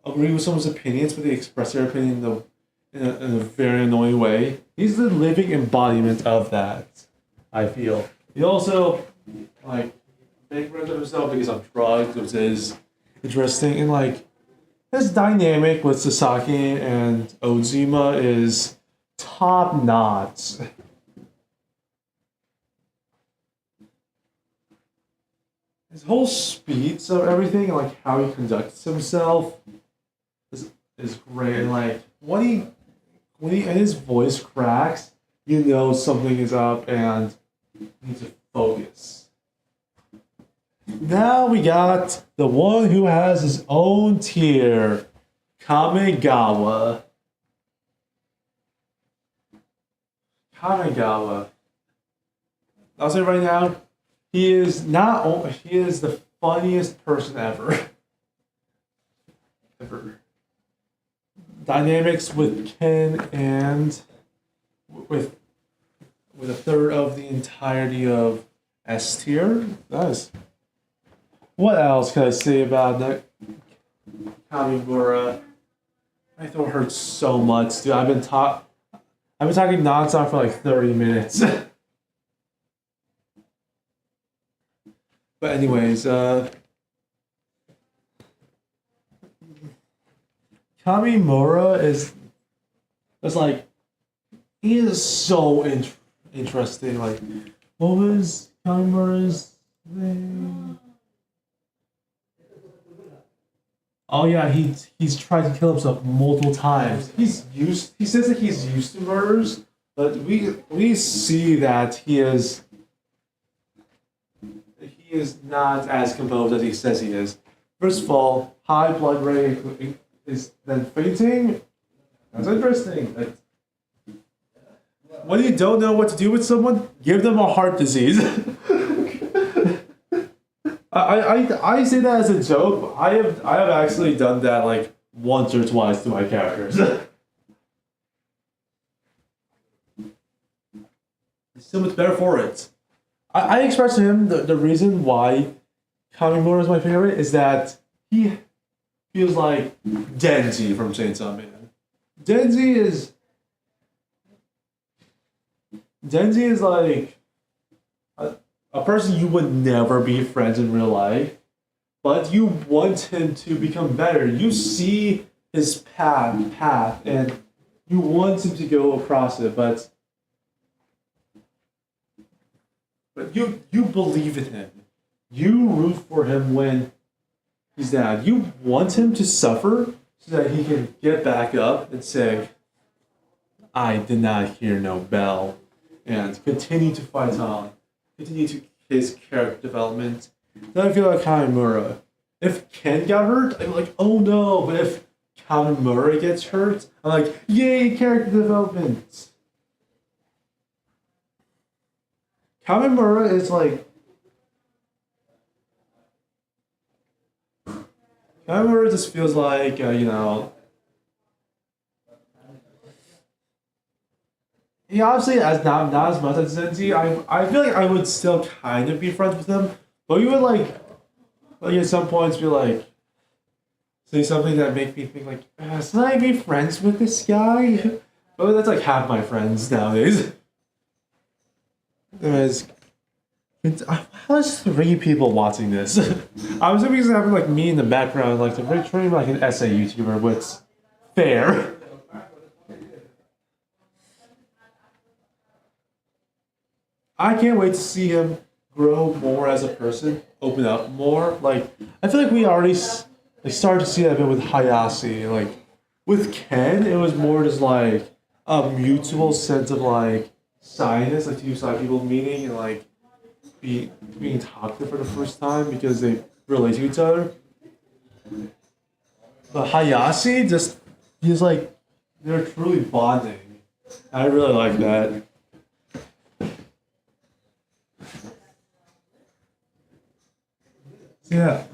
someone's opinions, but they express their opinion in a very annoying way. He's the living embodiment of that, I feel. He also, like, makes friends of himself because of drugs, which is interesting. And, like, his dynamic with Sasaki and Ojima is top notch. His whole speech of everything, and, like, how he conducts himself is great. And, like, when his voice cracks, you know something is up and you need to focus. Now we got the one who has his own tier, Kamigawa. Kamigawa. I'll say right now, he is the funniest person ever. Ever. Dynamics with Ken and with a third of the entirety of S tier. Nice. What else can I say about that? Kamimura. My throat hurts so much, dude. I've been talking nonstop for like 30 minutes. But anyways, Kamimura is like, he is so interesting. Like, what was Kamimura's name? Oh yeah, he's tried to kill himself multiple times. He says that he's used to murders, but we see that he is not as composed as he says he is. First of all, high blood rate is then fainting. That's interesting. When you don't know what to do with someone, give them a heart disease. I say that as a joke, but I have actually done that like once or twice to my characters. So much better for it. I expressed to him the reason why Kamimura is my favorite is that he feels like Denji from Chainsaw Man. Denji is like a person you would never be friends in real life, but you want him to become better. You see his path, and you want him to go across it, but you believe in him. You root for him when he's down. You want him to suffer so that he can get back up and say, I did not hear no bell, and continue to fight on. Continue to his character development. Then I feel like Kamimura. If Ken got hurt, I'm like, oh no. But if Kamimura gets hurt, I'm like, yay, character development. Kamimura is like... Kamimura just feels like, he obviously has not as much as Zenzi. I feel like I would still kind of be friends with him, but we would like at some points be like, say something that make me think like, should I be friends with this guy? But that's like half my friends nowadays. There's there's 3 people watching this. I was thinking having like me in the background, like to treat like an essay YouTuber, which fair. I can't wait to see him grow more as a person, open up more. Like, I feel like we already started to see that a bit with Hayashi. Like, with Ken, it was more just like a mutual sense of like shyness, like two side people meeting and like being talked to for the first time because they relate to each other. But Hayashi just feels like they're truly bonding. I really like that. So yeah,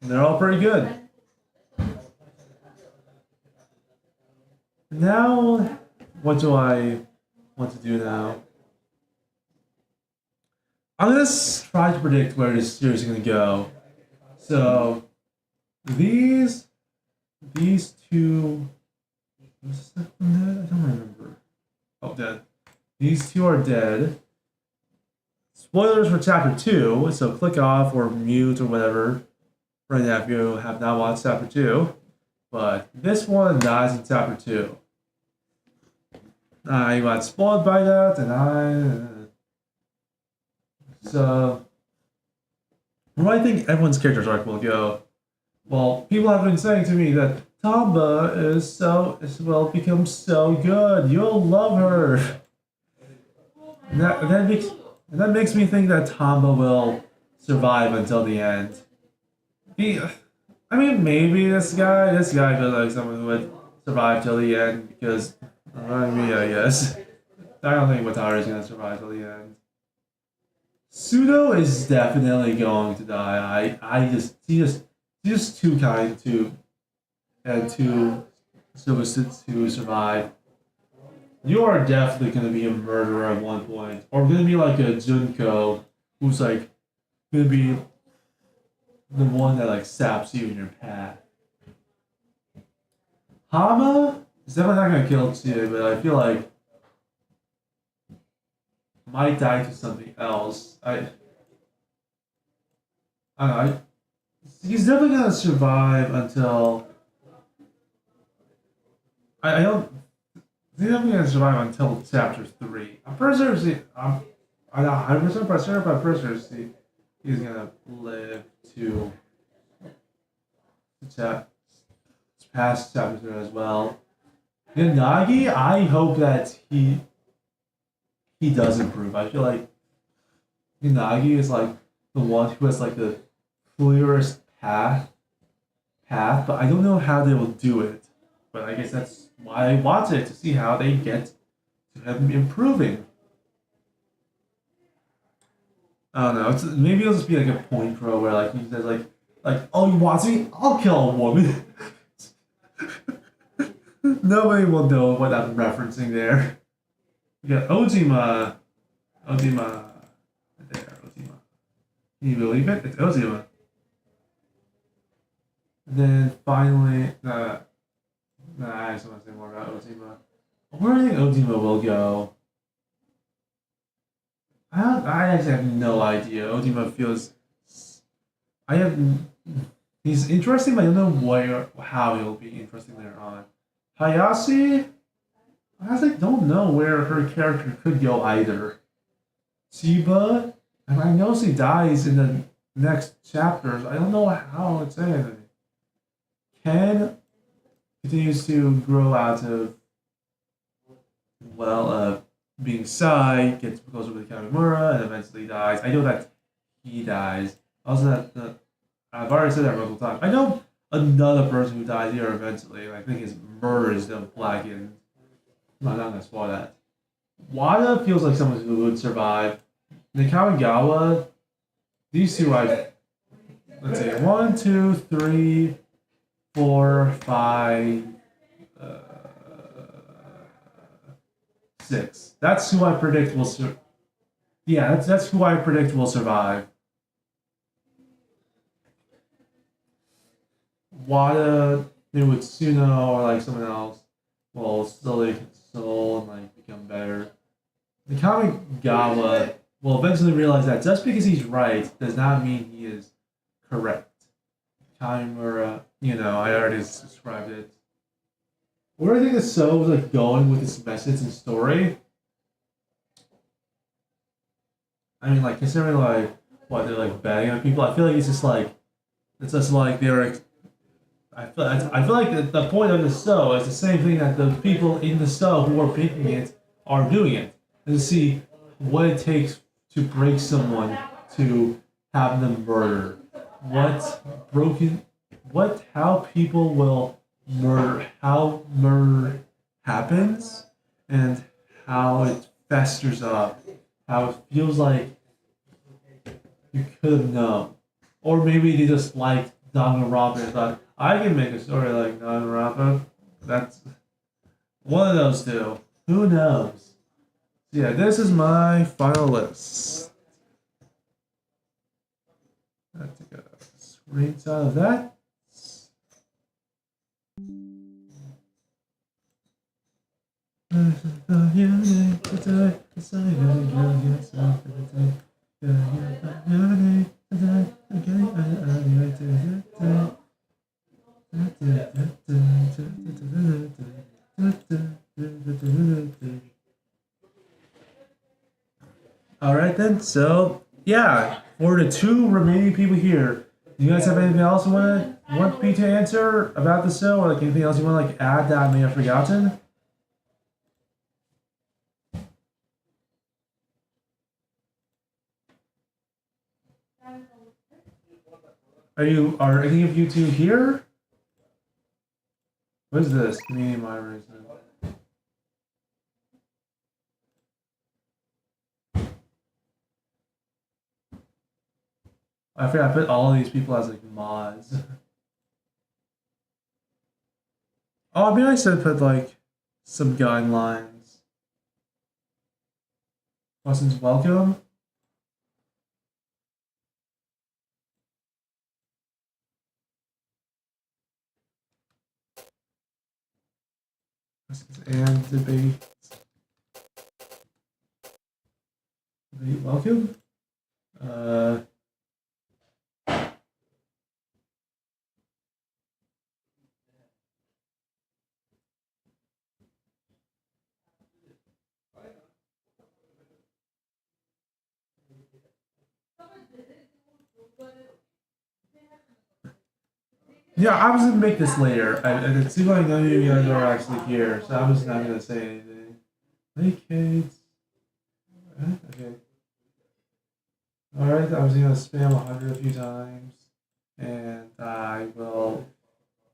they're all pretty good. Now, what do I want to do now? I'm gonna try to predict where this series is gonna go. So these two. Was that one dead? I don't remember. Oh, dead. These two are dead. Spoilers for chapter 2, so click off or mute or whatever right now if you have not watched chapter 2. But this one dies in chapter 2. I got spoiled by that, and so where I think everyone's character arc will go. Well, people have been saying to me that Tamba will become so good. You'll love her. And that makes me think that Tamba will survive until the end. I mean, maybe this guy feels like someone who would survive till the end because, I guess. I don't think Wataru is gonna survive till the end. Sudo is definitely going to die. He's just too kind to survive. You are definitely gonna be a murderer at one point, or gonna be like a Junko, who's like gonna be the one that like saps you in your path. Hama is definitely not gonna kill Tsuyu, but I feel like might die to something else. I don't know. He's definitely gonna survive until I don't. He's definitely gonna survive until chapter 3. I'm pretty sure. I'm not 100% sure, but I'm pretty sure he's gonna live to past chapter 3 as well. Yanagi, I hope that he does improve. I feel like Yanagi is like the one who has like the clearest path, but I don't know how they will do it. But I guess that's why I watch it, to see how they get to him improving. I don't know. Maybe it'll just be like a point pro where like he says like oh, you watch me? I'll kill a woman. Nobody will know what I'm referencing there. You got Ojima. There, Ojima. Can you believe it? It's Ojima. And then finally, I just want to say more about Ojima. Where do you think Ojima will go? I actually have no idea. Ojima feels. He's interesting, but I don't know how he'll be interesting later on. Hayashi, I actually don't know where her character could go either. Chiba, and I know she dies in the next chapters. I don't know how it's anything. Ken continues to grow out of, being shy, gets closer with Kamimura, and eventually dies. I know that he dies. Also, I've already said that multiple times. I know another person who dies here eventually, and I think his murder is the blackened. I'm not gonna spoil that. Wada feels like someone who would survive. Nakamigawa, these two let's say 1, 2, 3, 4, 5, 6. That's who I predict will that's who I predict will survive. Wada, maybe with Tsuno or like someone else, will slowly console and like become better. The Kamigawa will eventually realize that just because he's right does not mean he is correct. Kamimura, I already described it. Where do I think the show was like going with this message and story? I mean, like considering like what they're like betting on people, I feel like it's just like they're. I feel like the point of the show is the same thing that the people in the show who are picking it are doing it, and to see what it takes to break someone to have them murder. How people will murder, how murder happens, and how it festers up, how it feels like you could have known. Or maybe they just liked Danganronpa and thought, I can make a story like Danganronpa. That's one of those two. Who knows? Yeah, this is my final list. I have to get a screenshot of that. Alright then, so yeah, for the two remaining people here, do you guys have anything else you want me to answer about the show, or like anything else you want to like add that I may have forgotten? Are any of you two here? What is this? Community moderators. I forgot I put all of these people as like mods. Oh, it'd be nice to put like some guidelines. Questions welcome. And debate. Debate welcome. Yeah, I was gonna make this later. And it seems like none of you guys are actually here, so I'm just not gonna say anything. Hey kids. Okay. Alright, I was gonna spam 100 a few times. And I will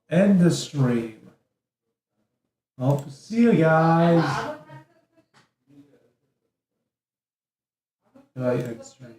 end the stream. Well, see you guys. Goodbye, end stream.